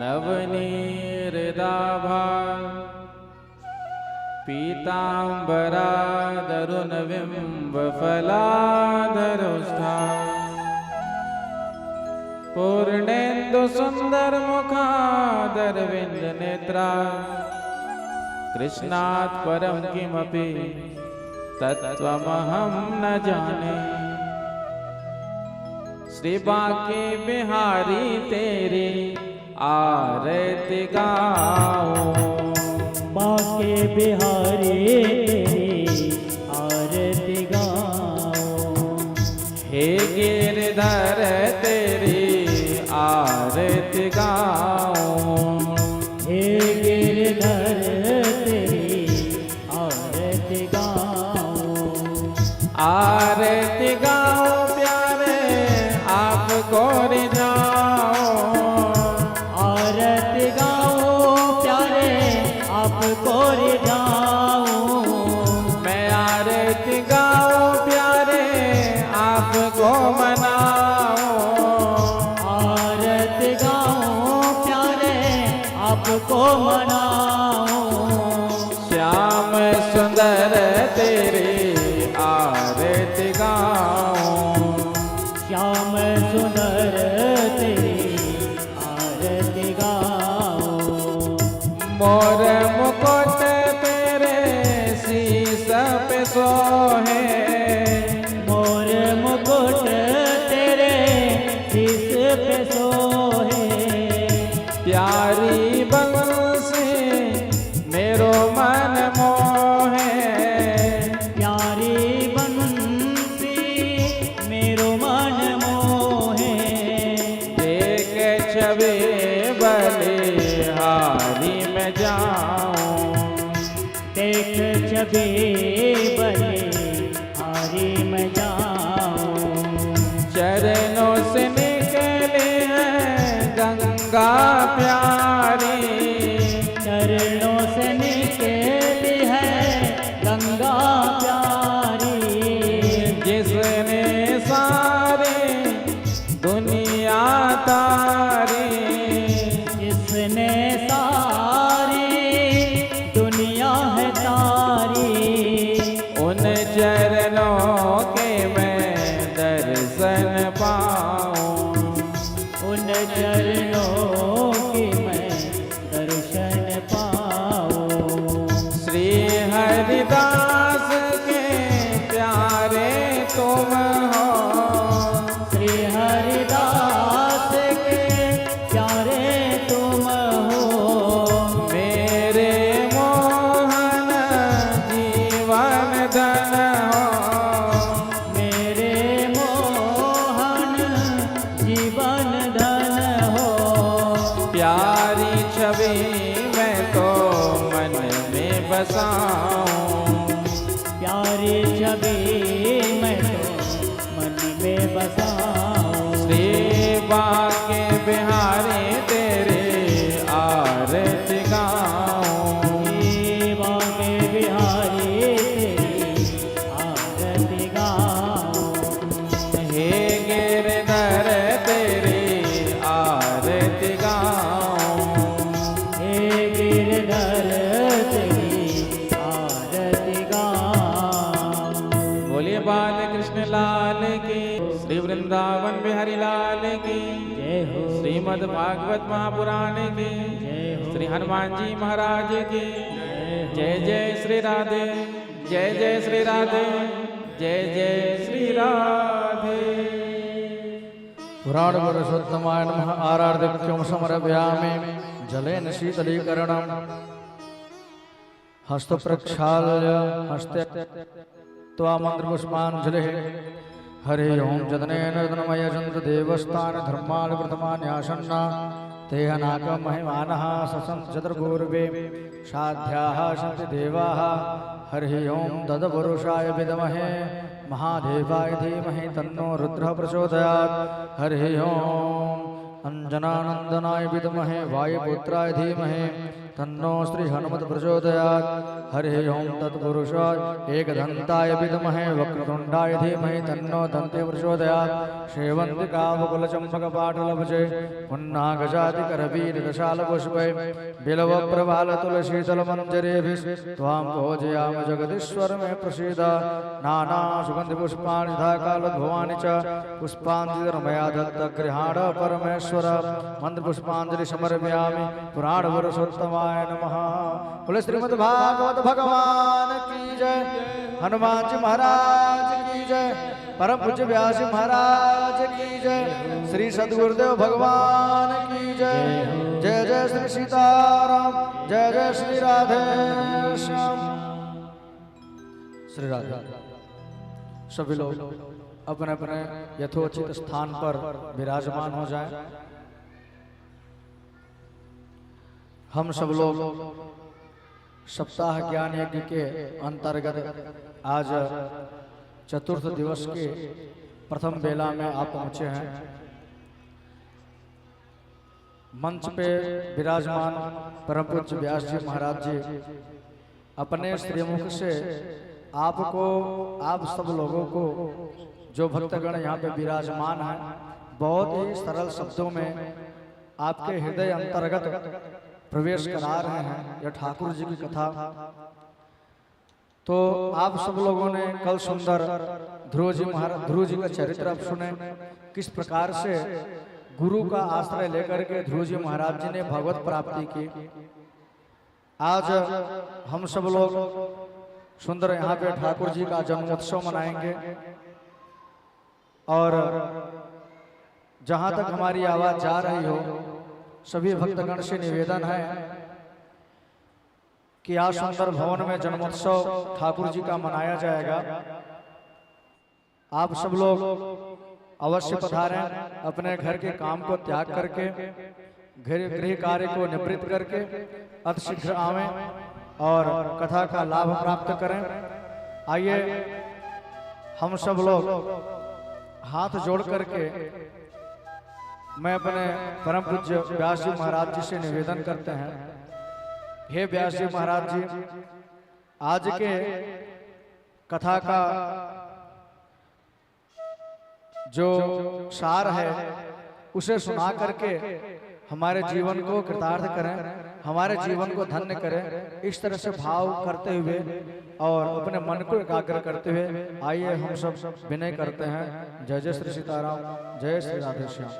नवनीरदाभा पीताम्बरादरुणबिम्बफलाधरुष्ठा पूर्णेन्दु सुंदर मुखादरविंद नेत्रा कृष्णात् परं किमपि तत्त्वमहं न जाने। श्री बांके बिहारी तेरी आरती गाऊं, बांके बिहारी तेरी आरती गाऊं। हे गिरधर तेरी आरती गाऊं, हे गिरधर तेरी आरती गाऊं। आरती गाऊं प्यारे आपको रिझाऊं, आरती गाऊं प्यारे आपको रिझाऊं। मैं आरती गाऊं प्यारे आपको मनाऊं, आरती गाऊं प्यारे आपको मनाऊं। श्याम सुंदर तेरी आरती गाऊं, श्याम सुंदर तेरी आरती गाऊं। मोर मुकुट तेरे शीश पे सोहे, मोर मुकुट तेरे शीश पे सोहे। प्यारी बंसी मेरो मन मोहे, प्यारी बंसी मेरो मन मोहे। देख छवि बलिहारी में जाऊं, देख छवि बलिहारी में जाऊं। चरणों से निकले हैं गंगा प्यारी, चरणों से निकली है गंगा प्यारी। जिसने सारी दुनिया तारी, जिसने सारी दुनिया है तारी। उन चरणों के मैं दर्शन पाऊं, उन चरणों की मैं दर्शन पाऊं। श्री हरिदास के प्यारे तुम हो, श्री हरिदास के प्यारे तुम हो। मेरे मोहन जीवन धन हो, मेरे मोहन जीवन धन हो। प्यारी छवि मैं तो मन में बसाऊं, प्यारी छवि मैं तो मन में बसाऊं। श्री बांके बिहारी तेरे आरती गाऊं, बांके बिहारी तेरी आरती गाऊं। हे गिरधर तेरी आरती गाऊं, हे गिरधर तेरी आरती गाऊं। बोलिए बाल कृष्ण लाल की, श्री वृंदावन बिहारी लाल की, जय हो, श्रीमद् भागवत महापुराण की, जय हो, श्री हनुमान जी महाराज की जय। जय श्री राधे, जय जय श्री राधे, जय जय श्री राधे। पुराण पुरुषोत्तमाय नमः। आरार्धक्यं समर्पयामि जलेन शीतलीकरणं हस्तप्रक्षाल्य हस्ते त्वामन्त्रपुष्पाञ्जलिः। हरि ओं जतनेन तन्मय चन्द्र देवस्थान धर्मान् प्रथमान्यासन्ना ते अनाकमहिमानः ससन्त चतुर्पूर्वे साध्याः सन्ति देवाः। हरि ओं तदपुरुषाय विद्महे महादेवाय धीमहि तन्नो रुद्रः प्रचोदयात्। हरि ओं अंजनानन्दनाय विद्महे वायुपुत्राय धीमहि तन्नो श्री हनुमत प्रचोदयात्। हरि ओम तत्पुरुषाय एकदन्ताय विद्महे वक्रतुण्डाय धीमहि तन्नो दन्ति प्रचोदयात्। श्रीवन्तिकावकुलचम्पकपाटलभुजे पुन्नागजातिकरवीरदशालपुष्पै बिल्वप्रवालतुलसीतलमञ्जरीभिस्त्वां पूजयामि जगदीश्वर मे प्रसीद। नानासुगन्धिपुष्पाणि तथा कालध्रुवाणि च पुष्पाञ्जलिर्मया दत्तगृहाण परमेश्वर। मन्त्रपुष्पाञ्जलि समर्पयामि पुराणपुरुषोत्तमाय नमः। बोले श्रीमद्भागवत भगवान की जय। हनुमान जी महाराज की जय। परम पूज्य व्यास जी महाराज की जय। श्री सद्गुरुदेव भगवान की जय। जय जय श्री सीताराम। जय जय श्री राधे श्याम। श्री राधे। सभी लोग अपने अपने यथोचित स्थान पर विराजमान हो जाएं। हम सब लोग सप्ताह ज्ञान यज्ञ के अंतर्गत आज चतुर्थ दिवस के प्रथम बेला में आप पहुंचे हैं। मंच पे विराजमान परम पूज्य व्यास जी महाराज जी अपने श्रीमुख से आपको, आप सब लोगों को, जो भक्तगण यहाँ पे विराजमान हैं, बहुत ही सरल शब्दों में आपके हृदय अंतर्गत प्रवेश करा रहे हैं। यह ठाकुर जी की कथा। तो आप सब लोगों ने कल सुंदर ध्रुव जी का चरित्र आप सुने, किस प्रकार से गुरु का आश्रय लेकर के ध्रुव जी महाराज जी ने भगवत प्राप्ति की। आज हम सब लोग सुंदर यहाँ पे ठाकुर जी का जन्मोत्सव मनाएंगे और जहाँ तक हमारी आवाज जा रही हो, सभी भक्तगण से निवेदन है कि आज सुंदर भवन में जन्मोत्सव ठाकुर जी का मनाया जाएगा। आप सब लोग अवश्य पधारें। अपने घर के काम को त्याग करके, गृह कार्य को निवृत्त करके अतिशीघ्र आवें और कथा का लाभ प्राप्त करें। आइए हम सब लोग हाथ जोड़ करके मैं अपने परम पूज्य व्यास जी महाराज जी से निवेदन करते हैं। हे व्यास जी महाराज जी, आज के कथा का जो सार है उसे सुना करके हमारे जीवन को कृतार्थ करें, हमारे जीवन को धन्य करें। इस तरह से भाव करते हुए और अपने मन को एकाग्र करते हुए आइए हम सब विनय करते हैं। जय जय श्री सीताराम। जय श्री राधे श्याम।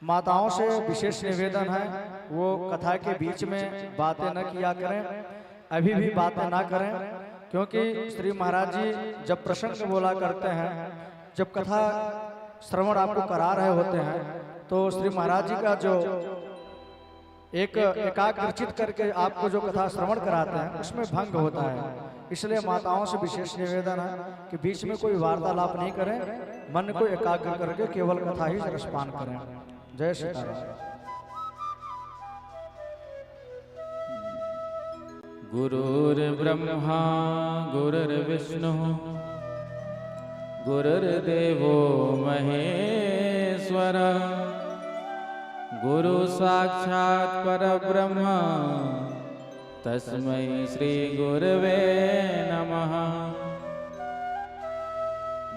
माताओं से विशेष निवेदन है, वो कथा के बीच में बातें न किया करें, अभी भी बातें ना करें, क्योंकि श्री महाराज जी जब प्रसंग बोला करते हैं, जब कथा श्रवण आपको करा रहे होते हैं, तो श्री महाराज जी का जो एकाग्रचित करके आपको जो कथा श्रवण कराते हैं उसमें भंग होता है। इसलिए माताओं से विशेष निवेदन है कि बीच में कोई वार्तालाप नहीं करें, मन को एकाग्र करके केवल कथा ही रसपान करें। जय सीताराम। गुरुर्ब्रह्मा गुरुर्विष्णु गुरुर्देवो महेश्वर। गुरु साक्षात् परब्रह्म तस्मै श्री गुरवे नमः।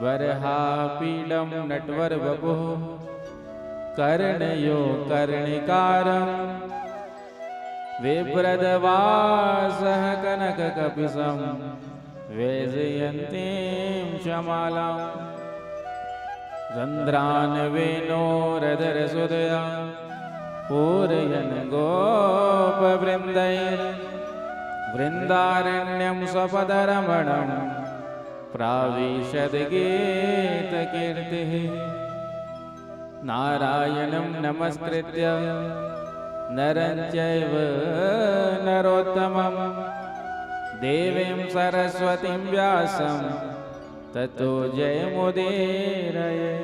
बर्हापीडं नटवरवपुः कर्णयो कर्णिकारं। विप्रदवासः कनककपिशं वैजयन्तीं शमालां। रन्ध्रान्वेणोरधरसुधया पूरयन् गोपवृन्दैर्वृन्दारण्यं स्वपदरमणं प्राविशद्गीतकीर्तिः। नारायणं नमस्कृत्य नरं चैव नरोत्तमं देवीं सरस्वतीं व्यासं ततो जयमुदीरये।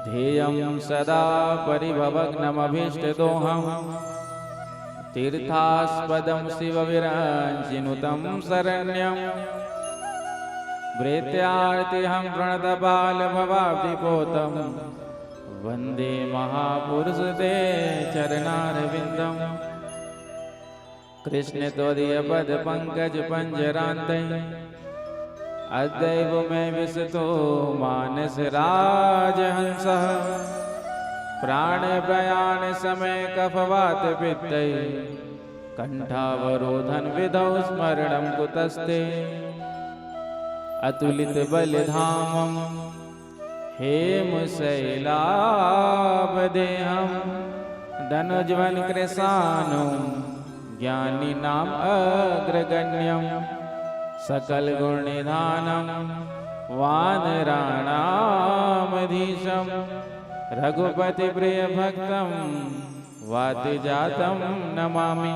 ध्येयं सदा परिभवग्नमभीष्टदोहं तीर्थास्पदं शिवविरञ्चिनुतं शरण्यं। प्रीत्यार्तिहं प्रणतबालभवाब्धिपोतं वन्दे महापुरुषते चरणारविंदम कृष्ण त्वदीय पद पंकज पंजरांत अद्दैव में विसतो मानस राजहंस प्राण प्रयाण समय कफवात पित्त कंठावरोधन विधौ स्मरणं कुतस्ते अतुलित बलधामं हेमशैलाभदेहं धनुज्वन कृशानुं ज्ञानिनाम् अग्रगण्यं सकल गुणनिधानं वानराणामधीशं रघुपति प्रिय भक्तं वातिजातं नमामि।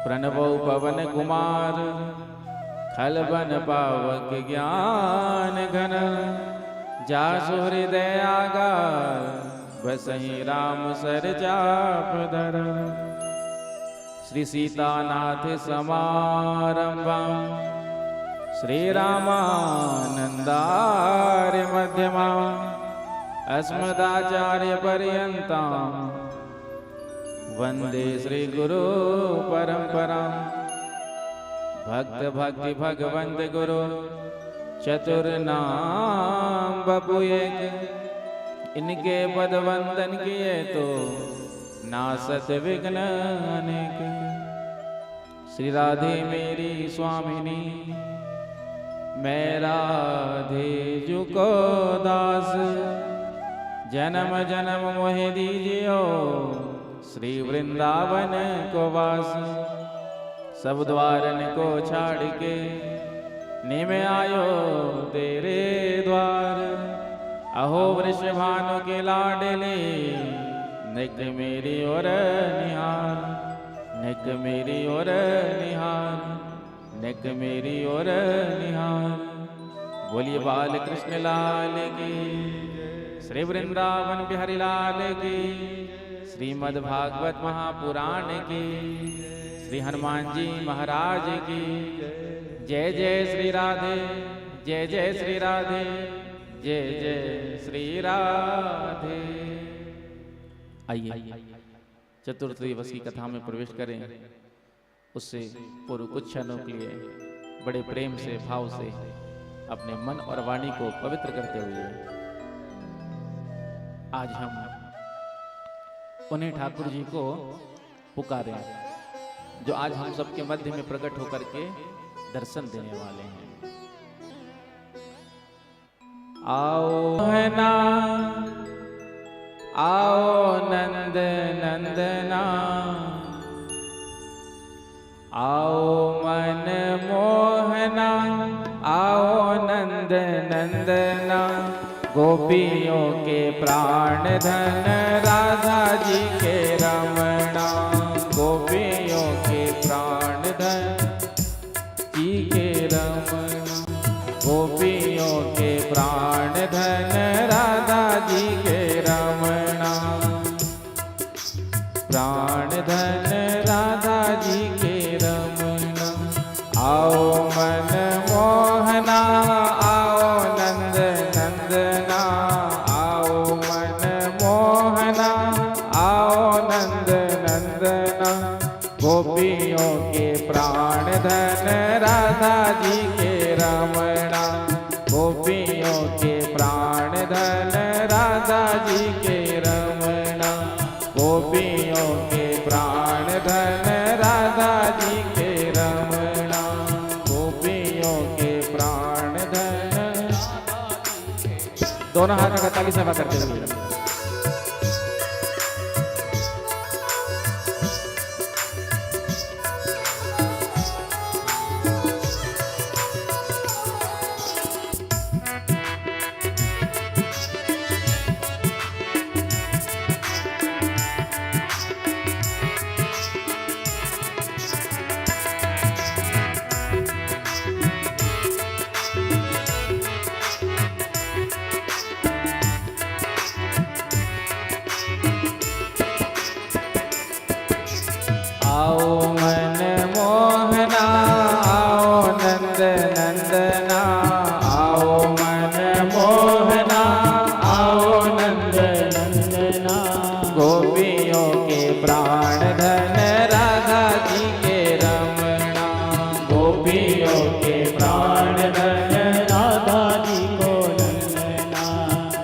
प्रणवो पवन कुमार खलबन पावक ज्ञान घन जासु हृदय आगार बसहि राम सर चापधर। श्री सीतानाथ समारंभं श्री रामानंदार्य मध्यमां अस्मदाचार्य पर्यन्तां वंदे श्री गुरु परंपरां। भक्त भक्ति भगवंत गुरु चतुर्नाम बपु एक इनके पद वंदन किए तो नासत विघ्न अनेक। श्री राधे मेरी स्वामिनी मैं राधे जुको दास जन्म जन्म मोहि दीजियो श्री वृंदावन को वास। सब द्वारन को छाड़ के निम आयो तेरे द्वार अहो वृषभानु के लाडले निक मेरी ओर निहार निक मेरी ओर निहार निक मेरी ओर निहार। बोलिए बाल कृष्ण लाल की श्री वृंदावन बिहारी लाल की श्रीमद् भागवत महापुराण की श्री हनुमान जी महाराज की जय जय श्री राधे जय जय श्री राधे जय जय श्री राधे। आइए चतुर्थ दिवस की कथा में प्रवेश करें। उससे पूर्व कुछ क्षणों के लिए बड़े प्रेम से भाव से अपने मन और वाणी को पवित्र करते हुए आज हम उन्हें ठाकुर जी को पुकारें जो आज हम सबके मध्य में प्रकट होकर के दर्शन देने वाले हैं। आओ है ना आओ नंद नंदना आओ मन मोहना आओ नंद नंदना गोपियों के प्राण धन राधा जी के रमणा गोपियों के प्राण धन जी के रमणा गोपियों के प्राण धन राधा जी के रमणा प्राण धन राधा जी के रमणा। आओ मन मोहना आओ नंद नंदना आओ मन मोहना आओ नंद नंदना गोपियों के प्राण धन राधा जी के रमणा गोपियों के प्राण धन राधा जी के रमणा गोपियों के प्राण धन राधा जी के रमणा गोपियों के प्राण धन। दोनों हाथ में ताली सेवा करते हुए गोपियों के प्राण धन राधा जी के रमणा, गोपियों के प्राण धन राधा जी को नंदना,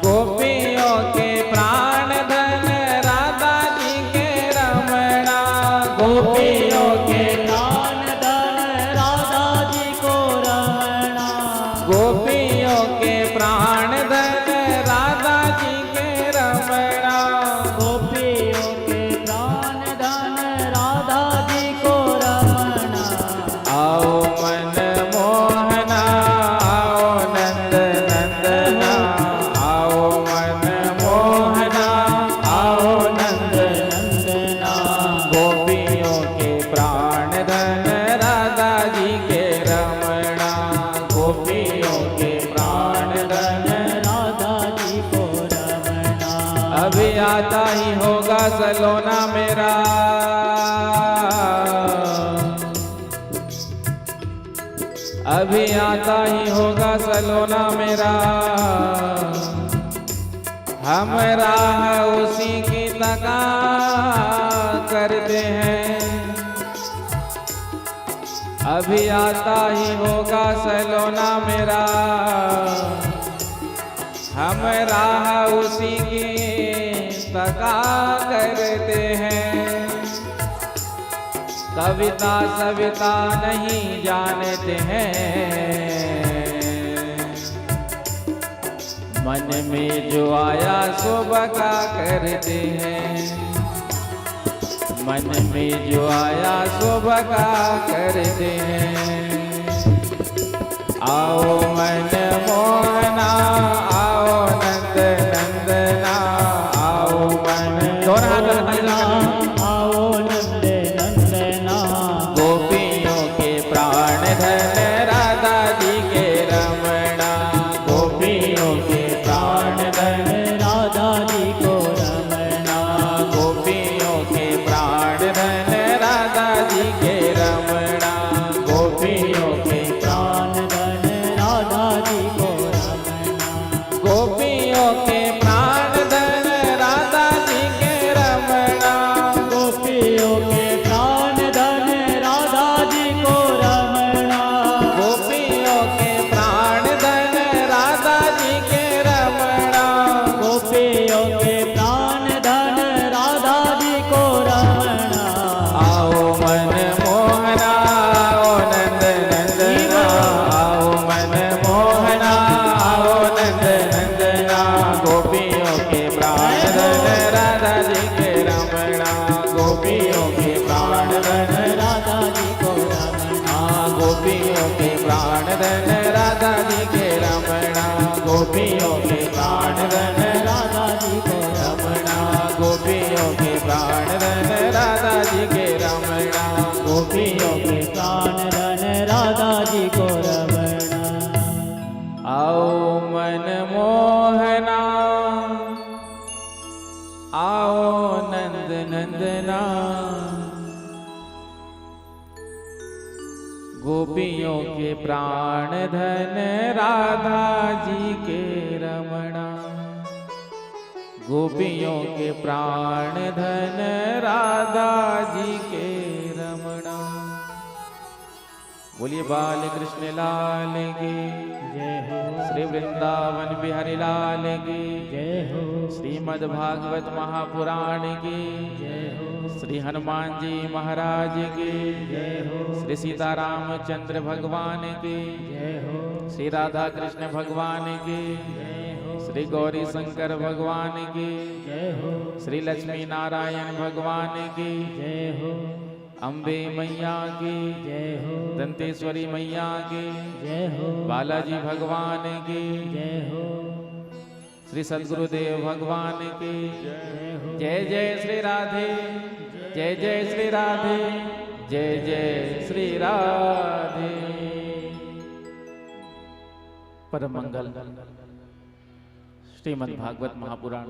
गोपियों के प्राण धन राधा जी के रमणा, गोपियों के प्राण धन राधा जी को रमणा, गोपियों के प्राण धन राधा जी के रमणा, गोपियों के प्राण धन राधा जी को रमणा, आओ मन मोहना आओ नंद नंदना, आओ मन मोहना आओ नंद नंदना, गोपियों के प्राण धन राधा जी के रमणा, गोपियों के प्राण धन। राधा जी को रमणा, अभी आता ही होगा सलोना मेरा, अभी आता ही होगा सलोना मेरा, हम राह उसी की तका करते हैं, अभी आता ही होगा सलोना मेरा, हम राह उसी की तका करते हैं, कविता सविता नहीं जानते हैं, मन में जो आया सो बका करते हैं, मन में जो आया सो बका करते हैं, आओ मन मोहना आओ नंद नंदना, आओ मन दोनों हाथ लगाना, आओ नंद नंदना, गोपियों के प्राण धन राधा जी के रमणा, गोपियों के प्राण धन, राधा जी को रमणा, गोपियों के प्राण धन राधा जी के रमणा, गोपियों के प्राण धन राधा जी को रमणा, गोपियों के प्राण धन राधा जी के रमणा, गोपियों के प्राण धन राधा जी को रमणा, गोपियों के प्राण धन राधा जी के रमणा, गोपियों के प्राण धन राधा जी को रमणा, आओ मन मोहना आओ नंद नंदना, आओ मन मोहना आओ नंद नंदना, गोपियों के प्राण धन राधा जी के रमणा, गोपियों के प्राण धन राधा जी को रमणा, गोपियों के प्राण धन राधा जी के रमणा, गोपियों के प्राण धन राधा जी को रमणा, गोपियों के प्राण धन राधा जी के रमणा, गोपियों के प्राण धन राधा जी को रमणा, आओ मन मोहना आओ नंद नंदना, गोपियों के प्राण धन राधा जी के रमणा, गोपियों के प्राण धन राधा जी के रमणा। बोलिए बाल कृष्ण लाल की जय हो, श्री वृंदावन बिहारी लाल की जय हो, श्रीमद् भागवत महापुराण की जय हो, श्री हनुमान जी महाराज की जय हो, श्री सीतारामचंद्र भगवान की जय हो, श्री राधा कृष्ण भगवान की जय हो, श्री गौरी शंकर भगवान की जय हो, श्री लक्ष्मी नारायण भगवान की जय हो, अम्बे मैया की जय हो, दंतेश्वरी मैया की जय हो, बालाजी भगवान की जय हो, श्री सद्गुरुदेव भगवान की जय हो, जय जय श्री राधे, जय जय श्री राधे, जय जय श्री राधे। परम मंगल श्रीमद् भागवत महापुराण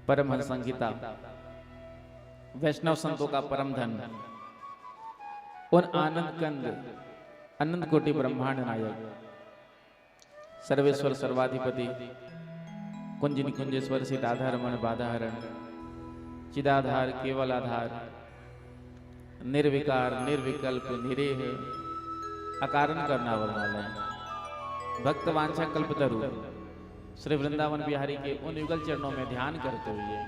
परमहंस संहिता वैष्णव संतों का परम धन उन आनंद कंद अनंत कोटि ब्रह्मांड नायक सर्वेश्वर सर्वाधिपति कुंज निकुंजेश्वर सीताधार मन बाधाहरण, चिदाधार केवल आधार, निर्विकार निर्विकल्प निरेह, अकारण करना वर्णालय, भक्त वांछा कल्पतरु, श्री वृंदावन बिहारी के उन युगल चरणों में ध्यान करते हुए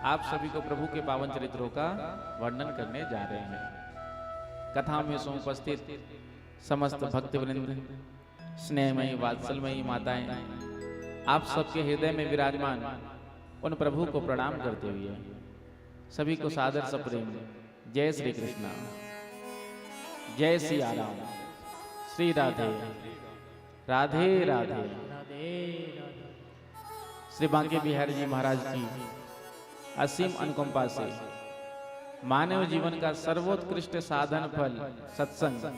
आप सभी को प्रभु के पावन चरित्रों का वर्णन करने जा रहे हैं। कथा में उपस्थित समस्त भक्तवृंद, स्नेहमयी वात्सलमयी माताएं, आप सबके हृदय में विराजमान उन प्रभु को प्रणाम करते हुए सभी को सादर सप्रेम जय श्री कृष्णा, जय श्री राम, श्री राधे राधे राधे। श्री बांके बिहारी जी महाराज की असीम अनुकंपा से मानव जीवन का सर्वोत्कृष्ट साधन फल सत्संग,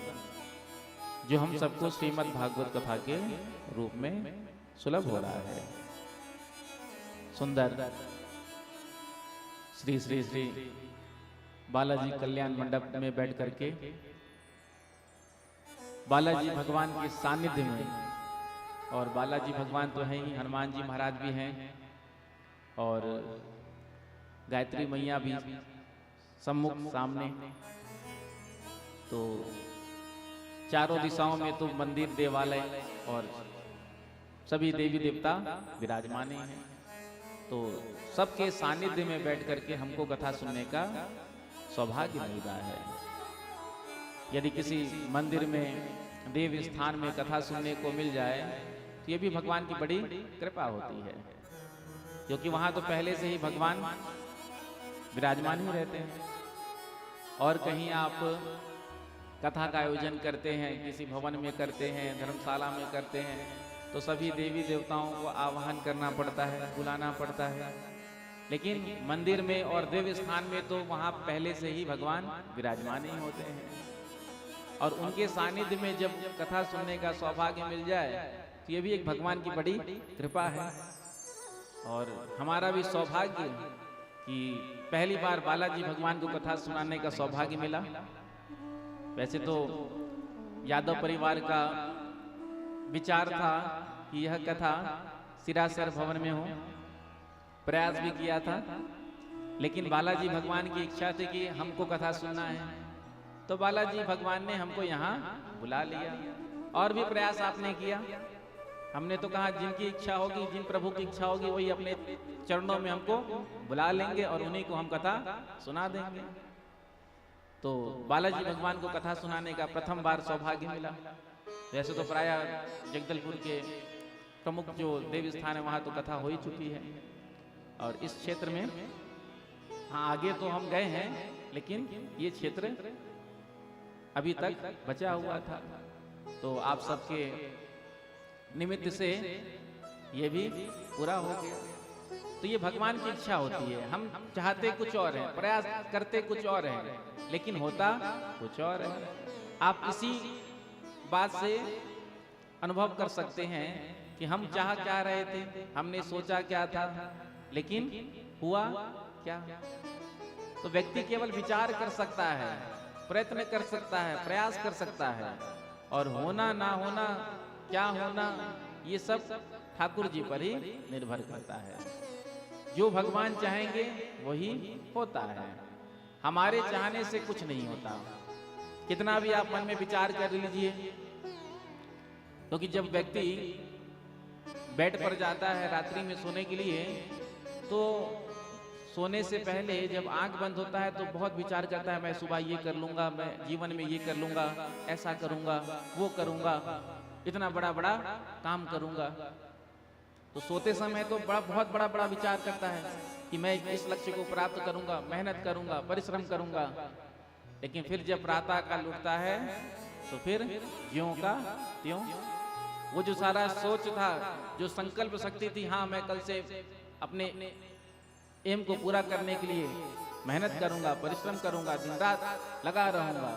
जो हम सबको श्रीमद् भागवत कथा के रूप में सुलभ हो रहा है। सुंदर श्री श्री श्री बालाजी कल्याण मंडप में बैठ करके बालाजी भगवान के सानिध्य में, और बालाजी भगवान तो हैं ही, हनुमान जी महाराज भी हैं और गायत्री मैया भी सम्मुख सामने, तो चारों दिशाओं में तो मंदिर देवालय और सभी देवी देवता विराजमान हैं। तो सबके सानिध्य में बैठ करके हमको कथा सुनने का सौभाग्य मिल रहा है। यदि किसी मंदिर में देव स्थान में कथा सुनने को मिल जाए तो ये भी भगवान की बड़ी कृपा होती है, क्योंकि वहां तो पहले से ही भगवान विराजमान ही रहते हैं। और कहीं आप कथा का आयोजन करते हैं, किसी भवन में करते हैं, धर्मशाला में करते हैं, तो सभी देवी देवताओं को आवाहन करना पड़ता है, बुलाना पड़ता है। लेकिन मंदिर में और देव स्थान में तो वहाँ पहले से ही भगवान विराजमान ही होते हैं, और उनके सानिध्य में जब कथा सुनने का सौभाग्य मिल जाए तो ये भी एक भगवान की बड़ी कृपा है। और हमारा भी सौभाग्य कि पहली बार बालाजी भगवान को कथा सुनाने का सौभाग्य मिला। वैसे तो यादव परिवार का विचार था कि यह कथा सिरासर भवन में हो, प्रयास भी किया था, लेकिन बालाजी भगवान की इच्छा थी कि हमको कथा सुनना है, तो बालाजी भगवान ने हमको यहाँ बुला लिया। और भी प्रयास आपने किया, हमने तो कहा जिनकी इच्छा होगी, जिन प्रभु की इच्छा होगी, वही अपने चरणों में हमको बुला लेंगे और उन्हीं को हम कथा सुना देंगे। तो बालाजी भगवान को कथा सुनाने का प्रथम बार सौभाग्य मिला। वैसे तो प्राय जगदलपुर के प्रमुख जो देव स्थान है वहाँ तो कथा हो ही चुकी है, और इस क्षेत्र में हाँ आगे तो हम गए हैं, लेकिन ये क्षेत्र अभी तक बचा हुआ था। तो आप सबके निमित्त से ये भी पूरा हो गया। तो ये भगवान की इच्छा होती है, हम चाहते कुछ और है, प्रयास करते कुछ और है, लेकिन होता कुछ और है। आप इसी बात से अनुभव कर सकते हैं कि हम चाह क्या रहे थे, हमने सोचा क्या था, लेकिन हुआ क्या। तो व्यक्ति केवल विचार कर सकता है, प्रयत्न कर सकता है, प्रयास कर सकता है, और होना ना होना, क्या होना, ये सब ठाकुर जी पर ही निर्भर करता है। जो भगवान चाहेंगे वही होता है, हमारे चाहने से कुछ नहीं होता। कितना भी आप मन में विचार कर लीजिए, क्योंकि तो जब व्यक्ति बेड पर जाता है रात्रि में सोने के लिए, तो सोने से पहले जब आंख बंद होता है तो बहुत विचार करता है, मैं सुबह ये कर लूंगा, मैं जीवन में ये कर लूंगा, ऐसा करूंगा, वो करूंगा, इतना बड़ा बड़ा काम करूंगा। तो सोते समय तो बहुत बड़ा विचार करता है कि मैं इस लक्ष्य को प्राप्त करूंगा, मेहनत करूंगा, परिश्रम करूंगा। लेकिन फिर जब प्रातः काल उठता है तो फिर ज्यों का त्यों, वो जो सारा सोच था, जो संकल्प शक्ति थी, हाँ मैं कल से अपने एम को पूरा करने के लिए मेहनत करूंगा, परिश्रम करूंगा, दिन रात लगा रहूंगा,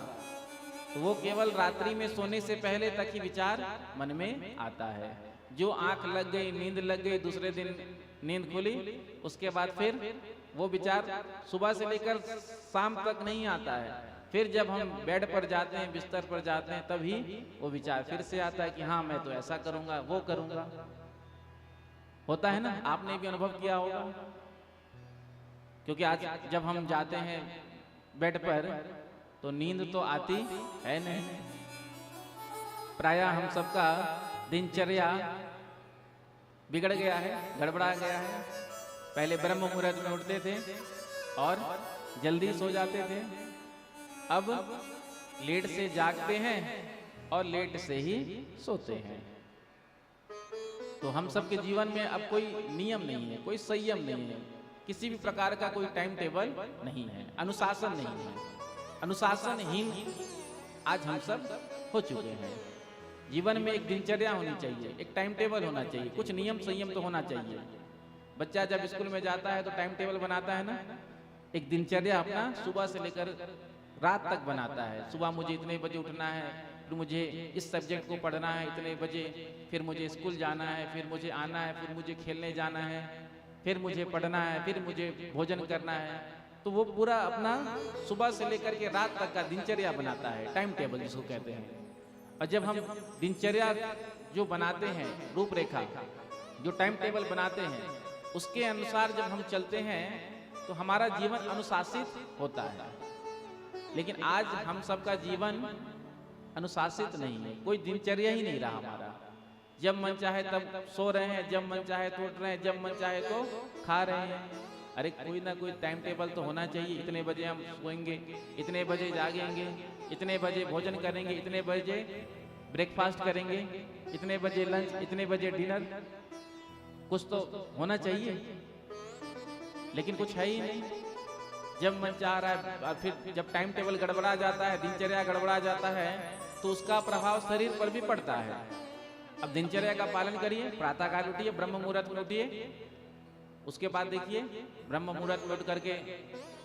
तो वो केवल रात्रि में सोने से पहले तक ही विचार मन में आता है। जो आंख लग गई, नींद लग गई, दूसरे दिन नींद खुली, उसके बाद फिर वो विचार सुबह से लेकर शाम तक नहीं आता है। फिर जब हम बेड पर जाते हैं, बिस्तर पर जाते हैं, तभी वो विचार फिर से आता है कि हाँ मैं तो ऐसा करूंगा, वो करूंगा। होता है ना, आपने भी अनुभव किया होगा। क्योंकि आज जब हम जाते हैं बेड पर तो नींद तो आती है नहीं। प्रायः हम सबका दिनचर्या बिगड़ गया है, गड़बड़ा गया है। पहले ब्रह्म मुहूर्त में उठते थे और जल्दी सो जाते थे, अब लेट से जागते हैं और लेट से ही सोते हैं। तो हम सबके जीवन में अब कोई नियम नहीं है, कोई संयम नहीं है, किसी भी प्रकार का कोई टाइम टेबल नहीं है, अनुशासन नहीं है। अनुशासनहीन आज हम सब हो चुके हैं। जीवन में एक दिनचर्या होनी चाहिए, एक टाइम टेबल होना चाहिए, कुछ नियम संयम तो होना चाहिए। बच्चा जब स्कूल में जाता है तो टाइम टेबल बनाता है ना, एक दिनचर्या अपना सुबह से लेकर रात तक बनाता है। सुबह मुझे इतने बजे उठना है, फिर मुझे इस सब्जेक्ट को पढ़ना है इतने बजे, फिर मुझे स्कूल जाना है, फिर मुझे आना है, फिर मुझे खेलने जाना है, फिर मुझे पढ़ना है, फिर मुझे भोजन करना है। तो वो पूरा अपना सुबह से लेकर के रात तक का दिनचर्या बनाता है, टाइम टेबल जिसको कहते हैं। और जब हम दिनचर्या जो बनाते हैं, रूपरेखा जो टाइम टेबल बनाते हैं, उसके अनुसार जब हम चलते हैं तो हमारा जीवन अनुशासित होता है। लेकिन आज हम सबका जीवन अनुशासित नहीं है, कोई दिनचर्या ही नहीं रहा हमारा। जब मन चाहे तब सो रहे हैं, जब मन चाहे तो उठ रहे हैं, जब मन चाहे तो खा रहे हैं। अरे कोई ना कोई टाइम टेबल तो होना चाहिए। इतने बजे हम सोएंगे, इतने बजे जागेंगे, इतने बजे भोजन करेंगे, इतने बजे ब्रेकफास्ट करेंगे, इतने बजे लंच, इतने बजे डिनर, कुछ तो होना चाहिए। लेकिन कुछ है ही नहीं। जब मन चाह रहा है, और फिर जब टाइम टेबल गड़बड़ा जाता है, दिनचर्या गड़बड़ा जाता है, तो उसका प्रभाव शरीर पर भी पड़ता है। अब दिनचर्या का पालन करिए, प्रातःकाल उठिए, ब्रह्म मुहूर्त में उठिए, उसके बाद देखिए ब्रह्म मुहूर्त में उठ करके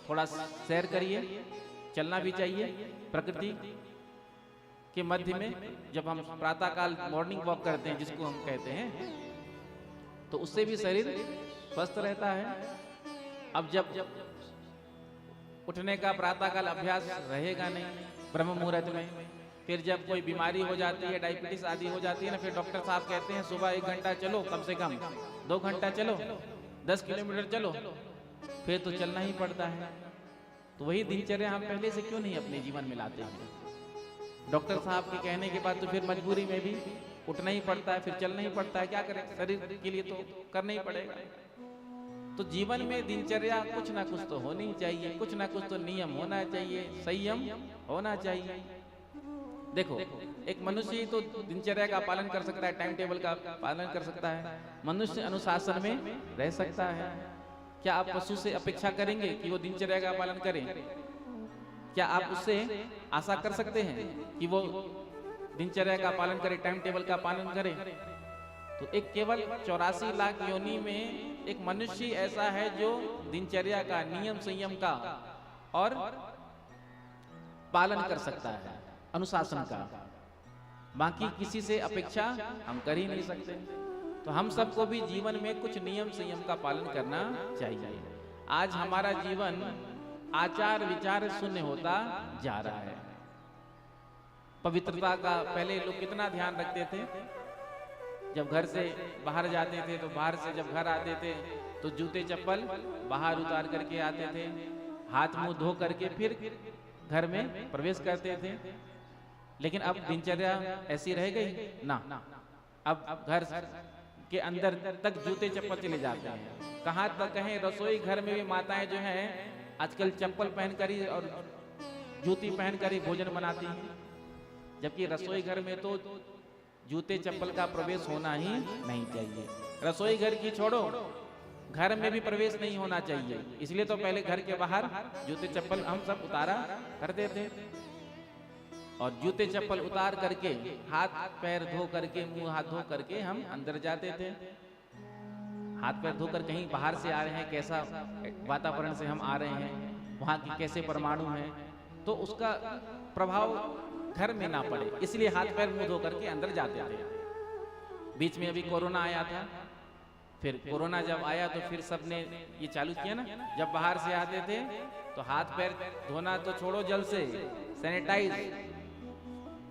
थोड़ा सैर करिए, चलना भी चाहिए प्रकृति के मध्य में। जब हम प्रातःकाल मॉर्निंग वॉक करते हैं जिसको हम कहते हैं, तो उससे भी शरीर स्वस्थ रहता है। अब जब उठने का प्रातःकाल अभ्यास रहेगा नहीं ब्रह्म मुहूर्त में, फिर जब कोई बीमारी हो जाती है, डायबिटीज आदि हो जाती है ना, फिर डॉक्टर साहब कहते हैं सुबह 1 घंटा चलो, कम से कम 2 घंटा चलो, 10 किलोमीटर चलो, फिर तो चलना ही पड़ता है। तो वही दिनचर्या हम पहले से क्यों नहीं अपने जीवन में लाते हैं? डॉक्टर साहब के कहने के बाद तो फिर मजबूरी में भी उठना ही पड़ता है, फिर चलना ही पड़ता है। क्या करें, शरीर के लिए तो करना ही पड़ेगा। तो जीवन में दिनचर्या कुछ ना कुछ तो होनी चाहिए, कुछ ना कुछ तो नियम होना चाहिए, संयम होना चाहिए। देखो, एक मनुष्य ही तो दिनचर्या का पालन कर सकता है, टाइम टेबल का पालन कर सकता है। मनुष्य अनुशासन में रह सकता है। क्या आप पशु से अपेक्षा करेंगे कि वो दिनचर्या का पालन करें? क्या आप उससे आशा कर सकते हैं कि वो दिनचर्या का पालन करे, टाइम टेबल का पालन करे? तो एक केवल 84 लाख योनि में एक मनुष्य ऐसा है जो दिनचर्या का, नियम संयम का और पालन कर सकता है, अनुशासन का। बाकी किसी से अपेक्षा हम कर ही नहीं सकते। तो हम सबको भी जीवन में कुछ नियम संयम का पालन करना चाहिए। आज हमारा जीवन आचार विचार शून्य होता जा रहा है। पवित्रता का पहले लोग कितना ध्यान रखते थे। जब घर से बाहर जाते थे तो बाहर से जब घर आते थे तो जूते चप्पल बाहर उतार करके आते थे, हाथ मुंह धो करके फिर घर में प्रवेश करते थे। लेकिन अब दिनचर्या ऐसी रह गई ना। अब घर के अंदर तक जूते चप्पल चले जाते हैं। कहाँ तक कहें, रसोई घर में भी माताएं जो हैं आजकल चप्पल पहनकर ही और जूती पहनकर ही भोजन बनाती हैं। जबकि रसोई घर में तो जूते चप्पल का प्रवेश होना ही नहीं चाहिए। रसोई घर की छोड़ो, घर में भी प्रवेश नहीं होना चाहिए। इसलिए तो पहले घर के बाहर जूते चप्पल हम सब उतारा करते थे, और जूते चप्पल उतार करके हाथ पैर धो करके, मुंह हाथ धो करके हम अंदर जाते थे। हाथ पैर धोकर कहीं बाहर से आ रहे हैं, कैसा वातावरण से हम आ रहे हैं, वहाँ की कैसे परमाणु हैं, तो उसका प्रभाव घर में ना पड़े, इसलिए हाथ पैर मुंह धो करके अंदर जाते थे। बीच में अभी कोरोना आया था, फिर कोरोना जब आया तो फिर सबने ये चालू किया ना, जब बाहर से आते थे तो हाथ पैर धोना तो छोड़ो, जल से सैनिटाइज,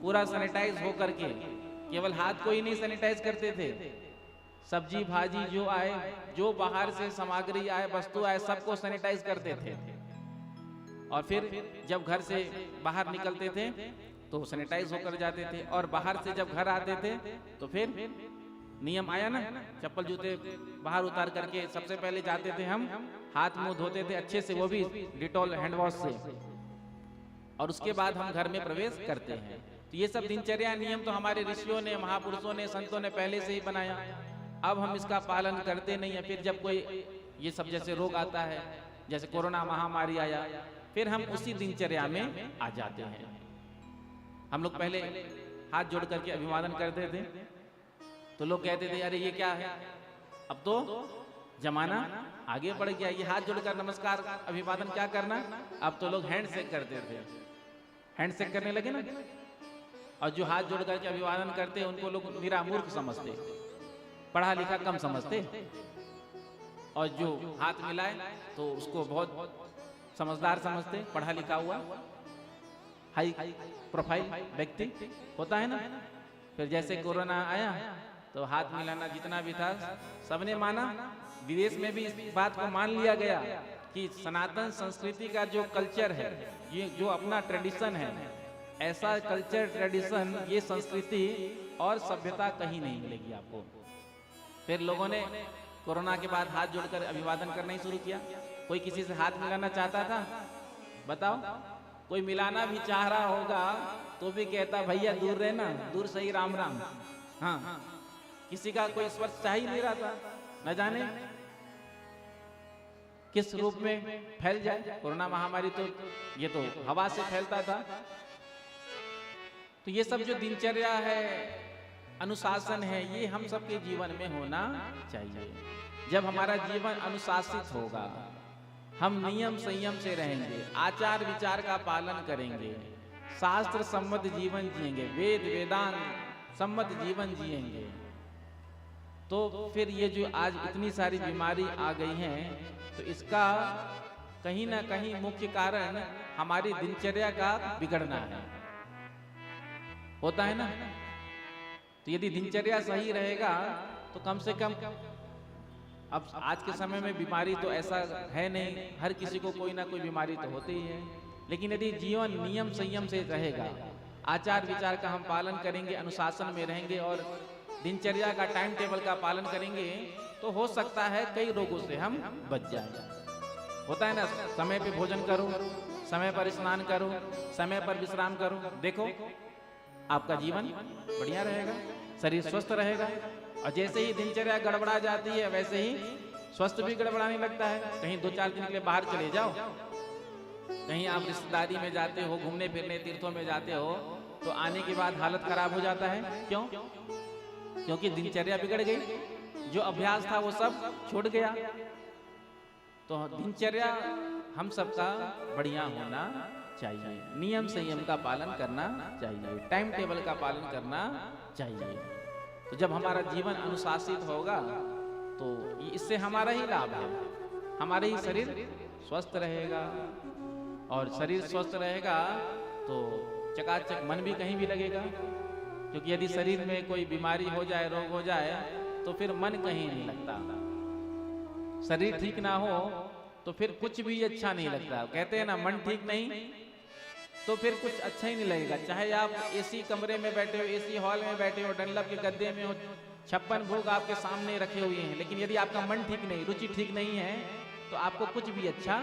पूरा सैनिटाइज हो करके, केवल हाथ को ही नहीं सैनिटाइज करते थे, सब्जी भाजी जो आए, जो बाहर से सामग्री आए, वस्तु आए, सबको सैनिटाइज करते थे। और फिर जब घर से बाहर निकलते थे तो सैनिटाइज होकर जाते थे, और बाहर से जब घर आते थे तो फिर नियम आया ना, चप्पल जूते बाहर उतार करके सबसे पहले जाते थे हम, हाथ मुंह धोते थे अच्छे से, वो भी डिटॉल हैंड वॉश से, और उसके बाद हम घर में प्रवेश करते हैं। तो ये सब दिनचर्या नियम तो हमारे ऋषियों ने, महापुरुषों ने, संतों ने पहले से ही बनाया। अब हम इसका पालन करते नहीं है। फिर जब कोई ये सब जैसे रोग आता है, जैसे कोरोना महामारी आया, फिर हम उसी दिनचर्या में आ जाते हैं। हम लोग पहले हाथ जोड़ करके अभिवादन करते थे तो लोग कहते थे अरे ये क्या है, अब तो जमाना आगे बढ़ गया, ये हाथ जोड़कर नमस्कार अभिवादन क्या करना, अब तो लोग हैंड शेक करते थे, हैंड शेक करने लगे ना। और जो हाथ जोड़ करके अभिवादन करते उनको लोग निरा मूर्ख समझते, पढ़ा लिखा कम समझते, और जो हाथ मिलाए तो उसको बहुत समझदार समझते, पढ़ा लिखा हुआ हाई प्रोफाइल व्यक्ति होता है ना। फिर जैसे कोरोना आया तो हाथ मिलाना जितना भी था सबने माना। विदेश में भी इस बात को मान लिया गया कि सनातन संस्कृति का जो कल्चर है, ये जो अपना ट्रेडिशन है, ऐसा कल्चर, ट्रेडिशन, ये संस्कृति और सभ्यता कहीं नहीं मिलेगी आपको। फिर लोगों ने कोरोना के बाद हाथ जोड़कर अभिवादन करना ही शुरू किया। कोई किसी से हाथ मिलाना चाहता था, बताओ? कोई मिलाना भी चाह रहा होगा तो भी कहता भैया दूर रहना, दूर सही, राम राम। हाँ, किसी का कोई स्पर्श चाह ही नहीं रहा था, न जाने किस रूप में फैल जाए कोरोना महामारी। तो ये तो हवा से फैलता था। तो ये सब जो दिनचर्या है, अनुशासन है, ये हम सबके जीवन में होना चाहिए। जब हमारा जीवन अनुशासित होगा, हम नियम संयम से रहेंगे, आचार विचार का पालन करेंगे, शास्त्र सम्मत जीवन जिएंगे, वेद वेदांत सम्मत जीवन जिएंगे, तो फिर ये जो आज इतनी सारी बीमारी आ गई हैं, तो इसका कहीं ना कहीं मुख्य कारण हमारी दिनचर्या का बिगड़ना है, होता है ना। तो यदि दिनचर्या सही रहेगा तो कम से कम, अब आज के समय में बीमारी तो ऐसा है नहीं, हर किसी को कोई ना कोई बीमारी तो होती ही है, लेकिन यदि जीवन नियम संयम से रहेगा, आचार विचार का हम पालन करेंगे, अनुशासन में रहेंगे और दिनचर्या का, टाइम टेबल का पालन करेंगे, तो हो सकता है कई रोगों से हम बच जाएं। होता है ना, समय पे भोजन करो, समय पर स्नान करो, समय पर विश्राम करो, देखो आपका जीवन बढ़िया रहेगा, शरीर स्वस्थ रहेगा। और जैसे ही दिनचर्या गड़बड़ा जाती है वैसे ही स्वस्थ भी गड़बड़ाने लगता है। कहीं 2-4 दिन के लिए बाहर चले जाओ, कहीं आप रिश्तेदारी में जाते हो, घूमने फिरने तीर्थों में जाते हो, तो आने के बाद हालत खराब हो जाता है। क्यों? क्योंकि दिनचर्या बिगड़ गई, जो अभ्यास था वो सब छूट गया। तो दिनचर्या हम सबका बढ़िया होना चाहिए, नियम संयम का पालन करना चाहिए, टाइम टेबल का पालन करना चाहिए। तो जब हमारा जीवन अनुशासित होगा तो इससे हमारा ही लाभ है, हमारे ही शरीर स्वस्थ रहेगा, और शरीर स्वस्थ रहेगा तो चकाचक मन भी कहीं भी लगेगा। क्योंकि यदि शरीर में कोई बीमारी हो जाए, रोग हो जाए, तो फिर मन कहीं नहीं लगता। शरीर ठीक ना हो तो फिर कुछ भी अच्छा नहीं लगता। कहते हैं ना, मन ठीक नहीं तो फिर कुछ अच्छा ही नहीं लगेगा। चाहे आप एसी कमरे में बैठे हो, एसी हॉल में बैठे हो, डनलप के गद्दे में हो, 56 भोग आपके सामने रखे हुए हैं, लेकिन यदि आपका मन ठीक नहीं, रुचि ठीक नहीं है, तो आपको कुछ भी अच्छा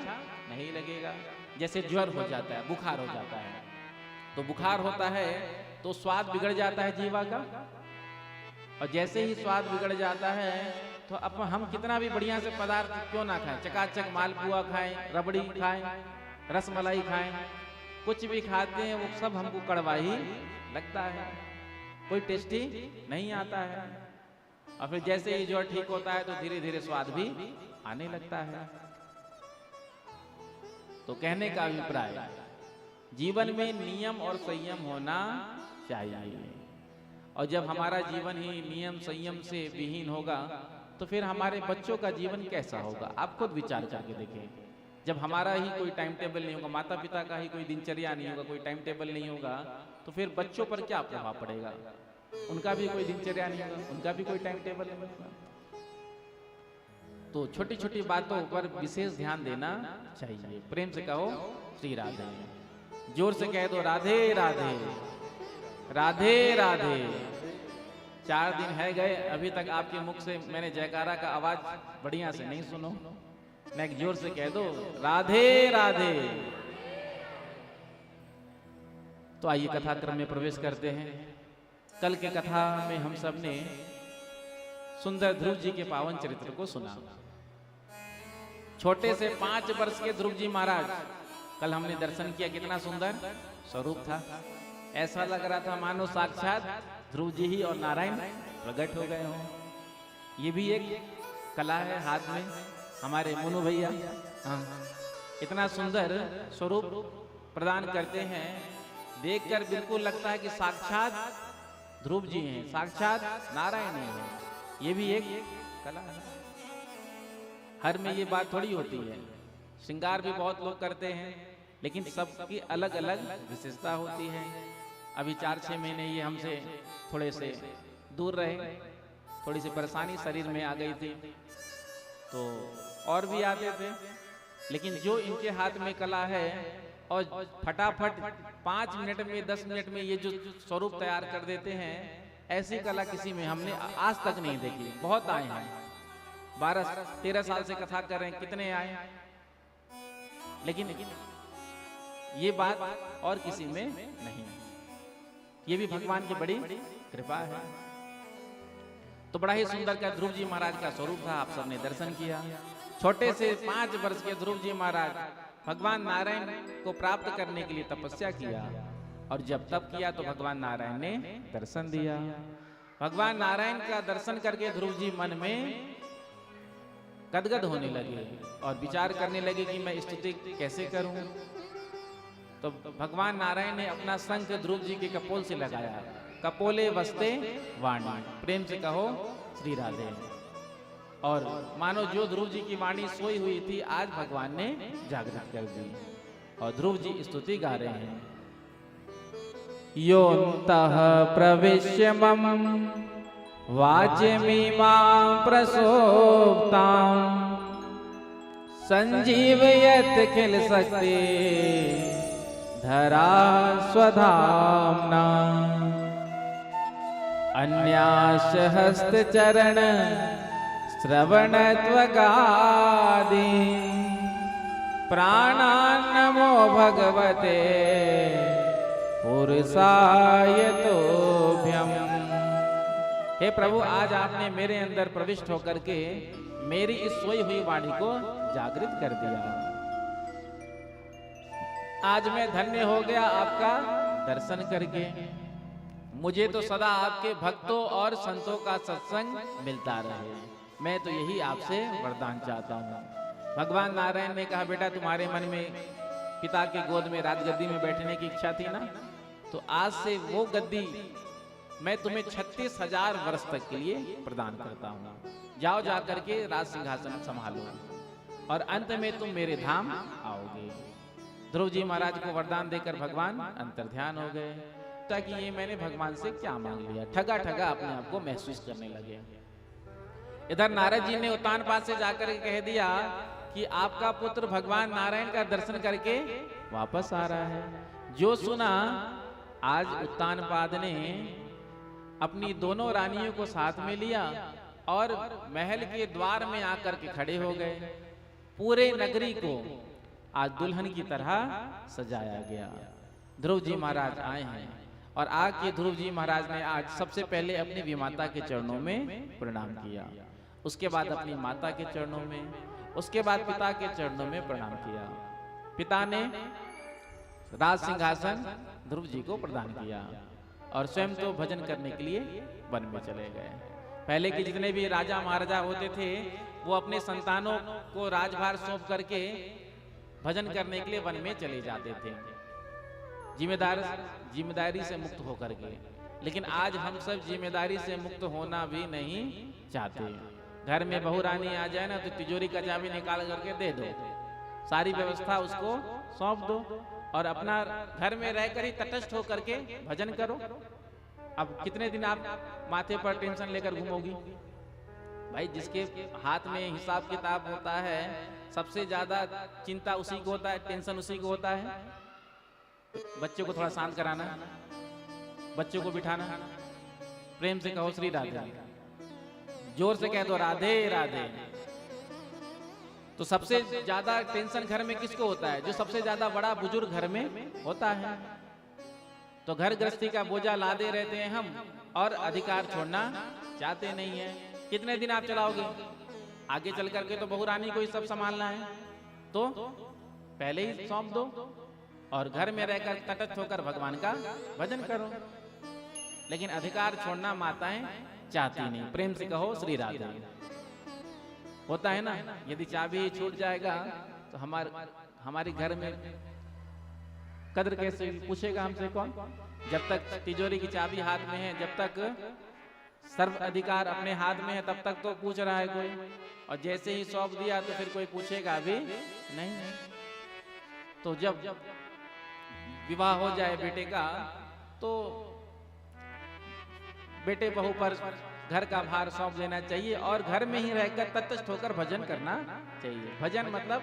नहीं लगेगा। जैसे ज्वर हो जाता है, बुखार हो जाता है, तो बुखार होता है तो स्वाद बिगड़ जाता है जीवा का, और जैसे ही स्वाद बिगड़ जाता है तो अब हम कितना भी बढ़िया से पदार्थ क्यों ना खाएं, चकाचक मालपुआ खाएं, रबड़ी खाएं, रसमलाई खाएं, कुछ भी खाते हैं वो सब हमको कड़वा ही लगता है, कोई टेस्टी नहीं आता है। और फिर जैसे ही ज्वर ठीक होता है तो धीरे धीरे स्वाद भी आने लगता है। तो कहने का अभिप्राय, जीवन में नियम और संयम होना चाहिए। और जब हमारा जीवन ही नियम संयम से विहीन होगा तो फिर हमारे बच्चों का जीवन कैसा होगा? आप खुद विचार करके देखें। जब हमारा ही कोई टाइम टेबल नहीं होगा, माता पिता का ही कोई दिनचर्या नहीं होगा, कोई टाइम टेबल नहीं होगा, तो फिर बच्चों पर क्या प्रभाव पड़ेगा? उनका भी कोई दिनचर्या नहीं होगा, उनका भी कोई टाइम टेबल नहीं होगा। तो छोटी छोटी बातों पर विशेष ध्यान देना चाहिए। प्रेम से कहो श्री राधे, जोर से कह दो राधे राधे राधे राधे। 4 दिन है गए, अभी तक आपके मुख से मैंने जयकारा का आवाज बढ़िया से नहीं सुनो। मैं जोर से कह दो राधे राधे। तो आइए कथा क्रम में प्रवेश करते हैं। कल के कथा में हम सब ने सुंदर ध्रुव जी के पावन चरित्र को सुना। छोटे से 5 वर्ष के ध्रुव जी महाराज, कल हमने दर्शन किया, कितना सुंदर स्वरूप था। ऐसा लग रहा था मानो साक्षात ध्रुव जी ही और नारायण प्रकट हो गए हों। ये भी एक कला है, हाथ में हमारे मुनु भैया इतना सुंदर स्वरूप प्रदान करते हैं, देखकर बिल्कुल लगता है कि साक्षात ध्रुव जी हैं, साक्षात नारायण हैं। ये भी एक कला है। हर में ये बात थोड़ी होती है। श्रृंगार भी बहुत लोग करते हैं, लेकिन सबकी अलग अलग विशेषता होती है। अभी 4-6 महीने ये हमसे थोड़े से दूर रहे, थोड़ी सी परेशानी शरीर में आ गई थी, तो और भी आते थे। लेकिन जो इनके हाथ में कला है और फटाफट 5 मिनट में 10 मिनट में ये जो स्वरूप तैयार कर देते हैं, ऐसी कला किसी में हमने आज तक नहीं देखी। बहुत आए हैं, 12-13 साल से कथा कर रहे हैं, कितने आए, लेकिन ये बात और किसी में नहीं। ये भी भगवान की बड़ी कृपा है। तो बड़ा ही सुंदर का ध्रुव जी महाराज का स्वरूप था, आप सबने दर्शन किया। छोटे से 5 वर्ष के ध्रुव जी महाराज भगवान नारायण को प्राप्त करने के लिए तपस्या किया, और जब तप किया तो भगवान नारायण ने दर्शन दिया। भगवान नारायण का दर्शन करके ध्रुव जी मन में गदगद होने लगे और विचार करने लगे कि मैं स्तुति कैसे करूं। तो भगवान नारायण ने अपना शंख ध्रुव जी के कपोल से लगाया। कपोले वस्ते वाणी, प्रेम से कहो श्री राधे। और मानो जो ध्रुव जी की वाणी सोई हुई थी, आज भगवान ने जागृत कर दी और ध्रुव जी स्तुति गा रहे हैं। योऽन्तः प्रविश्य मम वाचमीमां प्रसोक्तां संजीवयत् किल शक्ति धरा स्वधाम्ना। अन्याश हस्तचरण श्रवणत्वगादि प्राणान्नमो भगवते पुरुषाय तोभ्यम्। हे प्रभु, आज आपने मेरे अंदर प्रविष्ट होकर के मेरी इस सोई हुई वाणी को जागृत कर दिया। आज मैं धन्य हो गया आपका दर्शन करके। मुझे तो सदा आपके भक्तों और संतों का सत्संग मिलता रहे, मैं तो यही आपसे वरदान चाहता हूँ। भगवान नारायण ने कहा, बेटा तुम्हारे मन में पिता के गोद में राजगद्दी में बैठने की इच्छा थी ना, तो आज से वो गद्दी मैं तुम्हें 36,000 वर्ष तक के लिए प्रदान करता हूँ। जाओ जा करके राज सिंहासन संभालो और अंत में तुम मेरे धाम आओगे। ध्रुव जी महाराज को वरदान देकर भगवान अंतर्ध्यान हो गए, ताकि ये मैंने भगवान से क्या मांग लिया, ठगा ठगा अपने आप को महसूस करने लगे। इधर नारद जी ने उत्तानपाद से जाकर कह दिया कि आपका पुत्र भगवान नारायण का दर्शन करके वापस आ रहा है। जो सुना, आज उत्तानपाद ने अपनी दोनों रानियों को साथ में लिया और महल के द्वार में आकर के खड़े हो गए। पूरे नगरी को आज दुल्हन की तरह सजाया गया। ध्रुव जी महाराज आए हैं और आके ध्रुव जी महाराज ने आज सबसे पहले अपनी विमाता के चरणों में प्रणाम किया, उसके बाद अपनी माता के चरणों में, उसके बाद पिता के चरणों में प्रणाम किया। पिता ने राज सिंहासन ध्रुव जी को प्रदान किया और स्वयं तो भजन करने के लिए वन में चले गए। पहले के जितने भी राजा महाराजा होते थे, वो अपने संतानों को राजभार सौंप करके भजन करने के लिए वन में चले जाते थे, जिम्मेदारी से मुक्त होकर के। लेकिन आज हम सब जिम्मेदारी से मुक्त होना भी नहीं चाहते। घर में बहू रानी आ जाए ना, तो तिजोरी का चाबी निकाल करके दे दो, सारी व्यवस्था उसको सौंप दो और अपना घर में रहकर ही तटस्थ होकर के भजन करो। अब कितने दिन आप माथे पर टेंशन लेकर घूमोगी? भाई जिसके हाथ में हिसाब किताब होता है, सबसे ज्यादा चिंता उसी को होता है, टेंशन उसी को होता है। बच्चों को थोड़ा शांत कराना, बच्चों को बिठाना, प्रेम से कहो श्री राधे, जोर से कह दो राधे राधे। तो सबसे ज्यादा टेंशन घर में किसको होता है? जो सबसे ज्यादा बड़ा बुजुर्ग घर में होता है। तो घर गृहस्थी का बोझा लादे रहते हैं हम, और अधिकार छोड़ना चाहते नहीं है। कितने दिन आप चलाओगे? आगे चल करके तो बहू रानी को ही सब संभालना है, तो पहले ही सौंप दो और घर में रहकर तटस्थ होकर भगवान का भजन करो। लेकिन अधिकार छोड़ना माताएं चाहती नहीं। प्रेम से कहो श्री राधे। होता है ना, यदि चाबी छूट जाएगा तो हमारे घर में कद्र कैसे पूछेगा हमसे कौन? जब तक तिजोरी की चाबी हाथ में है, जब तक सर्व अधिकार अपने हाथ में है, तब तक तो पूछ रहा है कोई, और जैसे ही सौंप दिया तो फिर कोई पूछेगा भी नहीं। तो जब विवाह हो जाए बेटे का, तो बेटे बहू पर घर का भार सौंप देना चाहिए और घर में ही रहकर तटस्थ होकर भजन करना चाहिए। भजन मतलब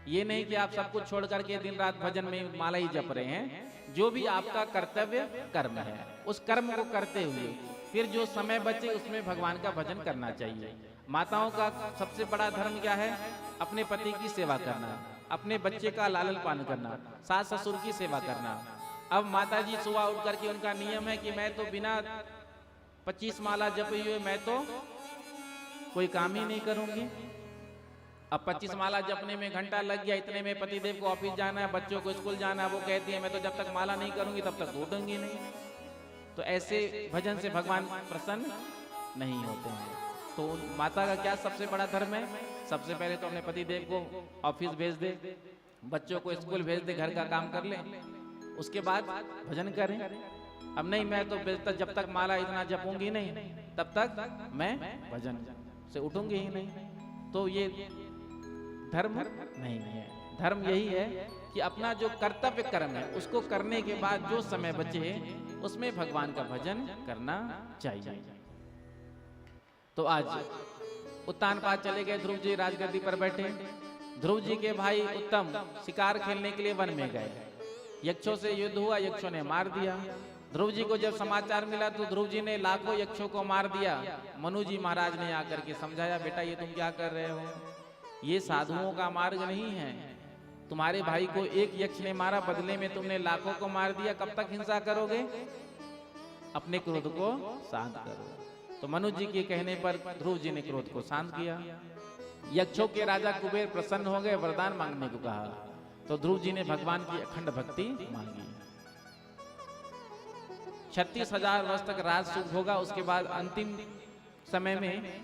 ये नहीं कि आप सब कुछ छोड़ करके दिन रात भजन में माला ही जप रहे हैं। जो भी आपका कर्तव्य कर्म है, उस कर्म को करते हुए फिर जो समय बचे उसमें भगवान का भजन करना चाहिए। माताओं का सबसे बड़ा धर्म क्या है? अपने पति की सेवा करना, अपने बच्चे का लालन पालन करना, सास ससुर की सेवा करना। अब माता जी सुबह उठ करके उनका नियम है कि मैं तो बिना 25 माला जपे हुए मैं तो कोई काम ही नहीं करूंगी। अब 25 माला जपने में घंटा लग गया, इतने में पतिदेव को ऑफिस जाना है, बच्चों को स्कूल जाना है, वो कहती है मैं तो जब तक माला नहीं करूंगी तब तक उठूंगी नहीं। तो ऐसे भजन से भगवान प्रसन्न नहीं होते हैं। तो माता का क्या सबसे बड़ा धर्म है? सबसे पहले तो अपने पतिदेव को ऑफिस भेज दे, बच्चों को स्कूल भेज दे, घर का काम कर ले, उसके बाद भजन करें। अब नहीं, मैं तो जब तक माला इतना जपूंगी नहीं तब तक मैं भजन से उठूंगी ही नहीं। तो ये धर्म नहीं है। धर्म यही है कि अपना जो कर्तव्य कर्म है उसको करने के बाद जो समय बचे उसमें भगवान का भजन करना चाहिए। तो आज उत्तानपाद चले गए, ध्रुव जी राजगद्दी पर बैठे। ध्रुव जी के भाई उत्तम शिकार खेलने के लिए वन में गए। यक्षों से युद्ध हुआ, यक्षों ने मार दिया। ध्रुव जी को जब समाचार मिला तो ध्रुव जी ने लाखों यक्षों को मार दिया। मनु जी महाराज ने आकर के समझाया, बेटा ये तुम क्या कर रहे हो? ये साधुओं का मार्ग नहीं है। तुम्हारे भाई को एक यक्ष ने मारा, बदले में तुमने लाखों को मार दिया। कब तक हिंसा करोगे? अपने क्रोध को शांत करो। तो मनु जी के कहने पर ध्रुव जी ने क्रोध को शांत किया। यक्षों के राजा कुबेर प्रसन्न हो गए, वरदान मांगने को कहा। तो ध्रुव जी ने भगवान की अखंड भक्ति मांगी। 36,000 वर्ष तक राज सुख होगा। उसके बाद अंतिम समय में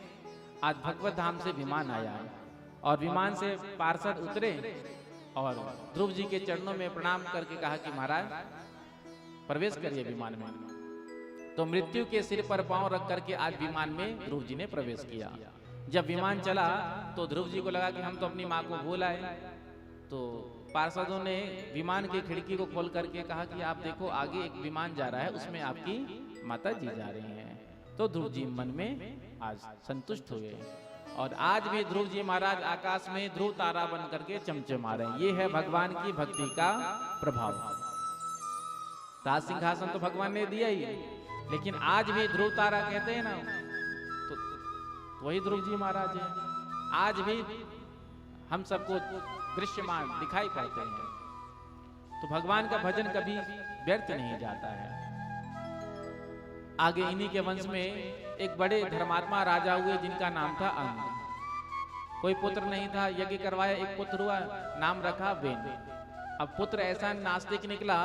आज भगवत धाम से विमान आया और विमान से पार्षद उतरे और ध्रुव जी के चरणों में प्रणाम करके कहा कि महाराज प्रवेश करिए विमान में। तो मृत्यु के सिर पर पांव रख करके आज विमान में ध्रुव जी ने प्रवेश किया। जब विमान चला तो ध्रुव जी को लगा कि हम तो अपनी माँ को भूल आए। तो पार्षदों ने विमान की खिड़की को खोल करके कहा कि आप देखो आगे एक विमान जा रहा है, उसमें आपकी माता जी जा रही हैं। तो ध्रुव जी मन में आज संतुष्ट हुए और आज भी ध्रुव जी महाराज आकाश में ध्रुव तारा बन करके चमचमा रहे हैं। ये है भगवान की भक्ति का प्रभाव। ताज सिंहासन तो भगवान ने दिया ही, लेकिन आज भी ध्रुव तारा कहते हैं ना, तो वही ध्रुव जी महाराज है। आज भी हम सबको दृश्यमान दिखाई पड़ते हैं। तो भगवान का भजन कभी व्यर्थ नहीं जाता है। आगे इन्हीं के वंश में एक बड़े धर्मात्मा राजा हुए जिनका नाम था अंग। कोई पुत्र नहीं था, यज्ञ करवाया, एक पुत्र हुआ, नाम रखा वेन। अब पुत्र ऐसा नास्तिक निकला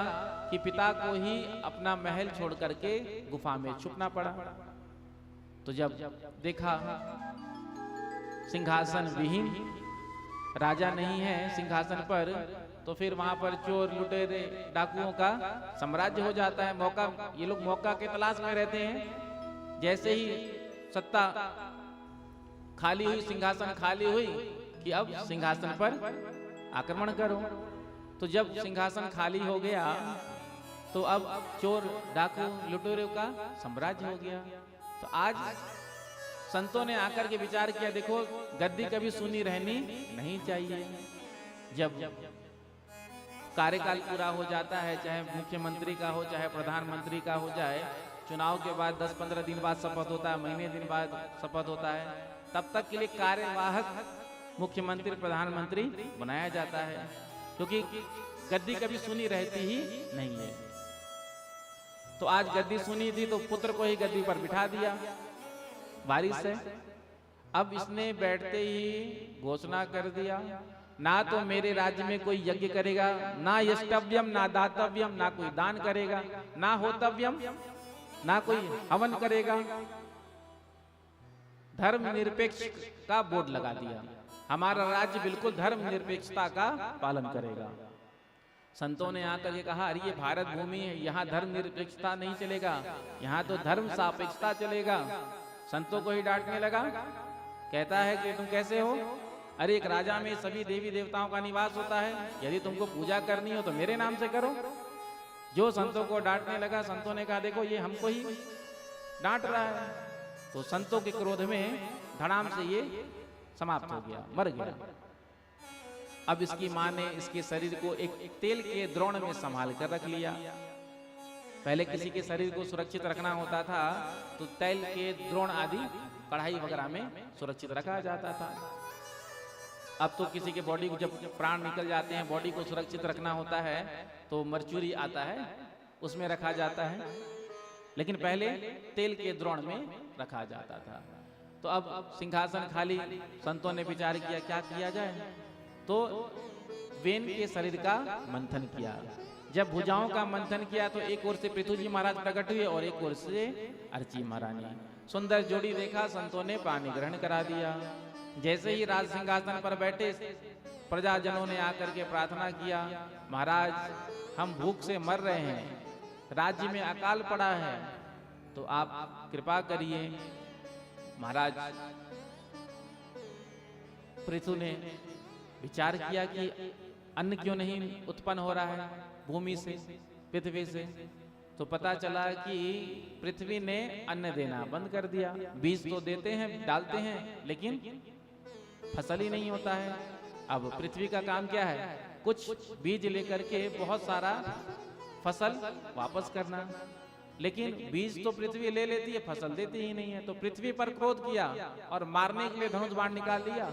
कि पिता को ही अपना महल छोड़ करके गुफा में छुपना पड़ा। तो जब देखा सिंहासन विहीन, राजा नहीं है सिंहासन पर, तो फिर वहां पर चोर लुटेरे डाकुओं का साम्राज्य हो जाता है। मौका, ये लोग मौका के तलाश में रहते हैं। जैसे ही सत्ता खाली हुई, सिंहासन खाली हुई कि अब सिंहासन पर आक्रमण करो। तो जब सिंहासन खाली हो गया तो अब चोर डाकू लुटेरों का साम्राज्य हो गया। तो आज संतों ने आकर के विचार किया, देखो गद्दी कभी सुनी रहनी नहीं चाहिए। जब कार्यकाल पूरा हो जाता है, चाहे मुख्यमंत्री का हो चाहे प्रधानमंत्री का हो जाए, चुनाव के बाद 10-15 दिन बाद शपथ होता है, महीने दिन बाद शपथ होता है, तब तक के लिए कार्यवाहक मुख्यमंत्री प्रधानमंत्री बनाया जाता है, क्योंकि गद्दी कभी सुनी रहती ही नहीं है। तो आज गद्दी सुनी थी तो पुत्र को ही गद्दी पर बिठा दिया बारिश से। अब इसने बैठते ही घोषणा कर दिया, ना तो मेरे राज्य में कोई यज्ञ करेगा, ना यष्टव्यम ना दातव्यम, ना कोई दान करेगा, ना होतव्यम, ना कोई हवन करेगा। धर्म निरपेक्ष का बोर्ड लगा दिया, हमारा राज्य बिल्कुल धर्म निरपेक्षता का पालन करेगा। संतों ने आकर के कहा, अरे ये भारत भूमि है, यहाँ धर्म निरपेक्षता नहीं चलेगा, यहाँ तो धर्म सापेक्षता चलेगा। संतों को ही डांटने लगा, कहता है कि तुम कैसे हो? अरे एक राजा में सभी देवी देवताओं का निवास होता है, यदि तुमको पूजा करनी हो तो मेरे नाम से करो। जो संतों को डांटने लगा, संतों ने कहा देखो ये हमको ही डांट रहा है। तो संतों के क्रोध में धड़ाम से ये समाप्त हो गया, मर गया। अब इसकी माँ ने इसके शरीर को एक तेल के द्रोण में संभाल कर रख लिया। पहले किसी के शरीर को सुरक्षित रखना होता था तो तेल के द्रोण आदि कढ़ाई वगैरह में सुरक्षित रखा जाता था। अब तो किसी के बॉडी को जब प्राण निकल जाते हैं, बॉडी को सुरक्षित रखना होता है तो मरचुरी आता है, उसमें रखा जाता है, लेकिन पहले तेल के द्रोण में रखा जाता था। तो अब सिंहासन खाली, संतों ने विचार किया क्या किया जाए, तो वेन के शरीर का मंथन किया। जब भुजाओं का मंथन किया तो एक ओर से पृथु जी महाराज प्रकट हुए और एक ओर से अर्ची महारानी। सुंदर जोड़ी देखा, संतों ने पानी ग्रहण करा दिया। जैसे ही राज सिंहासन पर बैठे, प्रजाजनों ने आकर के प्रार्थना किया, महाराज हम भूख से मर रहे हैं, राज्य में अकाल पड़ा है, तो आप कृपा करिए। महाराज पृथु ने विचार किया कि अन्न क्यों नहीं उत्पन्न हो रहा है भूमि से, पृथ्वी से। तो पता चला कि पृथ्वी ने अन्न देना बंद कर दिया। बीज तो देते हैं, डालते हैं, लेकिन फसल ही नहीं होता है। अब पृथ्वी का काम क्या है, कुछ बीज लेकर के बहुत सारा फसल वापस करना, लेकिन बीज तो पृथ्वी ले लेती है, फसल देती ही नहीं है। तो पृथ्वी पर क्रोध किया और मारने के लिए धनुष बाण निकाल लिया।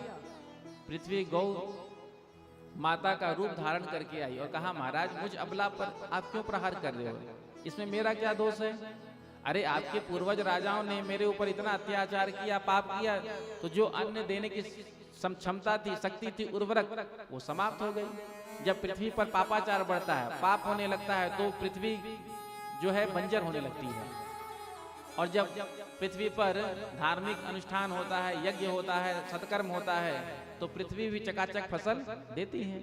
पृथ्वी गौ माता का रूप धारण करके आई और कहा, महाराज मुझ अबला पर आप क्यों प्रहार कर रहे हो, इसमें मेरा क्या दोष है? अरे आपके पूर्वज राजाओं ने मेरे ऊपर इतना अत्याचार किया, पाप किया, तो जो अन्न देने की क्षमता थी, शक्ति थी, उर्वरक, वो समाप्त हो गई। जब पृथ्वी पर पापाचार बढ़ता है, पाप होने लगता है, तो पृथ्वी जो है बंजर होने लगती है। और जब पृथ्वी पर धार्मिक अनुष्ठान होता है, यज्ञ होता है, सत्कर्म होता है, तो पृथ्वी भी चकाचक फसल देती है।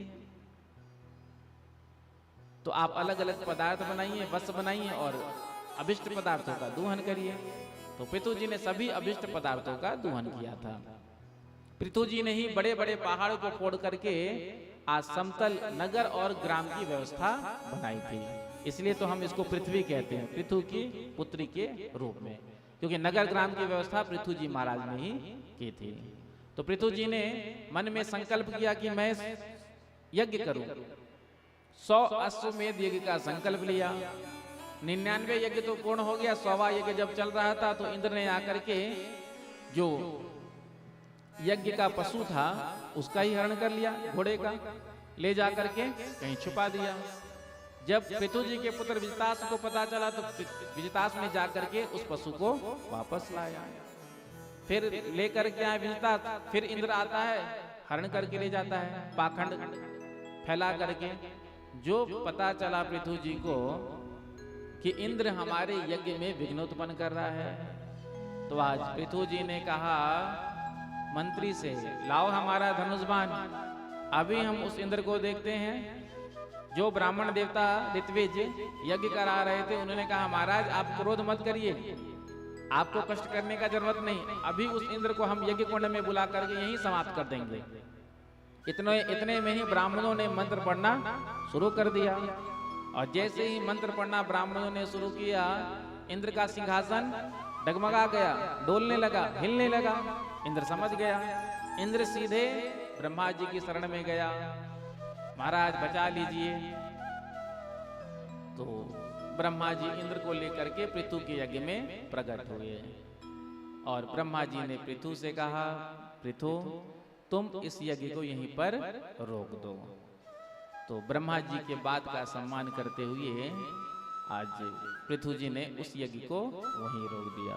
तो आप अलग अलग पदार्थ बनाइए, वस्त्र बनाइए और अभिष्ट पदार्थों का दूहन करिए। तो पृथु जी ने सभी अभिष्ट पदार्थों का दूहन किया था। पृथु जी ने ही बड़े बड़े पहाड़ों को फोड़ करके आज समतल नगर और ग्राम की व्यवस्था बनाई थी। इसलिए तो हम इसको पृथ्वी कहते हैं, पृथु की पुत्री के रूप में, क्योंकि नगर ग्राम की व्यवस्था पृथु जी महाराज ने ही की थी। तो पृथु जी ने मन में संकल्प किया कि मैं यज्ञ करूं। 100 अश्वमेध यज्ञ का संकल्प लिया। 99 यज्ञ तो पूर्ण हो गया, 100वां यज्ञ जब चल रहा था तो इंद्र ने आकर के जो यज्ञ का पशु था उसका ही हरण कर लिया, घोड़े का ले जा करके कहीं छुपा दिया। जब पृथु जी के पुत्र विजितास को पता चला तो विजितास ने जाकर के उस पशु को वापस लाया, फिर लेकर के आए विजितास। फिर इंद्र आता है, हरण करके ले जाता है, पाखंड फैला करके। जो पता चला पृथु जी को कि इंद्र हमारे यज्ञ में विघ्न उत्पन्न कर रहा है, तो आज पृथु जी ने कहा मंत्री से, लाओ हमारा धनुष बाण। अभी हम उस इंद्र को देखते हैं जो ब्राह्मण देवता ऋत्विज यज्ञ करा रहे थे। उन्होंने कहा, महाराज आप क्रोध मत करिए, आपको कष्ट करने का जरूरत नहीं, अभी उस इंद्र को हम यज्ञ कुंड में बुला करके यहीं समाप्त कर देंगे। इतने में ही ब्राह्मणों ने मंत्र पढ़ना शुरू कर दिया, और जैसे ही मंत्र पढ़ना ब्राह्मणों ने शुरू किया, इंद्र का सिंहासन डगमगा गया, डोलने लगा, हिलने लगा। इंद्र समझ गया। इंद्र सीधे ब्रह्मा जी की शरण में गया, महाराज बचा लीजिए। तो ब्रह्मा जी इंद्र को लेकर के पृथु के यज्ञ में प्रकट हुए और ब्रह्मा जी ने पृथु से कहा, पृथु तुम इस यज्ञ को यहीं पर रोक दो। तो ब्रह्मा जी के बात का सम्मान करते हुए आज पृथु जी ने उस यज्ञ को वहीं रोक दिया।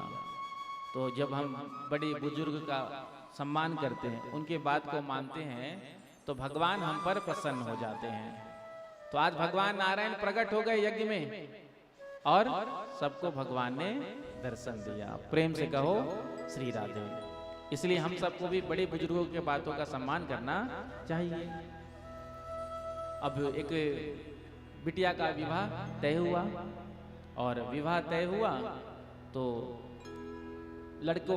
तो जब हम बड़े बुजुर्ग का सम्मान करते हैं, उनके बात को मानते हैं, तो भगवान हम पर प्रसन्न हो जाते हैं। तो आज भगवान नारायण प्रकट हो गए यज्ञ में और सबको भगवान ने दर्शन दिया। प्रेम से कहो श्री राधे। इसलिए हम सबको भी बड़े बुजुर्गों के बातों का सम्मान करना चाहिए। अब एक बिटिया का विवाह तय हुआ और विवाह तय हुआ तो लड़की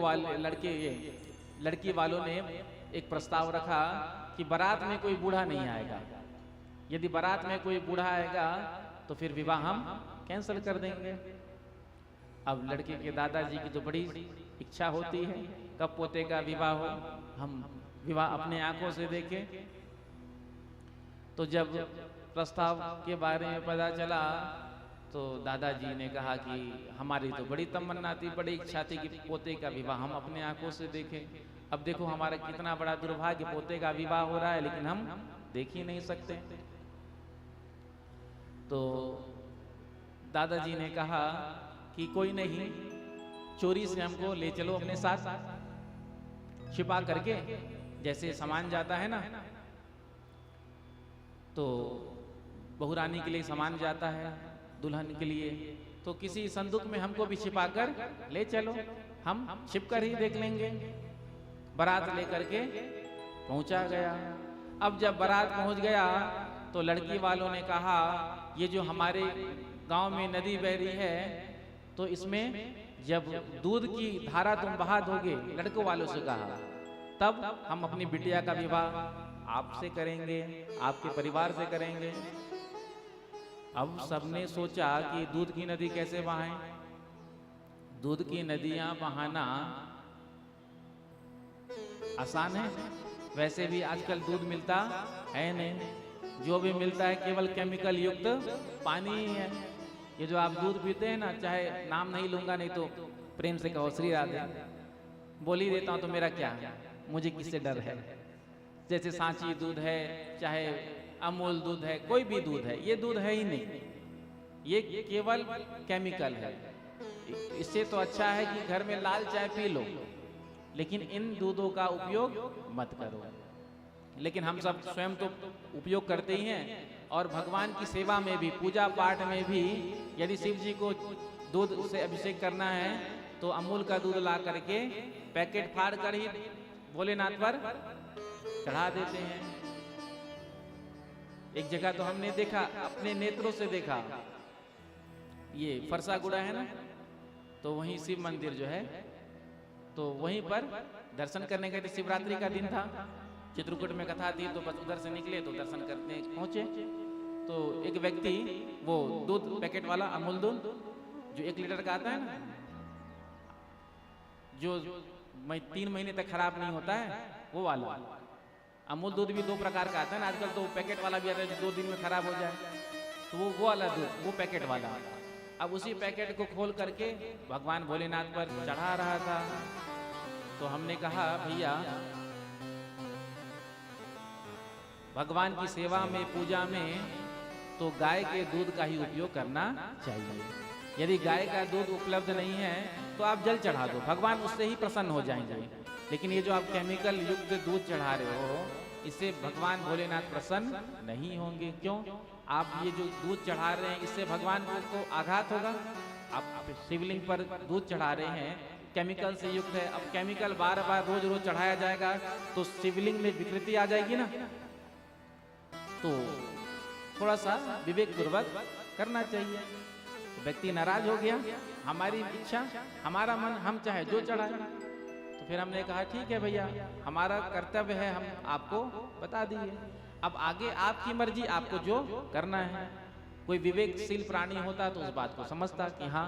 वालों ने एक प्रस्ताव रखा कि बारात में कोई बूढ़ा नहीं आएगा। यदि बारात में कोई बूढ़ा आएगा तो फिर विवाह हम कैंसिल कर देंगे। अब लड़के के दादाजी की तो बड़ी इच्छा होती है कब पोते का विवाह हो, हम विवाह अपने आंखों से देखें। तो जब प्रस्ताव के बारे में पता चला तो दादाजी ने कहा कि हमारी तो बड़ी तमन्ना थी, बड़ी इच्छा थी कि पोते का विवाह हम अपने आंखों से देखें। अब देखो हमारा कितना बड़ा दुर्भाग्य, पोते का विवाह हो रहा है लेकिन हम देख ही नहीं सकते। तो दादाजी ने कहा कि कोई नहीं, चोरी से हमको ले चलो अपने साथ, छिपा करके, जैसे सामान जाता है ना, तो बहुरानी के लिए सामान जाता है, दुल्हन के लिए, तो किसी संदूक में हमको भी छिपा कर ले चलो, हम छिप कर ही देख लेंगे। बारात लेकर के पहुंचा गया। अब जब बारात पहुंच गया तो लड़की वालों ने कहा ये जो हमारे गांव में नदी बह रही है तो इसमें जब दूध की धारा तुम बहा दोगे, लड़कों वालों से कहा, तब हम अपनी बिटिया का विवाह आपसे करेंगे, आपके परिवार से करेंगे। अब सबने सोचा कि दूध की नदी कैसे बहाएं। दूध की नदियां बहाना आसान है, वैसे भी आजकल दूध मिलता है नहीं, जो भी मिलता है केवल केमिकल युक्त पानी ही है। ये जो आप दूध पीते हैं ना, चाहे नाम नहीं लूंगा, नहीं तो प्रेम से कहो श्री राधे, बोल ही देता हूं तो मेरा क्या है, मुझे किससे डर है। जैसे सांची दूध है, चाहे अमूल दूध है, कोई भी दूध है, ये दूध है ही नहीं, ये केवल केमिकल है। इससे तो अच्छा है कि घर में लाल चाय पी लो, लेकिन इन दूधों का उपयोग मत करो। लेकिन हम सब स्वयं तो उपयोग करते ही हैं, और भगवान की सेवा में भी, पूजा पाठ में भी, यदि शिव जी को दूध से अभिषेक करना है तो अमूल का दूध ला करके पैकेट फाड़ कर ही भोलेनाथ पर चढ़ा देते हैं। एक जगह तो हमने देखा, अपने नेत्रों से देखा, ये फरसागुड़ा है ना, तो वहीं शिव मंदिर जो है, तो वहीं पर दर्शन करने गए थे। शिवरात्रि का दिन था, चित्रकूट में कथा थी, तो बस उधर से निकले तो दर्शन करने पहुंचे। तो एक व्यक्ति वो दूध पैकेट वाला अमूल दूध जो 1 लीटर का आता है ना, जो 3 महीने तक खराब नहीं होता है, वो वाला अमूल दूध भी 2 प्रकार का आता है ना आजकल, तो पैकेट वाला भी आता है जो 2 दिन में खराब हो जाए, तो वो वाला दूध, वो पैकेट वाला। अब उसी पैकेट को खोल करके भगवान भोलेनाथ पर चढ़ा रहा था। तो हमने कहा भैया, भगवान की सेवा में, पूजा में तो गाय के दूध का ही उपयोग करना चाहिए। यदि गाय का दूध उपलब्ध नहीं है तो आप जल चढ़ा दो, भगवान उससे ही प्रसन्न हो जाएंगे। लेकिन ये जो आप केमिकल युक्त दूध चढ़ा रहे हो, इससे भगवान भोलेनाथ प्रसन्न नहीं होंगे। क्यों? आप ये जो दूध चढ़ा रहे हैं, इससे भगवान को आघात होगा। आप शिवलिंग पर दूध चढ़ा रहे हैं, केमिकल से युक्त है। अब केमिकल बार बार रोज रोज चढ़ाया जाएगा तो शिवलिंग में विकृति आ जाएगी ना। तो थोड़ा सा विवेक पूर्वक करना चाहिए। व्यक्ति नाराज हो गया, हमारी इच्छा, हमारा मन, हम चाहे जो चढ़ाए। तो फिर हमने कहा ठीक है भैया, हमारा कर्तव्य है, हम आपको बता दिए, अब आगे आपकी मर्जी, आपको जो करना है। कोई विवेकशील प्राणी होता तो उस बात को समझता कि हाँ,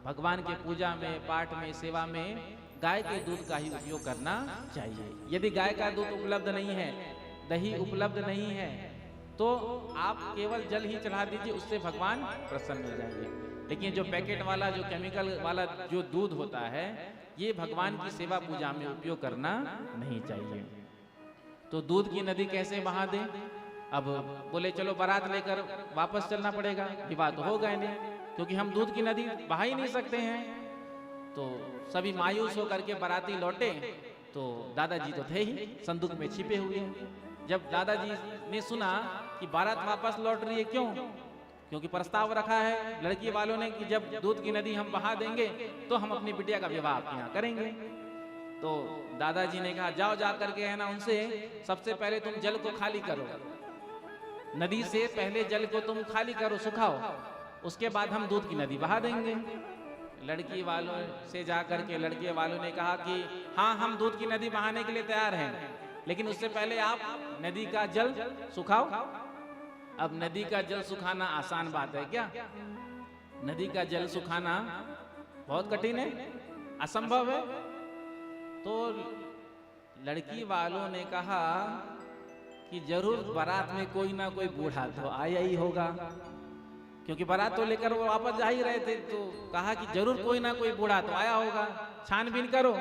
भगवान के पूजा में, पाठ में, सेवा में गाय के दूध का ही उपयोग करना चाहिए। यदि गाय का दूध उपलब्ध नहीं है, दही उपलब्ध नहीं है, तो आप केवल जल ही चढ़ा दीजिए, उससे भगवान प्रसन्न हो जाएंगे। लेकिन जो पैकेट वाला, जो केमिकल वाला जो दूध होता है, ये भगवान की सेवा पूजा में उपयोग करना नहीं चाहिए। तो दूध की नदी कैसे बहा दें? अब बोले चलो बारात लेकर वापस चलना पड़ेगा, विवाह तो होगा नहीं, क्योंकि हम दूध की नदी बहा ही नहीं सकते हैं। तो सभी मायूस होकर के बाराती लौटे, तो दादाजी तो थे ही संदूक में छिपे हुए। जब दादाजी ने सुना कि बारात वापस लौट रही है, क्यों? क्योंकि प्रस्ताव रखा है लड़की वालों ने कि जब दूध की नदी हम बहा देंगे तो हम अपनी बिटिया का विवाह आपके यहाँ करेंगे। तो दादाजी ने कहा जाओ जा करके है ना उनसे, सबसे पहले तुम जल को खाली करो, नदी से पहले जल को तुम खाली करो, सुखाओ, उसके बाद हम दूध की नदी बहा देंगे। लड़की वालों से जा करके लड़के वालों ने कहा कि हाँ हम दूध की नदी बहाने के लिए तैयार हैं, लेकिन उससे पहले आप नदी का जल सुखाओ। अब नदी का जल सुखाना आसान बात है क्या? नदी का जल सुखाना बहुत कठिन है, असंभव है। तो लड़की वालों ने कहा कि जरूर बारात में कोई ना कोई बूढ़ा तो आया ही होगा, क्योंकि बारात तो लेकर वो वापस जा ही रहे थे। तो कहा कि जरूर कोई ना कोई बूढ़ा तो आया होगा, छानबीन करो।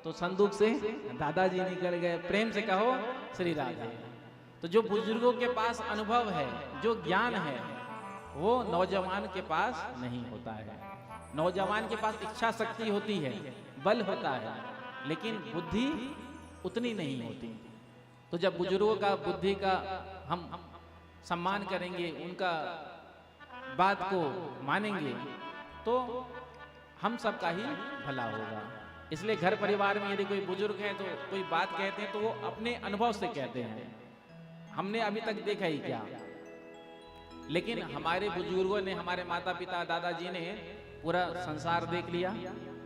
तो संदूक से दादाजी निकल गए, प्रेम से कहो श्री राधे। तो जो बुजुर्गों के पास अनुभव है, जो ज्ञान है, वो नौजवान के पास नहीं होता है। नौजवान के पास इच्छा शक्ति होती है, बल होता है, लेकिन बुद्धि उतनी नहीं होती। तो जब बुजुर्गों का बुद्धि का हम सम्मान करेंगे, उनका बात को मानेंगे, तो हम सबका ही भला होगा। इसलिए घर परिवार में यदि कोई बुजुर्ग है तो कोई बात कहते हैं तो वो अपने अनुभव से कहते हैं, हमने अभी तक देखा ही क्या। लेकिन हमारे बुजुर्गों ने, हमारे माता पिता दादाजी ने पूरा संसार देख लिया,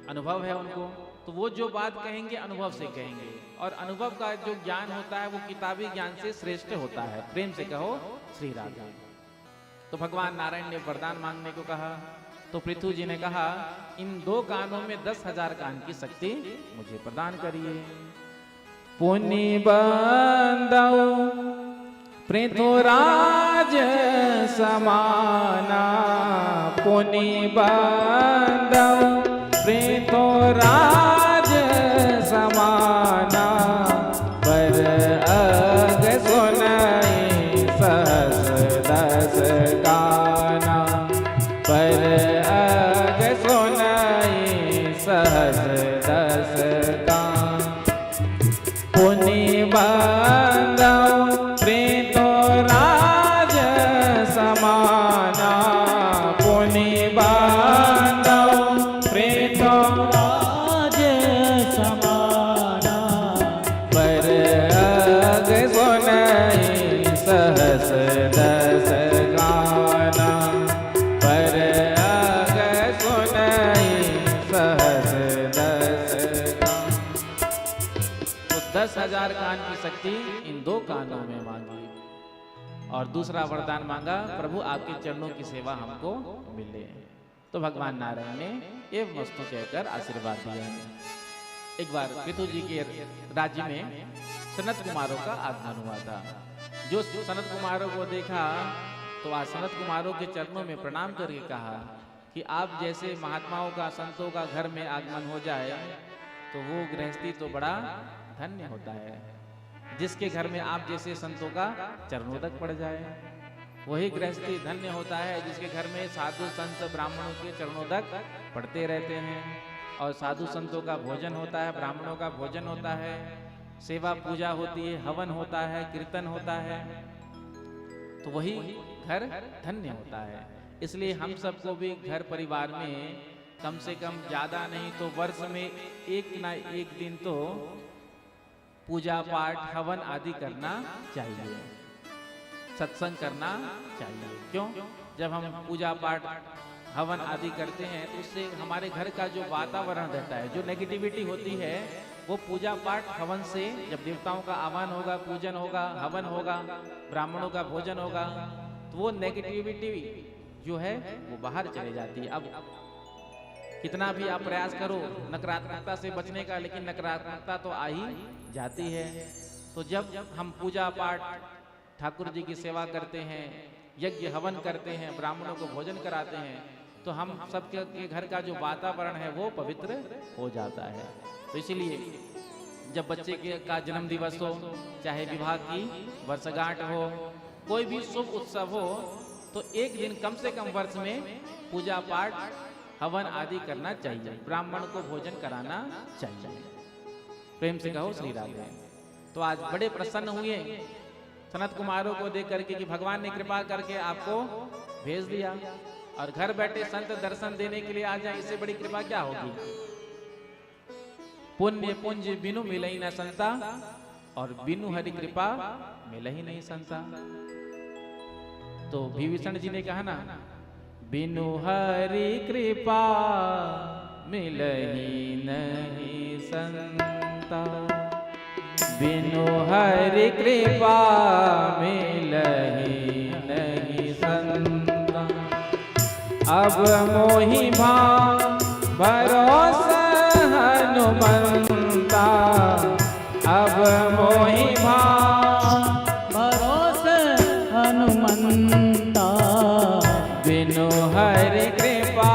अनुभव है उनको, तो वो जो बात कहेंगे अनुभव से कहेंगे। और अनुभव का जो ज्ञान होता है वो किताबी ज्ञान से श्रेष्ठ होता है। प्रेम से कहो श्री राधे। तो भगवान नारायण ने वरदान मांगने को कहा, तो पृथु जी ने कहा इन 2 कानों में 10,000 कान की शक्ति मुझे प्रदान करिए। पुनि बंदौ पृथुराज समाना, पुनि बंदौ पृथुराज समाना, पर अग सुनाई सहस 10 गाना, पर अग सुनाई सहस 10 गाना। पुनि बंदौ पृथुराज समाना, पुनि बंदौ पृथुराज समाना, पर अग सुनाई सहस 10 गाना, पर अग सुनाई सहस 10 गाना। तो 10,000 कान की शक्ति इन 2 कानों में मांगी। और दूसरा वरदान मांगा, प्रभु आपके चरणों की सेवा हमको मिले। तो भगवान नारायण ने एवं वस्तु कहकर आशीर्वाद दिया। एक बार पृथु जी के राज्य में सनत कुमारों का आगमन हुआ था। जो सनत कुमारों को देखा तो आज सनत कुमारों के चरणों में प्रणाम करके कहा कि आप जैसे महात्माओं का, संतों का घर में आगमन हो जाए तो वो गृहस्थी तो बड़ा धन्य होता है। जिसके घर में आप जैसे संतों का चरणोदक पड़ जाए, वही गृहस्थी धन्य होता है। जिसके घर में साधु संत ब्राह्मणों के चरणोदक पढ़ते रहते हैं और साधु संतों का भोजन होता है, ब्राह्मणों का भोजन होता है, सेवा पूजा होती है, हवन होता है, कीर्तन होता है, तो वही घर धन्य होता है। इसलिए हम सबको भी घर परिवार में कम से कम ज्यादा नहीं तो वर्ष में एक ना एक दिन तो पूजा पाठ, हवन आदि करना चाहिए, सत्संग करना चाहिए। क्यों? जब हम पूजा पाठ, हवन आदि करते हैं तो उससे हमारे घर का जो वातावरण रहता है, जो नेगेटिविटी होती है, वो पूजा पाठ हवन से, जब देवताओं का आह्वान होगा, पूजन होगा, हवन होगा, ब्राह्मणों का भोजन होगा, तो वो नेगेटिविटी जो है वो बाहर चले जाती है। अब कितना भी आप प्रयास करो नकारात्मकता से बचने का, लेकिन नकारात्मकता तो आ ही जाती है। तो जब हम पूजा पाठ ठाकुर जी की सेवा करते हैं, यज्ञ हवन करते हैं, ब्राह्मणों को भोजन कराते हैं, तो हम सबके घर का जो वातावरण है वो पवित्र हो जाता है। तो इसीलिए जब बच्चे का जन्म दिवस हो, चाहे विवाह की वर्षगांठ हो, कोई भी शुभ उत्सव हो, तो एक दिन कम से कम वर्ष में पूजा पाठ हवन आदि करना चाहिए, ब्राह्मण को भोजन कराना चाहिए। प्रेम से कहो श्री राधे। तो आज बड़े प्रसन्न हुए सनत कुमारों को देख करके कि भगवान ने कृपा करके आपको भेज दिया और घर बैठे संत दर्शन देने के लिए आ जाए, इससे बड़ी कृपा क्या होगी। पुण्य पुंज बिनु मिल ही न संता, और बिनु हरि कृपा मिल ही नहीं संता। तो विभीषण जी ने कहा ना, बिनु हरि कृपा मिल ही नहीं संता, बिनु हरि कृपा मिल ही नहीं संता। अब मोहि भरोसा हनुमंता, अब मोहि भरोसा हनुमंता, बिनु हरि कृपा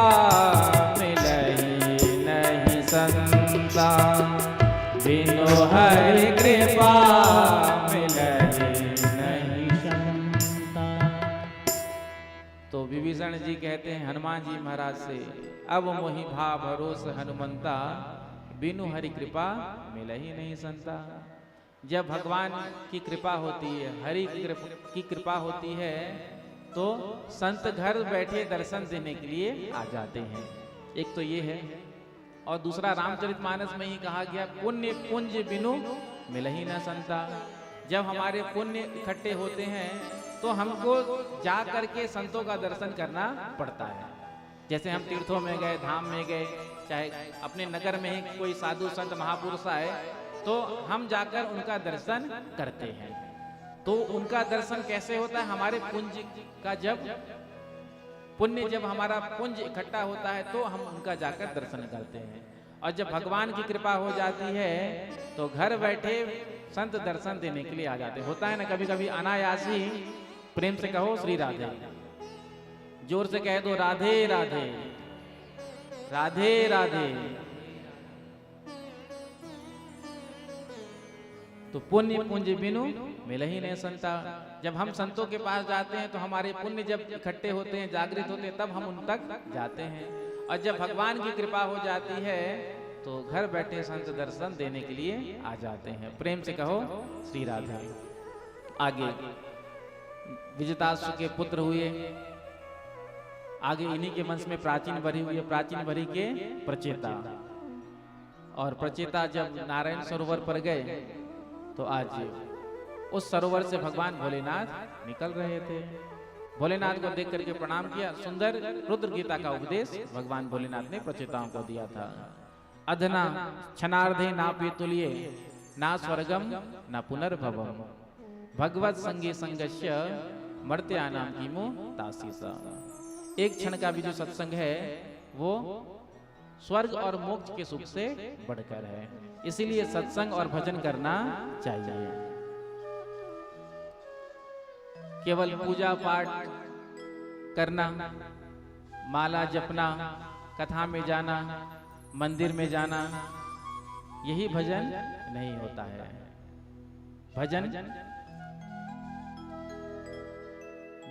मिलहि नहीं संता, बिनु हरि कृपा मिलहि नहीं संता। तो विभीषण जी कहते हैं हनुमान जी महाराज से, अब मोहि भरोस हनुमंता, बिनु हरि कृपा मिलहि नहीं संता। जब भगवान की कृपा होती है, हरि की कृपा होती है, तो संत घर बैठे दर्शन देने के लिए आ जाते हैं। एक तो ये है, और दूसरा रामचरितमानस में ही कहा गया, पुण्य पुंज बिनु मिलहि न संता। जब हमारे पुण्य इकट्ठे होते हैं तो हमको जा करके संतों का दर्शन करना पड़ता है। जैसे हम तीर्थों में गए, धाम में गए, चाहे अपने नगर में ही कोई साधु संत महापुरुष आए, तो हम जाकर उनका दर्शन करते हैं। तो उनका दर्शन कैसे होता है, हमारे पुंज का जब पुण्य, जब हमारा पुंज इकट्ठा होता है तो हम उनका जाकर दर्शन करते हैं। और जब भगवान की कृपा हो जाती है तो घर बैठे संत दर्शन देने के लिए आ जाते हैं। होता है ना कभी कभी अनायास ही। प्रेम से कहो श्री राधे, जोर से कह दो राधे राधे, राधे राधे। तो पुण्य पुंज बिनु मिलहि नहीं संता। जब हम संतों के पास जाते हैं तो हमारे पुण्य जब इकट्ठे होते हैं, जागृत होते हैं, तब हम उन तक जाते हैं। और जब भगवान की कृपा हो जाती है तो घर बैठे संत दर्शन देने के लिए आ जाते हैं। प्रेम से कहो श्री राधे। आगे विजतासु के पुत्र हुए, आगे इन्हीं के वंश में प्राचीन भरी हुई है, प्राचीन भरी के प्रचेता। और प्रचेता जब नारायण सरोवर पर गए तो आज उस सरोवर से भगवान भोलेनाथ निकल रहे थे। भोलेनाथ को देख करके प्रणाम किया। सुंदर रुद्र गीता का उपदेश भगवान भोलेनाथ ने प्रचेताओं को दिया था। अधना क्षणार्धे ना पेतुल्ये ना स्वर्गम ना पुनर्भवम, भगवत संगे संगस्य मर्त्यानाम कीमो तासीसा। एक क्षण का भी जो सत्संग है वो स्वर्ग और मोक्ष के सुख से बढ़कर है। इसीलिए सत्संग और भजन करना चाहिए। केवल पूजा पाठ करना, माला जपना, कथा में जाना, मंदिर में जाना, यही भजन नहीं होता है। भजन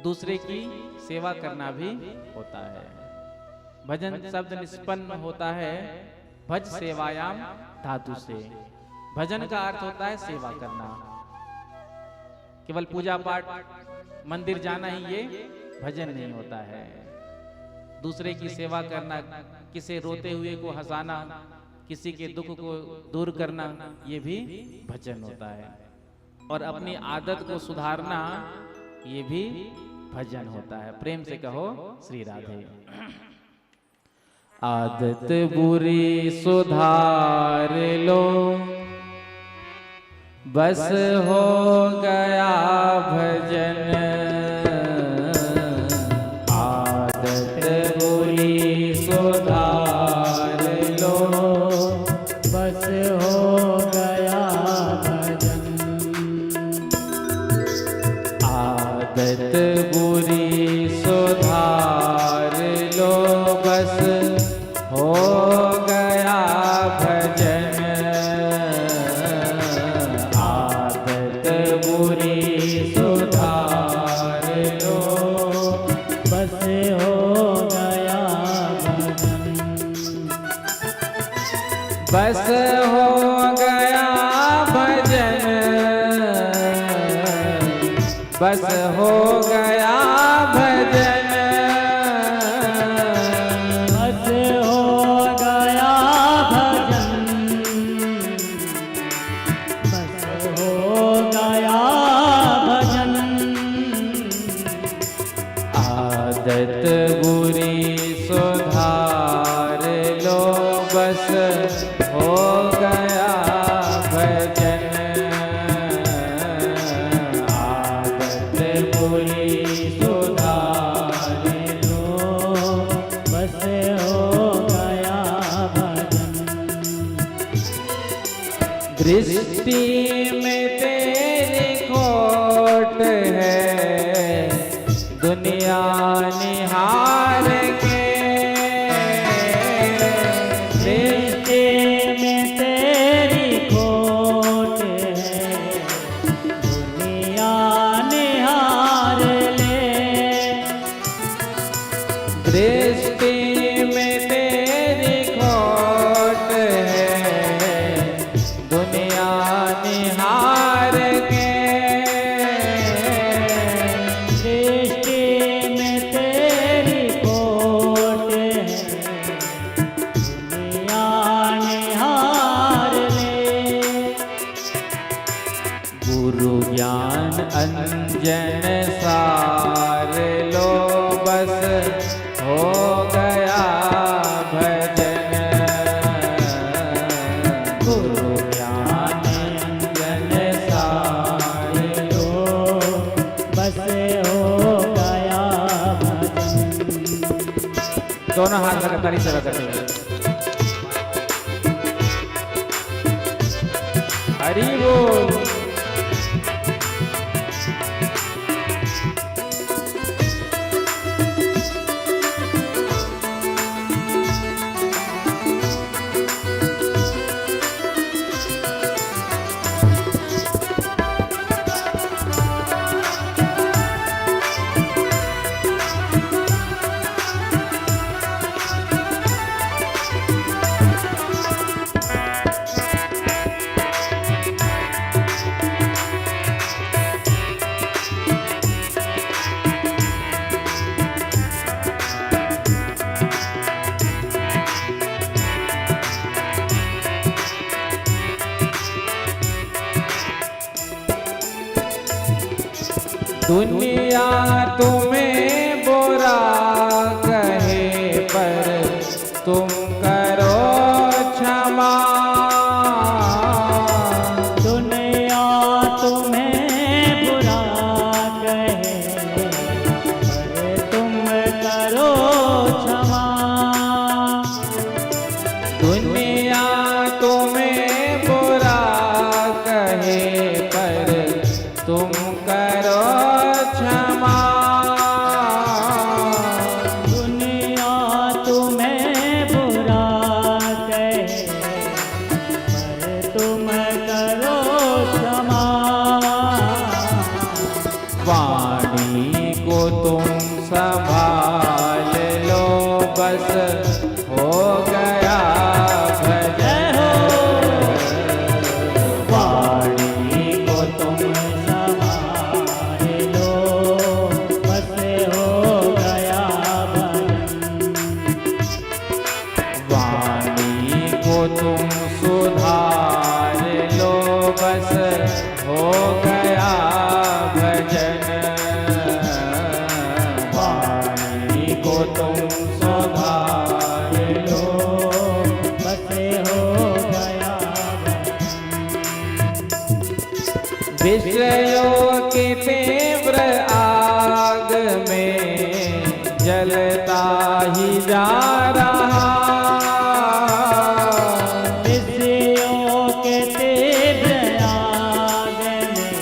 दूसरे की सेवा करना भी होता है। भजन शब्द निष्पन्न होता है भज सेवायाम धातु से। भजन का अर्थ होता है सेवा करना। केवल पूजा पाठ मंदिर जाना ही ये भजन नहीं होता है। दूसरे की सेवा करना, किसी रोते हुए को हंसाना, किसी के दुख को दूर करना, ये भी भजन होता है। और अपनी आदत को सुधारना, ये भी भजन होता है। प्रेम से कहो श्री राधे। आदत बुरी सुधार लो, बस हो गया भजन। आदत बुरी सुधार बुरी सुधार लो बस हो गया भजन। आदत बुरी सुधार लो बस हो गया भजन। बस हो गया भजन। बस हो गया भजन। बस हो गया भजन। बस हो गया भजन। आदत बुरी सुधार लो बस हो गया भजन। आदत बुरी सुधार लो बस हो गया भजन। दृष्टि में तेरी खोट है दुनिया निहार के। दृष्टि में तेरी खोट है दुनिया निहार ले। दृष्टि में तेरी खोट है दुनिया निहार के। दृष्टि में तेरी खोट है दुनिया निहार ले। गुरु ज्ञान अंजन सार लो बस हो गया भजन। गुरु ज्ञान अंजन सार लो बस हो गया भजन। दोनों हाथ लगातार इस तरह करेंगे। हरि बोल। दुनिया तुम्हें बुरा कहे पर तुम करो क्षमा। दुनिया तुम्हें बुरा कहे पर तुम करो क्षमा। दुनिया तुम्हें बुरा कहे पर तुम करो क्षमा। दुनिया तुम्हें बुरा कहे पर तुम करो क्षमा। वाणी को तुम संभाल लो बस हो गया भजन। वाणी को तुम संभाल लो बस हो गया भजन। वाणी को तुम सुधार लो बस हो गया भजन। वाणी को तुम सुधार लो बस हो गया विषयों की तीव्र आग में जलता ही जा रहा। विषयों के तीव्र आग में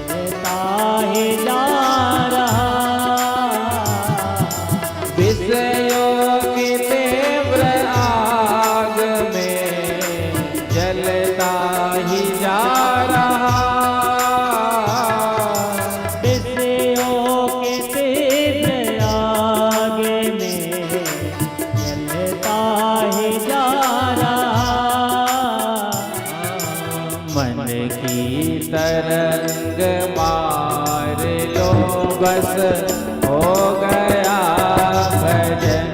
जलता ही जा बस हो गया भजन।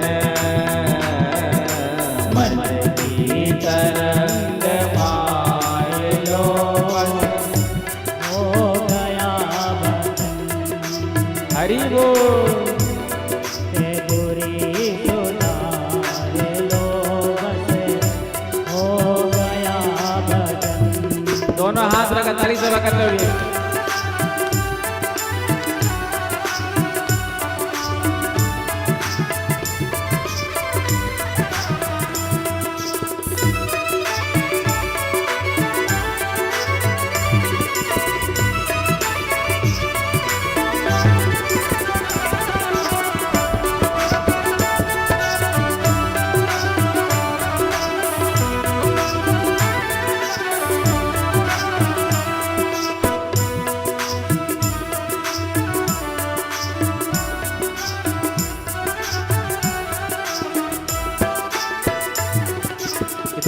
मन की तरंग मान लो बस हो गया भजन। हरि बोल। से बुरी सुधार लो बस हो गया भजन। दोनों हाथ रखा ताली सेवा करते हुए।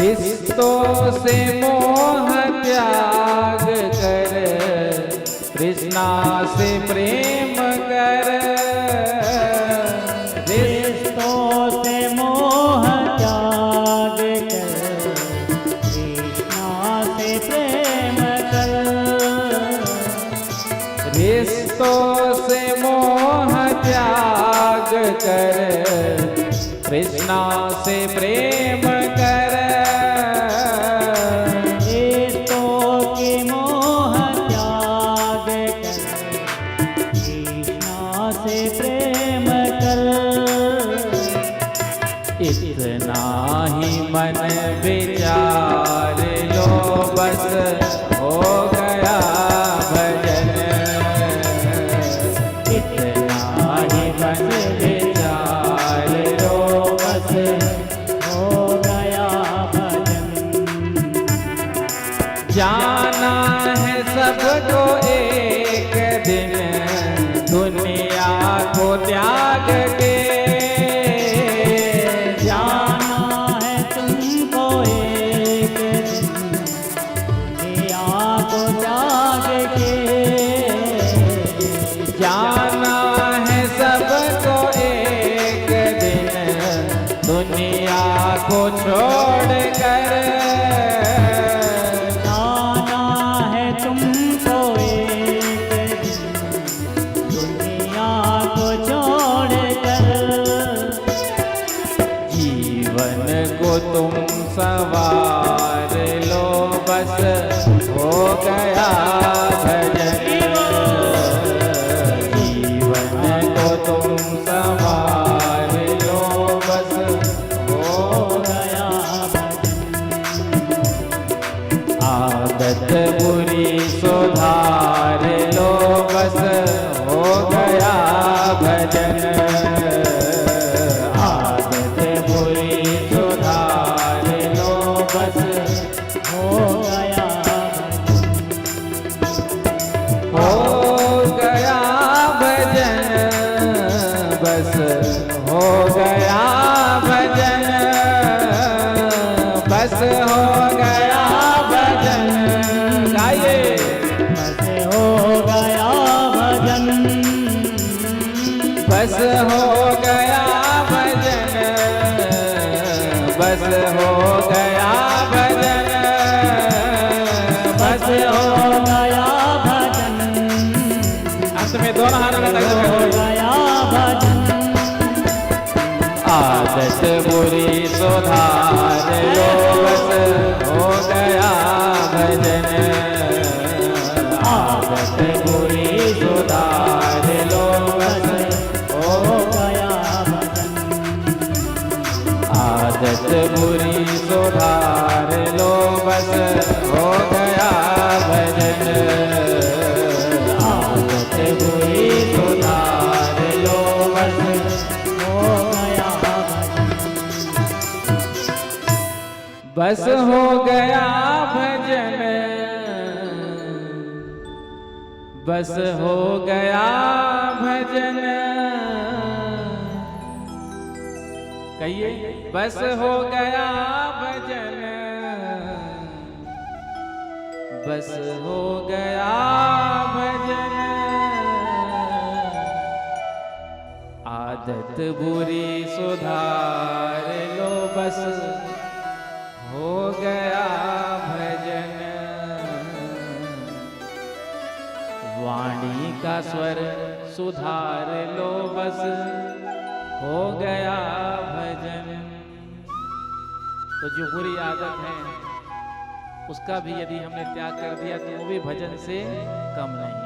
रिश्तों से मोह त्याग कर, कृष्णा से प्रेम कर। रिश्तों से मोह त्याग कर, कृष्णा से प्रेम कर। रिश्तों से मोह त्याग कर, कृष्णा से प्रेम कर। इतना ही मन विचार लो बस हो गया भजन। इतना ही मन विचार लो बस हो गया भजन। जाना है सबको एक दिन दुनिया को त्याग के। जाना है सबको एक दिन दुनिया को छोड़ कर। जाना है तुमको एक दिन दुनिया को छोड़ कर। जीवन को तुम सवार लो बस हो गया भजन। तुम सवार लो बस हो गया भजन। आदत बुरी सुधार लो बस हो गया भजन। आदत बुरी सुधार लो बस हो गया भजन। बस हो गया भजन। बस हो गया भजन। गाइए। बस हो गया भजन। बस हो गया भजन। बस हो गया भजन। बस हो गया भजन। अंत में दोनों हाथ में हो गया भजन। आदत बुरी सुधार लो बस हो गया भजन। आदत बुरी सुधार लो बस हो गया भजन। आदत बुरी सुधार लो बस हो गया भजन। आदत बुरी सुधार लो बस हो गया बस हो गया भजन। बस हो गया भजन। कहिए बस हो गया भजन। बस हो गया भजन। आदत बुरी सुधार लो बस हो गया भजन। वाणी का स्वर सुधार लो बस हो गया भजन। तो जो बुरी आदत है उसका भी यदि हमने त्याग कर दिया तो वो भी भजन से कम नहीं।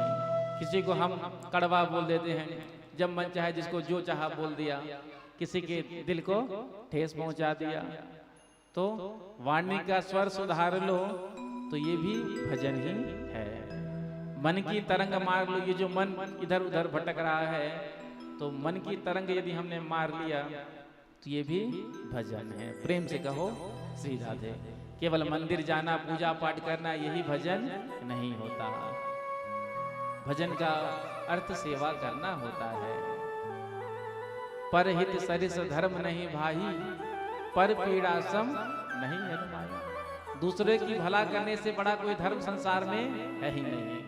किसी को हम कड़वा बोल देते हैं, जब मन चाहे जिसको जो चाहा बोल दिया, किसी के दिल को ठेस पहुंचा दिया। तो वाणी का स्वर सुधार लो तो ये भी भजन ही है। मन की तरंग मार लो, ये जो मन इधर उधर भटक रहा है तो मन की तरंग यदि हमने मार लिया तो ये भी भजन है। प्रेम से कहो श्री राधे। केवल मंदिर जाना, पूजा पाठ करना यही भजन नहीं होता। भजन का अर्थ सेवा करना होता है। परहित सरिस धर्म नहीं भाई, पर पीड़ा सम नहीं अजमाई। दूसरे की भला करने से बड़ा कोई धर्म संसार में है ही नहीं,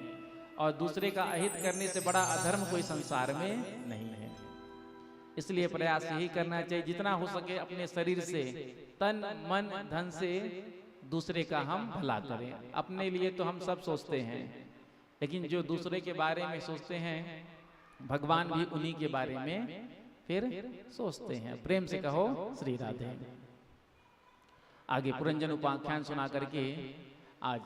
और दूसरे का अहित करने से बड़ा अधर्म कोई संसार में नहीं है। इसलिए प्रयास यही करना चाहिए जितना हो सके अपने शरीर से, तन मन धन से दूसरे का हम भला करें। अपने लिए तो हम सब सोचते हैं, लेकिन जो दूसरे के बारे में सोचते हैं भगवान भी उन्हीं के बारे में फिर सोचते हैं। प्रेम से कहो श्री राधे। आगे पुरंजन उपाख्यान सुना करके आज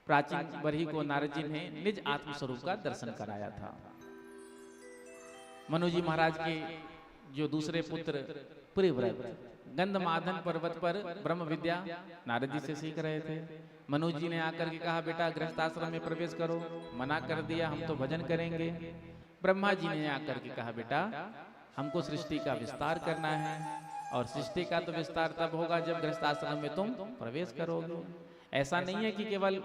प्राचीन बरही को नारद जी ने निज आत्मस्वरूप का दर्शन कराया था। मनु जी महाराज के जो दूसरे पुत्र प्रियव्रत गंधमादन पर्वत पर ब्रह्म विद्या नारद जी से सीख रहे थे। मनु जी ने आकर के कहा बेटा गृहस्थाश्रम में प्रवेश करो, मना कर दिया, हम तो भजन करेंगे। ब्रह्मा जी ने आकर के कहा बेटा हमको सृष्टि का विस्तार करना है, और सृष्टि का तो विस्तार तब होगा जब गृहस्थाश्रम में तुम प्रवेश करोगे। ऐसा नहीं है कि केवल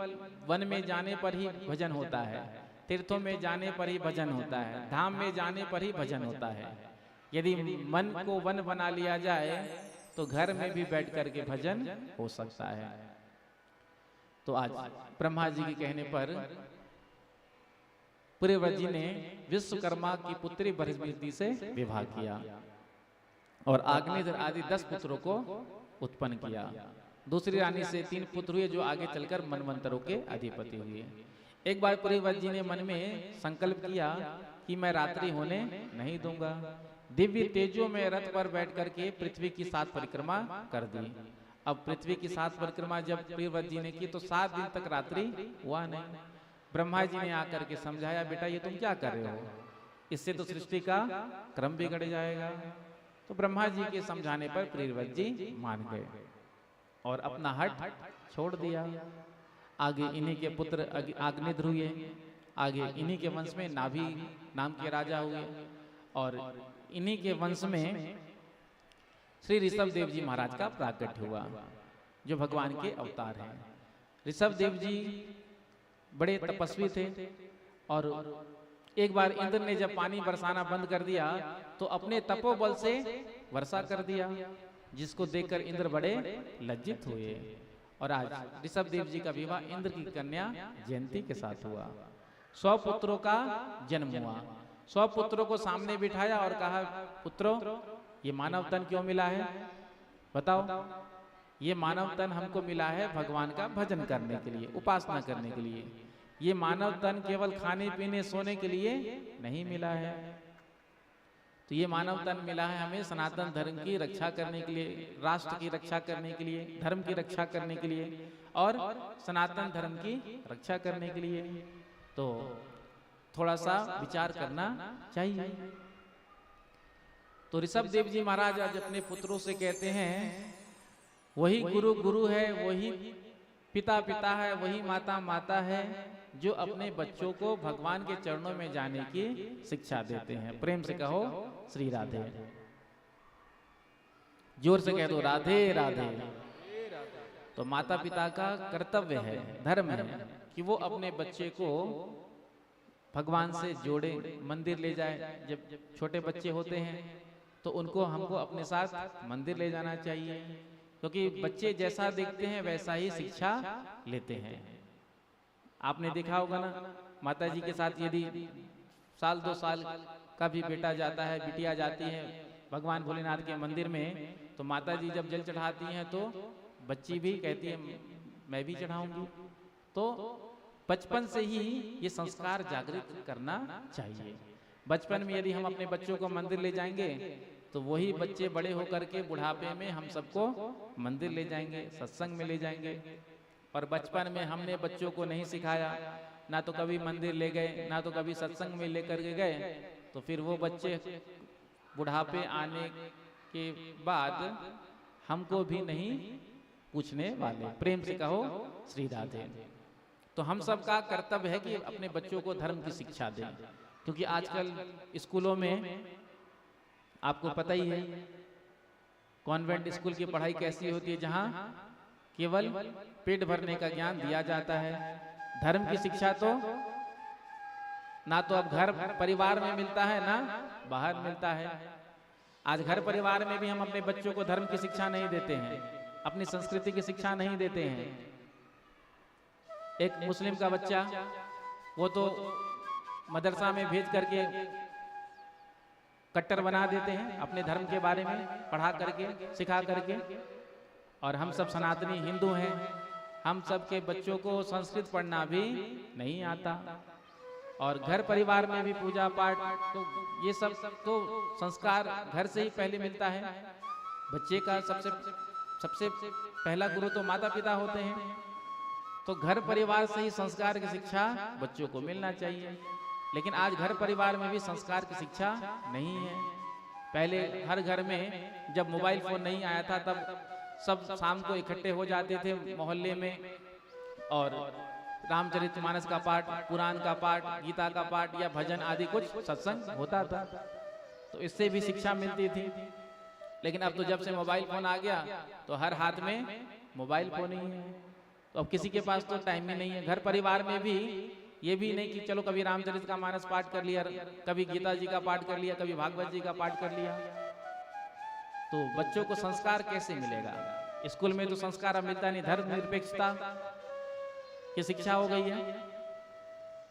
वन में जाने पर ही भजन होता है, तीर्थों में जाने पर ही भजन होता है, धाम में जाने पर ही भजन होता है। यदि मन को वन बना लिया जाए तो घर में भी बैठ करके भजन हो सकता है। तो आज ब्रह्मा जी के कहने पर प्रियव्रत जी ने विश्वकर्मा की पुत्री बृहस्पति से विवाह किया और अग्निध्र आदि 10 पुत्रों को उत्पन्न किया। दूसरी रानी से 3 पुत्र हुए जो आगे चलकर मनवंतरों के अधिपति हुए। एक बार प्रियव्रत जी ने मन में संकल्प किया कि मैं रात्रि होने नहीं दूंगा। दिव्य तेजो में रथ पर बैठ करके पृथ्वी की 7 परिक्रमा कर दी। अब पृथ्वी की 7 परिक्रमा जब प्रियव्रत जी ने की तो 7 दिन तक रात्रि हुआ नहीं। ब्रह्मा जी ने आकर के समझाया बेटा ये तुम क्या कर रहे हो, इससे तो सृष्टि का क्रम बिगड़ जाएगा। तो ब्रह्मा जी के समझाने पर प्रियव्रत जी मान गए और अपना हठ छोड़ दिया। आगे इन्हीं के पुत्र अग्निध्र हुए, आगे इन्हीं के वंश में नाभि नाम के राजा हुए, और इन्हीं के वंश में श्री ऋषभ देव जी महाराज का प्राकट्य हुआ जो भगवान के अवतार हैं। ऋषभ देव जी बड़े तपस्वी थे, और एक बार इंद्र ने जब पानी बरसाना बंद कर दिया तो अपने तपोबल से वर्षा कर दिया, जिसको देखकर इंद्र बड़े लज्जित हुए। और आज ऋषभ देव जी का विवाह इंद्र की कन्या जयंती के साथ हुआ। 100 पुत्रों का जन्म हुआ। 100 पुत्रों को सामने बिठाया और कहा पुत्रों ये मानव तन क्यों मिला है, बताओ। ये मानव तन हमको मिला है भगवान का भजन करने के लिए, उपासना करने के लिए। ये मानव तन केवल खाने पीने सोने के लिए नहीं मिला है। तो ये मानव तन मिला है हमें सनातन धर्म की रक्षा करने के लिए, राष्ट्र की रक्षा करने के लिए, धर्म की रक्षा करने के लिए और सनातन धर्म की रक्षा करने के लिए। तो थोड़ा सा विचार करना चाहिए। तो ऋषभ देव जी महाराज आज अपने पुत्रों से कहते हैं वही गुरु गुरु है, वही पिता पिता है, वही माता माता है, जो अपने बच्चों को भगवान के चरणों में जाने की शिक्षा देते हैं। प्रेम से कहो श्री राधे। जोर से कह दो राधे राधे। तो माता पिता का कर्तव्य है, धर्म है कि वो अपने बच्चे को भगवान से जोड़े, मंदिर ले जाए। जब छोटे बच्चे होते हैं तो उनको हमको अपने साथ मंदिर ले जाना चाहिए, क्योंकि बच्चे जैसा देखते हैं वैसा ही शिक्षा लेते हैं। आपने देखा होगा ना, माता जी के साथ यदि 1-2 साल कभी बेटा जाता है, बिटिया जाती है भगवान भोलेनाथ के मंदिर में, तो माता जी जब जल चढ़ाती हैं तो बच्ची भी कहती है मैं भी चढ़ाऊंगी। तो बचपन से ही ये संस्कार जागृत करना चाहिए। बचपन में यदि हम अपने बच्चों को मंदिर ले जाएंगे तो वही बच्चे बड़े होकर के बुढ़ापे में हम सबको मंदिर ले जाएंगे, सत्संग में ले जाएंगे। और बचपन में हमने बच्चों को नहीं सिखाया, ना तो कभी मंदिर ले गए, ना तो कभी सत्संग में लेकर के गए, तो फिर वो बच्चे बुढ़ापे आने के बाद हमको भी नहीं पूछने वाले। प्रेम से कहो श्री राधे। तो हम सब का कर्तव्य है कि अपने बच्चों को धर्म की शिक्षा दें, क्योंकि आजकल स्कूलों में आपको पता ही है कॉन्वेंट स्कूल की पढ़ाई कैसी होती है, जहां केवल पेट भरने का ज्ञान दिया जाता है। धर्म की शिक्षा तो ना तो अब घर परिवार में मिलता है ना बाहर मिलता है। आज घर परिवार में भी हम अपने बच्चों को धर्म की शिक्षा नहीं देते हैं, अपनी संस्कृति की शिक्षा नहीं देते हैं। एक मुस्लिम का बच्चा वो तो मदरसा में भेज करके कट्टर बना देते हैं, अपने धर्म के बारे में पढ़ा करके सिखा करके। और हम सब सनातनी हिंदू हैं, हम सब के बच्चों को संस्कृत पढ़ना भी नहीं आता। और घर परिवार में भी पूजा पाठ, तो ये सब तो संस्कार घर से ही पहले मिलता है। बच्चे का सबसे पहला गुरु तो माता पिता होते हैं। तो घर परिवार से ही संस्कार की शिक्षा बच्चों को मिलना चाहिए। लेकिन आज घर परिवार में भी संस्कार की शिक्षा नहीं है। पहले हर घर में जब मोबाइल फोन नहीं आया था तब सब शाम को इकट्ठे हो जाते थे मोहल्ले में, और रामचरितमानस का पाठ, पुराण का पाठ, गीता का पाठ या भजन आदि कुछ सत्संग होता था, तो इससे भी शिक्षा मिलती थी। लेकिन अब तो जब से मोबाइल फोन आ गया तो हर हाथ में मोबाइल फोन ही है, तो अब किसी के पास तो टाइम ही नहीं है। घर परिवार में भी ये भी नहीं कि चलो कभी रामचरित का मानस पाठ कर लिया, कभी गीता जी का पाठ कर लिया, कभी भागवत जी का पाठ कर लिया। तो बच्चों को संस्कार कैसे मिलेगा? स्कूल में तो संस्कार अब मिलता नहीं, धर्म निरपेक्षता की शिक्षा हो गई है,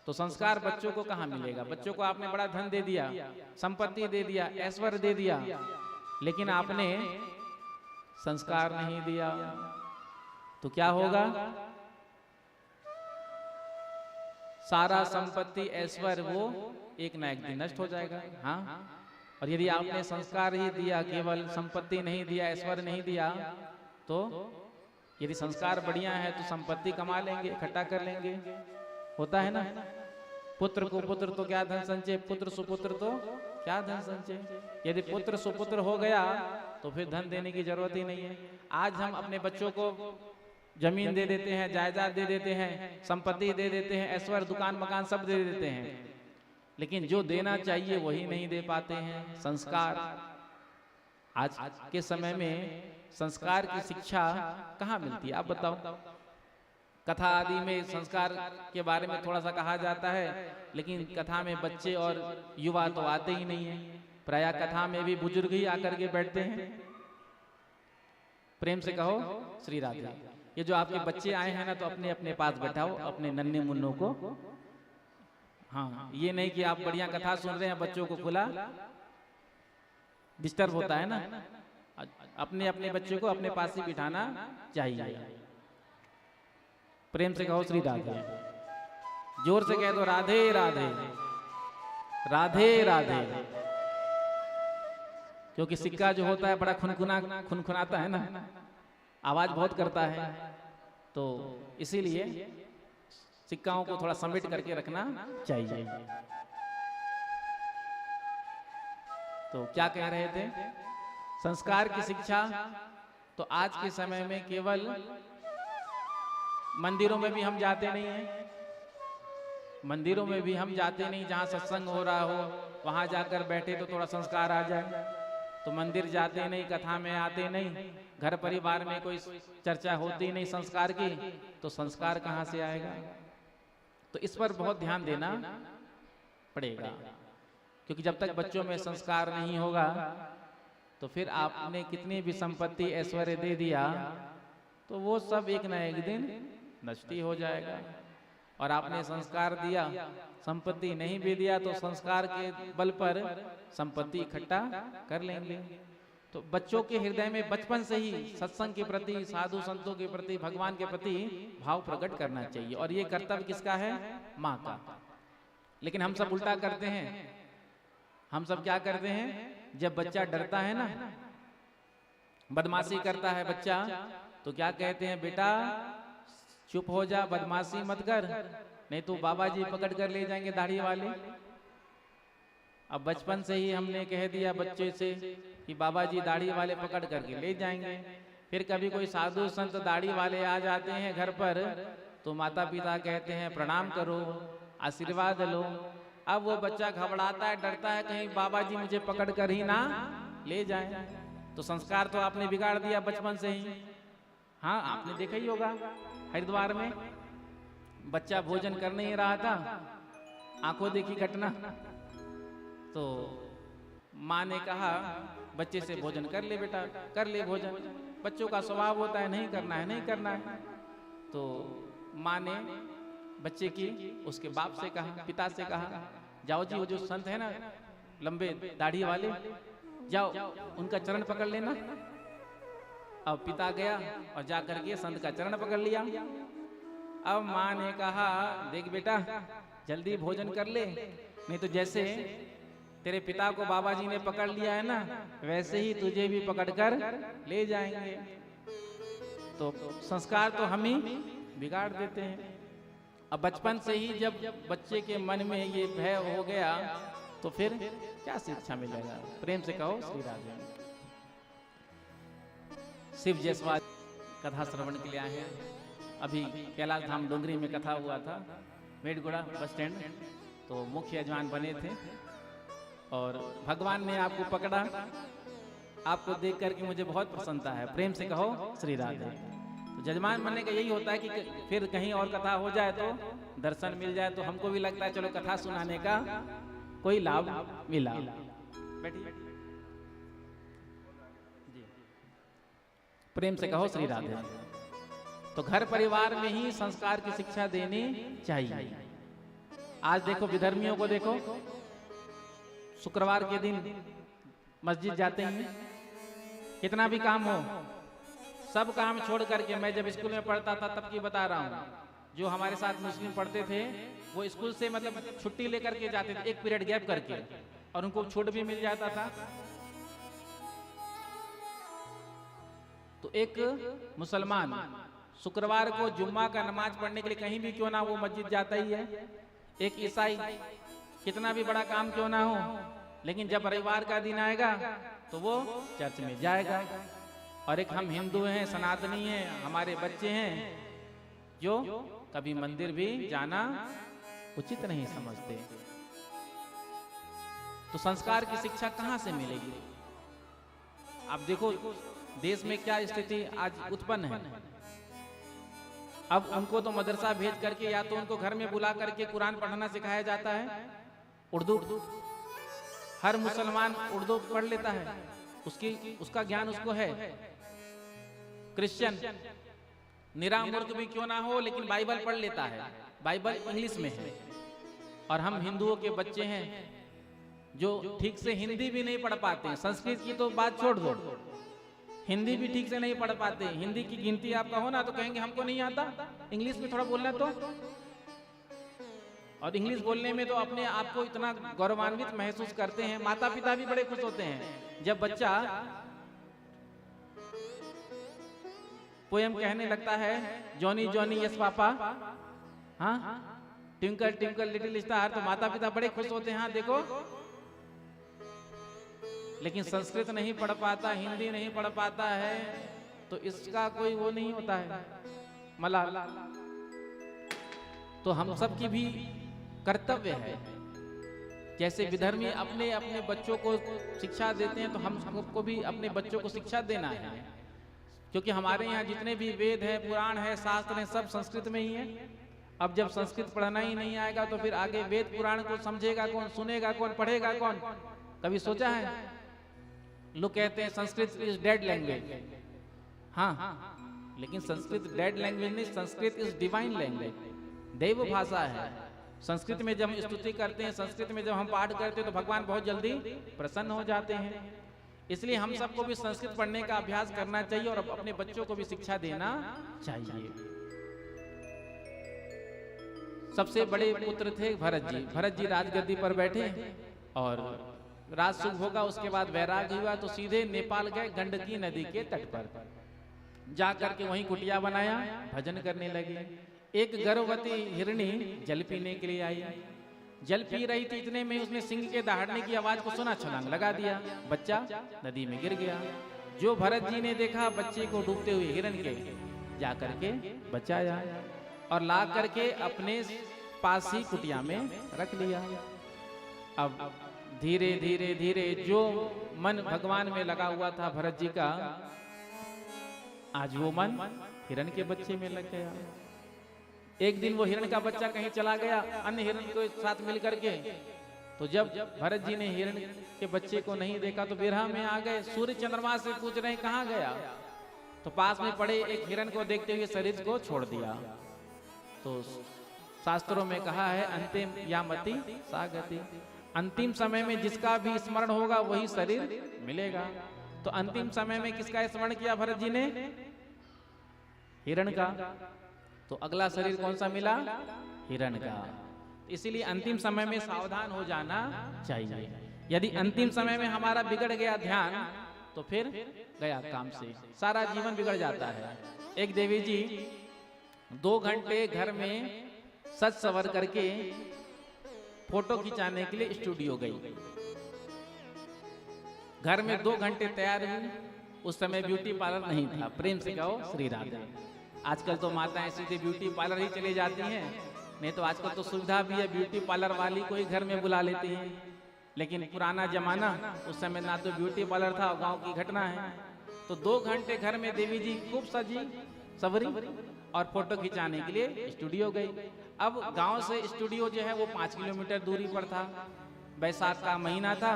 तो संस्कार बच्चों को कहाँ मिलेगा? बच्चों को आपने बड़ा धन दे दिया, संपत्ति दे दिया, ऐश्वर्य दे दिया, लेकिन आपने संस्कार नहीं दिया, तो क्या होगा? सारा संपत्ति ऐश्वर्य वो एक ना एक दिन नष्ट हो जाएगा। हाँ, और यदि आपने संस्कार ही दिया, केवल संपत्ति नहीं दिया, ऐश्वर्य नहीं दिया, तो यदि संस्कार बढ़िया है तो संपत्ति कमा लेंगे, इकट्ठा कर लेंगे। होता है ना, पुत्र को पुत्र तो क्या धन संचय, पुत्र सुपुत्र तो क्या धन संचय। यदि पुत्र सुपुत्र हो गया तो फिर धन देने की जरूरत ही नहीं है। आज हम अपने बच्चों को जमीन दे देते हैं, जायदाद दे देते हैं, संपत्ति दे देते हैं, ऐश्वर्य, दुकान मकान सब दे देते हैं, लेकिन जो देना चाहिए वही नहीं दे पाते हैं। संस्कार, आज के समय में संस्कार की शिक्षा कहाँ मिलती है? आप बताओ। कथा आदि में संस्कार के बारे में थोड़ा सा कहा जाता है, लेकिन कथा में बच्चे और युवा तो आते ही नहीं है। प्रायः कथा में भी बुजुर्ग ही आकर के बैठते हैं। प्रेम से कहो श्री राधे। ये जो आपके बच्चे आए हैं ना, तो अपने अपने पास बैठाओ अपने नन्हे मुन्नों को। हाँ, ये नहीं कि आप बढ़िया कथा सुन रहे हैं, बच्चों को खुला डिस्टर्ब होता है ना। अपने अपने बच्चों को अपने पास ही बिठाना चाहिए। प्रेम से कहो श्री राधे। जोर से कह दो राधे राधे, राधे राधे। क्योंकि सिक्का जो होता है बड़ा खुनखुनाता है ना, आवाज बहुत करता है, तो इसीलिए सिक्काओं को थोड़ा समेट करके रखना चाहिए। तो क्या कह रहे थे? संस्कार की शिक्षा तो आज के समय में केवल मंदिरों में भी हम जाते नहीं हैं, मंदिरों में भी हम जाते नहीं। जहाँ सत्संग हो रहा हो वहाँ जाकर बैठे तो थोड़ा संस्कार आ जाए, तो मंदिर जाते नहीं, कथा में आते नहीं, घर परिवार में कोई चर्चा होती नहीं संस्कार की, तो संस्कार कहाँ से आएगा? तो इस पर बहुत ध्यान देना पड़ेगा, क्योंकि जब तक बच्चों में संस्कार नहीं होगा तो फिर आपने कितनी भी संपत्ति ऐश्वर्य दे दिया तो वो सब एक न एक दिन नष्ट ही हो जाएगा। और आपने संस्कार दिया, संपत्ति नहीं भी दिया तो संस्कार के बल पर संपत्ति इकट्ठा कर लेंगे। तो बच्चों के हृदय में बचपन से ही सत्संग के प्रति, साधु संतों के प्रति, भगवान के प्रति भाव प्रकट करना चाहिए। और ये कर्तव्य किसका है? माँ का। लेकिन हम सब उल्टा करते हैं। हम सब क्या करते हैं, जब बच्चा डरता है ना, बदमाशी करता है बच्चा, तो क्या कहते हैं, बेटा चुप हो जा, बदमाशी मत कर, नहीं तो बाबा जी पकड़ कर ले जाएंगे दाढ़ी वाले। अब बचपन से ही हमने कह दिया बच्चे से कि बाबा जी दाढ़ी वाले पकड़ करके ले जाएंगे। फिर कभी कोई साधु संत दाढ़ी वाले आ जाते हैं घर पर, तो माता पिता कहते हैं प्रणाम करो, आशीर्वाद लो। अब वो बच्चा घबराता है, डरता है, कहीं बाबा जी मुझे पकड़ कर ही ना ले जाएं। तो संस्कार तो आपने बिगाड़ दिया बचपन से ही। हाँ, आपने देखा ही होगा हरिद्वार में बच्चा भोजन कर नहीं रहा था, आंखों देखी घटना। तो माँ ने कहा बच्चे से भोजन कर ले बेटा, कर ले भोजन। बच्चों का स्वभाव होता है नहीं करना है, नहीं करना है। तो माँ ने बच्चे की उसके बाप से कहा, पिता से कहा, जाओ जी वो जो संत है ना लंबे दाढ़ी वाले, जाओ उनका चरण पकड़ लेना। अब पिता गया और जाकर के संत का चरण पकड़ लिया। अब माँ ने कहा देख बेटा जल्दी भोजन कर ले, नहीं तो जैसे तेरे पिता को बाबा जी ने पकड़ लिया है ना, वैसे ही तुझे भी पकड़ कर ले जाएंगे। तो संस्कार तो हम ही बिगाड़ देते हैं। अब बचपन से ही जब बच्चे के मन में ये भय हो गया तो फिर क्या शिक्षा मिलेगा? प्रेम से कहो श्री राधे। शिव जयसवाल कथा श्रवण के लिए आए हैं। अभी कैलाश धाम डोंगरी में कथा हुआ था, मेडगुड़ा बस स्टैंड, तो मुख्य यजमान बने थे और भगवान ने आपको पकड़ा। आपको देख करके मुझे बहुत प्रसन्नता है। प्रेम से कहो श्री राधे। तो जजमान बनने का यही होता है कि फिर कहीं और कथा हो जाए तो दर्शन मिल जाए, तो हमको भी लगता है चलो कथा सुनाने का कोई लाभ मिला। बैठिए जी, प्रेम से कहो श्री राधे। तो घर परिवार में ही संस्कार की शिक्षा देनी चाहिए। आज देखो विधर्मियों को देखो, शुक्रवार के दिन मस्जिद जाते हैं, कितना भी काम हो सब काम छोड़ करके, मैं जब स्कूल में पढ़ता था तब की बता रहा हूँ, जो हमारे साथ मुस्लिम पढ़ते थे वो स्कूल से मतलब छुट्टी लेकर के जाते थे, एक पीरियड गैप करके, और उनको छूट भी मिल जाता था। तो एक मुसलमान शुक्रवार को जुम्मा का नमाज पढ़ने के लिए कहीं भी क्यों ना वो मस्जिद जाता ही है। एक ईसाई कितना भी बड़ा काम क्यों ना हो, लेकिन जब रविवार का दिन आएगा तो वो चर्च में जाएगा। और एक हम हिंदू हैं, सनातनी हैं, हमारे बच्चे हैं जो कभी मंदिर भी जाना उचित नहीं समझते। तो संस्कार की शिक्षा कहां से मिलेगी? आप देखो देश में क्या स्थिति आज उत्पन्न है। अब उनको तो मदरसा भेज करके या तो उनको घर में बुला करके कुरान पढ़ना सिखाया जाता है, उर्दू। हर मुसलमान उर्दू पढ़ लेता है, उसका ज्ञान उसको है। क्रिश्चियन निरामूर्ख भी क्यों ना हो लेकिन बाइबल पढ़ लेता है, बाइबल इंग्लिश में है। और हम हिंदुओं के बच्चे हैं जो ठीक से हिंदी भी नहीं पढ़ पाते हैं। संस्कृत की तो बात छोड़ दो, हिंदी भी ठीक से नहीं पढ़ पाते। हिंदी की गिनती आपका हो ना तो कहेंगे हमको नहीं आता, इंग्लिश में थोड़ा बोलना तो। और इंग्लिश बोलने में तो अपने आप को इतना गौरवान्वित महसूस करते हैं। माता पिता भी बड़े खुश होते हैं जब बच्चा पोयम कहने लगता है, जॉनी जॉनी यस पापा, हाँ ट्विंकल ट्विंकल लिटिल स्टार, तो माता पिता बड़े खुश होते हैं। हाँ देखो, लेकिन संस्कृत नहीं पढ़ पाता, हिंदी नहीं पढ़ पाता है, तो इसका कोई वो नहीं होता है मलाल। तो हम सब की भी कर्तव्य है, जैसे विधर्मी अपने अपने बच्चों को शिक्षा देते हैं तो हम सबको भी अपने बच्चों को शिक्षा देना है। क्योंकि हमारे यहाँ जितने भी वेद है, पुराण है, शास्त्र है, सब संस्कृत में ही है। अब जब संस्कृत पढ़ना ही नहीं आएगा तो फिर आगे वेद पुराण को समझेगा कौन, सुनेगा कौन, पढ़ेगा कौन? कभी सोचा है? लोग कहते हैं संस्कृत इज डेड लैंग्वेज। हाँ, लेकिन संस्कृत डेड लैंग्वेज नहीं, संस्कृत इज डिवाइन लैंग्वेज। देव भाषा है। संस्कृत में जब हम स्तुति करते हैं, संस्कृत में जब हम पाठ करते हैं तो भगवान बहुत जल्दी प्रसन्न हो जाते हैं। इसलिए हम सबको भी संस्कृत पढ़ने का अभ्यास करना चाहिए और अपने बच्चों को भी शिक्षा देना चाहिए। सबसे बड़े पुत्र थे भरत जी। भरत जी राजगद्दी पर बैठे और राज सुख होगा, उसके बाद वैराग हुआ तो सीधे नेपाल गए, गंडकी नदी के तट पर जा करके वहीं कुटिया बनाया, भजन करने लगे। एक गर्भवती हिरणी जल पीने के लिए आई, जल पी रही थी, इतने में उसने सिंह के दहाड़ने की आवाज को सुना, छलांग लगा दिया, बच्चा नदी में गिर गया। जो भरत जी ने देखा बच्चे को डूबते हुए हिरण के, जा करके बचाया और ला करके अपने पास ही कुटिया में रख लिया। अब धीरे धीरे धीरे जो मन भगवान में लगा हुआ था भरत जी का, आज वो मन हिरण के बच्चे में लग गया। एक दिन वो हिरण का बच्चा कहीं चला गया अन्य हिरण के साथ मिलकर के, तो जब भरत जी ने हिरण के बच्चे को नहीं देखा तो विरह में आ गए। सूर्य चंद्रमा से पूछ रहे कहाँ गया, तो पास में पड़े एक हिरण को देखते हुए शरीर को छोड़ दिया। तो शास्त्रों में कहा है अंतिम यामति सागति, अंतिम समय में जिसका भी स्मरण होगा वही शरीर मिलेगा। तो अंतिम समय में किसका स्मरण किया भरत जी ने? हिरण का। तो अगला शरीर कौन सा मिला? हिरण का। इसीलिए अंतिम समय में सावधान हो जाना चाहिए। यदि अंतिम समय में हमारा बिगड़ गया ध्यान तो फिर गया काम से, सारा जीवन बिगड़ जाता है। एक देवी जी 2 घंटे घर में सज सवर करके फोटो खिंचाने के लिए स्टूडियो गई। घर में 2 घंटे तैयार हुई। उस समय ब्यूटी पार्लर नहीं था। प्रेम से कहो श्री राधे। आजकल तो माताएं सीधे ब्यूटी पार्लर ही चली जाती हैं, नहीं तो आजकल तो सुविधा भी है, ब्यूटी पार्लर वाली को ही घर में बुला लेती हैं। लेकिन पुराना जमाना, उस समय ना तो ब्यूटी पार्लर था, गांव की घटना है। तो 2 घंटे घर में देवी जी खूब सजी सवरी और फोटो खिंचाने के लिए स्टूडियो गई। अब गांव से स्टूडियो जो है वो 5 किलोमीटर दूरी पर था। बैसाख का महीना था,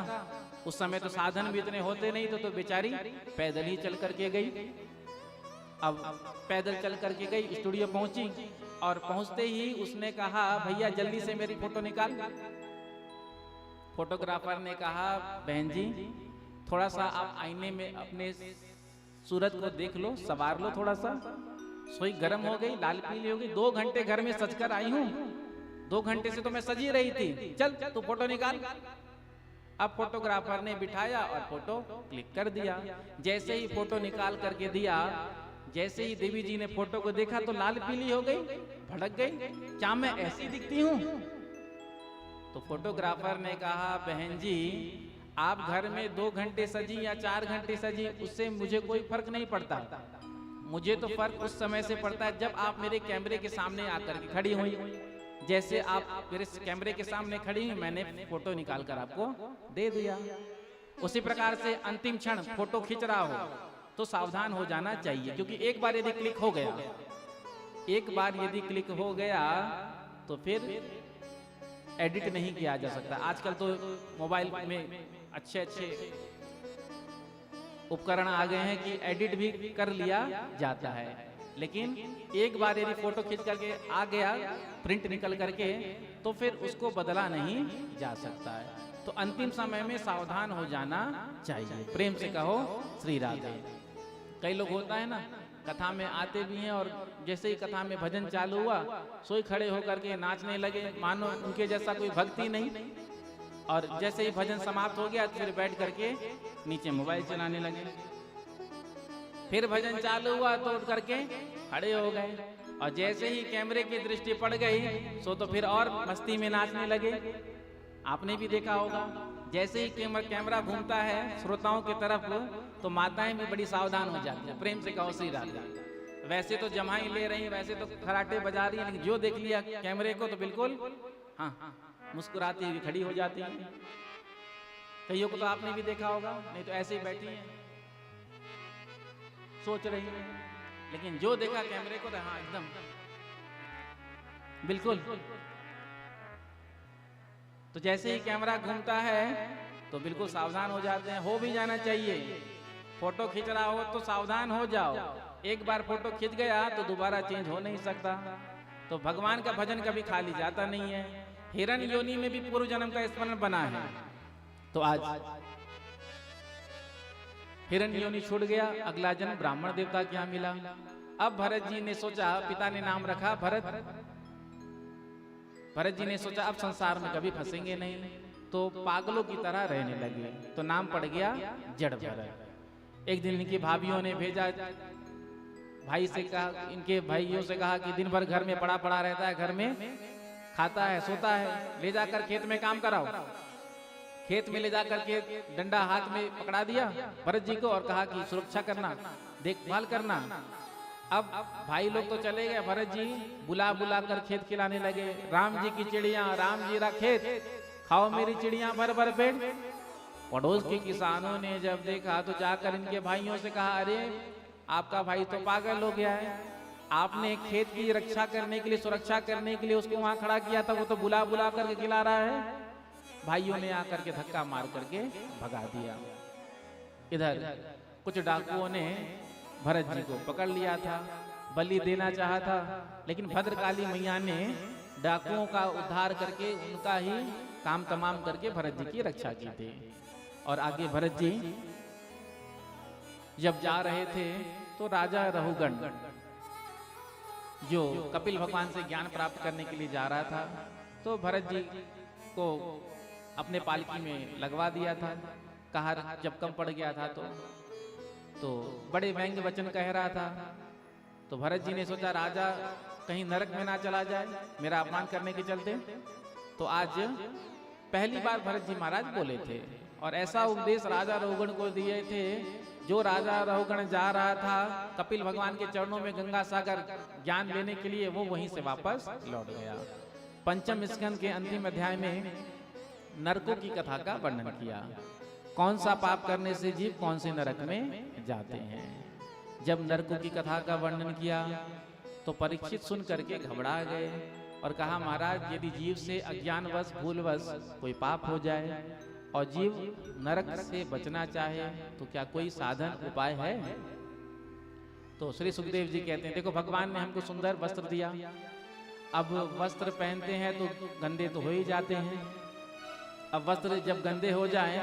उस समय तो साधन भी इतने होते नहीं, तो बेचारी पैदल ही चल करके गई। अब पैदल चल करके गई, स्टूडियो पहुंची और पहुंचते ही उसने कहा भैया जल्दी से मेरी फोटो निकाल। फोटोग्राफर ने कहा बहन जी थोड़ा सा आप आईने में अपने सूरत को देख लो, सवार लो थोड़ा सा। सोई गर्म हो गई, लाल पीली हो गई। 2 घंटे घर में सज कर आई हूँ, 2 घंटे से तो मैं सजी रही थी, चल तू फोटो निकाल। अब फोटोग्राफर ने बिठाया और फोटो क्लिक कर दिया। जैसे ही फोटो निकाल करके दिया, जैसे ही देवी जी ने फोटो को देखा तो लाल पीली हो गई, भड़क गई, क्या मैं ऐसी दिखती हूँ? तो फोटोग्राफर ने कहा बहन जी आप घर में 2 घंटे सजी या 4 घंटे सजी, उससे मुझे कोई फर्क नहीं पड़ता। मुझे तो फर्क उस समय से पड़ता है जब आप मेरे कैमरे के सामने आकर के खड़ी हुई। जैसे आप मेरे कैमरे के सामने खड़ी हुई, मैंने फोटो निकाल कर आपको दे दिया। उसी प्रकार से अंतिम क्षण फोटो खींच रहा हो तो सावधान हो जाना चाहिए, क्योंकि एक बार यदि क्लिक हो गया, एक बार यदि क्लिक हो गया तो फिर एडिट नहीं किया जा सकता। आजकल तो मोबाइल में अच्छे अच्छे उपकरण आ गए हैं कि एडिट भी कर लिया जाता है, लेकिन एक बार यदि फोटो खींच करके आ गया, प्रिंट निकल करके, तो फिर उसको बदला नहीं जा सकता है। तो अंतिम समय में सावधान हो जाना चाहिए। प्रेम से कहो श्री राधे। कई लोग होता है ना, कथा में आते भी हैं और जैसे ही कथा में भजन चालू हुआ सोई खड़े होकर के नाचने लगे, मानो उनके जैसा कोई भक्ति नहीं। और जैसे ही भजन समाप्त हो गया फिर बैठ करके नीचे मोबाइल चलाने लगे। फिर भजन चालू हुआ तो उठ करके खड़े हो गए, और जैसे ही कैमरे की दृष्टि पड़ गई सो तो फिर और मस्ती में नाचने लगे। आपने भी देखा होगा, जैसे ही कैमरा घूमता है श्रोताओं की तरफ तो माताएं भी बड़ी सावधान हो जाती हैं। प्रेम से कहो श्री राधे। वैसे तो जमाई ले रही, वैसे तो खराटे बजा रही है, लेकिन जो देख लिया कैमरे को तो बिल्कुल हाँ मुस्कुराती हुई खड़ी हो जाती है। कईयों को तो आपने भी देखा होगा, नहीं तो ऐसे ही बैठी है सोच रही है, लेकिन जो देखा कैमरे को तो हाँ एकदम बिल्कुल। तो जैसे ही कैमरा घूमता है तो बिल्कुल सावधान हो जाते हैं। हो भी जाना चाहिए, फोटो खींच रहा हो तो सावधान हो जाओ। एक बार फोटो खींच गया तो दोबारा चेंज हो नहीं सकता। तो भगवान का भजन कभी खाली जाता नहीं है। हिरण योनि में भी पूर्व जन्म का स्मरण बना है। तो आज हिरण योनि छूट गया, अगला जन्म ब्राह्मण देवता के यहाँ मिला। अब भरत जी ने सोचा, पिता ने नाम रखा भरत। भरत जी ने सोचा अब संसार में कभी फंसेंगे नहीं, तो पागलों की तरह रहने लगे। तो नाम पड़ गया जड़ भरत। एक दिन इनकी भाभीियों ने भेजा, भाई से कहा, इनके भाइयों से कहा कि दिन भर घर में पड़ा पड़ा रहता है, घर में खाता है सोता है, ले जाकर खेत में काम कराओ। खेत में ले जाकर के डंडा हाथ में पकड़ा दिया भरत जी को और कहा कि सुरक्षा करना, देखभाल करना। अब भाई लोग तो चले गए, भरत जी बुला बुला कर खेत खिलाने लगे। राम जी की चिड़िया, राम जी रा खेत, खाओ मेरी चिड़िया भर भर पेट। पड़ोस के किसानों ने जब देखा तो जाकर इनके भाइयों से कहा, अरे आपका भाई तो पागल हो गया है, आपने खेत की रक्षा करने के लिए, सुरक्षा करने के लिए उसको वहां खड़ा किया था, वो तो बुला बुला करके खिला रहा है। भाइयों ने आकर के धक्का मार करके भगा दिया। इधर कुछ डाकुओं ने भरत जी को पकड़ लिया था, बलि देना चाहा था, लेकिन भद्रकाली मैया ने डाकुओं का उद्धार करके उनका ही काम तमाम करके भरत जी की रक्षा की थी। और आगे भरत जी जब जा रहे थे तो राजा रहुगण, जो कपिल भगवान से ज्ञान प्राप्त करने के लिए जा रहा था, तो भरत जी को अपने पालकी में लगवा दिया था। कहा जब कम पड़ गया था तो बड़े व्यंग्य वचन कह रहा था। तो भरत जी ने सोचा राजा कहीं नरक में ना चला जाए मेरा अपमान करने के चलते। तो आज पहली बार भरत जी महाराज बोले थे और ऐसा उपदेश राजा रहुगण को दिए थे। जो राजा रहुगण जा रहा था कपिल भगवान के चरणों में गंगा सागर ज्ञान लेने के लिए, वो वहीं से वापस लौट गया। पंचम स्कंद के अंतिम अध्याय में नरकों की कथा का वर्णन किया, कौन सा पाप करने से जीव कौन से नरक में जाते हैं। जब नरकों की कथा का वर्णन किया तो परीक्षित सुन करके घबरा गए और कहा महाराज यदि जीव से अज्ञानवश भूलवश कोई पाप हो जाए और जीव नरक से बचना चाहे तो क्या कोई साधन उपाय है। तो श्री सुखदेव जी कहते हैं देखो भगवान ने हमको सुंदर वस्त्र दिया, अब वस्त्र पहनते हैं तो गंदे तो हो ही जाते हैं। अब वस्त्र जब गंदे हो जाएं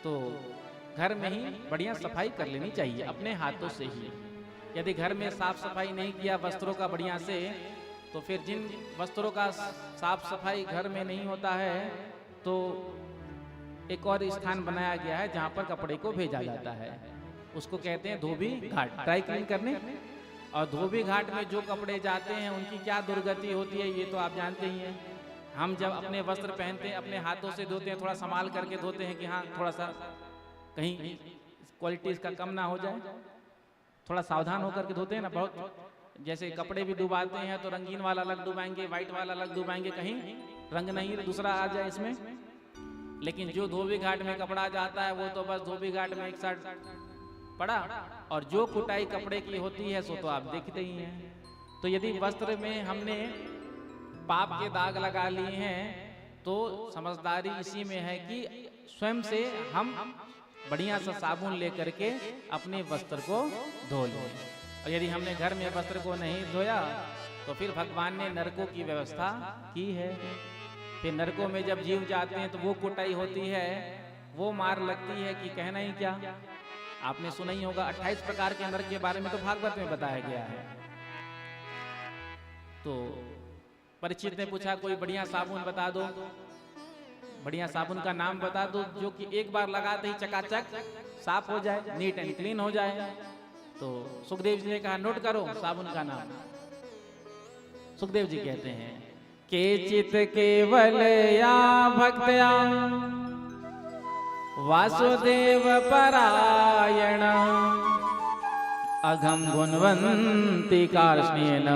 तो घर में ही बढ़िया सफाई कर लेनी चाहिए अपने हाथों से ही। यदि घर में साफ सफाई नहीं किया वस्त्रों का बढ़िया से, तो फिर जिन वस्त्रों का साफ सफाई घर में नहीं होता है तो एक और स्थान बनाया गया है जहाँ पर कपड़े को भेजा जाता है, उसको कहते हैं धोबी घाट, ड्राई क्लीन करने। और धोबी घाट में जो कपड़े जाते हैं उनकी क्या दुर्गति होती है ये तो आप जानते ही हैं। हम जब अपने वस्त्र पहनते हैं अपने हाथों से धोते हैं, थोड़ा संभाल करके धोते हैं कि हाँ थोड़ा सा कहीं क्वालिटी इसका कम ना हो जाए, थोड़ा सावधान होकर के धोते हैं ना। बहुत जैसे कपड़े भी डुबाते हैं तो रंगीन वाला अलग डुबाएंगे, व्हाइट वाला अलग डुबाएंगे, कहीं रंग नहीं दूसरा आ जाए इसमें। लेकिन जो धोबी घाट में कपड़ा जाता है वो तो बस धोबी घाट में एक साथ पड़ा, और जो कुटाई कपड़े की होती है सो तो आप देखते ही हैं। तो यदि वस्त्र में हमने पाप के दाग लगा लिए हैं तो समझदारी इसी में है कि स्वयं से हम बढ़िया सा साबुन लेकर के अपने वस्त्र को धो लें। और यदि हमने घर में वस्त्र को नहीं धोया तो फिर भगवान ने नरकों की व्यवस्था की है। फिर नरकों में जब जीव जाते हैं तो वो कुटाई होती है, वो मार लगती है कि कहना ही क्या। आपने सुना ही होगा 28 प्रकार के नरक के बारे में तो भागवत में बताया गया है। तो परीक्षित ने पूछा कोई बढ़िया साबुन बता दो, बढ़िया साबुन का नाम बता दो जो कि एक बार लगाते ही चकाचक साफ हो जाए, नीट एंड क्लीन हो जाए। तो सुखदेव जी ने कहा नोट करो साबुन का नाम। सुखदेव जी कहते हैं केचित केवल या भक्त्या वासुदेव परायण अघम गुणवंती कार्ष्णेन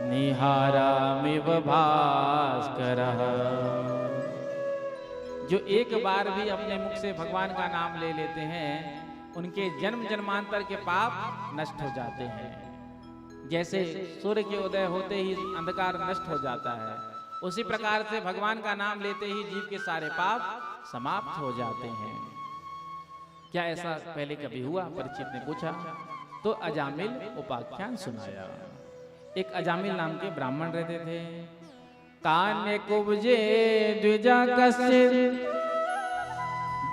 निहारामिव भास्करः। जो एक बार भी अपने मुख से भगवान का नाम ले लेते हैं उनके जन्म जन्मांतर के पाप नष्ट हो जाते हैं। जैसे सूर्य के उदय होते ही अंधकार नष्ट हो जाता है, उसी प्रकार से भगवान का नाम लेते ही जीव के सारे पाप समाप्त हो जाते हैं। क्या ऐसा पहले कभी हुआ? परीक्षित ने पूछा। तो अजामिल उपाख्यान सुनाया। एक अजामिल नाम के ब्राह्मण रहते थे। कान्य कुब्जे द्विजा कश्चित्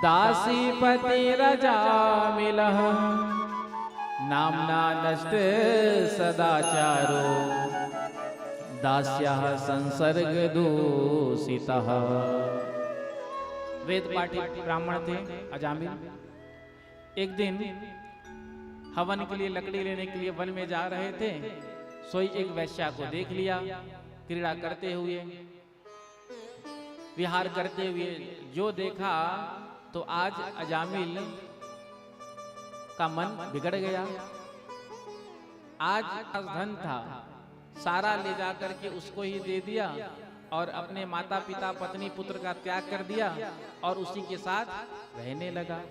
दासीपति रजामिलः नामना नष्ट सदाचारो दास्याः संसर्ग दूषितः। वेद पाठी ब्राह्मण थे अजामिल। एक दिन हवन के लिए लकड़ी लेने के लिए वन में जा रहे थे। सोई एक वैश्या को देख लिया, क्रीड़ा करते हुए, विहार करते हुए जो देखा तो आज अजामिल का मन बिगड़ गया। आज धन था, सारा ले जाकर के उसको ही दे दिया और अपने माता पिता पत्नी पुत्र का त्याग कर दिया और उसी के साथ रहने लगा।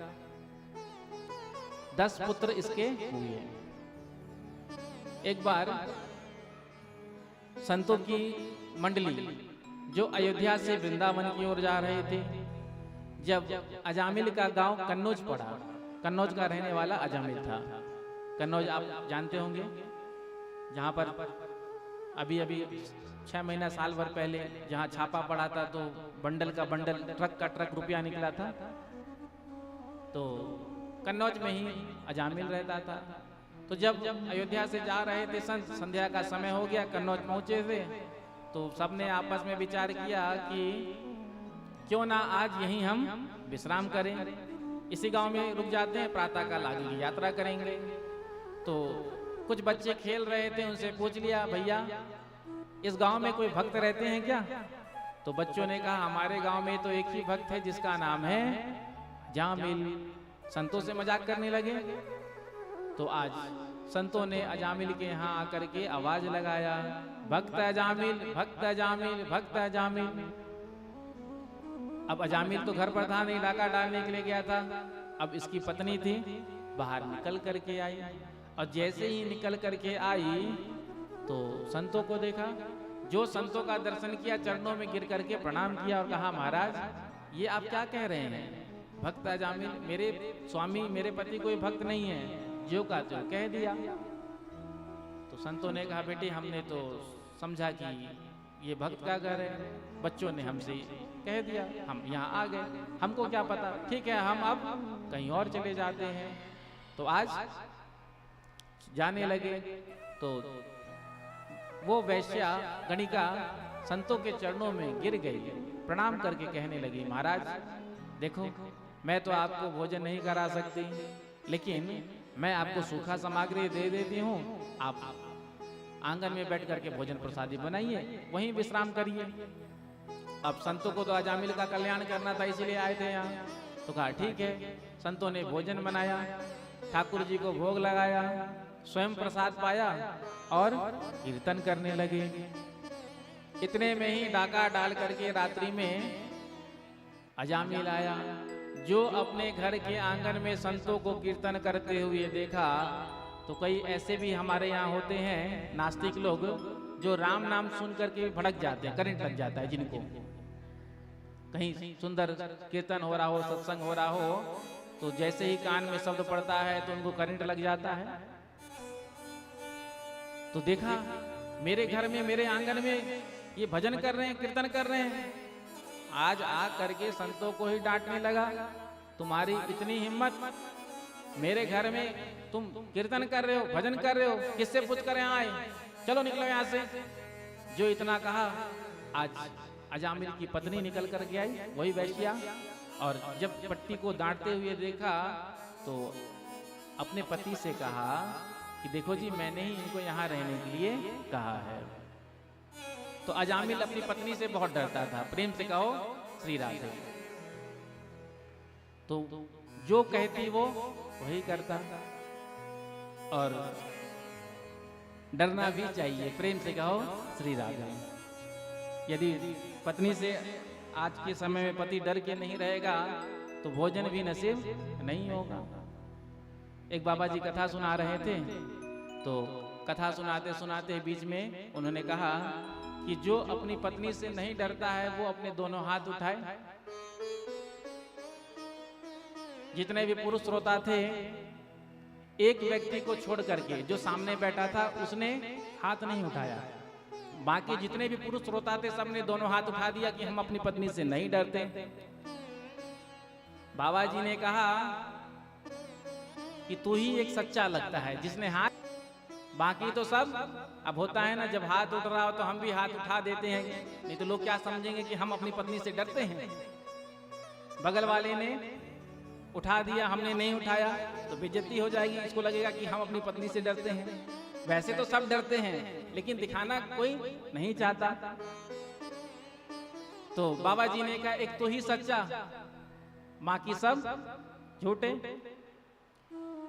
10 पुत्र इसके हुए। एक बार संतों की मंडली जो अयोध्या से वृंदावन की ओर जा रहे थे, जब अजामिल का गांव कन्नौज पड़ा। कन्नौज का रहने वाला अजामिल था। कन्नौज आप जानते होंगे, जहां पर अभी 6 महीना साल भर पहले जहां छापा पड़ा था तो बंडल का बंडल, ट्रक का ट्रक रुपया निकला था। तो कन्नौज में ही अजामिल रहता था। तो जब अयोध्या से जा रहे थे, संध्या का समय हो गया, कन्नौज पहुंचे थे, तो सबने आपस में विचार किया कि क्यों ना आज यहीं हम विश्राम करें, इसी गांव में रुक जाते हैं, प्रातः काल आगे की यात्रा करेंगे। तो कुछ बच्चे खेल रहे थे, उनसे पूछ लिया, भैया इस गांव में कोई भक्त रहते हैं क्या? तो बच्चों ने कहा, हमारे गांव में तो एक ही भक्त है जिसका नाम है अजामिल। संतों से मजाक करने लगे। तो आज संतों ने अजामिल के यहाँ आकर के आवाज लगाया, भक्त अजामिल, भक्त अजामिल, भक्त अजामिल। अब अजामिल तो घर पर था नहीं, डाका डालने के लिए गया था। अब इसकी पत्नी थी, बाहर निकल करके आई और जैसे ही निकल करके आई तो संतों को देखा। जो संतों का दर्शन किया, चरणों में गिर करके प्रणाम किया और कहा, महाराज ये आप क्या कह रहे हैं? भक्त अजामिल, मेरे स्वामी, मेरे पति कोई भक्त नहीं है, जो का जो कह दिया। तो संतों ने कहा, बेटी हमने तो समझा कि ये भक्त का घर है, बच्चों ने हमसे कह दिया, हम यहाँ आ गए, हमको क्या पता, ठीक है हम अब कहीं और चले जाते हैं। तो आज जाने लगे तो वो वैश्या गणिका संतों के चरणों में गिर गई, प्रणाम करके कहने लगी, महाराज देखो मैं तो आपको भोजन नहीं करा सकती, लेकिन मैं आपको सूखा सामग्री दे देती हूँ, आप आंगन में बैठ करके भोजन प्रसादी बनाइए, वहीं विश्राम करिए। अब संतों को तो अजामिल का कल्याण करना था, इसीलिए आए थे यहाँ। तो कहा ठीक है। संतों ने भोजन बनाया, ठाकुर जी को भोग लगाया, स्वयं प्रसाद पाया और कीर्तन करने लगे। इतने में ही डाका डाल करके रात्रि में अजामिल आया। जो अपने घर के आंगन में संतों को कीर्तन करते हुए देखा, तो कई ऐसे भी हमारे यहाँ होते हैं नास्तिक लोग, जो राम नाम सुन करके भड़क जाते हैं, करंट लग जाता है जिनको। कहीं सुंदर कीर्तन हो रहा हो, सत्संग हो रहा हो, तो जैसे ही कान में शब्द पड़ता है तो उनको करंट लग जाता है। तो देखा मेरे घर में, मेरे आंगन में ये भजन कर रहे हैं, कीर्तन कर रहे हैं, आज आ करके संतों को ही डांटने लगा, तुम्हारी इतनी हिम्मत, मेरे घर में तुम कीर्तन कर रहे हो, भजन कर रहे हो, किससे पूछ कर यहाँ आए, चलो निकलो यहाँ से। जो इतना कहा, आज अजामिल की पत्नी निकल कर के आई, वही वैश्या, और जब पट्टी को डांटते हुए देखा तो अपने पति से कहा कि देखो जी मैंने ही इनको यहाँ रहने के लिए कहा है। तो अजामिल अपनी पत्नी से बहुत डरता था, प्रेम से कहो श्री राधे, तो जो कहती वो वही करता। और डरना भी चाहिए, प्रेम से कहो श्री राधे। यदि पत्नी से आज के समय में पति डर के नहीं रहेगा तो भोजन भी नसीब नहीं होगा। एक बाबा जी कथा सुना रहे थे, तो कथा सुनाते सुनाते बीच में उन्होंने कहा कि जो अपनी पत्नी से नहीं डरता है वो अपने दोनों हाथ उठाए। जितने भी पुरुष श्रोता थे, एक व्यक्ति को छोड़ करके जो सामने बैठा था, उसने हाथ नहीं उठाया। बाकी जितने भी पुरुष श्रोता थे सबने दोनों हाथ उठा दिया कि हम अपनी पत्नी से नहीं डरते। बाबा जी ने कहा कि तू ही एक सच्चा लगता है जिसने हाथ, बाकी तो सब अब होता है ना, जब हाथ उठ रहा हो तो हम भी हाथ उठा देते हैं, नहीं तो लोग क्या समझेंगे कि हम अपनी पत्नी से डरते हैं। बगल वाले ने उठा दिया, हमने नहीं उठाया तो बेइज्जती हो जाएगी, इसको लगेगा कि हम अपनी पत्नी से डरते हैं। वैसे तो सब डरते हैं लेकिन दिखाना कोई नहीं चाहता। तो बाबा जी ने कहा एक तो ही सच्चा, बाकी सब झूठे।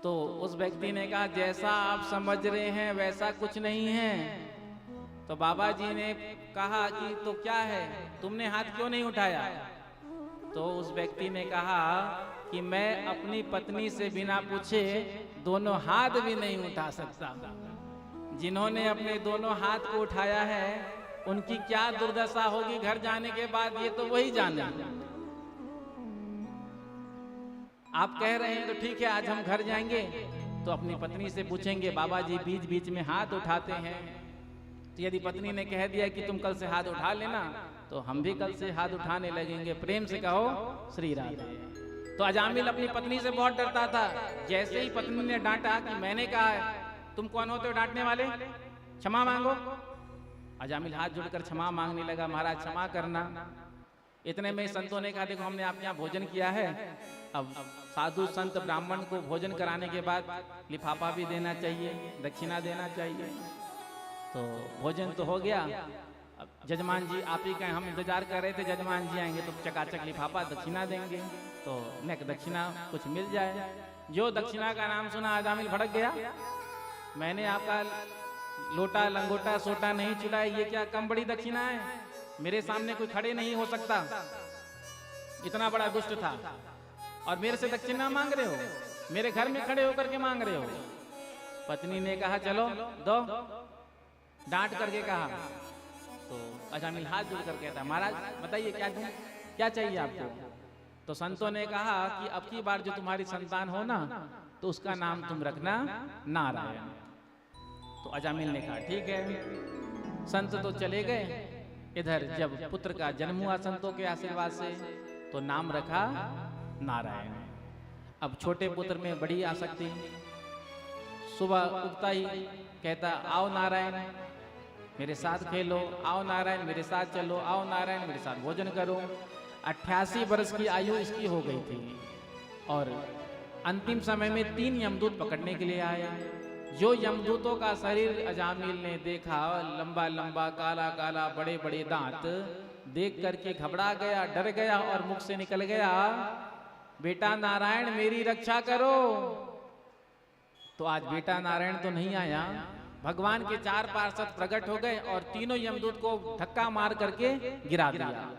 तो उस व्यक्ति ने कहा जैसा आप समझ रहे हैं वैसा कुछ नहीं है। तो बाबा जी ने कहा कि तो क्या है, तुमने हाथ क्यों नहीं उठाया? तो उस व्यक्ति ने कहा कि मैं अपनी पत्नी से बिना पूछे दोनों हाथ भी नहीं उठा सकता। जिन्होंने अपने दोनों हाथ को उठाया है उनकी क्या दुर्दशा होगी घर जाने के बाद, ये तो वही जाने। आप कह रहे हैं तो ठीक है, आज हम घर जाएंगे तो अपनी पत्नी से पूछेंगे। बाबा जी बीच बीच में हाथ उठाते हैं, तो यदि पत्नी ने कह दिया कि तुम कल से हाथ उठा लेना तो हम भी कल से हाथ उठाने लगेंगे। प्रेम से कहो श्री राधे। तो अजामिल अपनी पत्नी से बहुत डरता था। जैसे ही पत्नी ने डांटा कि मैंने कहा है, तुम कौन होते हो डांटने वाले, क्षमा मांगो। अजामिल हाथ जोड़कर क्षमा मांगने लगा, महाराज क्षमा करना। इतने में संतों ने कहा देखो हमने आपके यहाँ भोजन किया है, अब साधु संत ब्राह्मण को भोजन कराने के बाद लिफाफा भी देना चाहिए, दक्षिणा देना चाहिए। तो भोजन तो हो गया, अब जजमान जी आप ही का हम इंतजार कर रहे थे, जजमान जी आएंगे तो चकाचक लिफाफा दक्षिणा देंगे, तो नेक दक्षिणा कुछ मिल जाए। जो दक्षिणा का नाम सुना अजामिल भड़क गया। मैंने आपका लोटा लंगोटा सोटा नहीं चुराया, ये क्या कम बड़ी दक्षिणा है? मेरे सामने कोई खड़े नहीं हो सकता, इतना बड़ा दुष्ट था, और मेरे से दक्षिणा मांग रहे हो, मेरे घर में खड़े होकर के मांग रहे हो। पत्नी ने कहा चलो दो, डांट करके कहा। तो अजामिल हाथ जोड़कर कहता महाराज बताइए क्या दूं, क्या चाहिए आपको? तो संतों ने कहा कि अब की बार जो तुम्हारी संतान हो ना तो उसका नाम तुम रखना नारायण। तो अजामिल ने कहा ठीक है। संत तो चले गए। इधर जब पुत्र का जन्म हुआ संतों के आशीर्वाद से तो नाम रखा नारायण। अब छोटे पुत्र में बड़ी आसक्ति, सुबह उठता ही कहता आओ नारायण मेरे साथ खेलो, आओ नारायण मेरे साथ चलो, आओ नारायण मेरे साथ भोजन करो। 88 वर्ष की आयु इसकी हो गई थी और अंतिम समय में 3 यमदूत पकड़ने के लिए आए। जो यमदूतों का शरीर अजामिल ने देखा, लंबा लंबा काला काला बड़े बड़े दांत, देख करके घबरा गया, डर गया और मुख से निकल गया बेटा नारायण मेरी रक्षा करो। तो आज बेटा नारायण तो नहीं आया, भगवान के 4 पार्षद प्रकट हो गए और तीनों यमदूत को धक्का मार करके गिरा दिया।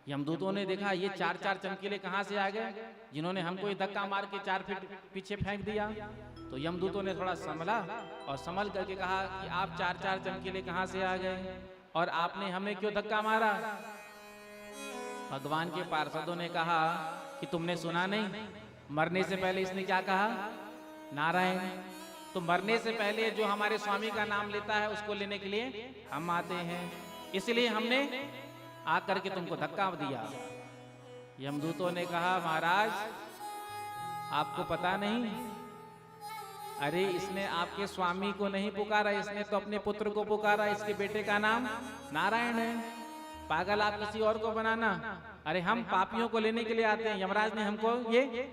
यमदूतों ने देखा ये 4-4 चमकीले कहां से आ गए, जिन्होंने हमको ये धक्का मार के 4 फीट पीछे फेंक दिया। तो यमदूतों ने थोड़ा संभला और संभल करके कहा कि आप 4-4 चमकीले कहां से आ गए और आपने हमें क्यों धक्का मारा? भगवान के पार्षदों ने कहा कि तुमने सुना नहीं, मरने से पहले इसने क्या कहा? नारायण। तो मरने से पहले जो हमारे स्वामी का नाम लेता है उसको लेने के लिए हम आते हैं, इसलिए हमने आकर के तुमको धक्का दिया। यमदूतों ने कहा महाराज आपको पता नहीं, अरे इसने आपके स्वामी को नहीं पुकारा, इसने तो अपने पुत्र को पुकारा, इसके बेटे का नाम नारायण है। पागल आप किसी और को बनाना। अरे हम पापियों को लेने के लिए आते हैं, यमराज ने हमको ये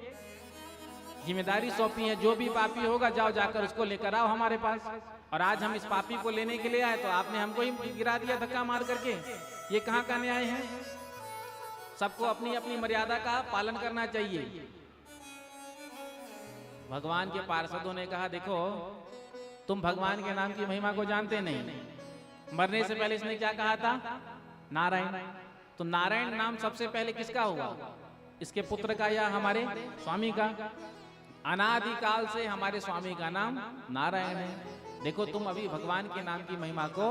जिम्मेदारी सौंपी है, जो भी पापी होगा जाओ जाकर उसको लेकर आओ हमारे पास। और आज हम इस पापी को लेने के लिए आए तो आपने हमको ही गिरा दिया धक्का मार करके। ये कहाँ का न्याय है? सबको अपनी अपनी मर्यादा का पालन करना चाहिए। भगवान के पार्षदों ने कहा देखो तुम भगवान के नाम की महिमा को जानते नहीं, मरने से पहले इसने क्या कहा था? नारायण। तो नारायण नाम सबसे पहले किसका हुआ? इसके पुत्र का या हमारे स्वामी का? अनादिकाल से हमारे स्वामी का नाम नारायण है। देखो तुम अभी भगवान के नाम की महिमा को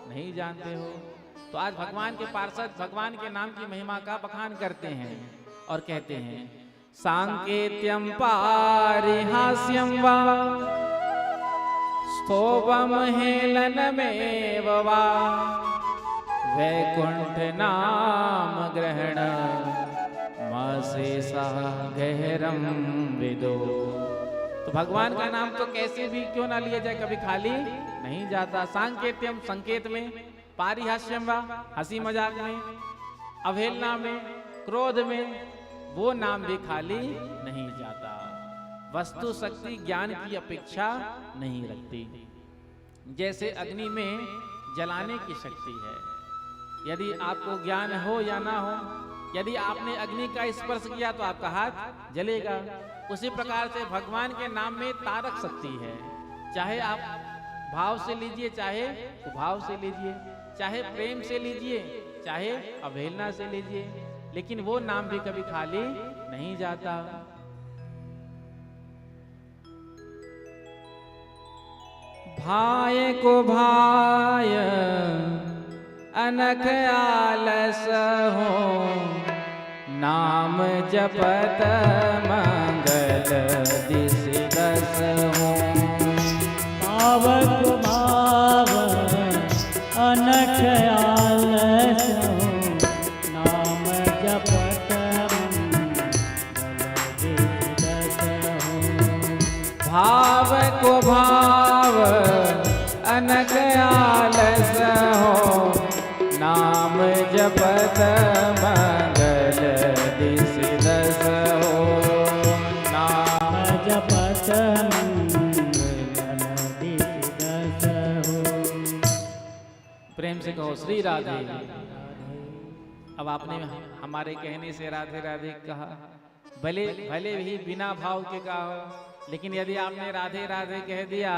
नहीं जानते हो। तो आज भगवान के पार्षद भगवान के नाम की महिमा का बखान करते हैं और कहते हैं सांकेत्यम पारिहास्यम वा स्थोभम हेलन में वा वैकुंठ नाम ग्रहण मासे सा गहरम विदो। तो भगवान का नाम तो कैसे भी क्यों ना लिया जाए, कभी खाली नहीं जाता। सांकेत्यम संकेत में, पारिहास्यम वा हंसी मजाक में, अवहेलना में, क्रोध में, वो नाम भी खाली नहीं जाता। वस्तु शक्ति ज्ञान की अपेक्षा नहीं रखती। जैसे अग्नि में जलाने की शक्ति है, यदि आपको ज्ञान हो या ना हो, यदि आपने अग्नि का स्पर्श किया तो आपका हाथ जलेगा। उसी प्रकार से भगवान के नाम में तारक शक्ति है। चाहे आप भाव से लीजिए, चाहे कुभाव से लीजिए, चाहे प्रेम से लीजिए, चाहे अवहेलना से लीजिए, लेकिन वो नाम भी कभी खाली नहीं जाता। भाय को भाय अनख आलस हो, नाम जपत मंगल दिस दस हो। भावक भाव अनख आलस हो, नाम जपत मंगल दिस दस हो। भाव को भाव अनख आलस हो, नाम जपत मंगल दिस दस हो। नाम जपत मंगल दिस दस हो। प्रेम से कहो श्री राधे। अब आपने हमारे कहने से राधे राधे कहा, भले भले ही बिना भाव के कहा, लेकिन यदि आपने राधे राधे कह दिया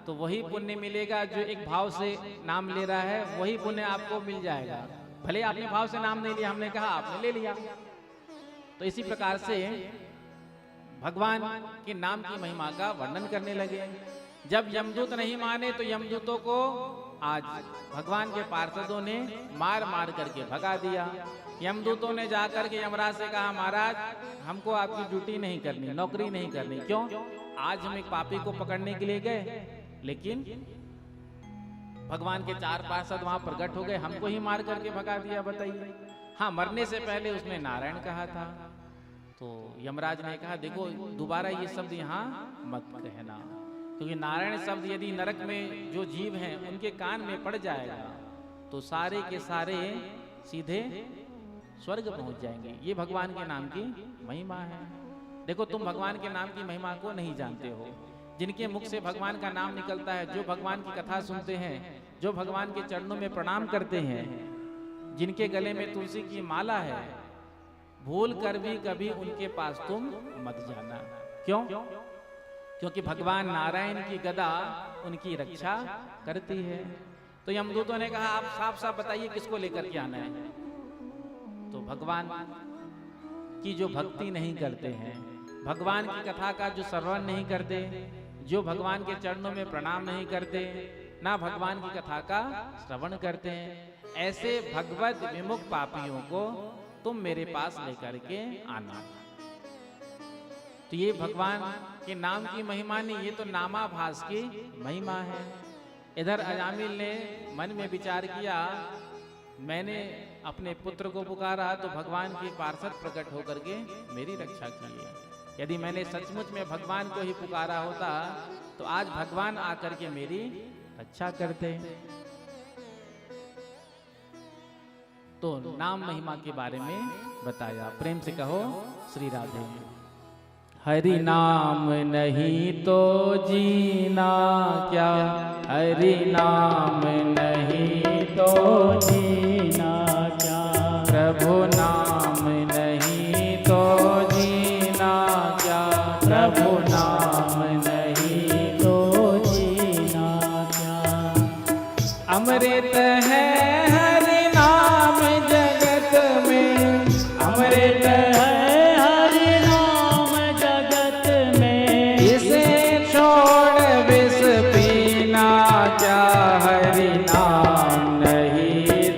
तो वही पुण्य मिलेगा जो एक भाव से नाम ले रहा है, वही पुण्य आपको मिल जाएगा। भले आपने भाव से नाम नहीं लिया, हमने कहा आपने ले लिया। तो इसी प्रकार से भगवान के नाम की महिमा का वर्णन करने लगे। जब यमदूत नहीं माने तो यमदूतों को आज भगवान के पार्षदों ने मार मार करके भगा दिया। यमदूतों ने जाकर के यमराज से कहा, महाराज हमको आपकी ड्यूटी नहीं करनी, नौकरी नहीं करनी। क्यों? आज हम एक पापी को पकड़ने के लिए गए, लेकिन भगवान के 4 पार्षद वहां प्रकट हो गए, हमको ही मार करके भगा दिया। बताइए। हाँ, मरने से पहले उसने नारायण कहा था। तो यमराज ने कहा, देखो दोबारा ये शब्द यहाँ मत कहना, क्योंकि नारायण शब्द यदि नरक में जो जीव हैं उनके कान में पड़ जाएगा तो सारे के सारे सीधे स्वर्ग पहुंच जाएंगे। ये भगवान के नाम की महिमा है। देखो, तुम भगवान के नाम की महिमा को नहीं जानते हो। जिनके मुख से भगवान का नाम निकलता है, जो भगवान की कथा सुनते हैं, जो भगवान के चरणों में प्रणाम करते हैं, जिनके गले में तुलसी की माला है, भूल कर भी कभी उनके पास तुम मत जाना। क्यों? क्योंकि भगवान नारायण की गदा उनकी रक्षा करती है। तो यमदूतों ने कहा, आप साफ साफ बताइए किसको लेकर के आना है। तो भगवान की जो भक्ति नहीं करते हैं, भगवान की कथा का जो श्रवण नहीं करते, जो भगवान के चरणों में प्रणाम नहीं करते, ना भगवान की कथा का श्रवण करते हैं, ऐसे भगवत विमुख पापियों को तुम मेरे पास लेकर के आना। तो ये भगवान के नाम की महिमा नहीं, ये तो नामाभास की महिमा है। इधर अजामिल ने मन में विचार किया, मैंने अपने पुत्र को पुकारा तो भगवान के पार्षद प्रकट होकर के मेरी रक्षा की है। यदि मैंने सचमुच में भगवान को ही पुकारा होता तो आज भगवान आकर के मेरी रक्षा करते। तो नाम महिमा के बारे में बताया। प्रेम से कहो श्री राधे। हरि नाम नहीं तो जीना क्या, हरि नाम नहीं तो जीना क्या, प्रभु नाम नहीं तो जीना क्या, प्रभु नाम नहीं तो जीना क्या। अमृत है हरि नाम जगत में, अमृत है हरि नाम जगत में, इसे छोड़ विष पीना क्या, हरि नाम नहीं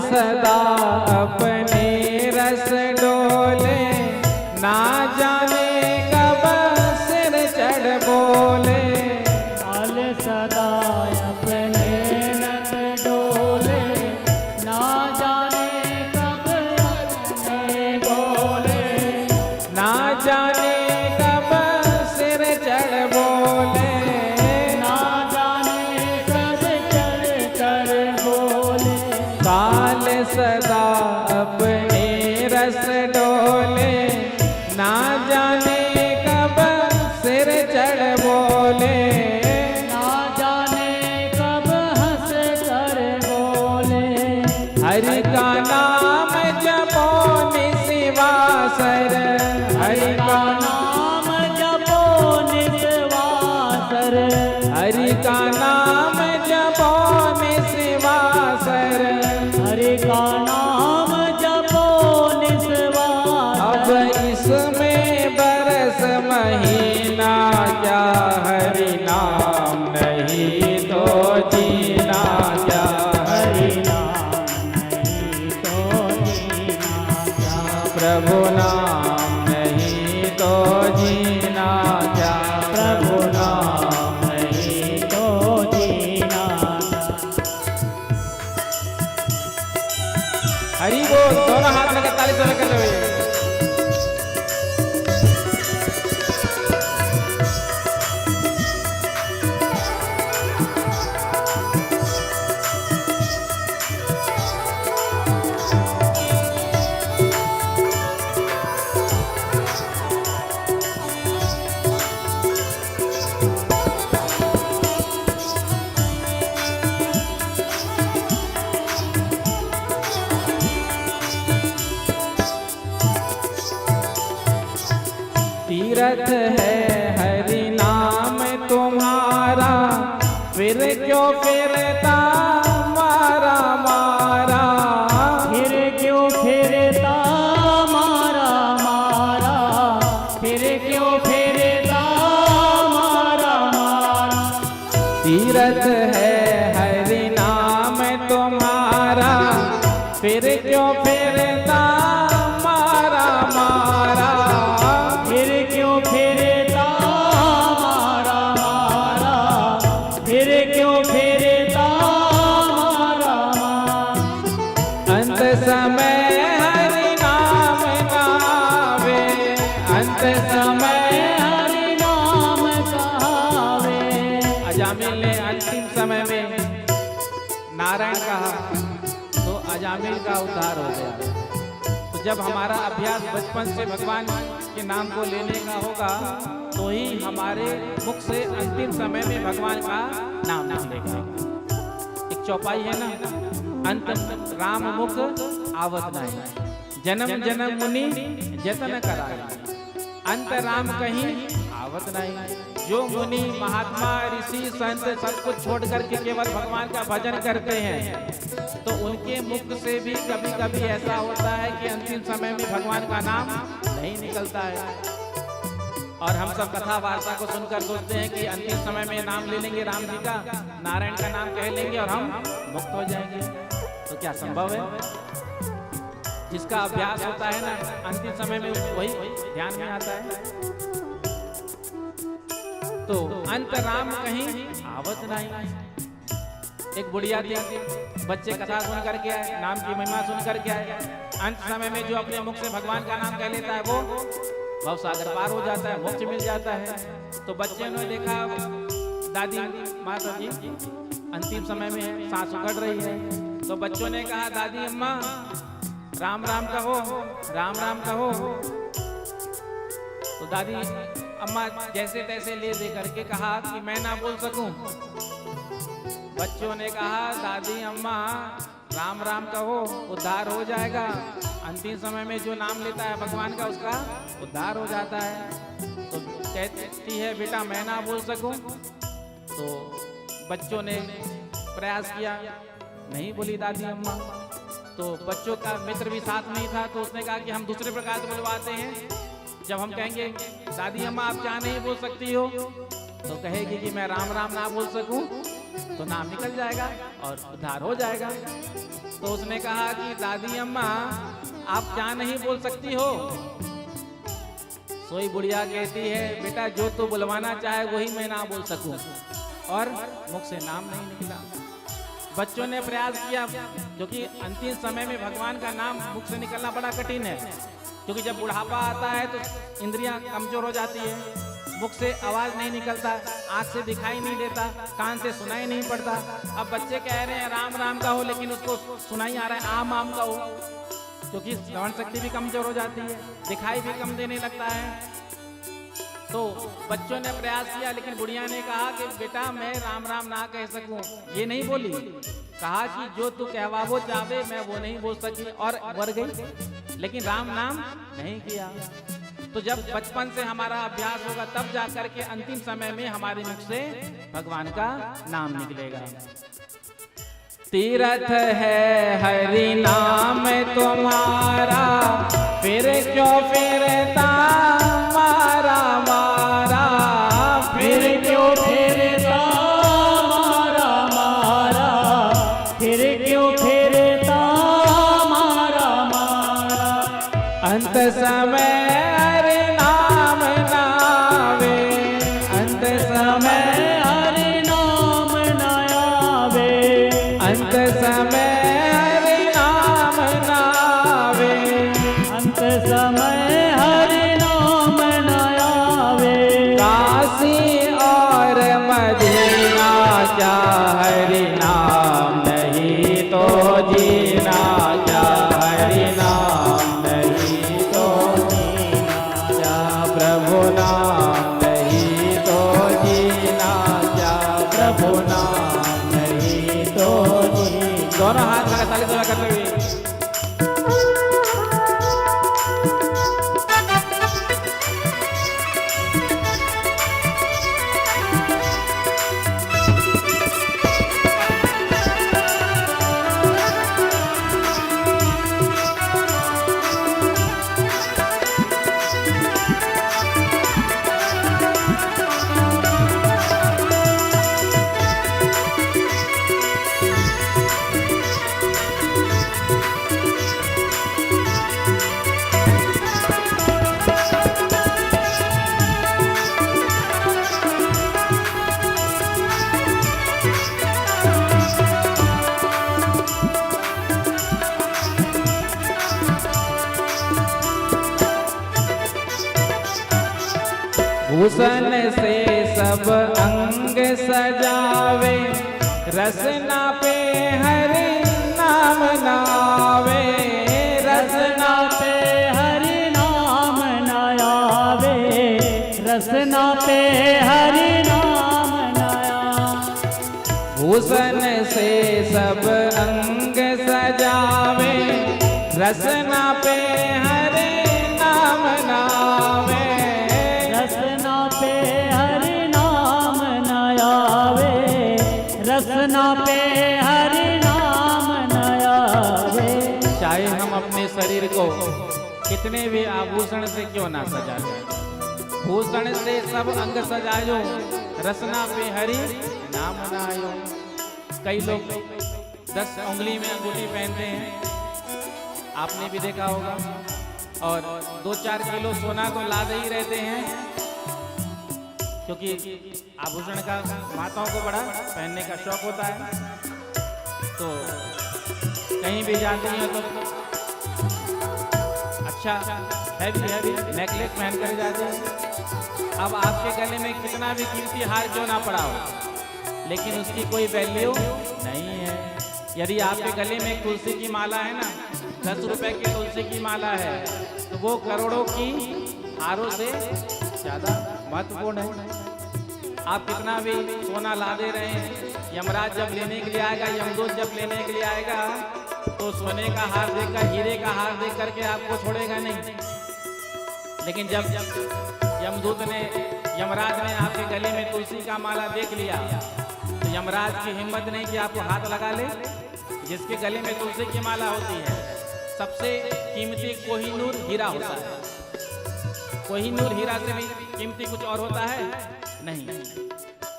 सदा अपने रस डोले, ना जाने कब सिर चढ़ बोले। काल सदा अपने रस डोले, ना जाने कब अपने बोले। ना जाने कब सिर चढ़ बोले, ना जाने कब चढ़ कर बोले। काल सदा अपने रस डोले, ना जाने कब सिर चढ़ बोले। ना जाने कब हंस कर बोले। हरि का नाम जपो निशिवासर, हरि का नाम जपो निस्वासर। हरि का नाम जपो निशिवासर। हरि का नाम जपो निस्वासर। अब इसमें बरस महीना, क्या हरि नाम नहीं तो जीना, क्या हरि नाम नहीं तो जीना क्या। प्रभु नाम नहीं तो जीना, क्या प्रभु नाम नहीं तो जीना क्या। हरि बोल। दोनों हाथ में ताली से करते हुए तीरथ है हरि नाम तुम्हारा, फिर क्यों फिरता मारा मारा। फिर क्यों फिरता मारा मारा। फिर क्यों फिरता मारा मारा। तीरथ है हरि नाम तुम्हारा, फिर क्यों फिरता मारा मारा। फिर क्यों फिरता मारा मारा। फिर क्यों फिरता मारा मारा। अंत समय हरि नाम गावे, अंत समय हरि नाम कहावे। अजामिल ने अंतिम समय में नारायण कहा तो अजामिल का उद्धार हो गया। तो जब हमारा अभ्यास बचपन से भगवान के नाम को लेने का होगा, तो ही हमारे मुख से अंतिम समय में भगवान का नाम निकलेगा। एक चौपाई है ना, अंत राम मुख आवत नहीं, जन्म जन्म मुनि जतन कराए। अंत राम कहीं आवत नहीं। जो मुनि महात्मा ऋषि संत सब कुछ छोड़ करके केवल भगवान का भजन करते हैं, तो उनके मुख से भी कभी कभी ऐसा होता है कि अंतिम समय में भगवान का नाम नहीं निकलता है। और हम सब कथा वार्ता को सुनकर सोचते हैं कि अंतिम समय में नाम ले लेंगे राम जी का, नारायण का नाम कह लेंगे और हम मुक्त हो जाएंगे। तो क्या संभव है? जिसका अभ्यास होता है ना, अंतिम समय में वही ध्यान में आता है। तो अंत राम कहीं आवत नहीं। एक बुढ़िया थी, बच्चे कथा सुन करके आए, नाम की महिमा सुन करके आए। अंत समय में जो अपने मुख से भगवान का नाम कह लेता है वो भव सागर पार हो जाता है, मोक्ष मिल जाता है। तो बच्चे ने देखा दादी माता जी अंतिम समय में सांस उखड़ रही है, तो बच्चों ने कहा दादी अम्मा राम राम कहो, राम राम कहो। तो दादी अम्मा जैसे तैसे ले दे करके कहा कि मैं ना बोल सकूं। बच्चों ने कहा दादी अम्मा राम राम कहो, उद्धार हो जाएगा। अंतिम समय में जो नाम लेता है भगवान का उसका उद्धार हो जाता है। तो कहती है बेटा मैं ना बोल सकूं। तो बच्चों ने प्रयास किया, नहीं बोली दादी अम्मा। तो बच्चों का मित्र भी साथ में ही था, तो उसने कहा कि हम दूसरे प्रकार से बुलवाते हैं। जब हम कहेंगे दादी अम्मा आप क्या नहीं बोल सकती हो, तो कहेगी कि मैं राम राम ना बोल सकूं, तो नाम निकल जाएगा और उद्धार हो जाएगा। तो उसने कहा कि दादी अम्मा आप क्या नहीं बोल सकती हो? सोई बुढ़िया कहती है बेटा जो तू बुलवाना चाहे वही मैं ना बोल सकूं, और मुख से नाम नहीं निकला। बच्चों ने प्रयास किया, क्योंकि अंतिम समय में भगवान का नाम मुख से निकलना बड़ा कठिन है, क्योंकि जब बुढ़ापा आता है तो इंद्रियां कमजोर हो जाती है, मुख से आवाज नहीं निकलता, आंख से दिखाई नहीं देता, कान से सुनाई नहीं पड़ता। अब बच्चे कह रहे हैं राम राम का हो, लेकिन उसको सुनाई आ रहा है आम आम का हो, क्योंकि श्रवण शक्ति भी कमजोर हो जाती है, दिखाई भी कम देने लगता है। तो बच्चों ने प्रयास किया, लेकिन बुढ़िया ने कहा कि बेटा मैं राम राम ना कह सकूं, ये नहीं बोली। कहा कि जो तू कहवावो चाहे मैं वो नहीं बोल सकी, और वर गई, लेकिन राम नाम नहीं किया। तो जब बचपन से हमारा अभ्यास होगा तब जाकर के अंतिम समय में हमारे मुख से भगवान का नाम निकलेगा। तीर्थ है हरि नाम तुम्हारा, फिर क्यों फिरता मारा मारा, फिर क्यों फिरता मारा मारा, फिर क्यों फिरता मारा मारा। अंत समय हरि नाम नावे, अंत समय हरि नाम न आवे, अंत समय हरि नाम नावे, अंत समय हरि नाम न आवे। काशी और मदीना क्या हरि नाम नहीं तो जीना, क्या हरि नाम नहीं तो जीना, क्या प्रभु नाम नहीं तो जीना, क्या प्रभु नाम नहीं तो जीना। दोनों हाथ लगा ताली दोनों करते हुए भूषण से सब अंग सजावे, रसना पे हरि नाम नावे, रसना पे हरि नाम न आवे, रसना पे हरि नाम न आवे। भूषण से सब अंग सजावे, रसना पे हरि नाम नावे, रसना पे हरि नाम न आवे, रसना पे हरि नाम न आवे। चाहे हम अपने शरीर को कितने भी आभूषण से क्यों ना सजा लें, भूषण से सब अंग सजायो, रसना पे हरि नाम नायो। कई लोग 10 उंगली में अंगूठी पहनते हैं, आपने भी देखा होगा, और 2-4 किलो सोना तो लादे ही रहते हैं, क्योंकि आभूषण का माताओं को बड़ा पहनने का शौक होता है। तो कहीं भी जाती हैं तो अच्छा हैवी नेकलेस पहन कर जाते हैं। अब आपके गले में कितना भी कीमती हार क्यों ना पड़ा हो, लेकिन उसकी कोई वैल्यू नहीं है। यदि आपके गले में तुलसी की माला है ना, 10 रुपए की तुलसी की माला है, तो वो करोड़ों की हारों से ज़्यादा महत्वपूर्ण है। आप कितना भी सोना ला दे रहे हैं, यमराज जब लेने के लिए आएगा, यमदूत जब लेने के लिए आएगा, तो सोने का हार देखकर, हीरे का हार देख करके आपको छोड़ेगा नहीं। लेकिन जब यमदूत ने, यमराज ने आपके गले में तुलसी का माला देख लिया, तो यमराज की हिम्मत नहीं कि आपको हाथ लगा ले। जिसके गले में तुलसी की माला होती है, सबसे कीमती कोहिनूर हीरा होता है। कोहिनूर हीरा से भी कीमती कुछ और होता है नहीं।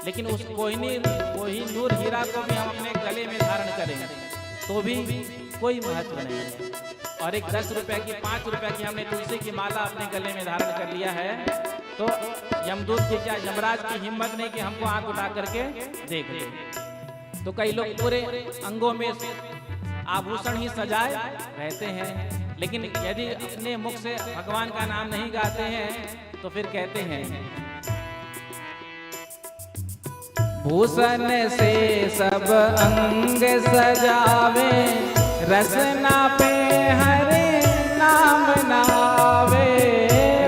लेकिन उस कोहिनूर हीरा को भी हम अपने गले में धारण करें तो भी कोई महत्व नहीं है। और एक 10 रुपए की 5 रुपए की हमने तुलसी की माला अपने गले में धारण कर लिया है, तो यमदूत की क्या, यमराज की हिम्मत नहीं कि हमको आंख उठा करके देख ले। तो कई लोग पूरे अंगों में आभूषण ही सजाए रहते हैं, लेकिन यदि अपने मुख से भगवान का नाम नहीं गाते हैं तो फिर कहते हैं भूषण से सब अंग सजावे, रसना पे हरे नाम नावे,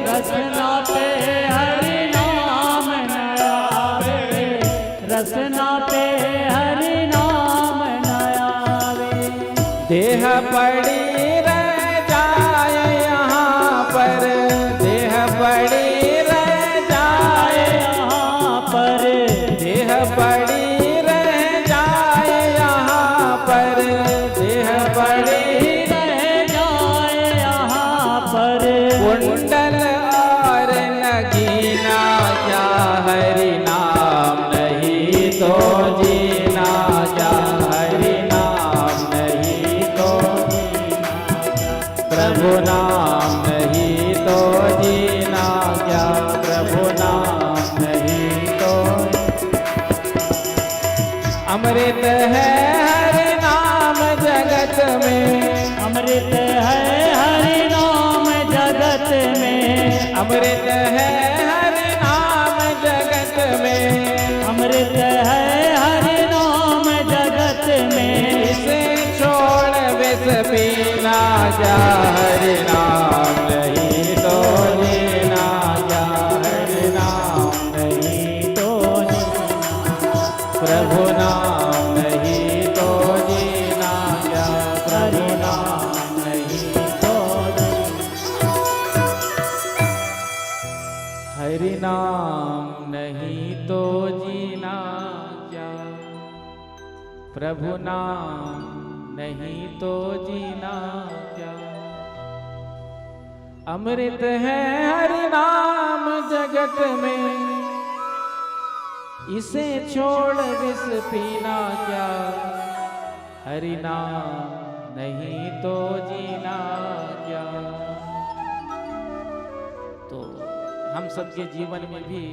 रसना पे हरि नाम नयावे, रसना पे हरि नाम नयावे। देह पड़ी रह जाए यहाँ पर, देह पड़ी रह जाए यहाँ पर, देह पड़ी रह जाए यहाँ पर, देह पड़ी रह जाए यहाँ पर। कुंडल और नगीना क्या हरि नाम नहीं तो जीना, क्या हरि नाम नहीं तो जीना, प्रभु नाम नहीं तो जीना, क्या प्रभु नाम नहीं तो। अमृत है हरि नाम जगत में, अमृत है हरि नाम जगत में, अमृत है हरि नाम जगत में, अमृत है हरि नाम जगत में। इसे छोड़ विष पीना, जा हरि नाम नहीं तो जीना, जा हरि नाम नहीं तो जीना, प्रभु नाम नहीं तो जीना, जा प्रभु नाम नहीं तो जीना। हरि नाम नहीं तो जीना क्या, प्रभु नाम नहीं तो जीना क्या। अमृत है हरि नाम जगत में, इसे छोड़ विष पीना क्या, हरि नाम नहीं तो जीना क्या। तो हम सबके जीवन में भी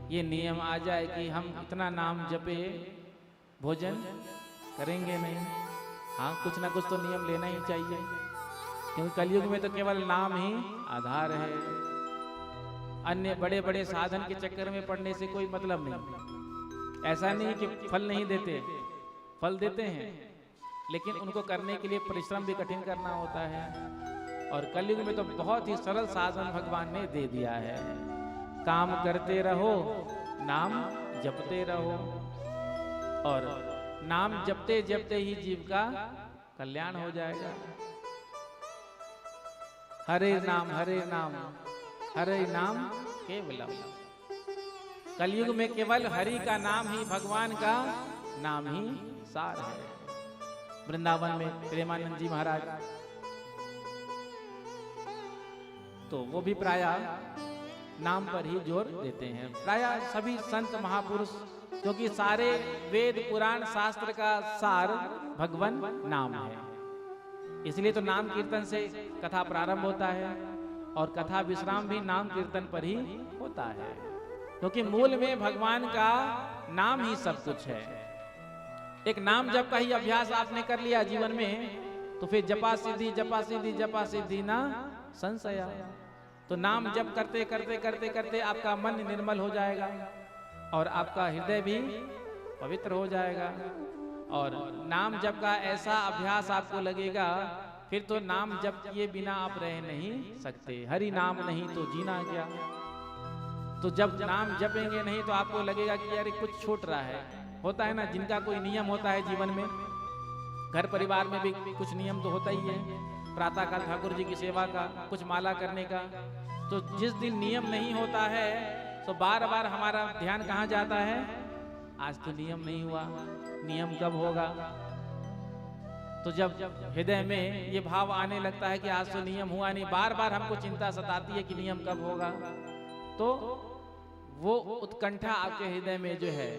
ये नियम आ जाए कि हम इतना नाम जपे, भोजन करेंगे नहीं। हाँ, कुछ ना कुछ तो नियम लेना ही चाहिए, क्योंकि कलयुग में तो केवल नाम ही आधार है। अन्य बड़े बड़े साधन के चक्कर में पड़ने से कोई मतलब नहीं। ऐसा नहीं कि फल नहीं देते, फल देते हैं, लेकिन उनको करने के लिए परिश्रम भी कठिन करना होता है। और कलयुग में तो बहुत ही सरल साधन भगवान ने दे दिया है। काम करते रहो, नाम जपते रहो, और नाम जपते जपते ही जीव का कल्याण हो जाएगा। हरे नाम हरे नाम हरे नाम केवलम। कलयुग में केवल हरि का नाम ही, भगवान का नाम ही सार है। वृंदावन में प्रेमानंद जी महाराज तो वो भी प्राय नाम पर ही जोर देते हैं। प्राय सभी संत महापुरुष, क्योंकि सारे वेद पुराण शास्त्र का सार भगवान नाम है, इसलिए तो नाम कीर्तन से कथा प्रारंभ होता है और कथा विश्राम भी नाम कीर्तन पर ही होता है, क्योंकि मूल में भगवान का नाम ही सब कुछ है। एक नाम जप का ही अभ्यास आपने कर लिया जीवन में, तो फिर जपा सिद्धि जपा सिद्धि जपा सिद्धि ना संशय। तो नाम जप करते करते करते करते आपका मन निर्मल हो जाएगा और आपका हृदय भी पवित्र हो जाएगा। और नाम जप का ऐसा अभ्यास आपको लगेगा, फिर तो नाम जप किए बिना आप रह नहीं सकते। हरि नाम नहीं तो जीना क्या। तो जब नाम जपेंगे नहीं तो आपको लगेगा कि यार कुछ छूट रहा है। होता है ना, जिनका कोई नियम होता है जीवन में, घर परिवार में भी कुछ नियम तो होता ही है। प्रातःकाल ठाकुर जी की सेवा का, कुछ माला करने का। तो जिस दिन नियम नहीं होता है तो बार बार हमारा ध्यान कहाँ जाता है, आज तो नियम नहीं हुआ, नियम कब होगा। तो जब हृदय में ये भाव आने लगता है कि आज तो नियम हुआ नहीं, बार बार हमको चिंता सताती है कि नियम कब होगा, तो वो उत्कंठा आपके हृदय में जो है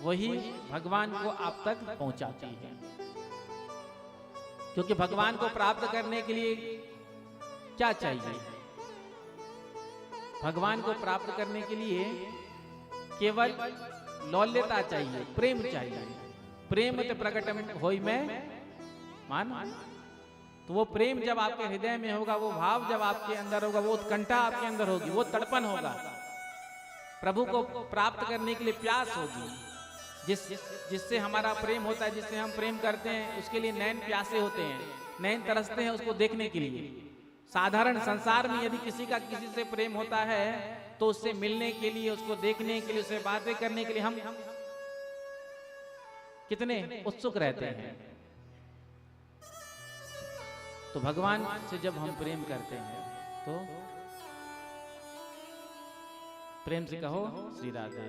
वही भगवान को आप तक पहुंचाती है। क्योंकि भगवान को प्राप्त करने के लिए क्या चाहिए? भगवान को प्राप्त करने के लिए केवल लौल्यता चाहिए, प्रेम चाहिए। प्रेम ते प्रकटम होई में मान। तो वो प्रेम जब आपके हृदय में होगा, वो भाव जब आपके अंदर होगा, वो उत्कंठा आपके अंदर होगी, वो तड़पन होगा, प्रभु को प्राप्त करने के लिए प्यास होगी, जिससे हमारा प्रेम होता है, जिससे हम प्रेम करते हैं, उसके लिए नैन प्यासे होते हैं, नैन तरसते हैं उसको देखने के लिए। साधारण संसार में यदि किसी का किसी से प्रेम होता है तो उससे मिलने के लिए, उसको देखने के लिए, उससे बातें करने के लिए हम कितने उत्सुक रहते हैं। तो भगवान से जब हम प्रेम करते हैं तो प्रेम से कहो श्री राधे।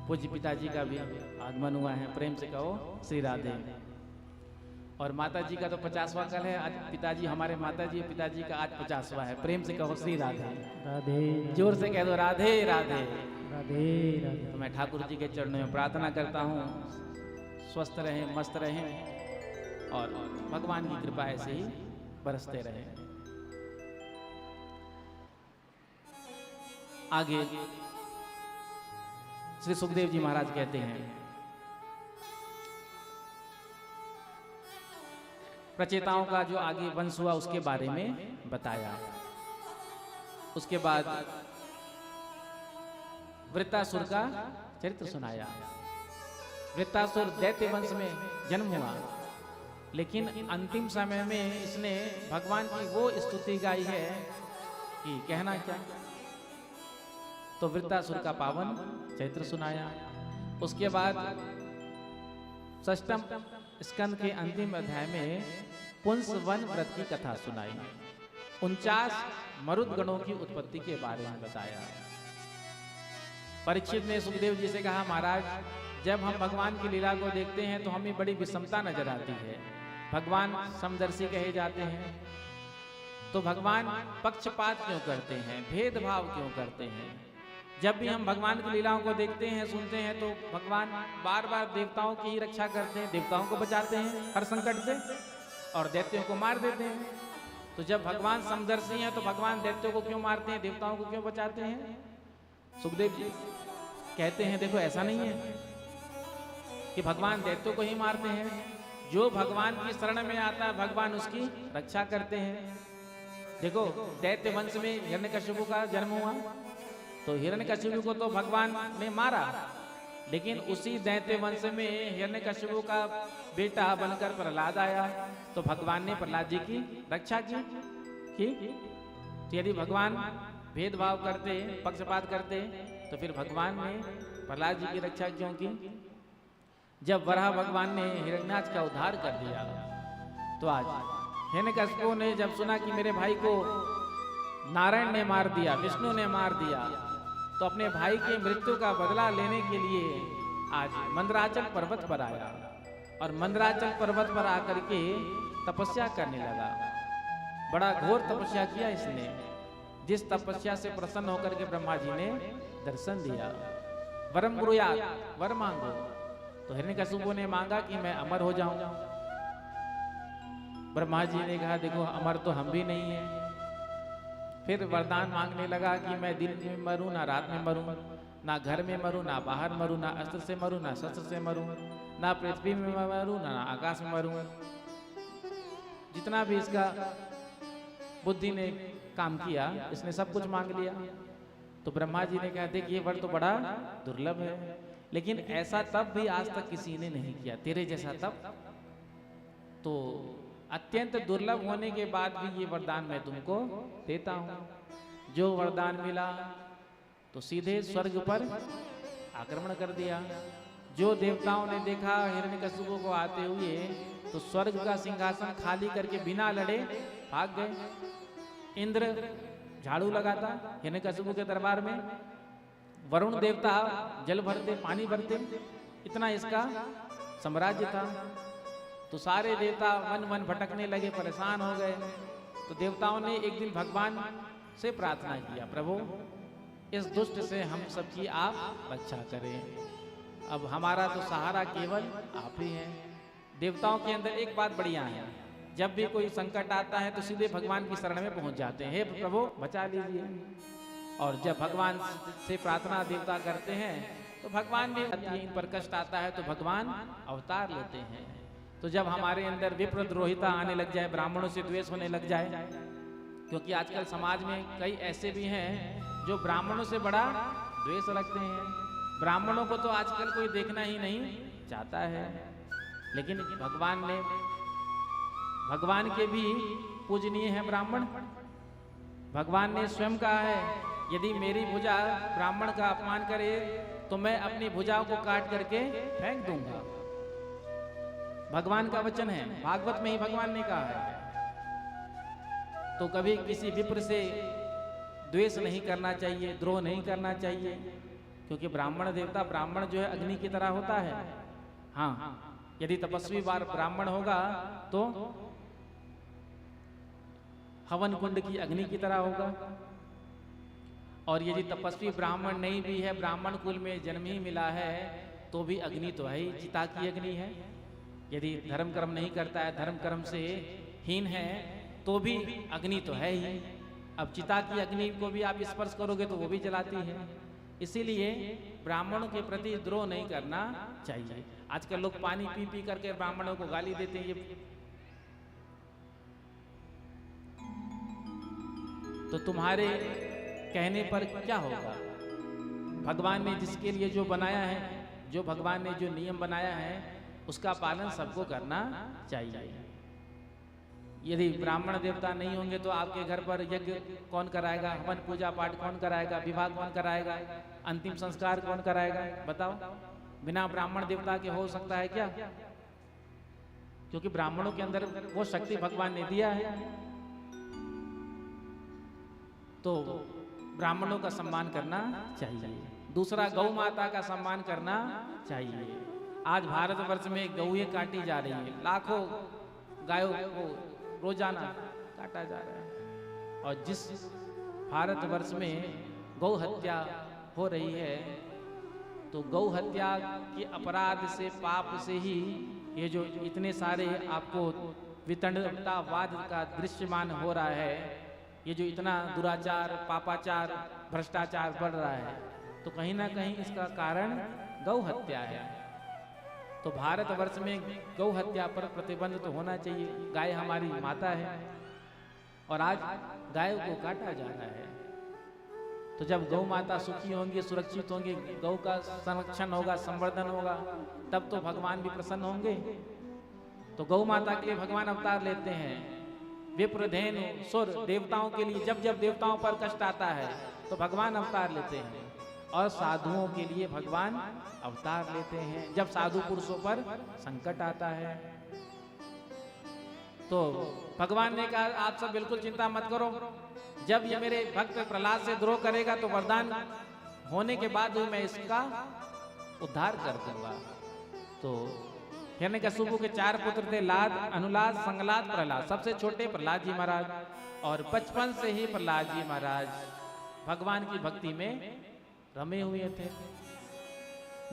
पूज्य पिताजी का भी आगमन हुआ है, प्रेम से कहो श्री राधे। और माता जी का तो 50वां कल है आज। पिताजी, हमारे माता जी पिताजी का आज 50वां है। प्रेम से कहो श्री राधे। राधे जोर से कह दो राधे राधे। राधे राधे। तो मैं ठाकुर जी के चरणों में प्रार्थना करता हूँ, स्वस्थ रहें, मस्त रहें और भगवान की कृपा ऐसे ही बरसते रहे। आगे श्री सुखदेव जी महाराज कहते हैं, प्रचेताओं का जो आगे वंश हुआ उसके बारे में बताया। उसके बाद वृत्तासुर का चरित्र सुनाया। वृत्तासुर दैत्य वंश में जन्म हुआ, लेकिन अंतिम समय में इसने भगवान की वो स्तुति गाई है कि कहना क्या। तो वृत्तासुर का पावन चरित्र सुनाया। उसके बाद षष्ठम स्कंद के अंतिम अध्याय में पुंस वन व्रत की कथा सुनाई। 49 मरुद गणों की उत्पत्ति के बारे में बताया। परीक्षित ने सुखदेव जी से कहा, महाराज जब हम भगवान की लीला को देखते हैं तो हमें बड़ी विषमता नजर आती है। भगवान समदर्शी कहे जाते हैं, तो भगवान पक्षपात क्यों करते हैं, भेदभाव क्यों करते हैं? जब भी हम भगवान की लीलाओं को देखते हैं, सुनते हैं, तो भगवान बार बार देवताओं की ही रक्षा करते हैं, देवताओं को बचाते हैं हर संकट से और दैत्यों को मार देते हैं। तो जब भगवान समदर्शी हैं तो भगवान दैत्यों को क्यों मारते हैं, देवताओं को क्यों बचाते हैं? सुखदेव जी कहते हैं, देखो ऐसा नहीं है कि भगवान दैत्यों को ही मारते हैं। जो भगवान की शरण में आता है भगवान उसकी रक्षा करते हैं। देखो दैत्य वंश में हिरण्यकशिपु का जन्म हुआ, तो हिरण्यकशिपु को तो भगवान ने मारा, लेकिन उसी दैत्य वंश में हिरण्यकशिपु का बेटा बनकर प्रहलाद आया, तो भगवान ने प्रहलाद जी की रक्षा की। तो यदि भगवान भेदभाव करते, पक्षपात करते, तो फिर भगवान ने प्रहलाद जी की रक्षा क्यों की? जब वराह भगवान ने हिरण्याक्ष का उद्धार कर दिया, तो आज हिरण्यकशिपु ने जब सुना कि मेरे भाई को नारायण ने मार दिया, विष्णु ने मार दिया, तो अपने भाई के मृत्यु का बदला लेने के लिए आज मंदराचल पर्वत पर आया और मंदराचल पर्वत पर आकर के तपस्या करने लगा। बड़ा घोर तपस्या किया इसने, जिस तपस्या से प्रसन्न होकर के ब्रह्मा जी ने दर्शन दिया। वरम ब्रूयात, वर मांगो। तो हिरण्यकशिपु ने मांगा कि मैं अमर हो जाऊं। ब्रह्मा जी ने कहा, देखो अमर तो हम भी नहीं है। फिर वरदान मांगने लगा कि मैं दिन में मरूं ना रात में मरूं, ना घर में मरूं ना बाहर मरूं, ना अस्त्र से मरूं ना शस्त्र से मरूं, ना पृथ्वी में मरूं ना आकाश में मरूं। जितना भी इसका बुद्धि ने काम किया, इसने सब कुछ मांग लिया। तो ब्रह्मा जी ने कहा, देख ये वर तो बड़ा दुर्लभ है, लेकिन ऐसा तब भी आज तक किसी ने नहीं किया, तेरे जैसा तब। तो अत्यंत दुर्लभ होने के बाद भी ये वरदान मैं तुमको देता हूं। जो वरदान मिला तो सीधे स्वर्ग पर आक्रमण कर दिया। जो देवताओं ने देखा हिरण्यकशिपु को आते हुए, तो स्वर्ग का सिंहासन खाली करके बिना लड़े भाग गए। इंद्र झाड़ू लगाता हिरण्यकशिपु के दरबार में, वरुण देवता जल भरते, पानी भरते, इतना इसका साम्राज्य था। तो सारे देवता वन वन भटकने लगे, परेशान हो गए। तो देवताओं ने एक दिन भगवान से प्रार्थना किया, प्रभु इस दुष्ट से हम सबकी आप रक्षा करें। अब हमारा तो सहारा केवल आप ही हैं। देवताओं के अंदर एक बात बढ़िया है, जब भी कोई संकट आता है तो सीधे भगवान की शरण में पहुंच जाते हैं, हे प्रभु बचा लीजिए। और जब भगवान से प्रार्थना देवता करते हैं तो भगवान भी इन पर कष्ट आता है तो भगवान अवतार लेते हैं। तो जब हमारे अंदर विप्रद्रोहिता आने लग जाए, ब्राह्मणों से द्वेष होने लग जाए, क्योंकि आजकल समाज में कई ऐसे भी हैं जो ब्राह्मणों से बड़ा द्वेष रखते हैं, ब्राह्मणों को तो आजकल कोई देखना ही नहीं चाहता है। लेकिन भगवान के भी पूजनीय है ब्राह्मण। भगवान ने स्वयं कहा है, यदि मेरी भुजा ब्राह्मण का अपमान करे तो मैं अपनी भुजाओं को काट करके फेंक दूंगा। भगवान का वचन है, भागवत में ही भगवान ने कहा है। तो कभी किसी विप्र से द्वेष नहीं करना चाहिए, द्रोह नहीं करना चाहिए, क्योंकि ब्राह्मण देवता, ब्राह्मण जो है अग्नि की तरह होता है। हाँ, यदि तपस्वी बार ब्राह्मण होगा तो हवन कुंड की अग्नि की तरह होगा, और यदि तपस्वी ब्राह्मण नहीं भी है, ब्राह्मण कुल में जन्म ही मिला है, तो भी अग्नि तो है ही, चिता की अग्नि है। यदि धर्म कर्म नहीं करता है, धर्म कर्म से हीन है, तो भी अग्नि तो है ही। अब चिता की अग्नि को भी आप स्पर्श करोगे तो वो भी जलाती है। इसीलिए ब्राह्मणों के प्रति द्रोह नहीं करना चाहिए। आजकल लोग पानी पी पी करके ब्राह्मणों को गाली देते हैं। ये तो तुम्हारे कहने पर क्या होगा? भगवान ने जिसके लिए जो बनाया है, जो भगवान ने जो नियम बनाया है, उसका पालन सबको करना चाहिए। यदि ब्राह्मण देवता नहीं होंगे तो आपके घर पर यज्ञ कौन कराएगा, हवन पूजा पाठ कौन कराएगा, विवाह कौन कराएगा, अंतिम संस्कार कौन कराएगा? बताओ, बिना ब्राह्मण देवता के हो सकता है क्या? क्योंकि ब्राह्मणों के अंदर वो शक्ति भगवान ने दिया है। तो ब्राह्मणों का सम्मान करना चाहिए। दूसरा, गौ माता का सम्मान करना चाहिए। आज भारतवर्ष में गौएं काटी जा रही है, लाखों गायों को रोजाना काटा जा रहा है। और जिस भारतवर्ष में गौ हत्या हो रही है, तो गौ हत्या के अपराध से, पाप से ही ये जो इतने सारे आपको वितंडतावाद का दृश्यमान हो रहा है, ये जो इतना दुराचार, पापाचार, भ्रष्टाचार बढ़ रहा है, तो कहीं ना कहीं इसका कारण गौ हत्या है। तो भारतवर्ष में गौ हत्या पर प्रतिबंध तो होना चाहिए। गाय हमारी माता है और आज गाय को काटा जा रहा है। तो जब गौ माता सुखी होंगी, सुरक्षित होंगी, गौ का संरक्षण होगा, संवर्धन होगा, तब तो भगवान भी प्रसन्न होंगे। तो गौ माता के लिए भगवान अवतार लेते हैं। विप्र, धेनु, सुर, देवताओं के लिए जब जब देवताओं पर कष्ट आता है तो भगवान अवतार लेते हैं। और साधुओं के लिए भगवान अवतार लेते हैं जब साधु पुरुषों पर संकट आता है। तो भगवान ने कहा, आप सब बिल्कुल चिंता मत करो, जब ये मेरे भक्त प्रहलाद से द्रोह करेगा तो वरदान होने के बाद मैं इसका उद्धार कर दूंगा। तो हिरण्यकशिपु के 4 पुत्र थे, लाद, अनुलाद, संगलाद, प्रहलाद। सबसे छोटे प्रहलाद जी महाराज, और बचपन से ही प्रहलाद जी महाराज भगवान की भक्ति में रमे हुए थे।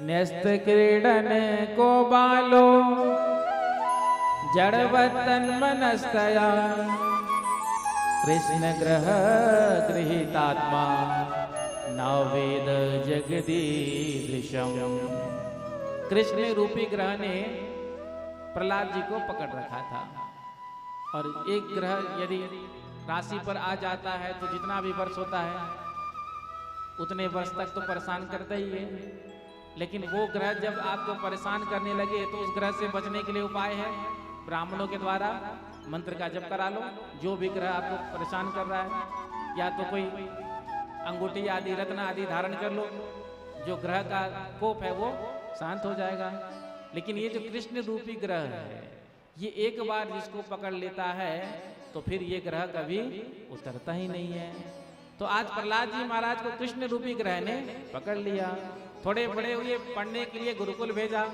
न्यस्त क्रीडन को बालो जड़वतन मनस्तया, कृष्ण ग्रह गृहीतात्मा नवेद जगदीदृशम। कृष्ण रूपी ग्रह ने प्रहलाद जी को पकड़ रखा था। और एक ग्रह यदि राशि पर आ जाता है तो जितना भी वर्ष होता है उतने वर्ष तक तो परेशान करता ही है। लेकिन वो ग्रह जब आपको परेशान करने लगे तो उस ग्रह से बचने के लिए उपाय है, ब्राह्मणों के द्वारा मंत्र का जप करा लो। जो भी ग्रह आपको परेशान कर रहा है, या तो कोई अंगूठी आदि, रत्न आदि धारण कर लो, जो ग्रह का कोप है वो शांत हो जाएगा। लेकिन ये जो कृष्ण रूपी ग्रह है, ये एक बार जिसको पकड़ लेता है तो फिर ये ग्रह कभी उतरता ही नहीं है। तो आज प्रहलाद जी महाराज को कृष्ण रूपी ग्रह ने पकड़ लिया। थोड़े बड़े हुए, पढ़ने के लिए गुरुकुल भेजा।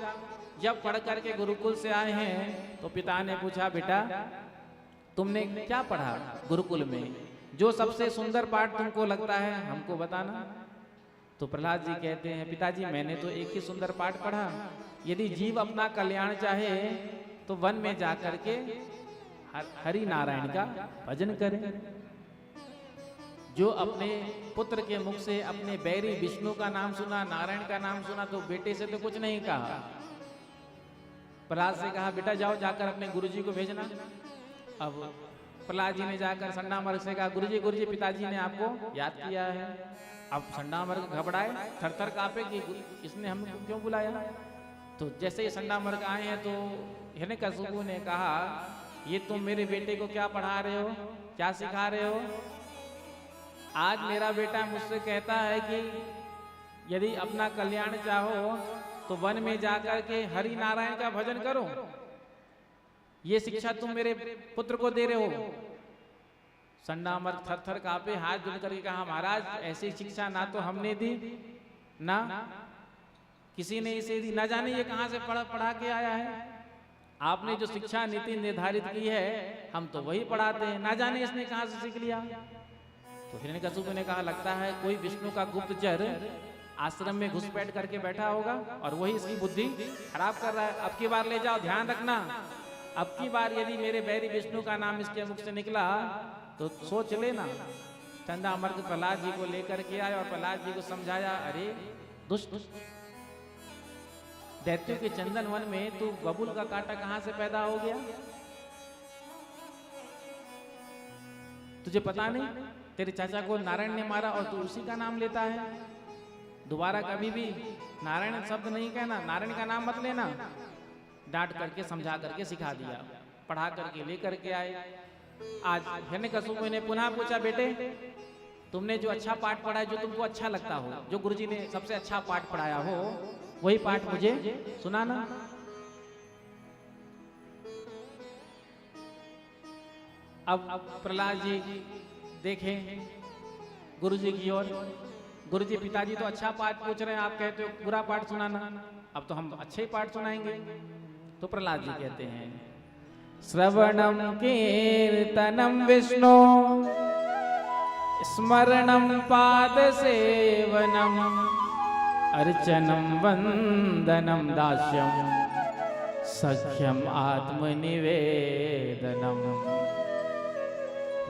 जब पढ़ करके गुरुकुल से आए हैं तो पिता ने पूछा, बेटा तुमने क्या पढ़ा गुरुकुल में? जो सबसे सुंदर पाठ तुमको लगता है हमको बताना। तो प्रहलाद जी कहते हैं, पिताजी मैंने तो एक ही सुंदर पाठ पढ़ा, यदि जीव अपना कल्याण चाहे तो वन में जाकर के हरि नारायण का भजन करें। जो अपने पुत्र के मुख से अपने बैरी विष्णु का नाम सुना, नारायण का नाम सुना, तो बेटे से तो कुछ नहीं कहा। प्रहलाद से कहा बेटा जाओ जाकर अपने गुरुजी को भेजना। अब प्रहलाद जी ने जाकर संडामर्ग से कहा गुरुजी पिताजी ने आपको याद किया है। अब संडामर्ग घबराए, थर थर कांपे कि इसने हमको क्यों बुलाया। तो जैसे ही संडामर्ग आए हैं तो हिरण्यकशिपु ने कहा ये तुम मेरे बेटे को क्या पढ़ा रहे हो, क्या सिखा रहे हो। आज मेरा बेटा मुझसे कहता है कि यदि अपना कल्याण चाहो तो वन में जाकर के हरि नारायण का भजन करो। ये शिक्षा तुम मेरे पुत्र को दे रहे हो। संडामर्ग थर थर कांपे, हाथ जोड़ करके कहा महाराज ऐसी शिक्षा ना तो हमने दी ना किसी ने इसे दी, ना जाने ये कहां से पढ़ा के आया है। आपने जो शिक्षा नीति निर्धारित की है हम तो वही पढ़ाते हैं, ना जाने इसने कहां से सीख लिया। तो हिरण्यकशिपु ने कहा लगता है कोई विष्णु का गुप्तचर आश्रम में घुसपैठ करके बैठा होगा और वही इसकी बुद्धि खराब कर रहा है। अब की बार ले जाओ, ध्यान रखना, अब की बार यदि मेरे बैरी विष्णु का नाम इसके मुख से निकला तो सोच लेना। संडामर्ग प्रहलाद जी को लेकर के आए और प्रहलाद जी को समझाया अरे दुष्ट, दैत्यों के चंदन वन में तू बबूल का कांटा कहां से पैदा हो गया, तुझे पता नहीं। तेरे चाचा को नारायण ने मारा और तू उसी का नाम लेता है। दोबारा कभी भी नारायण शब्द नहीं कहना, नारायण का नाम मत लेना। डांट करके समझा करके सिखा दिया, पढ़ा करके लेकर के आए। आज हिरण्यकशिपु ने पुनः पूछा बेटे तुमने जो अच्छा पाठ पढ़ा है, जो तुमको अच्छा लगता हो, जो गुरुजी ने सबसे अच्छा पाठ पढ़ाया हो वही पाठ मुझे सुनाना। अब प्रहलाद जी देखें गुरुजी की ओर। गुरुजी पिताजी तो अच्छा पाठ पूछ रहे हैं, आप कहते हो बुरा पाठ सुनाना। अब तो हम अच्छे पाठ सुनाएंगे। तो प्रहलाद जी कहते हैं श्रवणम कीर्तनम विष्णु स्मरणम पाद सेवनम अर्चनम वंदनम दास्यम सख्यम आत्मनिवेदनम।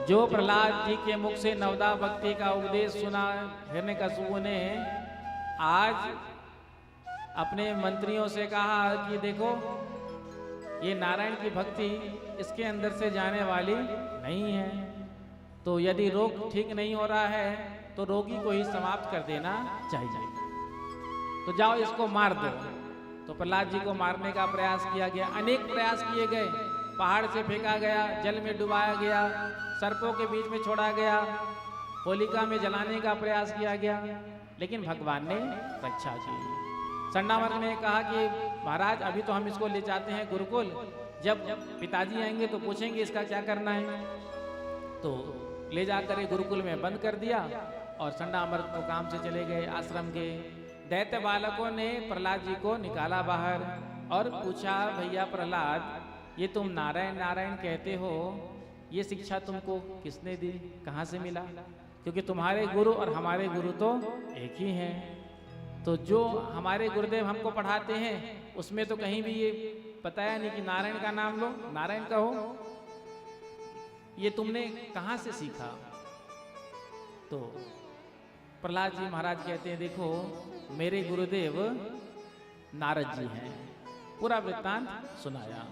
जो प्रहलाद जी के मुख से नवदा भक्ति का उपदेश सुना हिरण्यकशिपु ने, आज अपने मंत्रियों से कहा कि देखो ये नारायण की भक्ति इसके अंदर से जाने वाली नहीं है, तो यदि रोग ठीक नहीं हो रहा है तो रोगी को ही समाप्त कर देना चाहिए, तो जाओ इसको मार दो। तो प्रहलाद जी को मारने का प्रयास किया गया, अनेक प्रयास किए गए, पहाड़ से फेंका गया, जल में डुबाया गया, सर्पों के बीच में छोड़ा गया, होलिका में जलाने का प्रयास किया गया, लेकिन भगवान ने रक्षा की। संडामर्ग ने कहा कि महाराज अभी तो हम इसको ले जाते हैं गुरुकुल, जब पिताजी आएंगे तो पूछेंगे इसका क्या करना है। तो ले जाकर गुरुकुल में बंद कर दिया और संडामर्ग तो काम से चले गए आश्रम के। दैत्य बालकों ने प्रहलाद जी को निकाला बाहर और पूछा भैया प्रहलाद ये तुम नारायण नारायण कहते हो, ये शिक्षा तुमको किसने दी, कहाँ से मिला? क्योंकि तुम्हारे गुरु और हमारे गुरु तो एक ही हैं। तो जो हमारे गुरुदेव हमको पढ़ाते हैं उसमें तो कहीं भी ये बताया नहीं कि नारायण का नाम लो, नारायण कहो, ये तुमने कहाँ से सीखा? तो प्रहलाद जी महाराज कहते हैं देखो मेरे गुरुदेव नारद जी हैं। पूरा वृत्तांत सुनाया।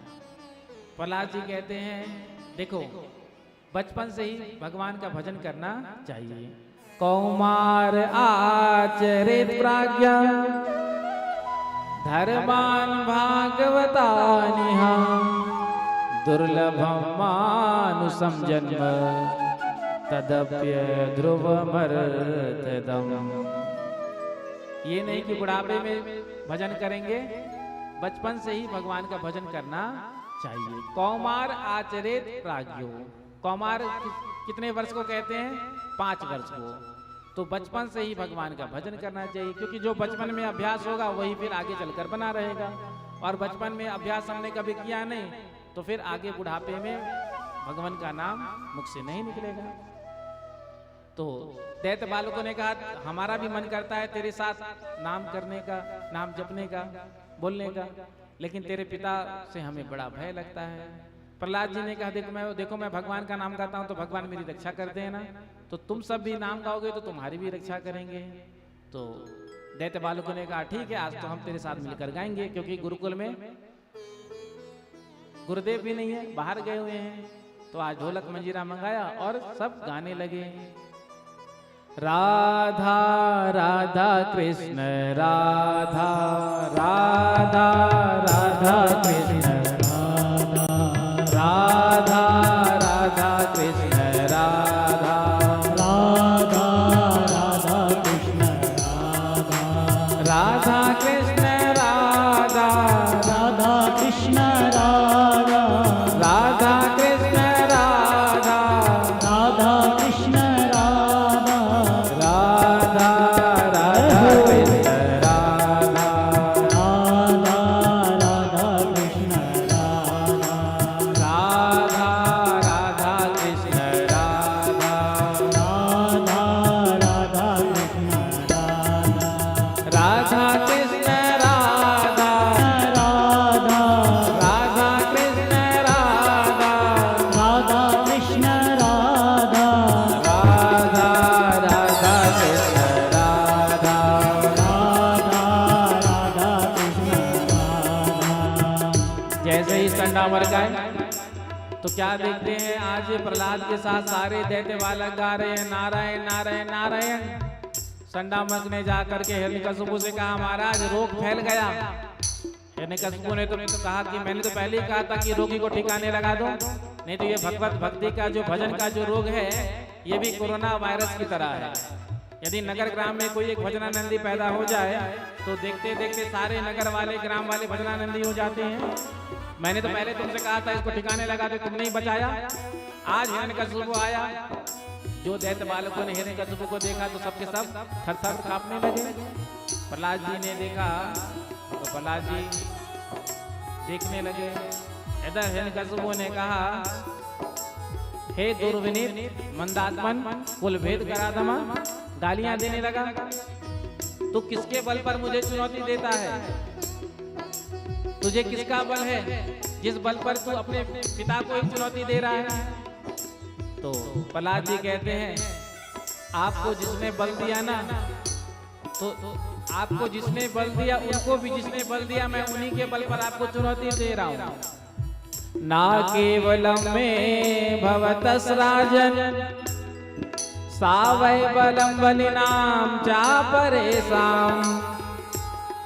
प्रहलाद जी कहते हैं देखो बचपन से ही भगवान का भजन करना चाहिए। कौमार आचरित प्रज्ञा धर्मान भागवतानिहा दुर्लभम मानुषम जन्म तदप्य ध्रुवमर्तदम। ये नहीं कि बुढ़ापे में भजन करेंगे, बचपन से ही भगवान का भजन करना चाहिए। कौमार आचरित प्राज्ञो, कौमार कितने वर्ष को कहते हैं? 5 वर्ष को। तो बचपन से ही भगवान का भजन करना चाहिए, क्योंकि जो बचपन में अभ्यास होगा वही फिर आगे चलकर बना रहेगा। और बचपन में अभ्यास हमने कभी किया नहीं तो फिर आगे बुढ़ापे में भगवान का नाम मुख से नहीं निकलेगा। तो दैत्य बालकों ने कहा हमारा भी मन करता है तेरे साथ नाम करने का, नाम जपने का, बोलने का, लेकिन तेरे पिता से हमें बड़ा भय लगता है। प्रहलाद जी ने कहा देखो मैं भगवान का नाम गाता हूँ तो भगवान मेरी रक्षा करते हैं ना, तो तुम सब भी नाम गाओगे तो तुम्हारी भी रक्षा करेंगे। तो दैत्य बालकों ने कहा ठीक है, आज तो हम तेरे साथ मिलकर गाएंगे, क्योंकि गुरुकुल में गुरुदेव भी नहीं है, बाहर गए हुए हैं। तो आज ढोलक मंजीरा मंगाया और सब गाने लगे। राधा राधा कृष्ण राधा राधा राधा कृष्ण राधा राधा कृष्ण राधा राधा राधा कृष्ण राधा राधा कृष्ण राधा राधा कृष्ण राधा राधा कृष्ण राधा राधा कृष्ण राधा राधा राधा कृष्ण राधा राधा राधा कृष्ण राधा राधा राधा कृष्ण राधा राधा राधा कृष्ण राधा राधा कृष्ण राधा राधा राधा कृष्ण राधा राधा कृष्ण राधा राधा राधा कृष्ण राधा राधा राधा कृष्ण राधा। जैसे ही संडावर गाए तो क्या देखते हैं, आज प्रहलाद के साथ सारे दैत्य बालक गा रहे हैं नारायण नारायण नारायण। संडामक ने जाकर के हिरण्यकशिपु से कहा महाराज रोग फैल गया। हिरण्यकशिपु ने तो कहा कि मैंने तो पहले ही कहा था कि रोगी को ठिकाने लगा दो, नहीं तो ये भगवत भक्ति का जो भजन का जो रोग है ये भी कोरोना वायरस की तरह है। यदि नगर ग्राम में कोई एक भजनानंदी पैदा हो जाए तो देखते देखते सारे नगर वाले ग्राम वाले भजनानंदी हो जाते हैं। मैंने तो पहले तुमसे कहा था इसको ठिकाने लगा दे, तुमने ही बचाया। आज हिरण्यकशिपु आया, जो दैत्य बालकों ने हिरण्यकशिपु को देखा तो सबके सब थर-थर कांपने लगे। प्रहलाद जी ने देखा तो प्रहलाद जी देखने लगे। इधर हिरण्यकशिपु ने कहा हे दुर्विनीत मंदात्मन कुल भेद कराधमा, गालियां देने लगा। तू किसके बल पर मुझे चुनौती देता है? तुझे किसका बल है जिस बल पर तू अपने पिता को एक चुनौती दे रहा है? तो प्रहलाद जी कहते हैं आपको जिसने बल दिया ना, तो आपको जिसने बल दिया उनको भी जिसने बल दिया, मैं उन्हीं के बल पर आपको चुनौती दे रहा हूं। ना केवलम में भवतस राजन सावय बलम बलिनाम चा परेशाम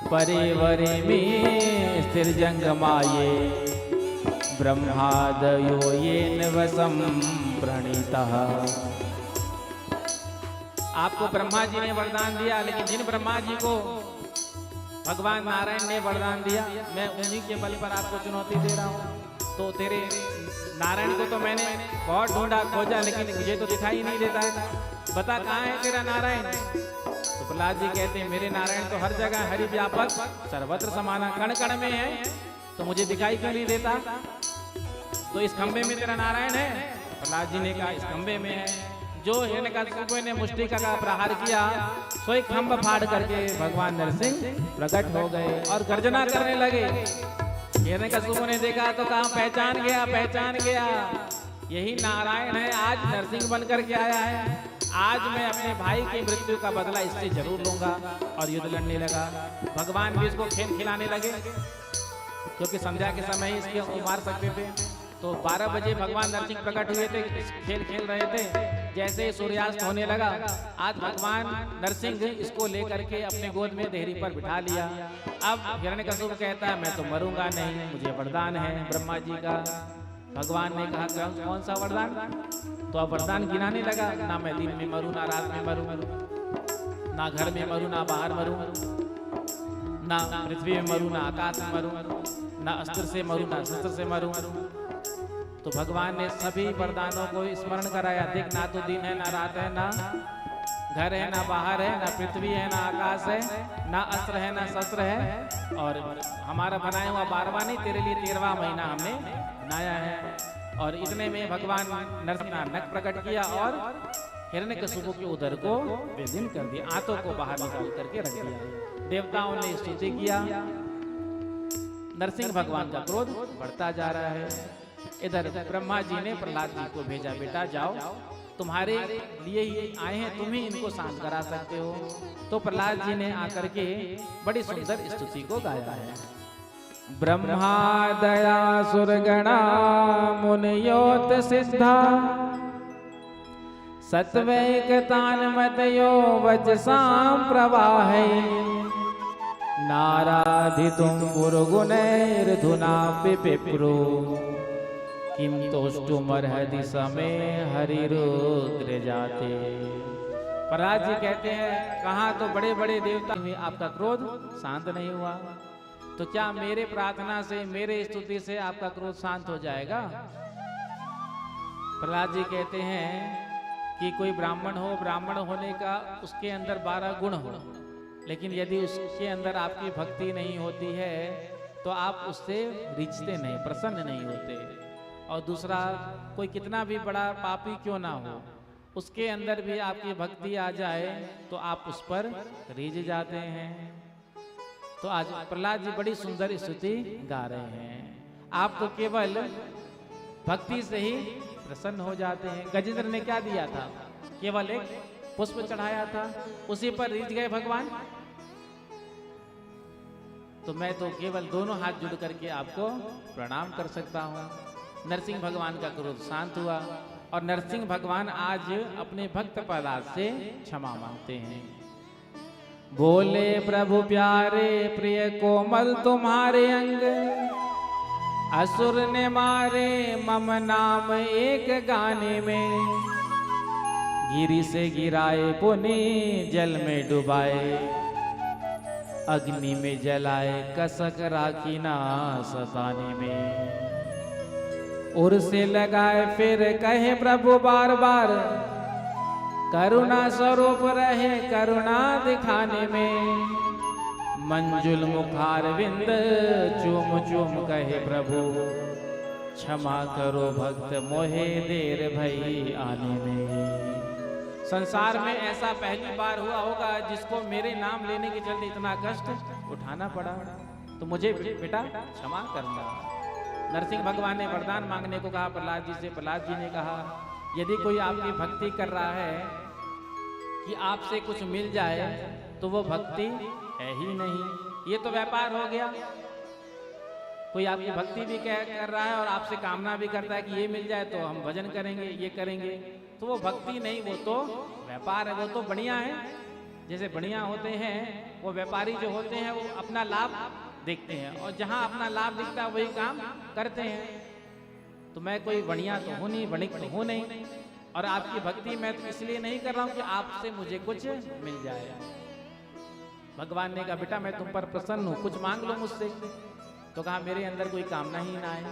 परिवरे में स्थिर जंगमाये ब्रह्मादयो येन वसम प्रणीतः। आपको ब्रह्मा जी ने वरदान दिया, लेकिन जिन ब्रह्मा जी को भगवान नारायण ने वरदान दिया, मैं उन्हीं के बल पर आपको चुनौती दे रहा हूँ। तो तेरे नारायण को तो मैंने बहुत ढूंढा खोजा, लेकिन मुझे तो दिखाई नहीं देता है, बता कहाँ है तेरा नारायण? तो प्रहलाद जी कहते हैं मेरे नारायण तो हर जगह हरि व्यापक सर्वत्र समाना कण कण में है, तो मुझे दिखाई क्यों नहीं देता? तो इस खंबे में तेरा नारायण है? प्रहलाद जी ने कहा इस खंबे में है। जो हिरण्यकशिपु ने मुष्टिका का प्रहार किया, सोई खंभ फाड़ करके भगवान नरसिंह प्रकट हो गए और गर्जना करने लगे। हिरण्यकशिपु ने देखा तो कहा पहचान गया पहचान गया, यही नारायण है, आज नरसिंह बनकर के आया है। आज मैं अपने भाई की मृत्यु का बदला इससे जरूर लूंगा, और युद्ध लड़ने लगा। भगवान भी इसको खेल खिलाने लगे, क्योंकि संध्या के समय ही इसके मार सकते थे। तो 12 बजे भगवान नरसिंह प्रकट हुए थे, खेल खेल रहे थे। जैसे सूर्यास्त होने लगा, आज भगवान नरसिंह इसको लेकर के अपने गोद में देहरी पर बिठा लिया। अब हिरण्यकशिपु कहता है मैं तो मरूंगा नहीं, मुझे वरदान है ब्रह्मा जी का। भगवान ने कहा कौन सा वरदान? तो अब वरदान गिनाने लगा, ना मैं दिन में मरूं ना रात में मरूं, ना घर में मरूं ना बाहर मरूं, ना पृथ्वी में मरूं ना आकाश में मरूं, ना अस्त्र से मरूं ना शस्त्र से मरूं। तो भगवान ने सभी वरदानों को स्मरण कराया। देख, ना तो दिन है ना रात है, ना घर है ना बाहर है, ना पृथ्वी है ना आकाश है, ना अस्त्र है ना शस्त्र है, और हमारा बनाया हुआ 12वां नहीं तेरे लिए 13वां महीना हमने बनाया है। और इतने में भगवान नरसिंह नख प्रकट किया और हिरण्यकशिपु के उदर को विदीर्ण कर दिया, आंतों को बाहर निकाल करके रख दिया। देवताओं ने स्तुति किया, नरसिंह भगवान का क्रोध बढ़ता जा रहा है। इधर ब्रह्मा जी ने प्रहलाद जी को भेजा, बेटा जाओ, तुम्हारे लिए ही आए हैं, तुम ही इनको शांत करा सकते हो। तो प्रहलाद जी ने आकर के बड़ी सुंदर स्तुति को गाया है। ब्रह्मा दया सुरगणा मुनियोत सिद्धा सत्वैकतान मतयो वचसाम प्रवाहे नाराधितुम गुरुगुणैर्धुना पिप्रो किम तोष्टुमर्हति समय हरिरुद्र जाते। प्रहलाद जी कहते हैं, कहाँ तो बड़े बड़े देवता हुए, आपका क्रोध शांत नहीं हुआ, तो क्या मेरे प्रार्थना से, मेरे स्तुति से आपका क्रोध शांत हो जाएगा? प्रहलाद जी कहते हैं कि कोई ब्राह्मण हो, ब्राह्मण होने का उसके अंदर 12 गुण हो, लेकिन यदि उसके अंदर आपकी भक्ति नहीं होती है तो आप उससे रिझते नहीं, प्रसन्न नहीं होते। और दूसरा, कोई कितना भी बड़ा पापी क्यों ना हो, उसके अंदर भी आपकी भक्ति आ जाए तो आप उस पर रिझ जाते हैं। तो आज प्रहलाद जी बड़ी सुंदर स्तुति गा रहे हैं। आप तो केवल भक्ति से ही प्रसन्न हो जाते हैं। गजेंद्र ने क्या दिया था? केवल एक पुष्प चढ़ाया था, उसी पर रिझ गए भगवान। तो मैं तो केवल दोनों हाथ जुड़ करके आपको प्रणाम कर सकता हूँ। नरसिंह भगवान का क्रोध शांत हुआ और नरसिंह भगवान आज अपने भक्त प्रहलाद से क्षमा मांगते हैं। बोले प्रभु प्यारे प्रिय कोमल तुम्हारे अंग, असुर ने मारे मम नाम एक गाने में, गिरी से गिराए पुनि जल में डुबाए, अग्नि में जलाए कसक राखी ना सताने में, उर से लगाए फिर कहे प्रभु बार बार, करुणा स्वरूप रहे करुणा दिखाने में, मंजुल मुखार विंद चूम चूम कहे प्रभु, क्षमा करो भक्त मोहे देर भई आने में। संसार में ऐसा पहली बार हुआ होगा जिसको मेरे नाम लेने के चलते इतना कष्ट उठाना पड़ा, तो मुझे बेटा क्षमा करना। नरसिंह भगवान ने वरदान मांगने को कहा प्रहलाद जी से। प्रहलाद जी ने कहा, यदि कोई आपकी भक्ति कर रहा है कि आपसे कुछ मिल जाए तो वो भक्ति है ही नहीं, ये तो व्यापार हो गया। कोई आपकी भक्ति भी कर रहा है और आपसे कामना भी करता है कि ये मिल जाए तो हम भजन करेंगे, ये करेंगे, तो वो भक्ति नहीं, वो तो व्यापार है। वो तो बढ़िया है, जैसे बढ़िया होते हैं वो व्यापारी जो होते हैं वो अपना लाभ देखते हैं, और जहां अपना लाभ दिखता है वही काम करते हैं। तो मैं कोई बढ़िया तो हूँ नहीं, वणिक तो हूँ नहीं, और आपकी भक्ति मैं तो इसलिए नहीं कर रहा हूँ कि आपसे मुझे कुछ मिल जाए। भगवान ने कहा, बेटा मैं तुम पर प्रसन्न हूँ, कुछ मांग लो मुझसे। तो कहा, मेरे अंदर कोई कामना ही ना आए।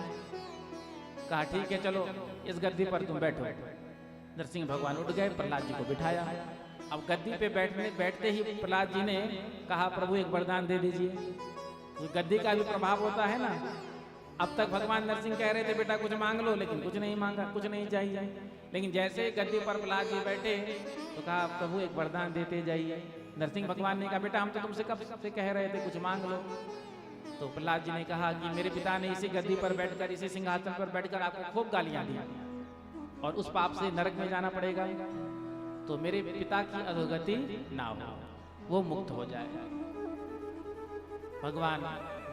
कहा, ठीक है चलो इस गद्दी पर तुम बैठो। नरसिंह भगवान उठ गए, प्रहलाद जी को बिठाया। अब गद्दी पे बैठते ही प्रहलाद जी ने कहा, प्रभु एक वरदान दे दीजिए। तो गद्दी का भी प्रभाव होता है ना। अब तक भगवान नरसिंह कह रहे थे बेटा कुछ मांग लो, लेकिन कुछ नहीं मांगा, कुछ नहीं चाहिए। लेकिन जैसे ही गद्दी पर प्रहलाद जी बैठे तो कहा, प्रभु एक वरदान देते जाइए। नरसिंह भगवान ने कहा, बेटा हम तो तुमसे कब से कह रहे थे कुछ मांग लो। तो प्रहलाद जी ने कहा कि मेरे पिता ने इसी गद्दी पर बैठकर, इसी सिंहासन पर बैठकर आपको खूब गालियां दी और उस पाप से नरक में जाना पड़ेगा, तो मेरे पिता की अधोगति ना हो, वो मुक्त हो जाएगा। भगवान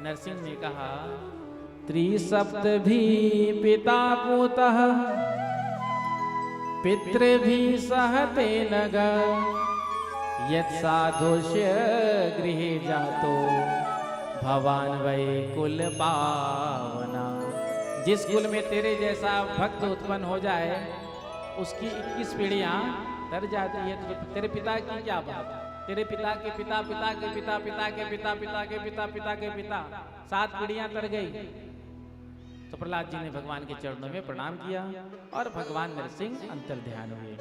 नरसिंह ने कहा, त्रिसप्त भी पिता पूतः पितृ भी सहते नग, यत् साधुष्य गृह जातो भवान वै कुल पावना। जिस कुल में तेरे जैसा भक्त उत्पन्न हो जाए उसकी 21 पीढ़ियां तर जाती है। तो तेरे पिता की क्या बात, तेरे पिता के पिता पिता के पिता पिता के पिता पिता के पिता पिता के पिता 7 पीढ़ियां तर गई। तो प्रहलाद जी ने भगवान के चरणों में प्रणाम किया और भगवान नरसिंह अंतर ध्यान हुए।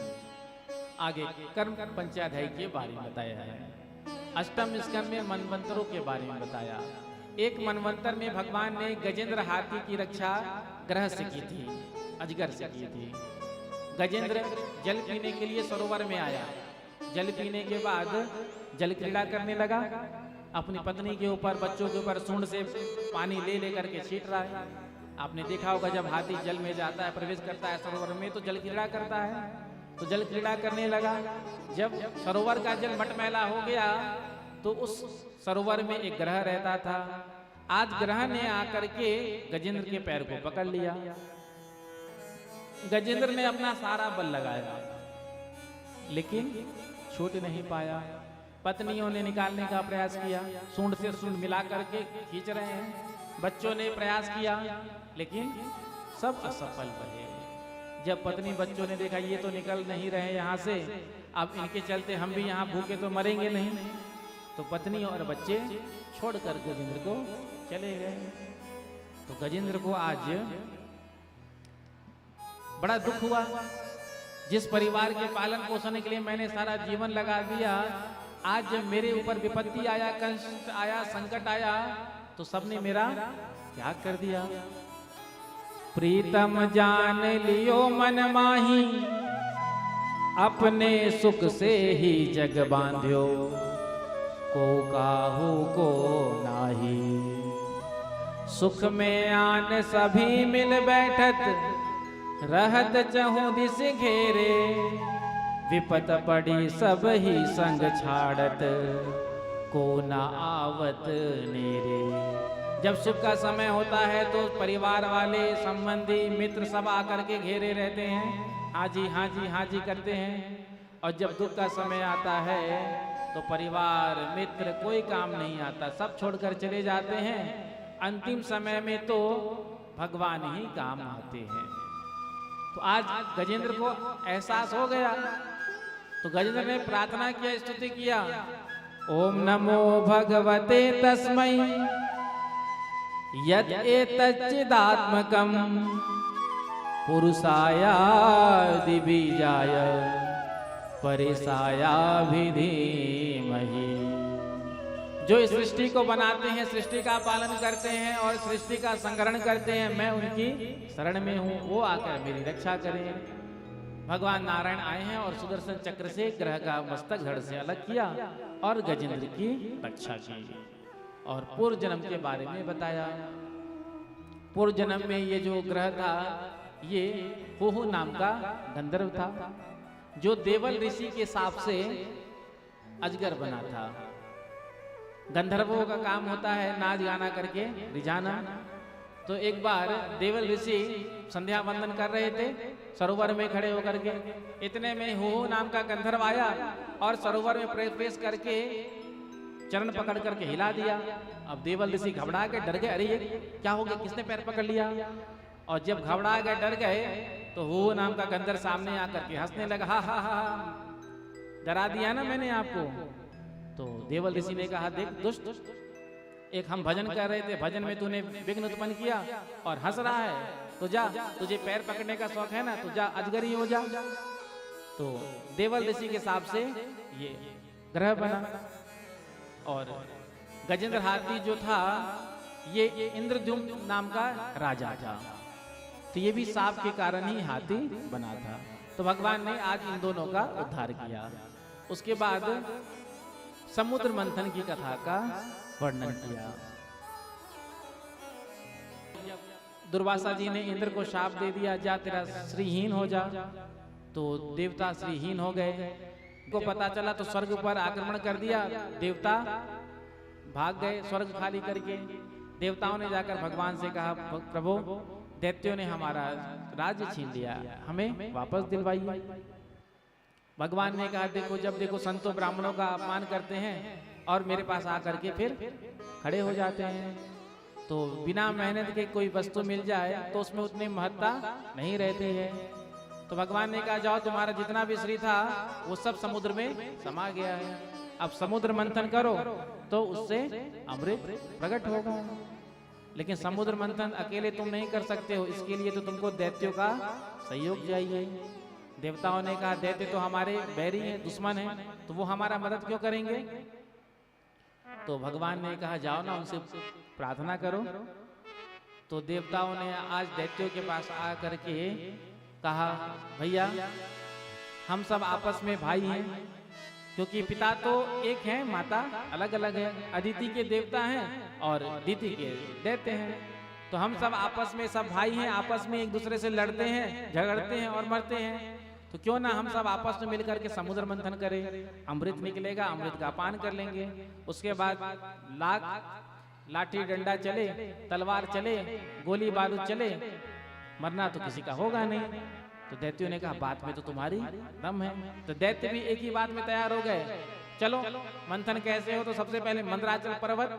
आगे कर्म पंचाध्याय के बारे में बताया है। अष्टम स्कंद में मनवंतरों के बारे में बताया। एक मनवंतर में भगवान ने गजेंद्र हाथी की रक्षा ग्रह से की थी, अजगर से की थी। गजेंद्र जल पीने के लिए सरोवर में आया, जल पीने के बाद जल क्रीड़ा करने लगा, अपनी पत्नी के ऊपर, बच्चों के ऊपर सूंड से पानी ले ले करके छीट रहा है। आपने देखा होगा जब हाथी जल में जाता है, प्रवेश करता है सरोवर में, तो जल क्रीड़ा करता है। तो जल क्रीड़ा करने लगा। जब सरोवर का जल मटमैला हो गया तो उस सरोवर में एक ग्रह रहता था। आज ग्रह ने आकर के गजेंद्र के पैर को पकड़ लिया। गजेंद्र ने अपना सारा बल लगाया लेकिन छूट नहीं पाया। पत्नियों ने निकालने का प्रयास किया, सूंड से सूंड मिला करके खींच रहे हैं। बच्चों ने प्रयास किया लेकिन सब असफल रहे। जब पत्नी बच्चों ने देखा ये तो निकल नहीं रहे यहाँ से, अब इनके चलते हम भी यहाँ भूखे तो मरेंगे नहीं, तो पत्नी और बच्चे छोड़कर गजेंद्र को चले गए। तो गजेंद्र को आज बड़ा दुख हुआ। जिस परिवार के पालन पोषण के लिए मैंने सारा जीवन लगा दिया, आज जब मेरे ऊपर विपत्ति आया, कष्ट आया, संकट आया, तो सबने मेरा त्याग कर दिया। प्रीतम जान लियो मन माही, अपने सुख से ही जग बांध्यो, को काहू को नाही। सुख में आन सभी मिल बैठत, रहत चहु दिस घेरे, विपत पड़ी सब ही संग छाड़त, को न आवत नेरे। जब सुख का समय होता है तो परिवार वाले, संबंधी, मित्र सब आकर के घेरे रहते हैं, हाँ जी हाँ जी हाँ जी करते हैं। और जब दुख का समय आता है तो परिवार, मित्र कोई काम नहीं आता, सब छोड़कर चले जाते हैं। अंतिम समय में तो भगवान ही काम आते हैं। तो आज गजेंद्र को एहसास हो गया, तो गजेंद्र ने प्रार्थना किया, स्तुति किया, ओम नमो भगवते तस्मै यत् एतच्चिदात्मकं पुरुषायादि बीजाय परेशायाभिधीमहि। जो इस सृष्टि को बनाते हैं, सृष्टि का पालन करते हैं और सृष्टि का संग्रहण करते हैं, मैं उनकी शरण में हूँ, वो आकर मेरी रक्षा करें। भगवान नारायण आए हैं और सुदर्शन चक्र से ग्रह का मस्तक धड़ से अलग किया और गजेंद्र की रक्षा की और पूर्व जन्म के बारे में बताया। पूर्व जन्म में ये जो ग्रह था, ये हुहु नाम का गंधर्व था, जो देवल ऋषि के शाप से अजगर बना था। गंधर्वों का काम होता है नाच गाना करके रिझाना। तो एक बार देवल ऋषि संध्या वंदन कर रहे थे सरोवर में खड़े होकर के, इतने में हुहु नाम का गंधर्व आया और सरोवर में प्रवेश करके चरण पकड़ करके हिला दिया। अब देवल ऋषि घबरा के डर गए, अरे ये क्या हो गया, किसने पैर पकड़ लिया। और जब घबरा गए, डर गए, तो हुहु नाम का गंधर्व सामने आकर के हंसने लगा, हा हा हा, डरा दिया ना मैंने आपको। तो देवल ऋषि ने कहा, देख दुष्ट, एक हम भजन कर रहे थे, भजन में तूने विघ्न उत्पन्न किया और हंस रहा है, तो जा, तुझे पैर पकड़ने का शौक है ना, तो जा अजगर ही हो जा। तो देवल ऋषि के हिसाब से ये ग्रह बना। और गजेंद्र हाथी जो था, ये इंद्रद्युम्न नाम का राजा था, तो ये भी सांप के कारण ही हाथी बना था। तो भगवान ने आज इन दोनों का उद्धार किया। उसके बाद समुद्र मंथन की कथा का वर्णन किया। दुर्वासा जी ने इंद्र को शाप दे दिया, जा तेरा श्रीहीन हो जा। तो देवता श्रीहीन हो गए। को पता चला तो स्वर्ग पर आक्रमण कर दिया, देवता भाग गए स्वर्ग खाली करके। देवताओं ने जाकर भगवान से कहा, प्रभु दैत्यों ने हमारा राज्य छीन लिया, हमें वापस दिलवाइए। भगवान ने कहा, देखो जब देखो संतों ब्राह्मणों का अपमान करते हैं और मेरे पास आकर के फिर खड़े हो जाते हैं, तो बिना मेहनत के कोई वस्तु मिल जाए तो उसमें उतनी महत्ता नहीं रहती है। तो भगवान ने कहा, जाओ तुम्हारा जितना भी श्री था वो सब समुद्र में समा गया है, अब समुद्र मंथन करो तो उससे अमृत प्रकट होगा। लेकिन समुद्र मंथन अकेले तुम नहीं कर सकते हो, इसके लिए तो तुमको दैत्यों का सहयोग चाहिए। देवताओं ने कहा, दैत्य तो हमारे बैरी हैं, दुश्मन हैं, तो वो हमारा मदद क्यों करेंगे। तो भगवान ने कहा, जाओ ना उनसे प्रार्थना करो। तो देवताओं ने आज दैत्यों के पास आ करके कहा, भैया हम सब आपस में भाई हैं, क्योंकि पिता तो एक है, माता अलग अलग है। अदिति के देवता हैं और दिति के दैत्य हैं। तो हम सब आपस में सब भाई हैं, आपस में एक दूसरे से लड़ते हैं, झगड़ते हैं और मरते हैं। तो क्यों ना हम सब आपस में मिलकर के समुद्र मंथन करें, अमृत निकलेगा, अमृत का पान कर लेंगे। उसके बाद लाठी डंडा चले, तलवार चले, गोली बारूद चले, मरना तो किसी का होगा नहीं। तो दैत्यों ने कहा बात में तो तुम्हारी दम है। तो दैत्य भी एक ही बात में तैयार हो गए, चलो मंथन कैसे हो। तो सबसे पहले मंदराचल पर्वत,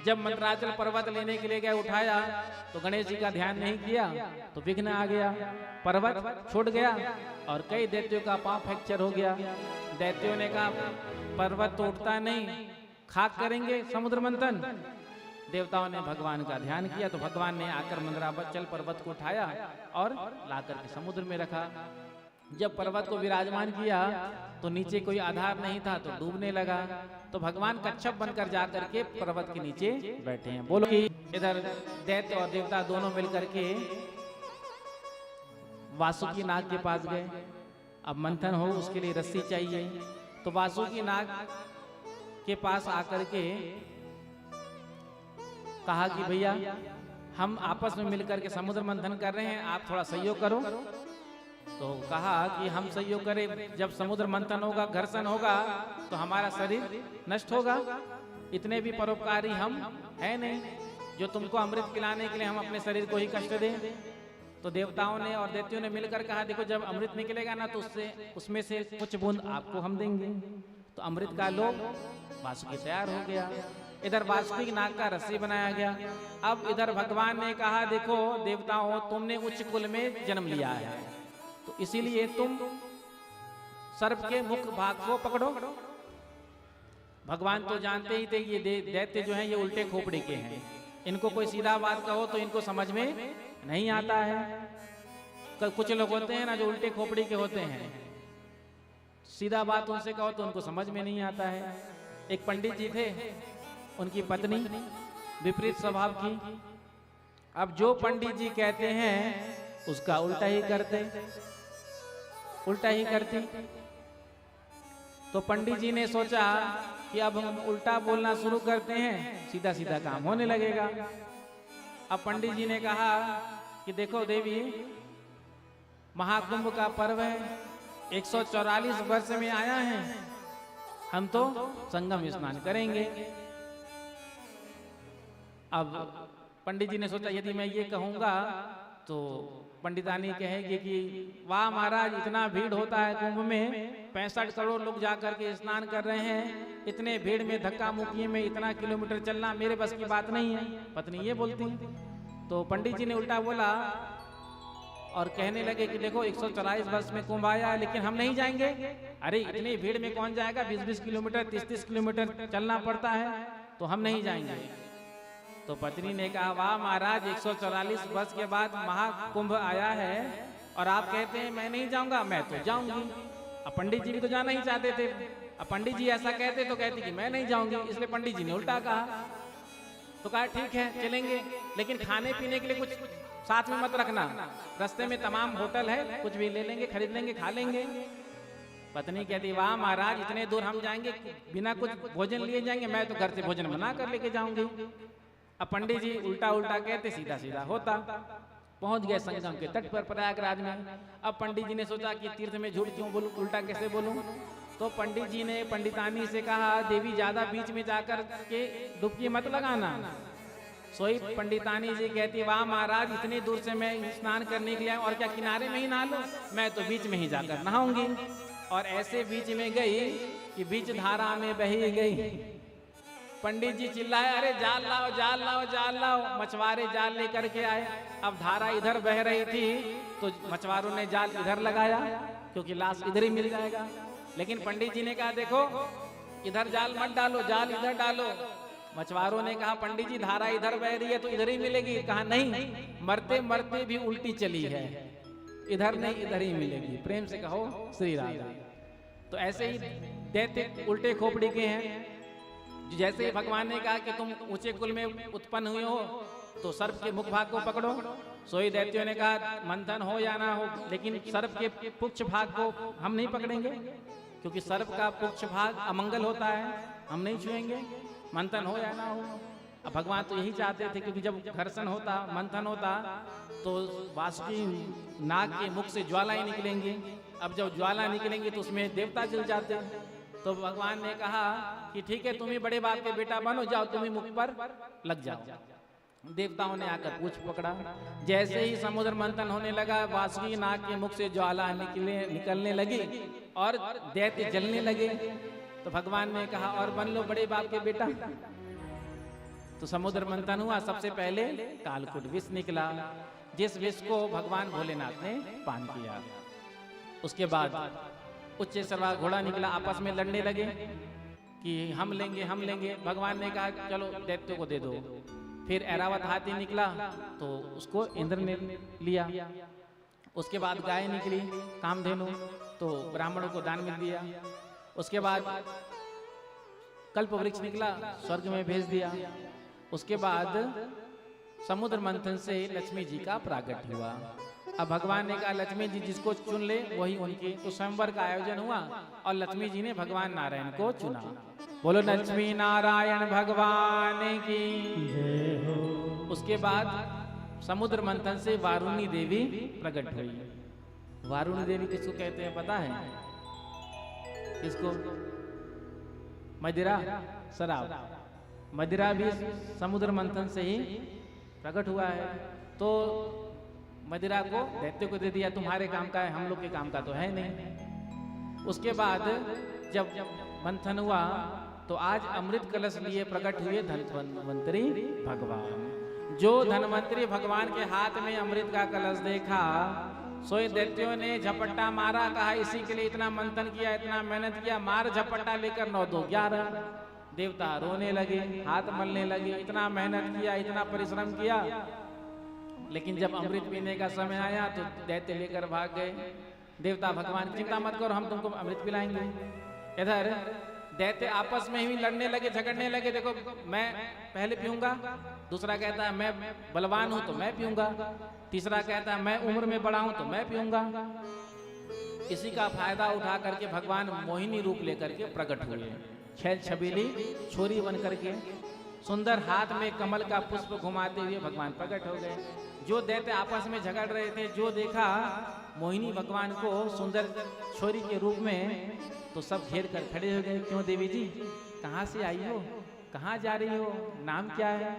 जब मंदराचल पर्वत लेने के लिए गए, उठाया तो गणेश जी का ध्यान नहीं किया तो विघ्न आ गया, पर्वत छूट गया और कई दैत्यों का पांव फ्रैक्चर हो गया। दैत्यों ने कहा पर्वत तो उठता नहीं, खाक करेंगे समुद्र मंथन। देवताओं ने भगवान का ध्यान किया तो भगवान ने आकर मंदराचल पर्वत को उठाया और लाकर के समुद्र में रखा। जब पर्वत को विराजमान किया तो नीचे कोई आधार नहीं था तो डूबने लगा। तो भगवान कच्छप बनकर जाकर के पर्वत के नीचे बैठे हैं। बोलो कि इधर दैत्य और देवता दोनों मिलकर के वासुकी नाग के पास गए। अब मंथन हो उसके लिए रस्सी चाहिए। तो वासुकी नाग के पास आकर के कहा कि भैया हम आपस में मिलकर के समुद्र मंथन कर रहे हैं, आप थोड़ा सहयोग करो। तो कहा कि हम सहयोग करें, जब समुद्र मंथन होगा, घर्षण होगा तो हमारा शरीर नष्ट होगा। इतने भी परोपकारी हम है नहीं जो तुमको अमृत पिलाने के लिए हम अपने शरीर को ही कष्ट दें। तो देवताओं ने और दैत्यों ने मिलकर कहा देखो जब अमृत निकलेगा ना तो उसमें से कुछ बूंद आपको हम देंगे। तो अमृत का लोभ वासुकी तैयार हो गया। इधर वासुकी नाग का रस्सी बनाया गया। अब इधर भगवान ने कहा देखो देवताओं तुमने उच्च कुल में जन्म लिया है तो इसीलिए तुम सर्प के मुख भाग को पकड़ो। भगवान तो जानते ही थे ये दैत्य जो हैं ये उल्टे खोपड़ी के हैं, इनको कोई सीधा बात कहो तो इनको समझ में नहीं आता है। कुछ लोग होते हैं ना जो उल्टे खोपड़ी के होते हैं, सीधा बात उनसे कहो तो उनको समझ में नहीं आता है। एक पंडित जी थे, उनकी पत्नी विपरीत स्वभाव की। अब जो पंडित जी कहते हैं उसका उल्टा ही करती। तो पंडित जी ने सोचा कि अब हम उल्टा बोलना शुरू करते हैं, सीधा सीधा काम होने लगेगा। अब पंडित जी ने कहा कि देखो देवी महाकुंभ का पर्व है, 144 वर्ष में आया है, हम तो संगम स्नान करेंगे। अब पंडित जी ने सोचा यदि मैं ये कहूंगा तो पंडितानी कहेगी कि वाह महाराज इतना भीड़ होता है कुंभ में, 65 करोड़ लोग जाकर के स्नान कर रहे हैं, इतने भीड़ में धक्का मुक्की में इतना किलोमीटर चलना मेरे बस की बात नहीं है। पत्नी ये बोलती। तो पंडित जी ने उल्टा बोला और कहने लगे कि देखो 144 वर्ष में कुंभ आया लेकिन हम नहीं जाएंगे। अरे इतनी भीड़ में कौन जाएगा, 20-20 किलोमीटर 30-30 किलोमीटर चलना पड़ता है, तो हम नहीं जाएंगे। तो पत्नी ने कहा वाह महाराज 144 वर्ष के बाद महाकुंभ आया है और आप कहते हैं मैं नहीं जाऊंगा, मैं तो जाऊंगी। अब पंडित जी भी तो जाना ही चाहते थे। अब पंडित जी ऐसा कहते तो कहती कि मैं नहीं जाऊंगी, इसलिए पंडित जी ने उल्टा कहा। तो कहा ठीक है चलेंगे, लेकिन खाने पीने के लिए कुछ साथ में मत रखना, रास्ते में तमाम होटल है, कुछ भी ले लेंगे, खरीद लेंगे, खा लेंगे। पत्नी कहती वाह महाराज इतने दूर हम जाएंगे बिना कुछ भोजन लिए जाएंगे, मैं तो घर से भोजन बना कर लेके जाऊंगी। अब पंडित जी उल्टा उल्टा कहते सीधा सीधा होता। पहुंच गए संगम के तट पर प्रयागराज में। अब पंडित जी ने सोचा कि तीर्थ में झूठ क्यों बोलूं, उल्टा कैसे बोलूं। तो पंडित जी ने पंडितानी से कहा देवी ज्यादा बीच में जाकर के डुबकी मत लगाना। सोई पंडितानी जी कहती वाह महाराज इतनी दूर से मैं स्नान करने के लिए और क्या किनारे में ही नहा लो, मैं तो बीच में ही जाकर नहाऊंगी। और ऐसे बीच में गई कि बीच धारा में बही गई। पंडित जी चिल्लाए अरे जाल लाओ जाल लाओ जाल लाओ। मछुआरे जाल लेकर के आए। अब धारा इधर बह रही थी तो मछुआरों ने जाल इधर लगाया क्योंकि लाश इधर ही मिल जाएगा। लेकिन पंडित जी ने कहा देखो इधर जाल मत डालो, जाल इधर डालो। मछुआरों ने कहा पंडित जी धारा इधर बह रही है तो इधर ही मिलेगी। कहा नहीं, मरते मरते भी उल्टी चली है, इधर नहीं इधर ही मिलेगी। प्रेम से कहो श्री राम। तो ऐसे ही दैत्य उल्टे खोपड़ी के हैं। जैसे ही भगवान ने कहा कि तुम ऊंचे कुल में उत्पन्न हुए हो तो सर्प के मुख भाग को पकड़ो। सोई दैत्यों ने कहा मंथन हो या ना हो लेकिन सर्प के पुच्छ भाग को हम नहीं पकड़ेंगे। क्योंकि सर्प का पुच्छ भाग अमंगल होता है, हम नहीं छुएंगे, मंथन हो या ना हो। अब भगवान तो यही चाहते थे, क्योंकि जब घर्षण होता, मंथन होता, तो वासुकी नाग के मुख से ज्वालाएं निकलेंगी। अब जब ज्वाला निकलेंगी तो उसमें देवता जल जाते। तो भगवान ने कहा कि ठीक है, तुम ही बड़े बाप के बेटा बनो, जाओ तुम ही मुख पर लग जाओ। देवताओं ने आकर पूछ पकड़ा। जैसे ही समुद्र मंथन होने लगा, वासुकी नाग के मुख से ज्वाला निकलने लगी और दैत्य जलने लगे। तो भगवान ने कहा और बन लो बड़े बाप के बेटा। तो समुद्र मंथन हुआ, सबसे पहले कालकूट विष निकला, जिस विष को भगवान भोलेनाथ ने पान किया। उसके बाद उच्च सरवा घोड़ा निकला, आपस में लड़ने लगे कि हम लेंगे हम लेंगे। भगवान ने कहा चलो दैत्य को दे दो। फिर ऐरावत हाथी निकला तो उसको इंद्र ने लिया। उसके बाद गाय निकली कामधेनु, तो ब्राह्मणों को दान में दिया। उसके बाद कल्प वृक्ष निकला, स्वर्ग में भेज दिया। उसके बाद समुद्र मंथन से लक्ष्मी जी का प्रागट्य हुआ। अब भगवान ने कहा लक्ष्मी जी जिसको चुन ले वही उनकी। तो स्वयंवर का आयोजन हुआ और लक्ष्मी जी ने भगवान नारायण को चुना। बोलो लक्ष्मी नारायण भगवान की जय हो। उसके बाद समुद्र मंथन से वारुणी देवी प्रकट हुई। वारुणी देवी किसको कहते हैं पता है? किसको? मदिरा, शराब। मदिरा भी समुद्र मंथन से ही प्रकट हुआ है। तो मदिरा को दैत्य को दे दिया, तुम्हारे काम का है, हम लोग के काम का तो है नहीं। उसके बाद जब मंथन हुआ तो आज अमृत कलश लिए प्रकट हुए धन्वंतरी भगवान। जो धन्वंतरी भगवान के हाथ में अमृत का कलश देखा, सोए दैत्यों ने झपट्टा मारा, कहा इसी के लिए इतना मंथन किया, इतना मेहनत किया, मार झपट्टा लेकर 9 2 11। देवता रोने लगे, हाथ मलने लगे, इतना मेहनत किया, इतना परिश्रम किया, लेकिन जब अमृत पीने का समय आया तो दैत्य लेकर भाग गए। देवता भगवान चिंता मत करो, हम तुमको अमृत पिलाएंगे। इधर दैत्य आपस में ही लड़ने लगे, झगड़ने लगे। देखो मैं पहले पीऊंगा, दूसरा कहता है मैं बलवान हूं तो मैं पीऊंगा, तीसरा कहता है मैं उम्र में बड़ा हूं तो मैं पीऊंगा। इसी का फायदा उठा करके भगवान मोहिनी रूप लेकर के प्रकट हुए। छैल छबीली छोरी बन करके सुंदर हाथ में कमल का पुष्प घुमाते हुए भगवान प्रकट हो गए। जो दैत्य आपस में झगड़ रहे थे, जो देखा मोहिनी भगवान को सुंदर छोरी के रूप में, तो सब घेर कर खड़े हो गए। क्यों देवी जी, कहाँ से आई हो, कहाँ जा रही हो, नाम क्या है?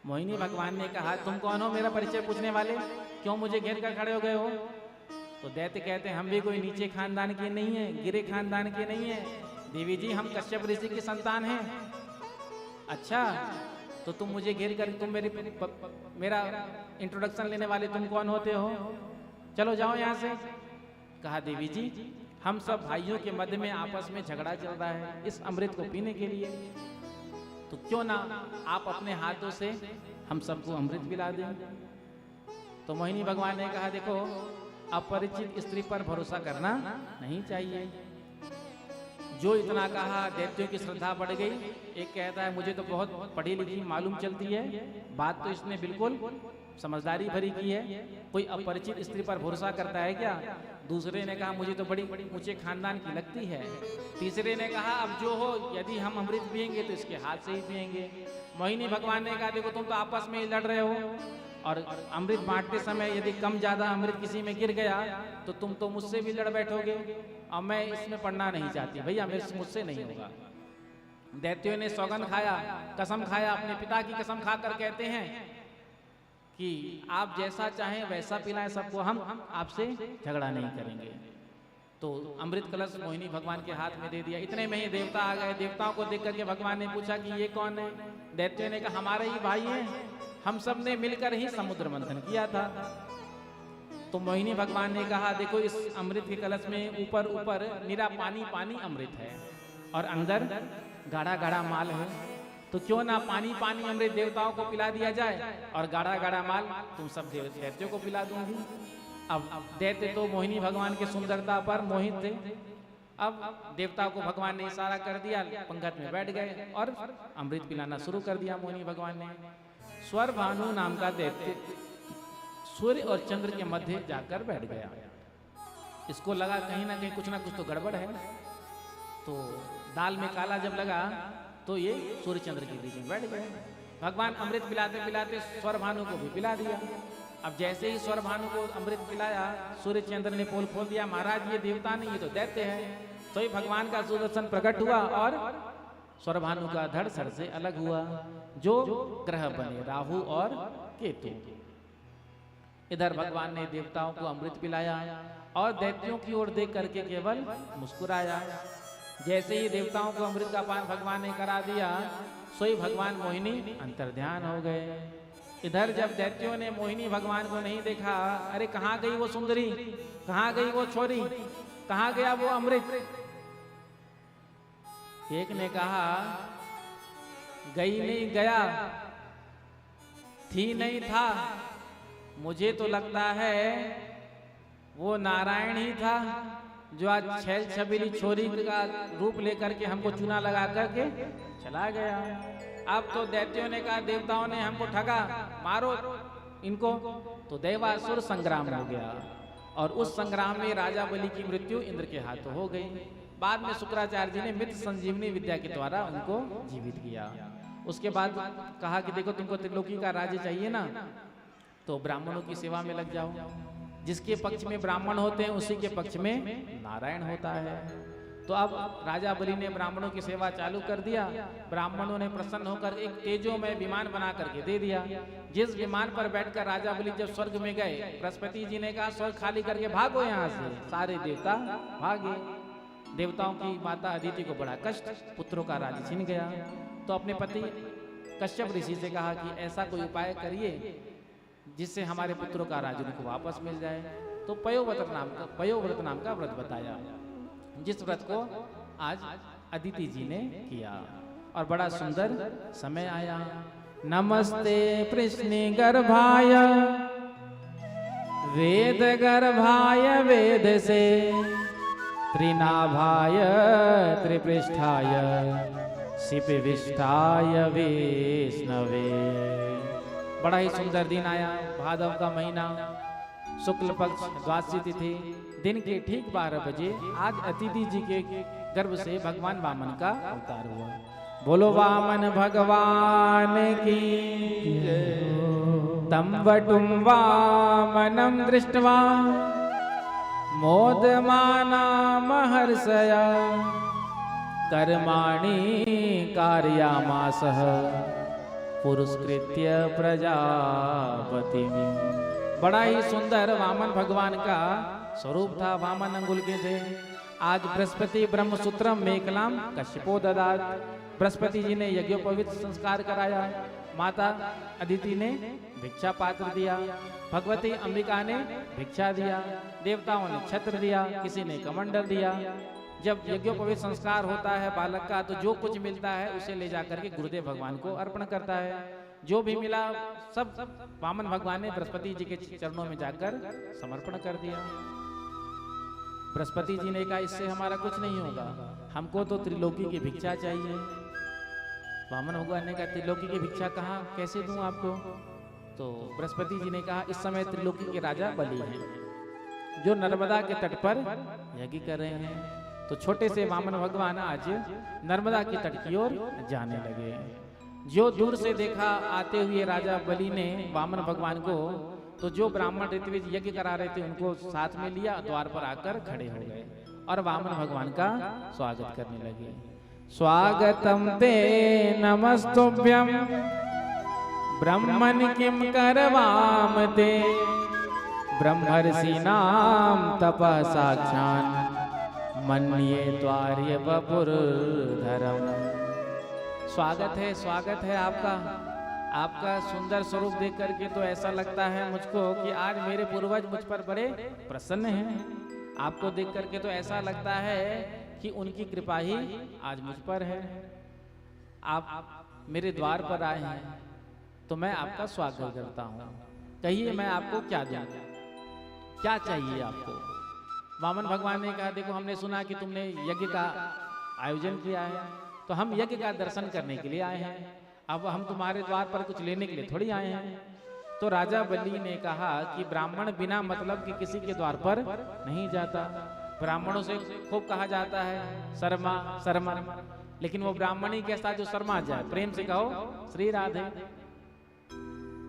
मोहिनी भगवान ने कहा तुम कौन हो मेरा परिचय पूछने वाले, क्यों मुझे घेर कर खड़े हो गए हो? तो दैत्य कहते हैं हम भी कोई नीचे खानदान के नहीं है, गिरे खानदान के नहीं है देवी जी, हम कश्यप ऋषि की संतान हैं। अच्छा, तो तुम मुझे घेर कर तुम मेरा इंट्रोडक्शन लेने वाले तुम कौन होते हो? चलो जाओ यहाँ से। कहा देवी जी हम सब भाइयों के मध्य में आपस में झगड़ा चल रहा है इस अमृत को पीने के लिए, तो क्यों ना आप अपने हाथों से हम सबको अमृत पिला दें। तो मोहिनी भगवान ने कहा देखो अपरिचित स्त्री पर भरोसा करना नहीं चाहिए। जो इतना कहा दैत्यों की श्रद्धा बढ़ गई। एक कहता है मुझे तो बहुत पढ़ी लिखी मालूम चलती है, बात तो इसने बिल्कुल समझदारी भरी की है, कोई अपरिचित स्त्री पर भरोसा करता है क्या? दूसरे ने कहा मुझे तो बड़ी ऊंचे खानदान की लगती है। तीसरे ने कहा अब जो हो, यदि हम अमृत पिएंगे तो इसके हाथ से ही पिएंगे। मोहिनी भगवान ने कहा देखो तुम तो आपस में ही लड़ रहे हो, और अमृत बांटते समय यदि कम ज्यादा अमृत किसी में गिर गया तो तुम तो मुझसे भी लड़ बैठोगे, और मैं इसमें पढ़ना नहीं चाहती भैया, मुझसे नहीं होगा। दैत्यों ने सौगंध खाया, कसम खाया, अपने पिता की कसम खाकर कहते हैं कि आप जैसा चाहें वैसा पिलाएं सबको, हम आपसे झगड़ा नहीं करेंगे। तो अमृत कलश मोहिनी भगवान के हाथ में दे दिया। इतने में ही देवता आ गए। देवताओं को देख करके भगवान ने पूछा कि ये कौन है? दैत्यों ने कहा हमारे ही भाई हैं, हम सब ने मिलकर ही समुद्र मंथन किया था। तो मोहिनी भगवान ने कहा देखो इस अमृत के कलश में ऊपर ऊपर निरा पानी पानी अमृत है और अंदर गाढ़ा गाढ़ा माल है, तो क्यों ना पानी पानी अमृत देवताओं को पिला दिया जाए और गाढ़ा गाढ़ा माल तुम सब दैत्यों को पिला दूंगी। अब दैत्य तो मोहिनी भगवान की सुंदरता पर मोहित थे। अब देवता को भगवान ने इशारा कर दिया, पंगत में बैठ गए और अमृत पिलाना शुरू कर दिया मोहिनी भगवान ने। स्वर भानु नाम का दैत्य सूर्य और चंद्र के मध्य जाकर बैठ गया। इसको लगा कहीं ना कुछ तो गड़बड़ है, तो दाल में काला जब लगा तो ये सूर्य चंद्र के बीच में बैठ गए। भगवान अमृत पिलाते पिलाते स्वर भानु को भी पिला दिया। अब जैसे ही स्वर भानु को अमृत पिलाया, सूर्य चंद्र ने पोल खोल दिया, महाराज ये देवता नहीं, ये तो दैत्य है। तो ही भगवान का सुदर्शन प्रकट हुआ और स्वर भानु का धड़ सर से अलग हुआ, जो ग्रह बने राहु और केतु। इधर भगवान ने देवताओं को अमृत पिलाया और दैत्यों की ओर देख करके केवल मुस्कुराया। जैसे ही देवताओं को अमृत का पान भगवान ने करा दिया, सोई भगवान मोहिनी अंतर्ध्यान हो गए। इधर जब दैत्यों ने मोहिनी भगवान को नहीं देखा, अरे कहाँ गई वो सुंदरी, कहाँ गई वो छोरी, कहाँ गया वो अमृत। एक ने कहा गई नहीं गया, थी नहीं था, मुझे तो लगता है वो नारायण ही था जो आज छैल छबीली छोरी का रूप लेकर के हमको चूना लगा करके चला गया। अब तो दैत्यों ने कहा देवताओं ने हमको ठगा, मारो इनको। तो दैवासुर संग्राम हो गया और उस संग्राम में राजा बलि की मृत्यु इंद्र के हाथों हो गई। बाद में शुक्राचार्य जी ने मित्र संजीवनी विद्या के द्वारा उनको जीवित किया। उसके बाद कहा कि देखो तुमको त्रिलोकी का राज्य चाहिए ना, तो ब्राह्मणों की सेवा में लग जाओ। जिसके पक्ष में ब्राह्मण होते हैं उसी के पक्ष में नारायण होता है। तो अब राजा बलि ने ब्राह्मणों की सेवा चालू कर दिया। ब्राह्मणों ने प्रसन्न होकर एक तेजोमय विमान बना करके दे दिया। जिस विमान पर बैठकर राजा बलि जब स्वर्ग में गए, बृहस्पति जी ने कहा स्वर्ग खाली करके भागो यहाँ से। सारे देवता भागे। देवताओं की माता अदिति को बड़ा कष्ट, पुत्रों का राज्य छिन गया। तो अपने पति कश्यप ऋषि से कहा कि ऐसा कोई उपाय करिए जिससे हमारे पुत्रों का राज्य उनको वापस मिल जाए। तो पयोव्रत नाम का व्रत बताया, जिस व्रत को आज अदिति जी ने किया और बड़ा सुंदर समय आया। नमस्ते कृष्ण गर्भाय वेद गर्भाय वेद से त्रिनाभाय त्रिपृष्ठाय शिपिविष्टाय वैष्णवे। बड़ा ही सुंदर दिन आया। भादव का महीना, शुक्ल पक्ष द्वादशी तिथि, दिन के ठीक 12 बजे आज अदिति जी के गर्भ से भगवान वामन का अवतार हुआ। बोलो वामन भगवान की तम वटुम वामनम दृष्ट्वा मोदमाना महर्षया कर्माणि कार्यामासः पुरस्कृत्य प्रजापति। बड़ा ही सुंदर वामन भगवान का स्वरूप था। वामन अंगुल के थे। आज बृहस्पति ब्रह्मसूत्रम मेखलाम कश्यपो ददात। बृहस्पति जी ने यज्ञोपवीत संस्कार कराया। माता अदिति ने भिक्षा पात्र दिया। भगवती अंबिका ने भिक्षा दिया। देवताओं ने छत्र दिया, किसी ने कमंडल दिया। जब यज्ञोपवीत संस्कार होता है बालक का, तो जो कुछ मिलता है उसे ले जाकर के गुरुदेव भगवान को अर्पण करता है। जो भी मिला सब वामन भगवान ने बृहस्पति जी के चरणों में जाकर समर्पण कर दिया। बृहस्पति जी ने कहा इससे हमारा कुछ नहीं होगा, हमको तो त्रिलोकी की भिक्षा चाहिए। वामन भगवान ने कहा त्रिलोकी की भिक्षा कहाँ, कैसे दूं आपको? तो बृहस्पति जी ने कहा इस समय त्रिलोकी के राजा बलि हैं जो नर्मदा के तट पर यज्ञ कर रहे हैं। तो छोटे से वामन भगवान आज नर्मदा के तट की ओर जाने लगे। जो दूर से देखा आते हुए राजा बलि ने वामन भगवान को, तो जो ब्राह्मण ऋत्विज यज्ञ करा रहे थे उनको साथ में लिया, द्वार पर आकर खड़े हो गए और वामन भगवान का स्वागत करने लगे। स्वागतम ते नमस्तुभ्यम ब्रह्मन् किम करवाम ते ब्रह्मर्षिणाम तपः साक्षान् मन्ये त्वार्य वपुर्धरम्। स्वागत है आपका। आपका सुंदर स्वरूप देख करके तो ऐसा लगता है मुझको कि आज मेरे पूर्वज मुझ पर बड़े प्रसन्न हैं। आपको देख करके तो ऐसा लगता है कि उनकी कृपा ही आज मुझ पर है। आप मेरे द्वार पर आए हैं तो मैं आपका स्वागत करता हूँ। कहिए मैं आपको क्या दूं, क्या चाहिए आपको? वामन भगवान ने कहा देखो हमने सुना कि तुमने यज्ञ का आयोजन किया है, तो हम यज्ञ का दर्शन करने के लिए आए हैं। अब हम तुम्हारे द्वार पर कुछ लेने के लिए थोड़ी आए हैं। तो राजा बलि ने कहा कि ब्राह्मण बिना मतलब कि किसी के द्वार पर नहीं जाता। ब्राह्मणों से खूब कहा जाता है शर्मा शर्मा, लेकिन वो ब्राह्मणी के साथ जो शर्मा जाए, प्रेम से कहो श्री राधे।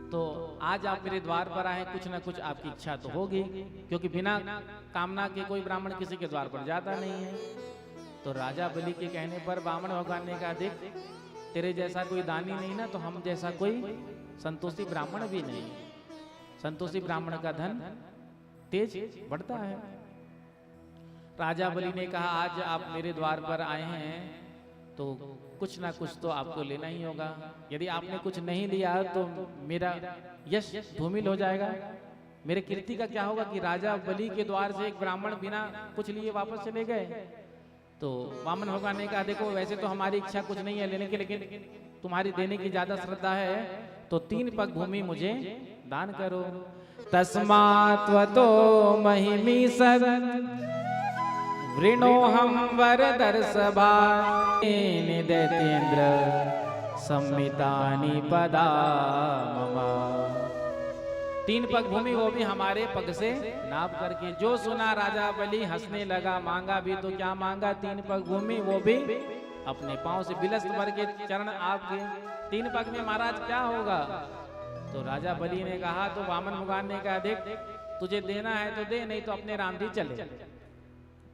तो आज आप मेरे द्वार पर आए, कुछ ना कुछ आपकी इच्छा तो होगी, क्योंकि बिना कामना के कोई ब्राह्मण किसी के द्वार पर जाता नहीं है। तो राजा बलि के कहने पर वामन भगवान ने कहा, देख तेरे जैसा कोई दानी नहीं ना, तो हम जैसा कोई संतोषी ब्राह्मण भी नहीं। संतोषी ब्राह्मण का धन तेज बढ़ता है। राजा बलि ने कहा, आज आप मेरे द्वार पर आए हैं तो कुछ ना कुछ तो आपको लेना ही होगा। यदि आपने कुछ नहीं लिया तो मेरा यश धूमिल हो जाएगा। मेरे कीर्ति का क्या होगा कि राजा बलि के द्वार से एक ब्राह्मण बिना कुछ लिए वापस चले गए। तो वामन भगवान ने कहा, देखो वैसे तो हमारी इच्छा कुछ नहीं है लेने की, लेकिन तुम्हारी देने की ज्यादा श्रद्धा है, तो 3 पग भूमि मुझे दान करो। तस्मात् त्वतो महिमी सद वृणो हम वर दर्शभा दैत्येन्द्र संमितानि पदा मम। 3 पग भूमि, वो भी हमारे पग से नाप करके। जो सुना राजा बलि हंसने लगा, मांगा भी तो क्या मांगा, 3 पग भूमि, वो भी अपने पांव से बिलस्त भर के चरण आपके। 3 पग में महाराज क्या होगा। तो राजा बलि ने कहा, तो वामन भगवान ने कहा, देख तुझे देना है तो दे, नहीं तो अपने राम जी चले।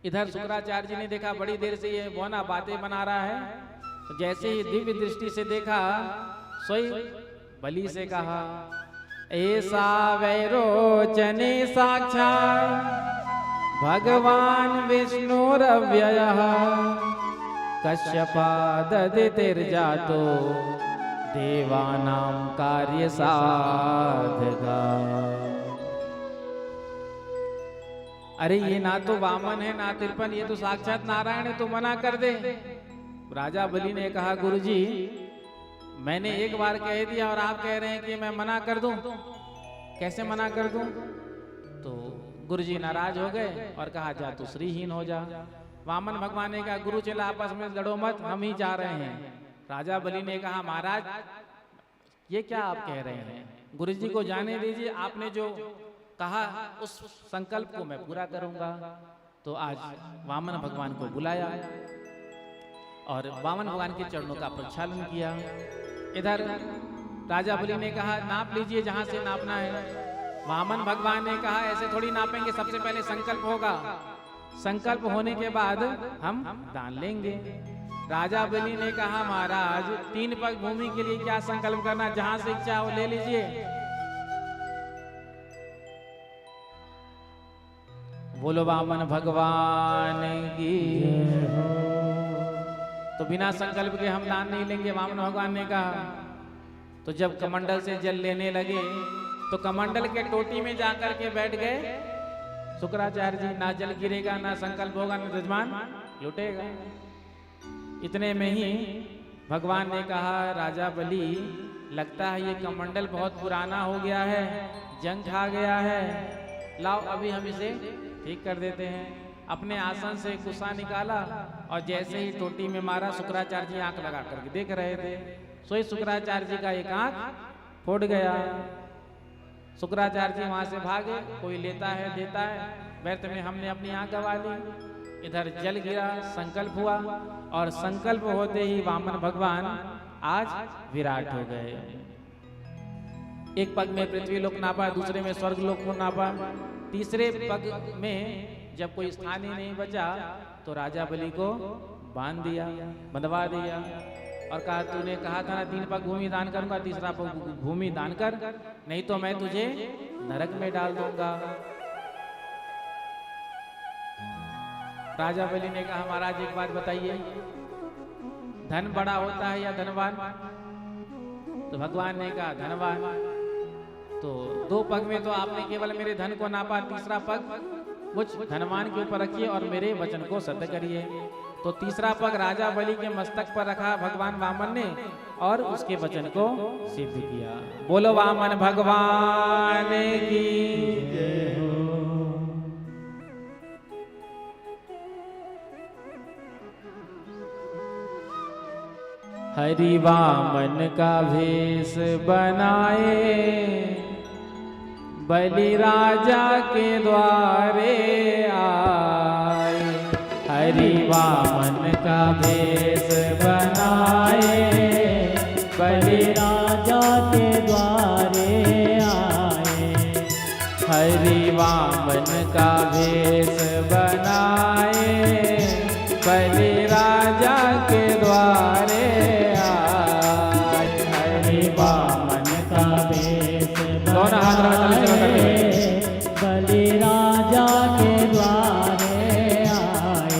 इधर शुक्राचार्य जी ने देखा बड़ी देर से ये बोना बातें बना रहा है, तो जैसे ही दिव्य दृष्टि से देखा, सोई बलि से कहा, ऐसा वैरोचने साक्षात् भगवान विष्णुरव्ययः कश्यपाददितिर्जातो देवानां कार्य साधका। अरे ये ना तो वामन है ना तिरपन, ये तो साक्षात नारायण है, तो मना कर दे। राजा बलि ने कहा, गुरुजी मैंने एक बार कह दिया और आप कह रहे हैं कि मैं मना कर दूं, कैसे मना कर दूं। तो गुरुजी नाराज हो गए और कहा, जा तू श्रीहीन हो जा। वामन भगवान ने कहा, गुरु चला आपस में लड़ो मत, हम ही जा रहे हैं। राजा बलि ने कहा, महाराज ये क्या आप कह रहे हैं, गुरुजी को जाने दीजिए, आपने जो कहा उस संकल्प को मैं पूरा करूंगा। तो आज वामन भगवान को बुलाया और वामन भगवान के चरणों का प्रक्षालन किया। इधर राजा बलि ने कहा, नाप लीजिए जहां से नापना है। वामन भगवान ने कहा, ऐसे थोड़ी नापेंगे, सबसे पहले संकल्प होगा, संकल्प होने के बाद हम दान लेंगे। राजा बलि ने कहा, महाराज 3 पग भूमि के लिए क्या संकल्प करना, जहां से इच्छा हो ले लीजिए। बोलो वामन भगवान की। तो बिना संकल्प के हम दान नहीं लेंगे, वामन भगवान ने कहा। तो जब कमंडल से जल लेने लगे, तो कमंडल के टोटी में जाकर के बैठ गए शुक्राचार्य जी। ना जल गिरेगा, ना संकल्प होगा, ना यजमान लुटेगा। इतने में ही भगवान ने कहा, राजा बलि लगता है ये कमंडल बहुत पुराना हो गया है, जंग खा गया है, लाओ अभी हम इसे ठीक कर देते हैं। अपने आसन से गुस्सा निकाला और जैसे ही टोटी में मारा, शुक्राचार्य जी आंख लगा करके देख रहे थे, सोई शुक्राचार्य जी का एक आंख फूट गया। शुक्राचार्य जी वहां से भागे, कोई लेता है देता है, व्यर्थ में हमने अपनी आंख गंवा ली। इधर जल गिरा, संकल्प हुआ और संकल्प होते ही वामन भगवान आज विराट हो गए। एक पग में पृथ्वी लोक नापा, दूसरे में स्वर्ग लोक को नापा, तीसरे पग में जब कोई स्थान ही नहीं बचा तो राजा बलि को बांध दिया, बंधवा दिया और कहा, तूने कहा था ना 3 पग भूमि दान करूंगा, तीसरा पग भूमि दान कर, नहीं तो मैं तुझे नरक में डाल दूंगा। राजा बलि ने कहा, महाराज एक बात बताइए, धन बड़ा होता है या धनवान? तो भगवान ने कहा, धनवान। तो 2 पग में तो आपने केवल मेरे धन को नापा, तीसरा पग मुझ धनवान के ऊपर रखिए और मेरे वचन को सत्य करिए। तो तीसरा पग राजा बलि के मस्तक पर रखा भगवान वामन ने और उसके वचन को सिद्ध किया। बोलो वामन भगवान की जय हो। हरि वामन का भेष बनाए, बलि राजा के द्वारे आए। वामन का भेष बनाए बलि राजा के द्वारे आए। हरि वामन का भेष बनाए बलि राजा के द्वारे आए। हरि वामन का भेष दोनों हाथ बनाए बलि राजा के द्वारे आए।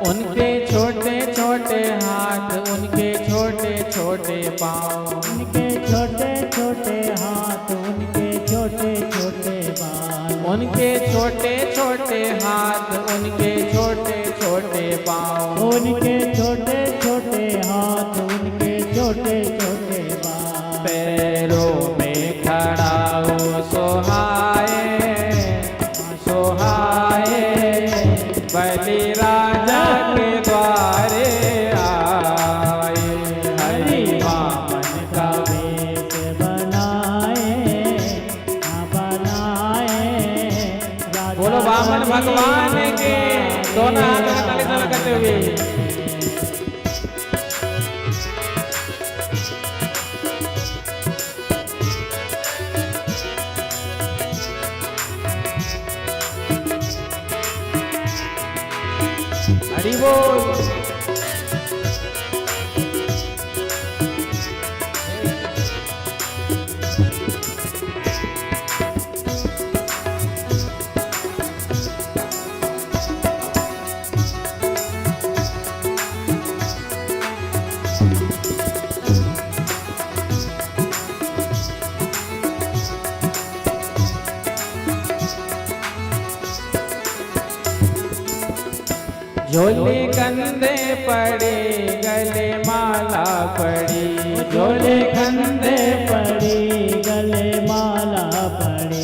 उनके छोटे छोटे हाथ, उनके छोटे छोटे पाँव, उनके छोटे छोटे हाथ, उनके छोटे छोटे बाल, उनके छोटे छोटे हाथ, उनके छोटे छोटे पाँव, उनके छोटे छोटे हाथ, उनके छोटे छोटे बाल, पैरों में खड़ा हो सोहाए सोहाए बलि राजा के द्वारे आए। हरि वामन का भेष बनाए बनाए राजा बोलो वामन बलि भगवान के। दोनों हाथ में ताली ताली करते हुए हरि बोल। झोले कंधे पड़े गले माला पड़ी, झोले कंधे पड़ी गले माला पड़ी,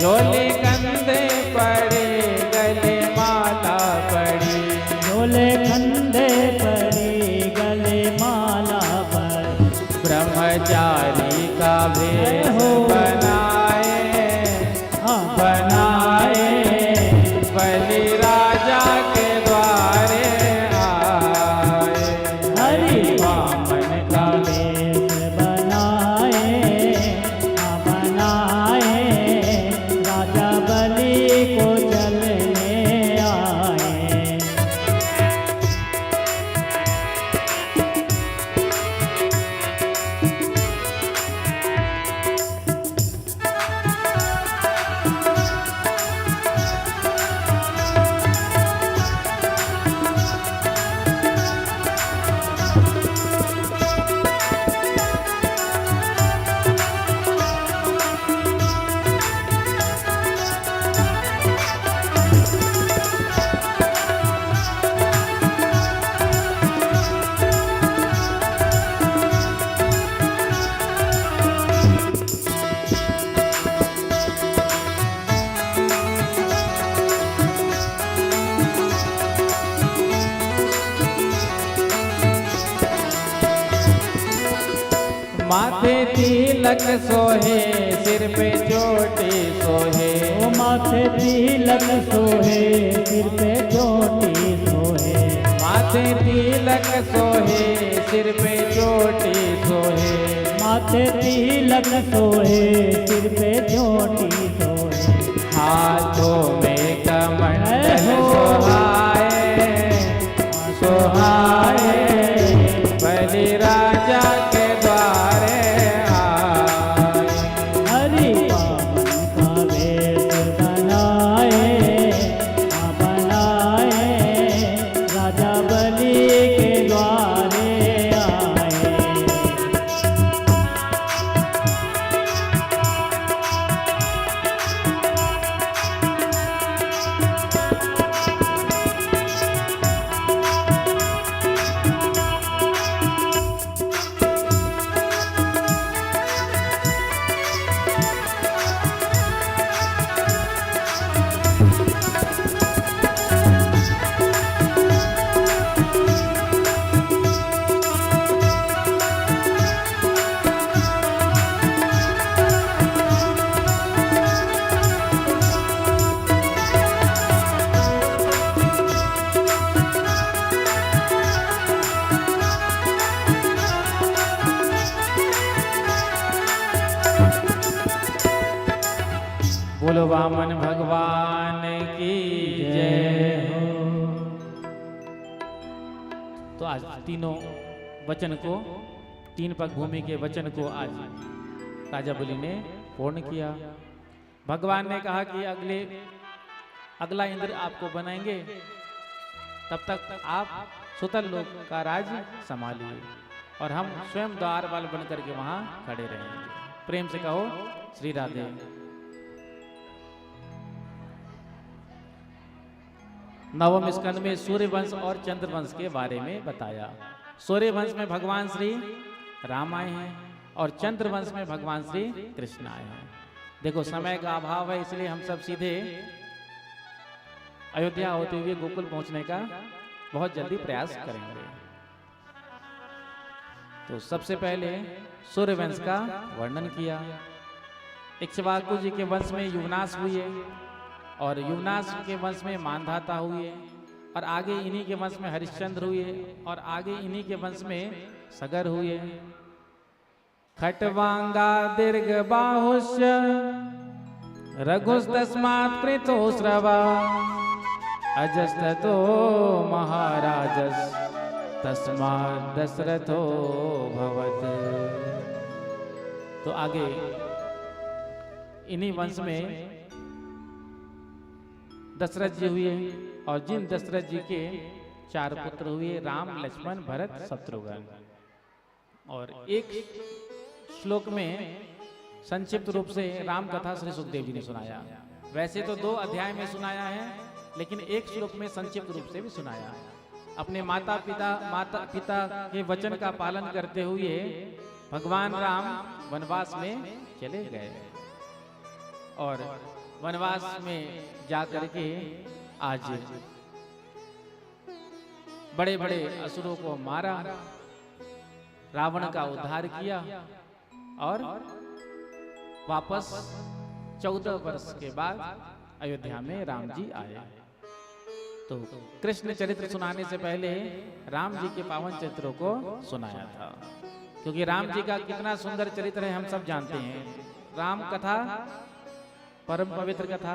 झोले कंधे पड़े गले माला पड़ी, झोले कंधे पड़ी गले माला पड़ी, ब्रह्मचारी का भेष बनाए बनाए बलि राजा के द्वारे आए। हरि वामन का भेष बनाए बनाए राजा बलि को चलने आए। माथे तिलक सोहे सिर पे चोटी सोहे, ओ माथे तिलक सोहे सिर पे चोटी सोहे, माथे तिलक सोहे सिर पे चोटी सोहे, माथे तिलक सोहे सिर पे चोटी सोहे, हाथों में कमंडल सोहाए सोहाए बलि राजा के द्वारे आए। हरि वामन का भेष बनाए बनाए बोलो वामन भगवान की जय हो। तो आज तीनों वचन को, 3 पग भूमि के वचन को आज राजा बलि ने पूर्ण किया। भगवान ने कहा कि अगला इंद्र आपको बनाएंगे, तब तक आप सुतल लोक का राज संभालिए और हम स्वयं द्वारपाल बन करके वहां खड़े रहेंगे। प्रेम से कहो श्री राधे। नवम स्कंद में सूर्य वंश और चंद्र वंश के बारे में बताया। सूर्य वंश में भगवान श्री राम आए हैं और चंद्र वंश में भगवान श्री कृष्ण आए हैं। देखो समय का अभाव है, इसलिए हम सब सीधे अयोध्या होते हुए गोकुल पहुंचने का बहुत जल्दी प्रयास करेंगे। तो सबसे पहले सूर्य वंश का वर्णन किया। इक्ष्वाकु जी के वंश में युवनाश हुए और युवनाश के वंश में मानधाता हुए और आगे इन्हीं के वंश में हरिश्चंद्र हुए और आगे इन्हीं के वंश में सगर हुए। खटवांगा दीर्घ बाहुष्य रघुस्तस्मात् पृथोस्रवा अजस्ततो महाराजस तस्मात् दशरथो भवत्। तो आगे इन्हीं वंश में दशरथ जी हुए और जिन दशरथ जी के 4 पुत्र हुए, राम लक्ष्मण भरत शत्रुघ्न। और एक श्लोक में संक्षिप्त रूप से राम कथा श्री सुखदेव जी ने सुनाया। वैसे तो 2 अध्याय में सुनाया है, लेकिन एक श्लोक में संक्षिप्त रूप से भी सुनाया। अपने माता पिता के वचन का पालन करते हुए भगवान राम वनवास में चले गए और वनवास में जाकर के आज बड़े बड़े असुरों को मारा, रावण का उद्धार किया और वापस 14 वर्ष के बाद अयोध्या में राम जी आए। तो कृष्ण चरित्र सुनाने से पहले राम जी के पावन चरित्रों को सुनाया था, क्योंकि राम जी का कितना सुंदर चरित्र है हम सब जानते हैं। राम कथा परम पवित्र कथा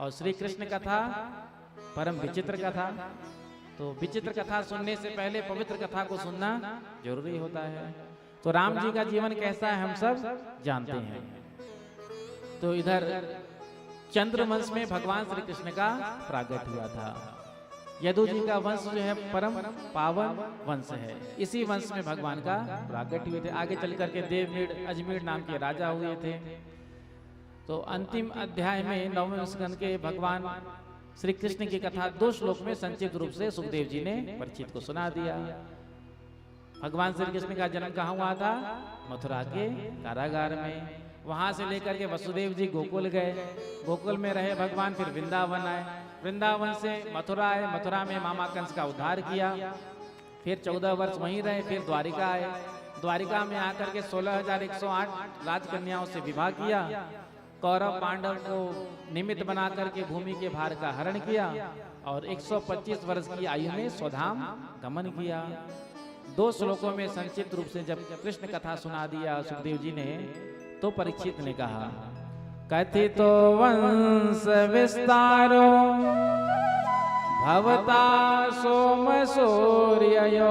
और श्री कृष्ण कथा परम विचित्र कथा। तो विचित्र कथा सुनने से पहले पवित्र कथा को सुनना जरूरी होता है। तो राम जी का जीवन कैसा है हम सब जानते हैं। तो इधर चंद्र वंश में भगवान श्री कृष्ण का प्रागट्य हुआ था। यदु जी का वंश जो है परम पावन वंश है, इसी वंश में भगवान का प्रागट्य हुए थे। आगे चल करके देवमीर अजमेर नाम के राजा हुए थे। तो अंतिम अध्याय में 9वें स्कंद के भगवान श्री कृष्ण की कथा 2 श्लोक में संक्षिप्त रूप से सुखदेव जी ने परीक्षित को सुना दिया। भगवान श्री कृष्ण का जन्म कहाँ हुआ था? मथुरा के कारागार में। वहां से लेकर के वसुदेव जी गोकुल गए, गोकुल में रहे भगवान, फिर वृंदावन आए, वृंदावन से मथुरा आए, मथुरा में मामा कंस का उद्धार किया, फिर 14 वर्ष वहीं रहे, फिर द्वारिका आए, द्वारिका में आकर के 16,108 राजकन्याओं से विवाह किया, कौरव पांडव को निमित्त बना करके भूमि के भार का हरण किया और 125 वर्ष की आयु में स्वधाम गमन किया। 2 श्लोकों में संक्षिप्त रूप से जब कृष्ण कथा सुना दिया सुखदेव जी ने, तो परीक्षित ने कहा, कथितो वंश विस्तारो भवता सोम सूर्ययो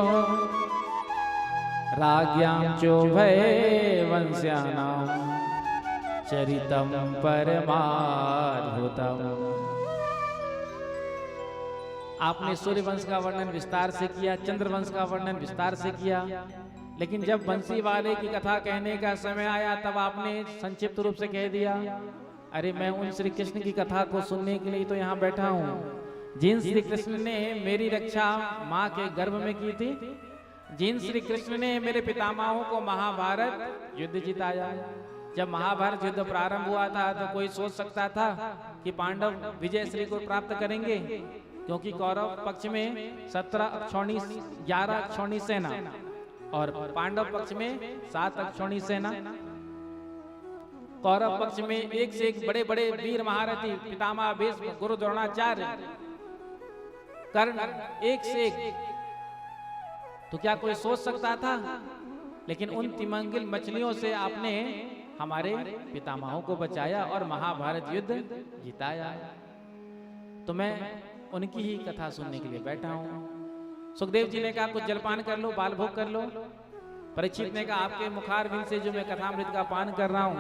राज्ञां चोभय वंश्यानां चरितम परमाद्भुतम। आपने सूर्य वंश का वर्णन विस्तार से किया, चंद्र वंश का वर्णन विस्तार से किया, लेकिन जब बंसी वाले की कथा कहने का समय आया तब आपने संक्षिप्त रूप से कह दिया, अरे मैं उन श्री कृष्ण की कथा को सुनने के लिए तो यहाँ बैठा हूँ जिन श्री कृष्ण ने मेरी रक्षा माँ के गर्भ में की थी, जिन श्री कृष्ण ने मेरे पितामहों को महाभारत युद्ध जिताया। जब महाभारत युद्ध प्रारंभ हुआ था तो कोई सोच सकता था कि पांडव विजय श्री को प्राप्त करेंगे, क्योंकि कौरव पक्ष में 11 अक्षौणी सेना और पांडव पक्ष में 7 अक्षौणी सेना। कौरव पक्ष में एक से एक बड़े बड़े वीर महारथी पितामह भीष्म, गुरु द्रोणाचार्य, कर्ण, एक से एक। तो क्या कोई सोच सकता था? लेकिन उन तिमंगिल मछलियों से आपने हमारे पितामहों को बचाया और महाभारत युद्ध जिताया। तो मैं उनकी ही कथा सुनने के लिए बैठा हूँ। सुखदेव जी ने कहा कुछ जलपान कर लो, बाल भोग कर लो। परीक्षित ने कहा आपके मुखारविंद से जो मैं कथामृत का पान कर रहा हूँ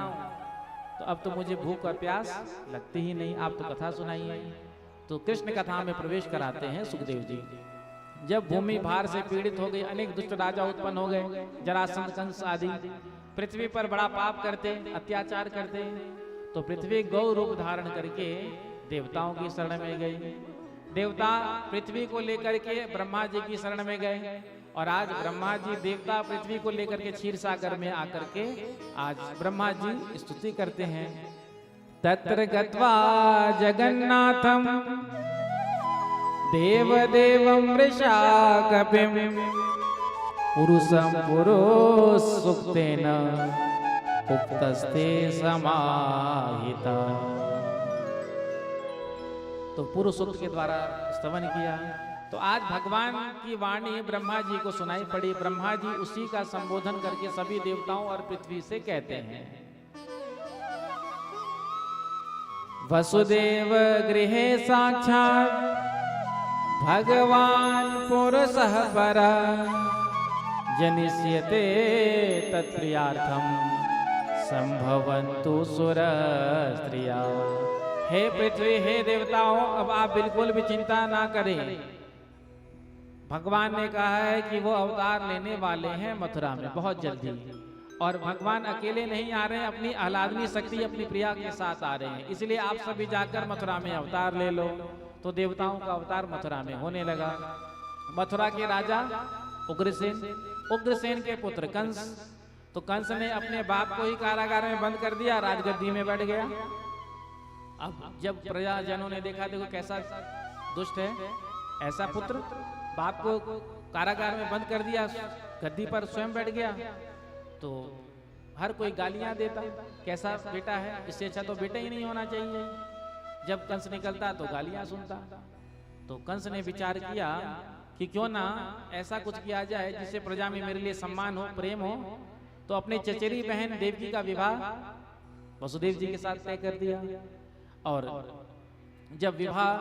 तो अब तो मुझे भूख और प्यास लगती ही नहीं, आप तो कथा सुनाइए। तो कृष्ण कथा में प्रवेश कराते हैं सुखदेव जी। जब भूमि भार से पीड़ित हो गई, अनेक दुष्ट राजा उत्पन्न हो गए, जरासंध, कंस आदि पृथ्वी पर बड़ा पाप करते, अत्याचार करते, तो पृथ्वी गौ रूप धारण करके देवताओं की शरण में गई। देवता पृथ्वी को लेकर के ब्रह्मा जी की शरण में गए और आज ब्रह्मा जी देवता पृथ्वी को लेकर के क्षीर सागर में आकर के आज ब्रह्मा जी स्तुति करते हैं। तत्र गत्वा जगन्नाथम देवदेवं वृषा कपिम पुरुषं पुरुष सुक्तेन उक्तस्ते समाहिता। तो पुरुष सूक्त के द्वारा स्तवन किया। तो आज भगवान की वाणी ब्रह्मा जी को सुनाई पड़ी। ब्रह्मा जी उसी का संबोधन करके सभी देवताओं और पृथ्वी से कहते हैं, वसुदेव गृहे साक्षात् भगवान पुरुषः परः जनिष्यते तत्प्रियार्थम संभवन्तु सुरस्त्रिया। हे पृथ्वी, हे देवताओं, अब आप बिल्कुल भी चिंता ना करें। भगवान ने कहा है कि वो अवतार लेने वाले हैं मथुरा में बहुत जल्दी, और भगवान अकेले नहीं आ रहे हैं, अपनी आह्लादनी शक्ति अपनी प्रिया के साथ आ रहे हैं। इसलिए आप सभी जाकर मथुरा में अवतार ले लो। तो देवताओं का अवतार मथुरा में होने लगा। मथुरा के राजा उग्रसेन, उग्रसेन के पुत्र कंस, तो कंस ने अपने बाप को ही कारागार में बंद कर दिया, राजगद्दी में बैठ गया। अब जब प्रजाजनों ने देखा, देखो कैसा दुष्ट है, ऐसा पुत्र बाप को कारागार में बंद कर दिया, गद्दी पर स्वयं बैठ गया, तो हर कोई गालियां देता, कैसा बेटा है, इससे अच्छा तो बेटा ही नहीं होना चाहिए। जब कंस निकलता तो गालियां सुनता। तो कंस ने विचार किया कि क्यों ना ऐसा कुछ किया जाए जिससे प्रजा में मेरे लिए सम्मान हो, प्रेम हो। तो अपने चचेरी बहन देवकी का विवाह वसुदेव जी के साथ तय कर दिया। और जब विवाह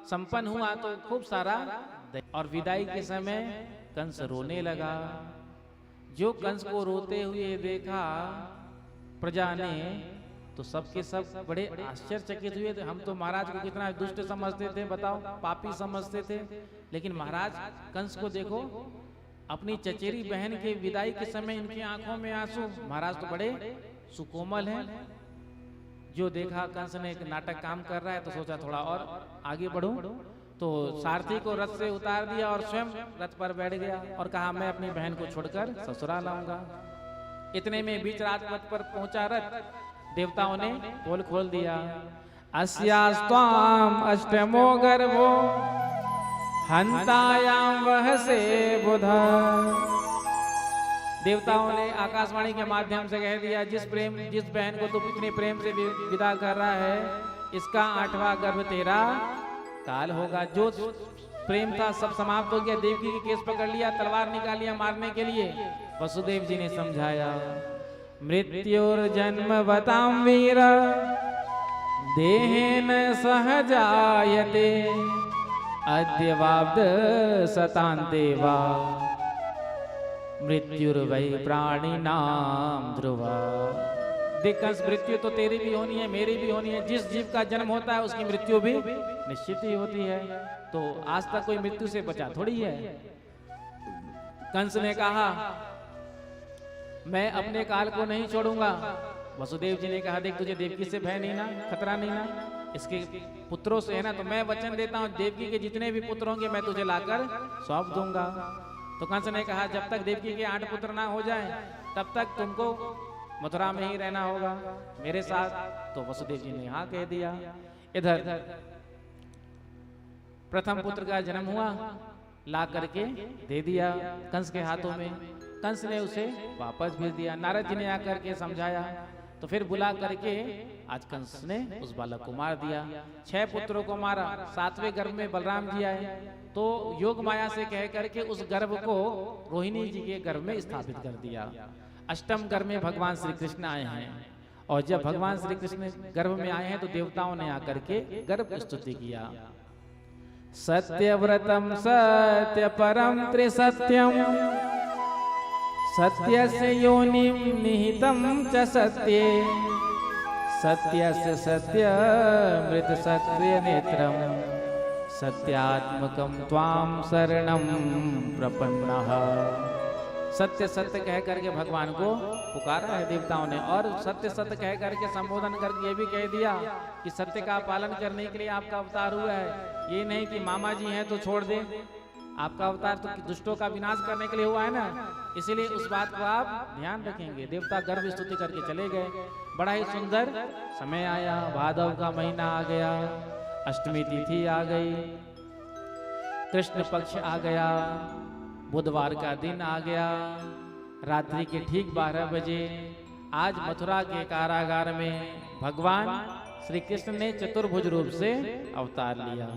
संपन्न हुआ तो खूब सारा, और विदाई के समय कंस रोने लगा। जो कंस को रोते हुए देखा प्रजा ने तो सबके सब बड़े आश्चर्यचकित हुए थे। हम तो महाराज को कितना दुष्ट समझते थे, बताओ, पापी समझते थे, लेकिन महाराज कंस को देखो, अपनी चचेरी बहन के विदाई के समय इनकी आंखों में आंसू। महाराज तो बड़े सुकोमल हैं। जो देखा कंस ने एक नाटक काम कर रहा है तो सोचा थोड़ा और आगे बढ़ूं, तो सारथी को रथ से उतार दिया और स्वयं रथ पर बैठ गया और कहा मैं अपनी बहन को छोड़कर ससुराल आऊंगा। इतने में बीच राजपथ पर पहुंचा रथ, देवताओं ने पोल खोल दिया। अस्यास्त्वाम अष्टमो गर्भो हंतायाम वह से बुधा। देवताओं ने आकाशवाणी के माध्यम से कह दिया, जिस बहन को तू इतने प्रेम से विदा कर रहा है, इसका 8वां गर्भ तेरा काल होगा। जो प्रेम था सब समाप्त हो गया। देवकी के केस पकड़ लिया, तलवार निकाल लिया मारने के लिए। वसुदेव जी ने समझाया, मृत्युर्जन्म वताम वीर देहेन सहजायते अद्यवाब्द सतान्तेवा मृत्युर्वै प्राणी नाम ध्रुवा। कंस, मृत्यु तो तेरी भी होनी है, मेरी भी होनी है। जिस जीव का जन्म होता है उसकी मृत्यु भी निश्चित ही होती है। तो आज तक कोई मृत्यु से बचा थोड़ी है। कंस ने कहा मैं अपने काल को नहीं छोड़ूंगा। वसुदेव जी ने कहा देख तुझे देवकी से भय नहीं ना, खतरा नहीं ना, इसके पुत्रों से है ना, तो मैं वचन देता हूँ देवकी के जितने भी पुत्र होंगे मैं तुझे लाकर सौंप दूंगा। तो कंस ने कहा जब तक देवकी के 8 पुत्र ना हो जाए तब तक तुमको मथुरा में ही रहना होगा मेरे साथ। तो वसुदेव जी ने हाँ कह दिया। इधर प्रथम पुत्र का जन्म हुआ, ला करके दे दिया कंस के हाथों में। कंस ने उसे वापस भेज दिया। नारद जी ने आकर के समझाया तो फिर बुला करके आज कंस ने उस बालक को मार दिया। 6 पुत्रों को मारा। 7वें गर्भ में बलराम जी आए तो योग माया से कह करके उस गर्भ को रोहिणी जी के गर्भ में स्थापित कर दिया। अष्टम गर्भ में भगवान श्री कृष्ण आए हैं। और जब भगवान श्री कृष्ण गर्भ में आए हैं तो देवताओं ने आकर के गर्भ स्तुति किया। सत्यव्रतम सत्य परम त्रिसत्यम सत्यस्य योनिं निहितं च सत्ये सत्यस्य सत्यमृत सत्य नेत्रम सत्यात्मकम त्वाम शरणम प्रपन्नः। सत्य सत्य कह करके भगवान को पुकारा है देवताओं ने, और सत्य सत्य कह करके संबोधन करके ये भी कह दिया कि सत्य का पालन करने के लिए आपका अवतार हुआ है। ये नहीं कि मामा जी हैं तो छोड़ दे, आपका अवतार तो दुष्टों का विनाश करने के लिए हुआ है ना, इसीलिए उस बात को आप ध्यान रखेंगे। देवता गर्भ स्तुति करके चले गए। बड़ा ही सुंदर समय आया, भादव का महीना आ गया, अष्टमी तिथि आ गई, कृष्ण पक्ष आ गया, बुधवार का दिन आ गया, रात्रि के ठीक 12 बजे आज मथुरा के कारागार में भगवान श्री कृष्ण ने चतुर्भुज रूप से अवतार लिया।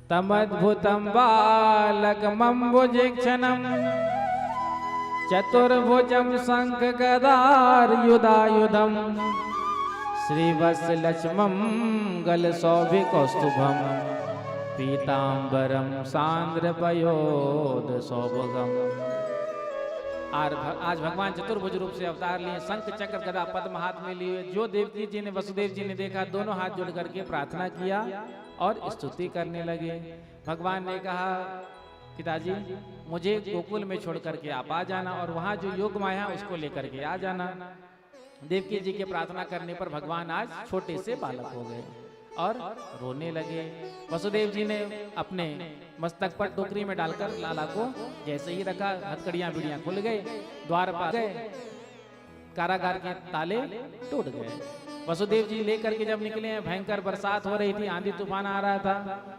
तमद्भुतम बालकमम्बुजीक्षणम चतुर्भुजम शंख गदार युधायुधम श्रीवत्सलक्ष्मम गलशोभिकौस्तुभम पीतांबरम सांद्रपयोद सौभगम। आज भगवान चतुर्भुज रूप से अवतार लिए, शंख चक्र गदा पद्म हाथ में लिए। जो देवकी जी ने वसुदेव जी ने देखा, दोनों हाथ जोड़ करके प्रार्थना किया और स्तुति करने लगे। भगवान ने कहा, पिताजी मुझे गोकुल में छोड़ करके आप आ जाना और वहाँ जो योग माया उसको लेकर के आ जाना। देवकी जी के प्रार्थना करने पर भगवान आज छोटे से बालक हो गए और रोने लगे। वसुदेव जी ने अपने मस्तक पर टोकरी में डालकर लाला को जैसे ही रखा, हथकड़ियां बीड़ियां खुल गए, द्वार पर गए, कारागार के ताले टूट गए। वसुदेव जी लेकर के जब निकले हैं, भयंकर बरसात हो रही थी, आंधी तूफान आ रहा था,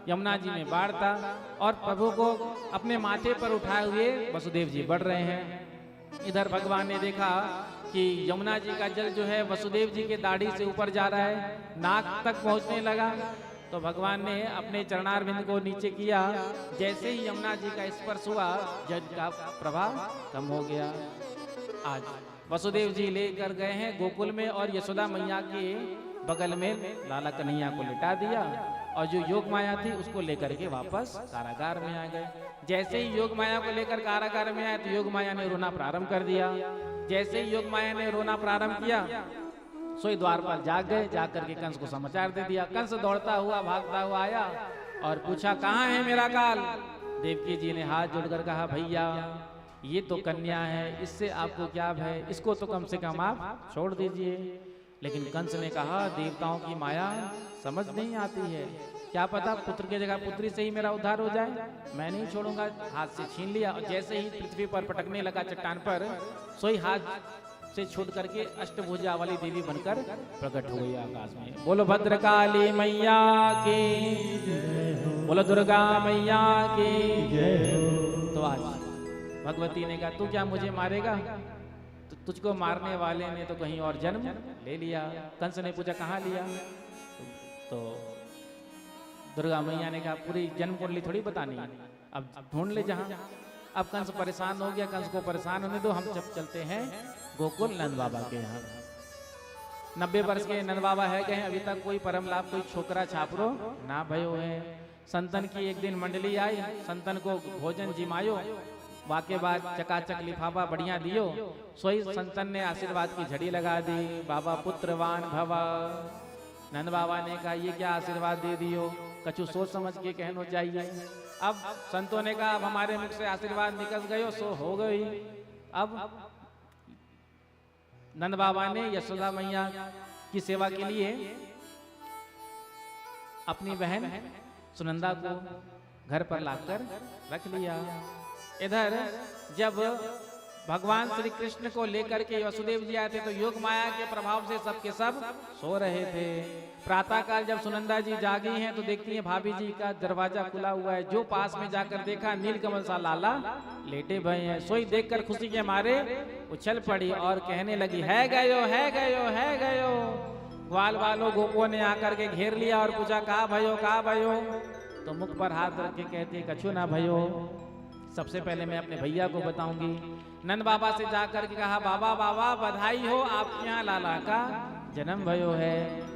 यमुना जी में बाढ़ था और प्रभु को अपने माथे पर उठाए हुए वसुदेव जी बढ़ रहे हैं। इधर भगवान ने देखा कि यमुना जी का जल जो है वसुदेव जी के दाढ़ी से ऊपर जा रहा है, नाक तक पहुंचने लगा। तो भगवान ने अपने चरणारविंद को नीचे किया। जैसे ही यमुना जी का स्पर्श हुआ, जल का प्रभाव कम हो गया। आज वसुदेव जी लेकर गए हैं गोकुल में और यशोदा मैया के बगल में लाला कन्हैया को लिटा दिया और जो योग माया थी उसको लेकर के वापस कारागार में आ गए। जैसे ही योग माया को लेकर कारागार में आए तो योग माया ने रोना प्रारंभ कर दिया। जैसे ही योग माया ने रोना प्रारंभ किया, सोई द्वार पर जाग गए, जाकर के कंस को समाचार दे दिया। कंस दौड़ता हुआ भागता हुआ आया और पूछा, कहाँ है मेरा काल? देवकी जी ने हाथ जोड़कर कहा, भैया ये तो कन्या है, इससे आपको क्या भय, इसको तो कम से कम आप छोड़ दीजिए। लेकिन कंस ने कहा, देवताओं की माया समझ नहीं आती है, क्या पता पुत्र की जगह पुत्री से ही मेरा उद्धार हो जाए, मैं नहीं छोड़ूंगा। हाथ से छीन लिया और जैसे ही पृथ्वी पर पटकने लगा चट्टान पर, सोई हाथ से छूट करके अष्टभुजा वाली देवी बनकर प्रकट हो गई आकाश में। बोलो भद्रकाली मैया की, बोलो दुर्गा मैया की। तो आज भगवती ने कहा, तू क्या मुझे मारेगा? तो तुझको मारने वाले ने तो कहीं और जन्म ले लिया। कंस ने पूछा, कहाँ लिया? तो दुर्गा मैया ने कहा, पूरी जन्म कुंडली थोड़ी बतानी है, अब ढूंढ ले जहां। अब कंस परेशान हो गया, कंस को परेशान होने दो, हम जब चलते हैं गोकुल नंद बाबा के यहाँ। 90 वर्ष के नंद बाबा है गए, अभी तक कोई परम लाभ, कोई छोकरा छापरो ना भयो है। संतन की एक दिन मंडली आई, संतन को भोजन जिमायो, वाके बाद चकाचक लिफाफा बढ़िया दियो। सोई संतन ने आशीर्वाद की झड़ी लगा दी, बाबा पुत्रवान भवा। नंद बाबा ने कहा, ये क्या आशीर्वाद दे दियो, कछु सोच समझ के कहना चाहिए। अब संतों ने कहा, अब हमारे मुख से आशीर्वाद निकल गयो सो हो गई। अब नंद बाबा ने यशोदा मैया की सेवा के लिए अपनी बहन सुनंदा को घर पर लाकर रख लिया। इधर जब भगवान श्री कृष्ण को लेकर के वसुदेव जी आए थे तो योग माया के प्रभाव से सबके सब सो रहे थे। प्रातः काल जब सुनंदा जी जागी हैं तो देखती हैं भाभी जी का दरवाजा खुला हुआ है। जो पास में जाकर देखा, नीलकमल सा लाला लेटे भय हैं। सोई देखकर खुशी के मारे उछल पड़ी और कहने लगी, है गयो है गयो है गयो। ग्वाल वालों गोपों ने आकर के घेर लिया और पूछा, कहा भयो कहा भयो? तो मुख पर हाथ रख के कहती, कछु ना भयो। सबसे पहले मैं अपने भैया को बताऊंगी। नंद बाबा से जाकर के कहा, बाबा बाबा बधाई हो, आपके यहाँ लाला का जन्म भयो है।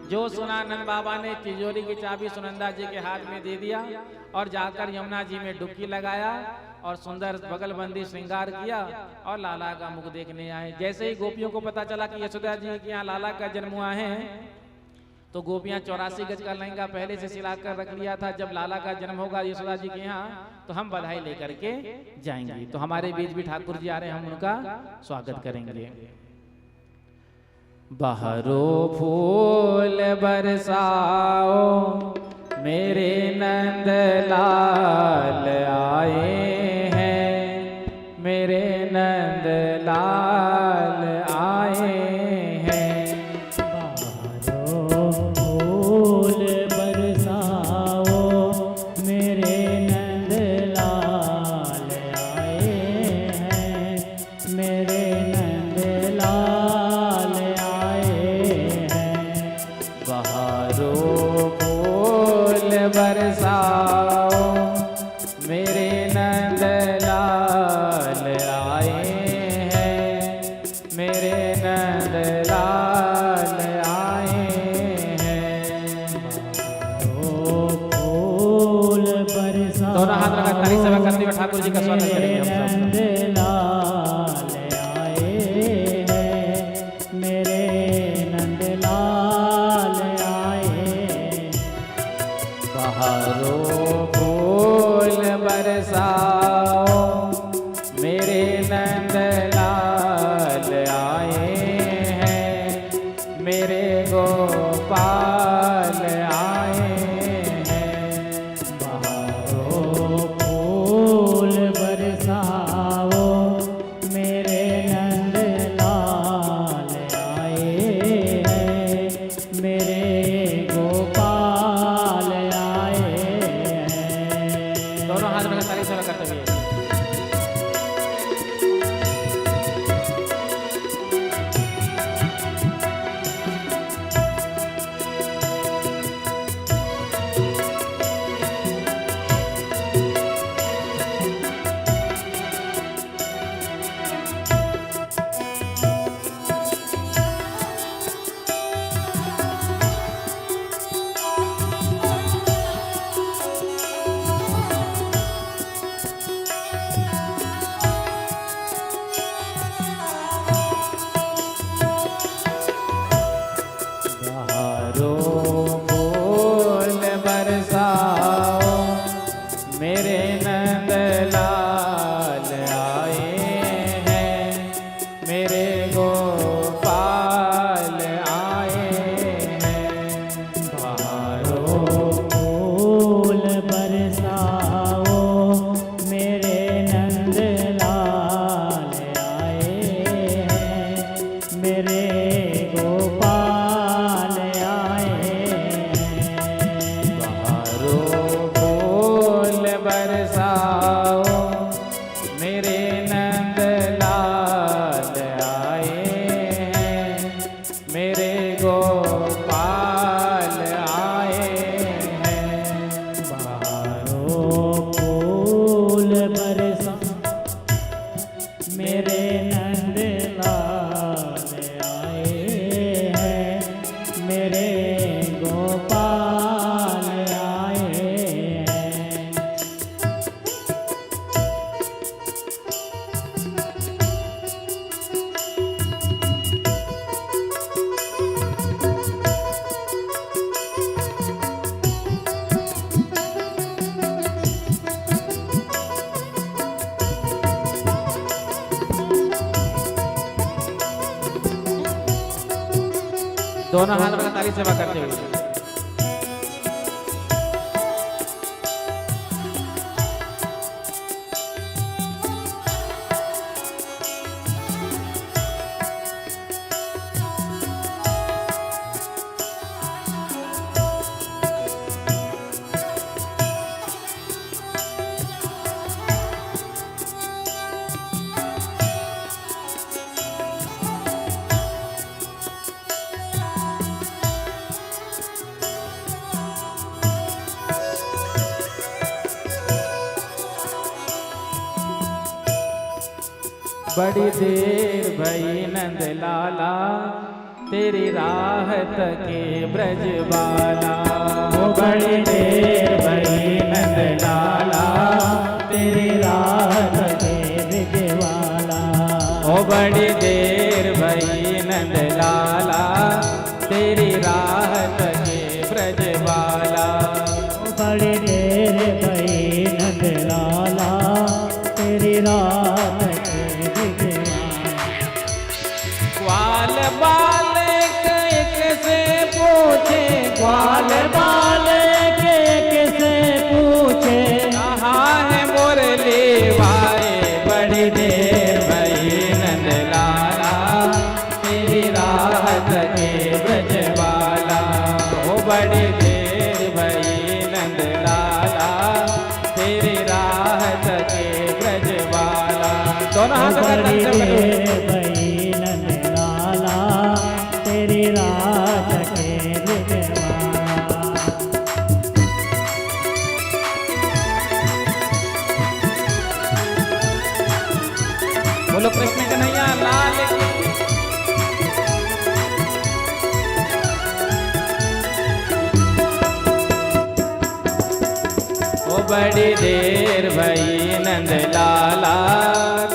जो सुना, नंद बाबा ने तिजोरी की चाबी सुनंदा जी के हाथ में दे दिया और जाकर यमुना जी में डुबकी लगाया और सुंदर बगलबंदी श्रृंगार किया और लाला का मुख देखने आए। जैसे ही गोपियों को पता चला कि यशोदा जी के यहाँ लाला का जन्म हुआ है, तो गोपियां 84 गज का लहंगा पहले से सिला कर रख लिया था। जब लाला का जन्म होगा यशोदा जी के यहाँ तो हम बधाई लेकर के जाएंगे। तो हमारे बीच भी ठाकुर जी आ रहे हैं, हम उनका स्वागत करेंगे। बहरो फूल बरसाओ मेरे नंद लाल आए हैं, मेरे नंद लाल आए हैं। बहरो फूल बरसाओ मेरे नंद लाल आए हैं, मेरे नंद लाल आए हैं। बहारो फूल बरसाओ मेरे नंद लाल आए हैं, मेरे नंद लाल आए हैं। बहरो फूल बरसाओ दोनों हाथ लगा ताली सेवा करते हुए ठाकुर जी का स्वागत करेंगे हम सब। नंद लाल आए हैं, मेरे नंद लाल आए हैं। बहारो फूल बरसाओ मेरे नंद लाल आए हैं, मेरे गोपाल आए हैं। बहारो फूल बरसाओ मेरे नंद लाल आए हैं, मेरे गोपाल आए हैं। दोनों हाथ में ताली सेवा करते हुए। बहारो फूल बरसाओ मेरे नंद लाल आए हैं, मेरे गोपाल आए हैं। बहारो फूल बरसाओ मेरे नंद लाल आए हैं, मेरे गोपाल आए हैं। बहारो फूल बरसाओ मेरे नंद लाल आए हैं, मेरे गोपाल आए हैं। बहारो फूल बरसा मेरे नंद लाल आए हैं, मेरे गोपाल आए हैं। दोनों हाथ में ताली सेवा करते हुए। बड़ी देर भई नंद लाला तेरी राहत के ब्रजबाला। ओ बड़ी देर भई नंद लाला तेरी राहत के ब्रजवाला। ओ बड़ी देर भई नंद लाला तेरी राहत के ब्रजबाला। बड़ी देर भई नंद लाला तेरी राहत के ब्रजवाला। ग्वाल बालक एक से पूछे, ग्वाल बालक एक से पूछे, कहाँ है मुरली वाए। बड़ी देर भई नंद लाला तेरी राहत के ब्रजबाला। ओ बड़ी देर भई नंद लाला तेरी राहत के ब्रजबाला। दोनों हाथ कर बड़ी दर्शन करो। देर भई नंद लाला तेरी राहत के ब्रजवाला। बोलो कृष्ण कन्हैया लाल की। ओ बड़ी देर भई नंद लाला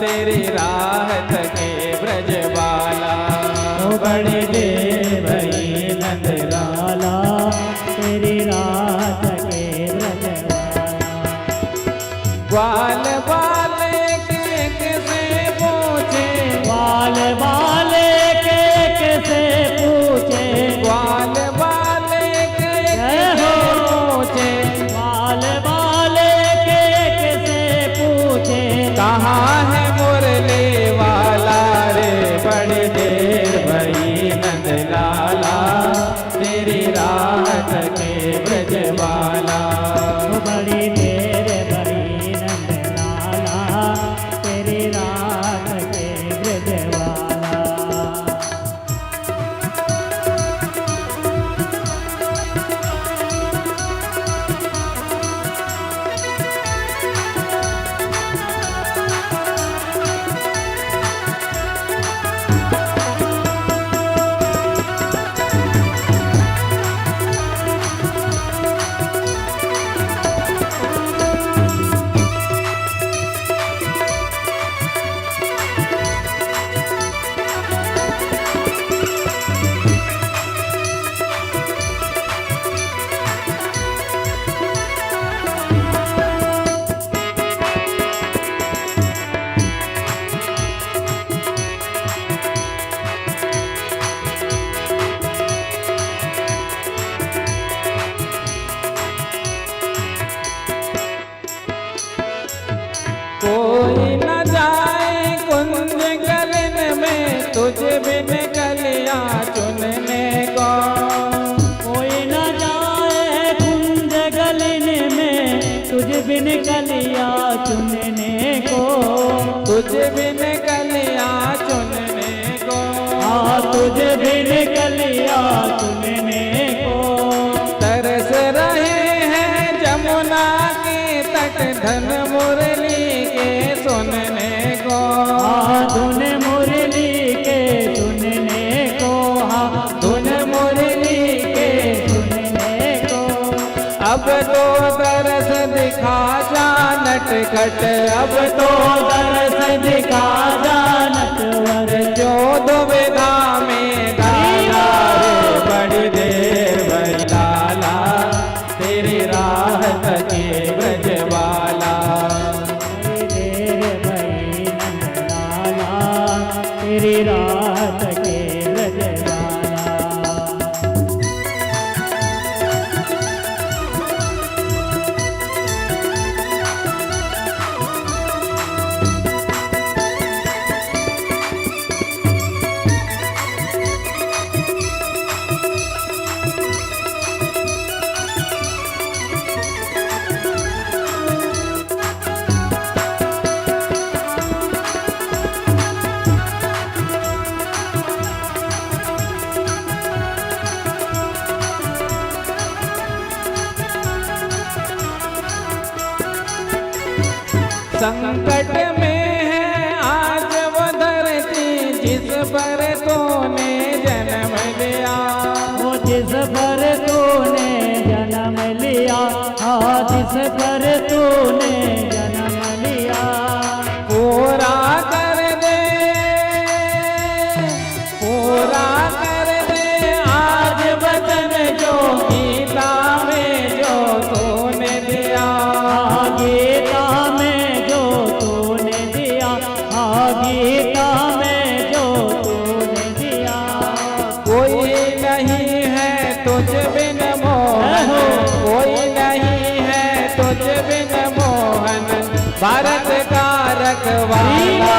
तेरी राहत के ब्रजबाला। ओ बड़ी देर भई नंद लाला तेरी राहत के ब्रजवाला। ग्वाल बालक एक से पूछे, ग्वाल बालक एक से पूछे, ग्वाल बालक एक जय से हो। पूछे, ग्वाल बालक एक से पूछे, कहाँ है मुरली वाला रे। बड़ी देर भई नंद लाला तेरी राहत के ब्रजबाला। बड़ी देर भई नंद लाला तेरी राहत के ब्रजवाला। कोई न जाए कुंज गलन में तुझ बिन कलियां चुनने को। कोई न जाए कुंज गलन में तुझ बिन कलिया चुनने को। तुझ बिन कलियां चुनने को। हाँ तुझ बिन कलिया चुनने को। तरस रहे हैं जमुना के तट धन मुरली के सुनने को। हाँ धुन मुरली के सुनने को। हाँ धुन मुरली के सुनने को। अब तो दरस दिखा जा नटखट। अब तो दरस दिखा जानत वर। जो दुविधा में दादा रे। बड़ी देर भई लाला तेरी राहत के ब्रजबाला। बड़ी देर भई नंद लाला तेरी राहत के ब्रजवाला। संकट में है आज वो हंस कर तूने जन्म लिया, पूरा कर दे, पूरा कर दे आज वचन जो गीता में जो तूने दिया, गीता में जो तूने दिया, गीता में जो तूने दिया। कोई नहीं है तुझ बिन मोहन, कोई नहीं है तुझ बिन मोहन, भारत का रखवाला।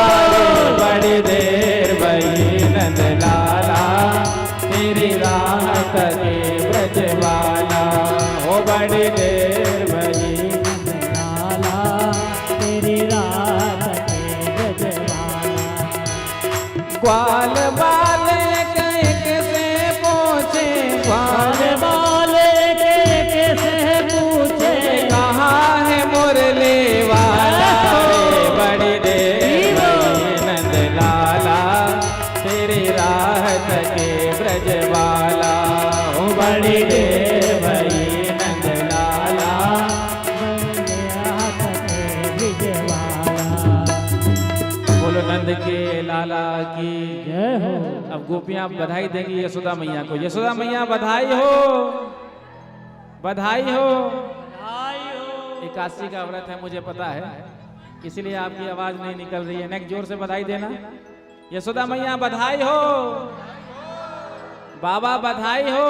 बड़ी देर भई नंद लाला, तेरी राह के ब्रजवाला। हो बड़ी देर भई नंद लाला, तेरी रात के ब्रजवाला। ग्वाल बाले कैसे पूछे, ग्वाल वाले के कैसे पूछे, कहाँ है मुरली वाला। बड़ी देर भई नंद लाला, तेरी राह के ब्रजवाला। हो बड़ी देर भई नंद लाला। बोलो नंद के लाला की जय हो। अब गोपियां बधाई देंगी यशोदा मैया को। यशोदा मैया बधाई हो, बधाई हो। एकादशी का व्रत है मुझे पता है, इसलिए आपकी आवाज नहीं निकल रही है। नेक जोर से बधाई देना। यशोदा मैया बधाई हो, बाबा बधाई हो।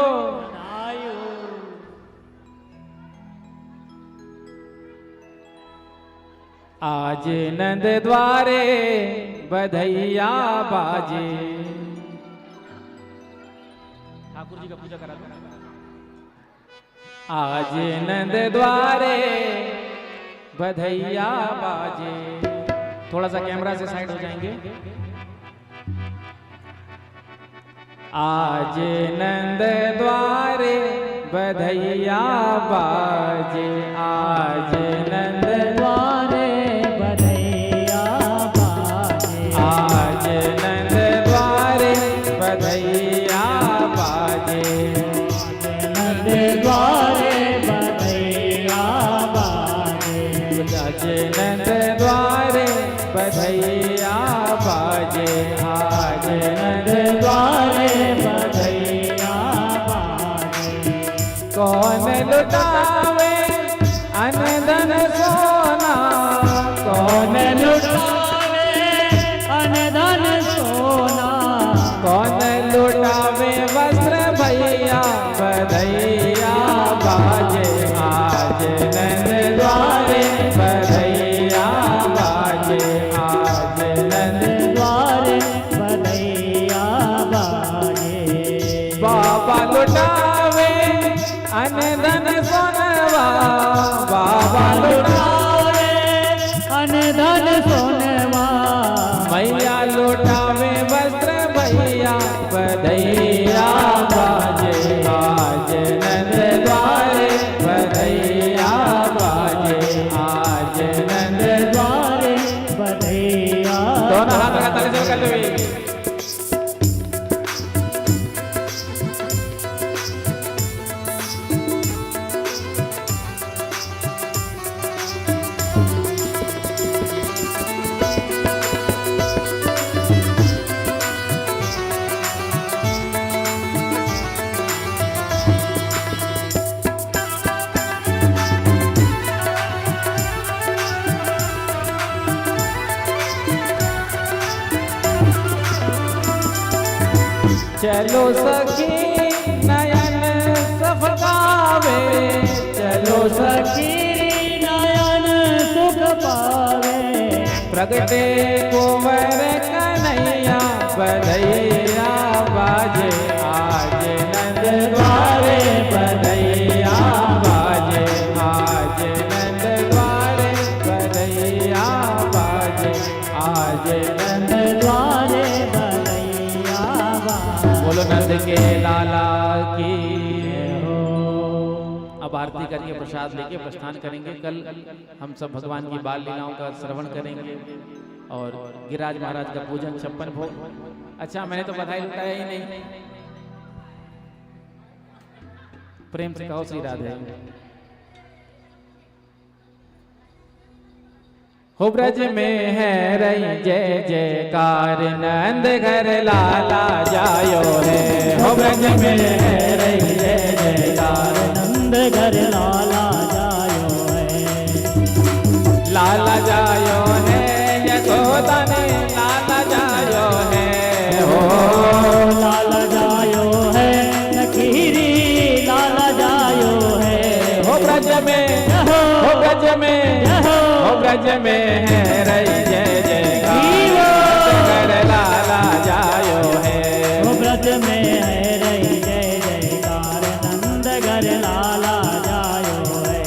आज नंद द्वारे बधैया बाजे। ठाकुर जी का पूजा करा दो। आज नंद द्वारे बधैया बाजे। थोड़ा सा कैमरा से साइड हो जाएंगे। आज नंद द्वारे बधैया बाजे, आज नंद द्वारे बधैया बाजे, आज नंद द्वारे बधैया बाजे, नंद द्वारे बधैया बाजे, आज नंद द्वारे बधैया बाजे, आज नंद द्वारे बधैया बाजे। कौन लुटावे अनधन सोना, कौन लुटावे अनधन सोना, कौन लुटावे वस्त्र भैया बधैया बाजे, आज नंद द्वारे बधैया बाजे, आज नंद द्वारे बधैया बाजे। बाबा लुटावे अनधन सोनवा, बाबा लुटावे अनधन सोनवा, मैया लुटावे वस्त्र भैया बधैया बाजे, आज नंद द्वारे बधैया बाजे, आज नंद द्वारे बधैया। दोनों हाथ लगा ताली से कर लो। चलो सखी नयन सफगावे, चलो सखी नयन सुख पावे, प्रगटे कुंवर कन्हैया बधैया बाजे, आज नंद द्वारे बधैया बाजे, आज नंद द्वारे बधैया बाजे, आज नंद द्वारे बधैया बाजे। बोलो नंद के लाला की हो। अब आरती करके प्रसाद लेके प्रस्थान करेंगे। कल हम सब भगवान की बाल लीलाओं का श्रवण करेंगे और गिरिराज महाराज का पूजन 56 भोग। अच्छा, मैंने तो बधाई लुटाया ही नहीं। प्रेम से कहो श्री राधे। हो ब्रज में है रही जय जयकार नंद घर लाला जायो है। हो ब्रज में है रही जय जयकार नंद घर लाला जायो है। लाला जायो है यशोदा ने लाला जायो है। हो लाला जायो है नखीरी लाला जायो है। हो ब्रज में हो ब्रज में हो ब्रज में है रही जय जयकार घर लाला जायो है। हो ब्रज में है रही जय जयकार नंद घर लाला जायो है।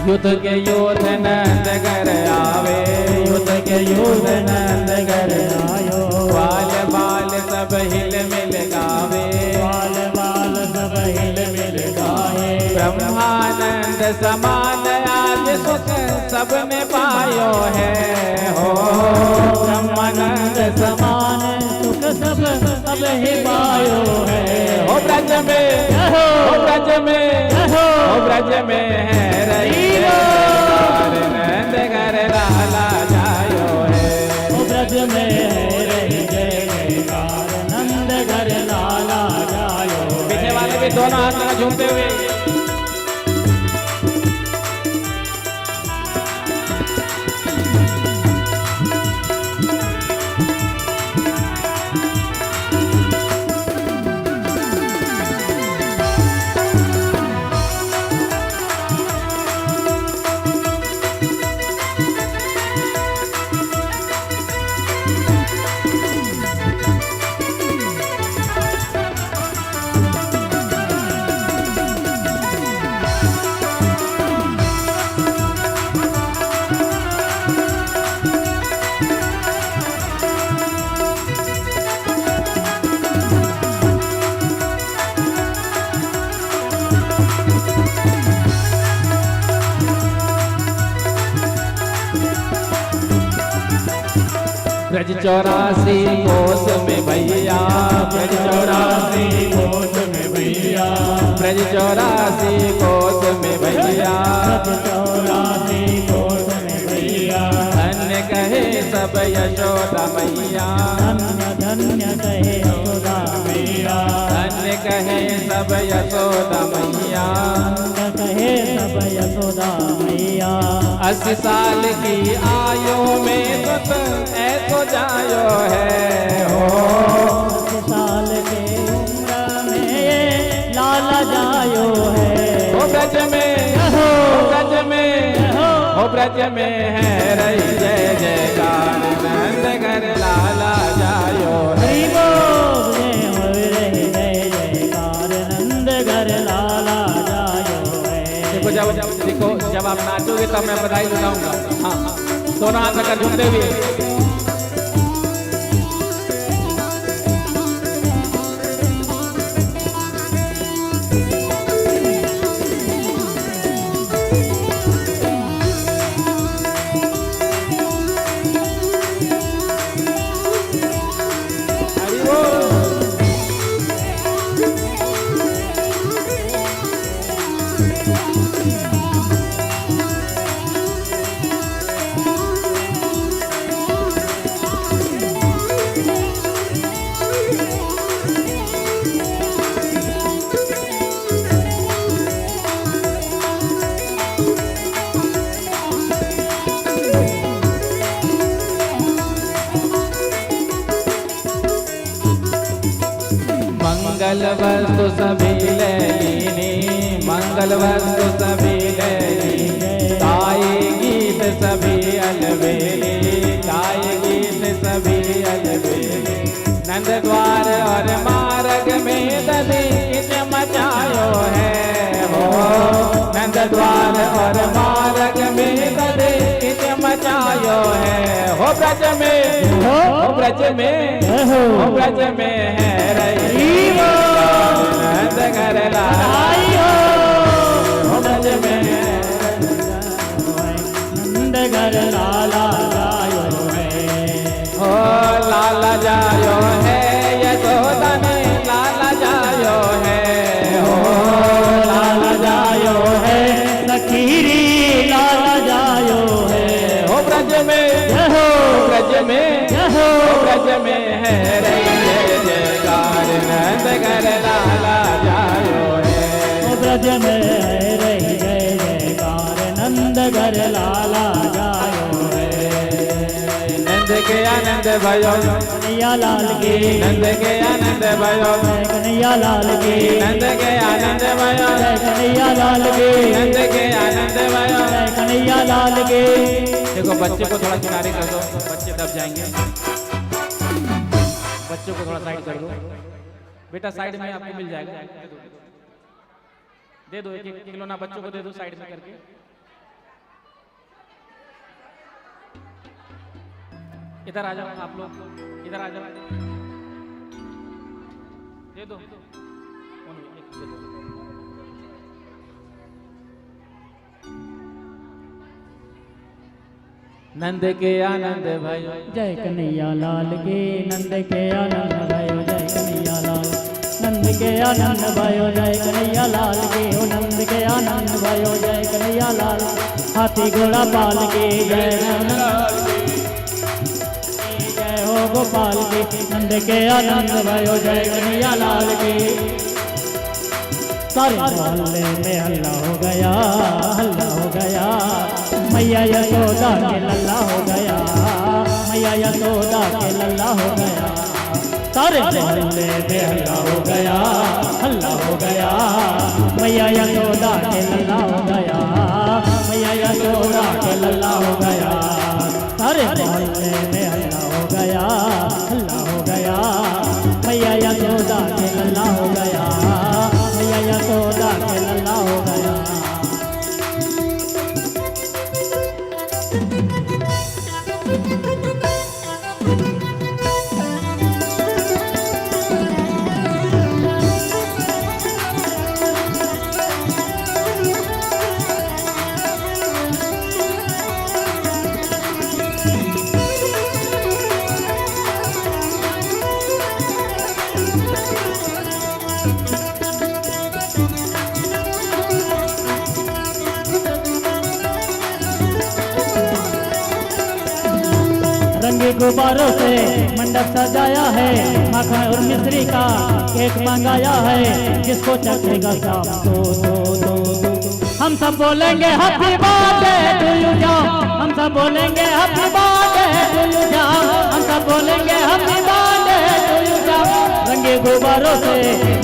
युद्ध के योद्ध नंद घर आवे। युद्ध के युद्ध नंद घर आयो। बाल बाल सब हिल मिल गावे। बाल बाल सब हिल मिल गाए। ब्रह्मानंद समान आज सुख सब में पायो है। हो ब्रह्मानंद समान सुख सब सब ही पायो है। हो ब्रज में हो ब्रज में हो ब्रज में है रही जयकार नंद घर लाला जायो है। हो ब्रज में है रही जय जयकार नंद घर लाला जायो है। पीछे वाले भी दोनों हाथ लगा झूमते हुए। ब्रज 84 कोस में भैया। ब्रज 84 कोस में भैया। ब्रज 84 कोस में भैया। ब्रज 84 कोस में भैया। धन्य कहे सब यशोदा मैया। धन्य धन्य कहे यशोदा मैया। धन्य कहे सब यशोदा मैया। धन्य कहे सब यशोदा मैया। 80 साल की आयु में सुत ऐसो जायो है। हो 80 साल के उम्र में ये लाला जायो है। हो ब्रज में हो ब्रज में हो ब्रज में है रही जय जयकार नंद घर लाला जायो है। हरि बोल जय हो रही जय जयकार नंद घर लाला जायो है। देखो जब आप नाचोगे तब मैं बधाई सुनाऊंगा। हाँ दोनों हाथ रखकर झूमते हुए। मंगल वस्तु सभी ले लीनी। मंगल वस्तु सभी ले लीनी। गाए गीत सभी अलबेली। गाए गीत सभी अलबेली। नंद द्वार और मार्ग में दधीच मचायो है हो नंद द्वार और मार्ग में कदे मचायो है हो ब्रज में हो ब्रज में हो ब्रज में है रही नंद घर लायो हो ब्रज में नंद घर लाला जायो है हो लाला जायो है यशोदा ने लाला जायो है हो लाला जायो है लखीरी लाला जायो है हो ब्रज में हो ब्रज में हो ब्रज में है रही जयकार नंद घर लाला जायो है ओ ब्रज में है रही जय जयकार नंद घर लाला जायो है नंद के आनंद भयो कन्हैया लाल की नंद के आनंद भयो कन्हैया लाल की नंद के आनंद भयो कन्हैया लाल की नंद के आनंद भयो कन्हैया लाल की। देखो बच्चे को थोड़ा किनारे कर दो, बच्चे दब जाएंगे। बच्चों को थोड़ा साइड कर दो बेटा, साइड में आपको मिल जाएगा। दे दो एक एक खिलौना बच्चों को दे दो साइड में करके। इधर आ जाओ आप लोग, इधर आ जाओ, दे दो एक दे दो। नंद के आनंद भयो जय कन्हैया लाल के नंद के आनंद भयो जय कन्हैया लाल नंद के आनंद भयो जय कन्हैया लाल के हो नंद के आनंद भयो जय कन्हैया लाल हाथी घोड़ा पाल के जय जय हो गोपाल के नंद के आनंद भयो जय कन्हैया लाल के। सारे मोहल्ले में हल्ला हो गया, हल्ला हो गया, मैया यशोदा के लल्ला हो गया, मैया यशोदा के लल्ला हो गया। सारे मोहल्ले में हल्ला हो गया, हल्ला हो गया, मैया यशोदा के लल्ला हो गया, मैया यशोदा के लल्ला हो गया। सारे मोहल्ले में हल्ला हो गया, हल्ला हो गया, मैया यशोदा के लल्ला हो गया, मैया यशोदा के लल्ला हो गया। रंगे गुब्बारों से मंडप सजाया है, माखन और मिश्री का केक मंगाया है, जिसको चखेगा शाम दो। हम सब बोलेंगे हैप्पी बर्थडे टू यू जाम, हम सब बोलेंगे हैप्पी बर्थडे टू यू जाम, हम सब बोलेंगे हैप्पी बर्थडे टू यू जाम। रंगे गुब्बारों से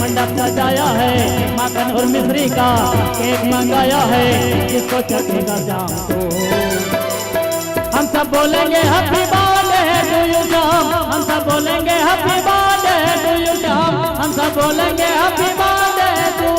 मंडप सजाया है, माखन और मिश्री का केक मंगाया है, जिसको चखेगा शाम को। हम सब बोलेंगे हैप्पी बर्थडे टू यू जाम, हम सब बोलेंगे हैप्पी बर्थडे टू यू जाम, हम सब बोलेंगे हैप्पी बर्थडे टू।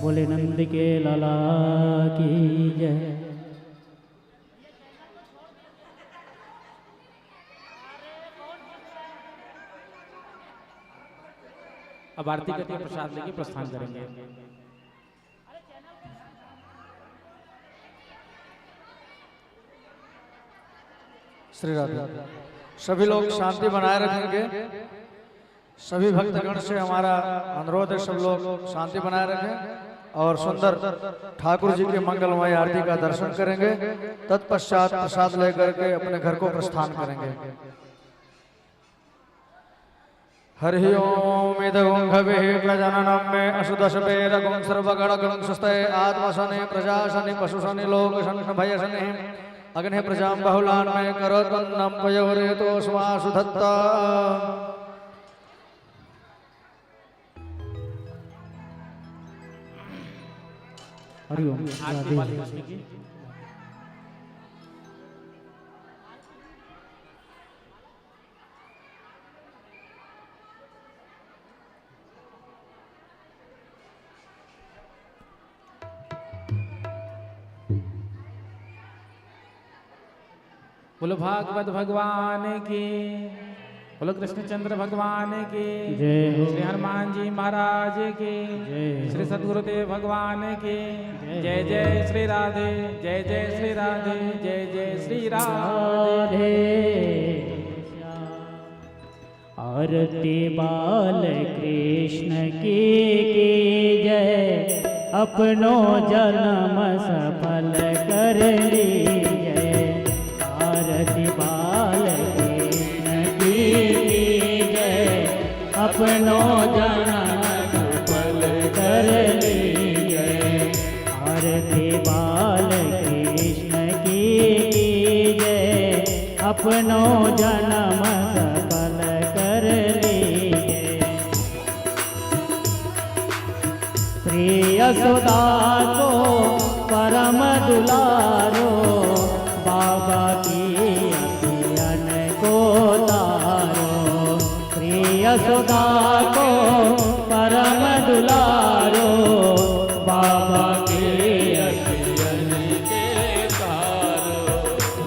बोले नंद के लाला की जय। अब आरती करके प्रसाद लेके प्रस्थान करेंगे। श्री राधे। सभी लोग शांति बनाए रखेंगे। सभी भक्तगण से हमारा अनुरोध है, सब लोग शांति बनाए रखें और सुंदर ठाकुर जी के मंगलमय आरती का दर्शन करेंगे। तत्पश्चात प्रसाद लेकर के अपने घर को प्रस्थान करेंगे। हरि ओम इदगुंघवे प्रजननम में अशुदशपेरगुं सर्वगणगुं सुस्ते आत्मशनि प्रजाशनि पशुशनि लोकशनि भयशनि अग्नि प्रजां बहुलान् में करोत्पन्नं पयोरेतो स्वासु धत्ता। हरि ओम। आरती वाली लक्ष्मी की बोलो भागवत भगवान की, बोलो कृष्णचंद्र भगवान की जय हो। श्री हनुमान जी महाराज की जय हो। श्री सद्गुरुदेव भगवान की जय जय श्री राधे, जय जय श्री राधे, जय जय श्री राधे। आरती बाल कृष्ण की जय, अपनो जन्म सफल कर लीजय। आरती बाल कृष्ण की जय, अपनो जन्म सफल कर लीजय। आरती बाल कृष्ण की जय, अपनो जन्म सफल कर लीजय। श्री यशोदा को परम दुलारो, बाबा की अखियन को तारो। श्री यशोदा को परम दुलारो, बाबा की अखियन के तारो।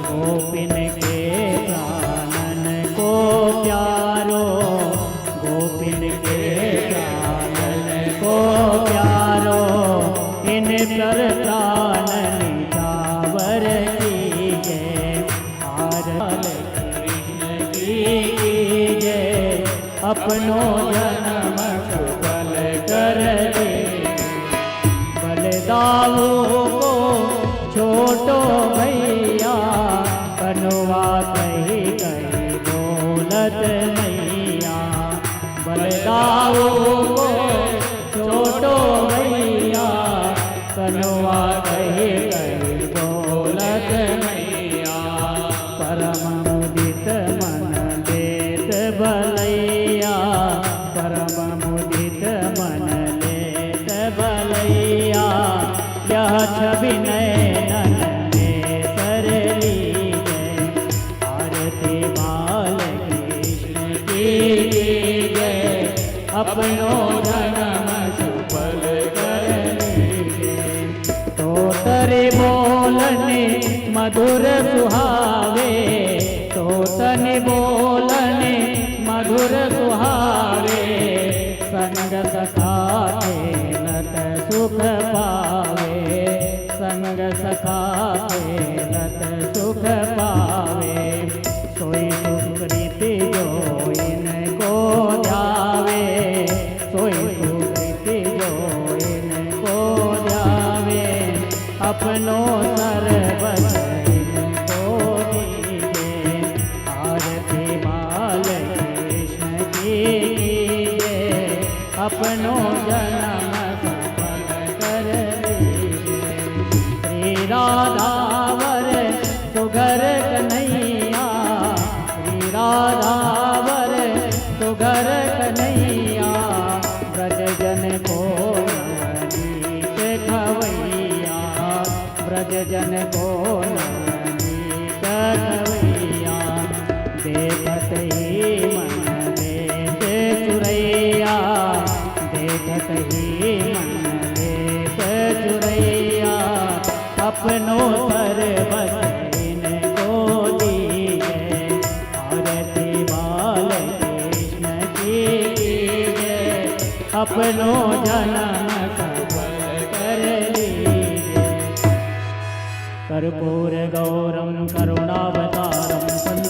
गोपिन के प्राणन को प्यारो, गोपिन के प्राणन को प्यारो। इन पर प्राण निछावर कीजय। आरती कृष्ण की जय, अपनो जन्म सफल कर लीजय। बलदाऊ को छोटो भैया, कनुआ कही कही बोलत नैया। बलदाऊ को छोटो भैया, कनुआ कही कही बोलत नैया। परम मुदित मन देत भलैया, परम मुदित मन देत भलैया। यह छवि नयन में सर लीजय। आरती बाल कृष्ण की जय, अपनो जन्म सफल कर लीजय। तोतरे बोलने मधुर सुहावे, तोतने बोलने मधुर सुहावे। संग सखा खेलत सुख पावे, संग सखा खेलत सुख पावे। सोई सुकृति जो इनको ध्यावे, सोई सुकृति जो इनको ध्यावे। अपनो सर्वस्व इनको दीजिए। आरती बाल कृष्ण की जय, अपनो जन्म सफल कर लीजिए। श्री राधावर सुघर कन्हैया, श्री राधावर सुघर कन्हैया। ब्रज जन को नवनीत खवैया, ब्रज जन को नवनीत खवैया। देखत ही मन देत चुरैया, देखत ही मन देत चुरैया। अपनो सर्वस्व इनको दीजिए। आरती बाल कृष्ण की जय, अपनो जन्म सफल कर लीजिए। कर्पूर गौरम करुणावतारम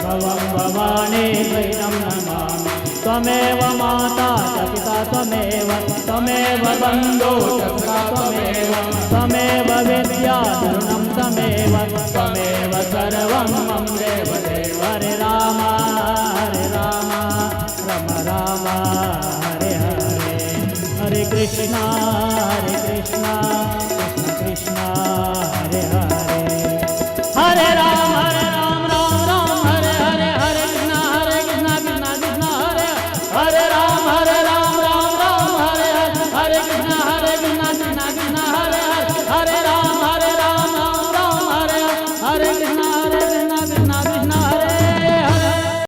भवं भवानी त्वयं नमामि त्वमेव माता च पिता त्वमेव बन्धो च सखा त्वमेव विद्या तरुणं त्वमेव सर्वं मम देव देव हरे राम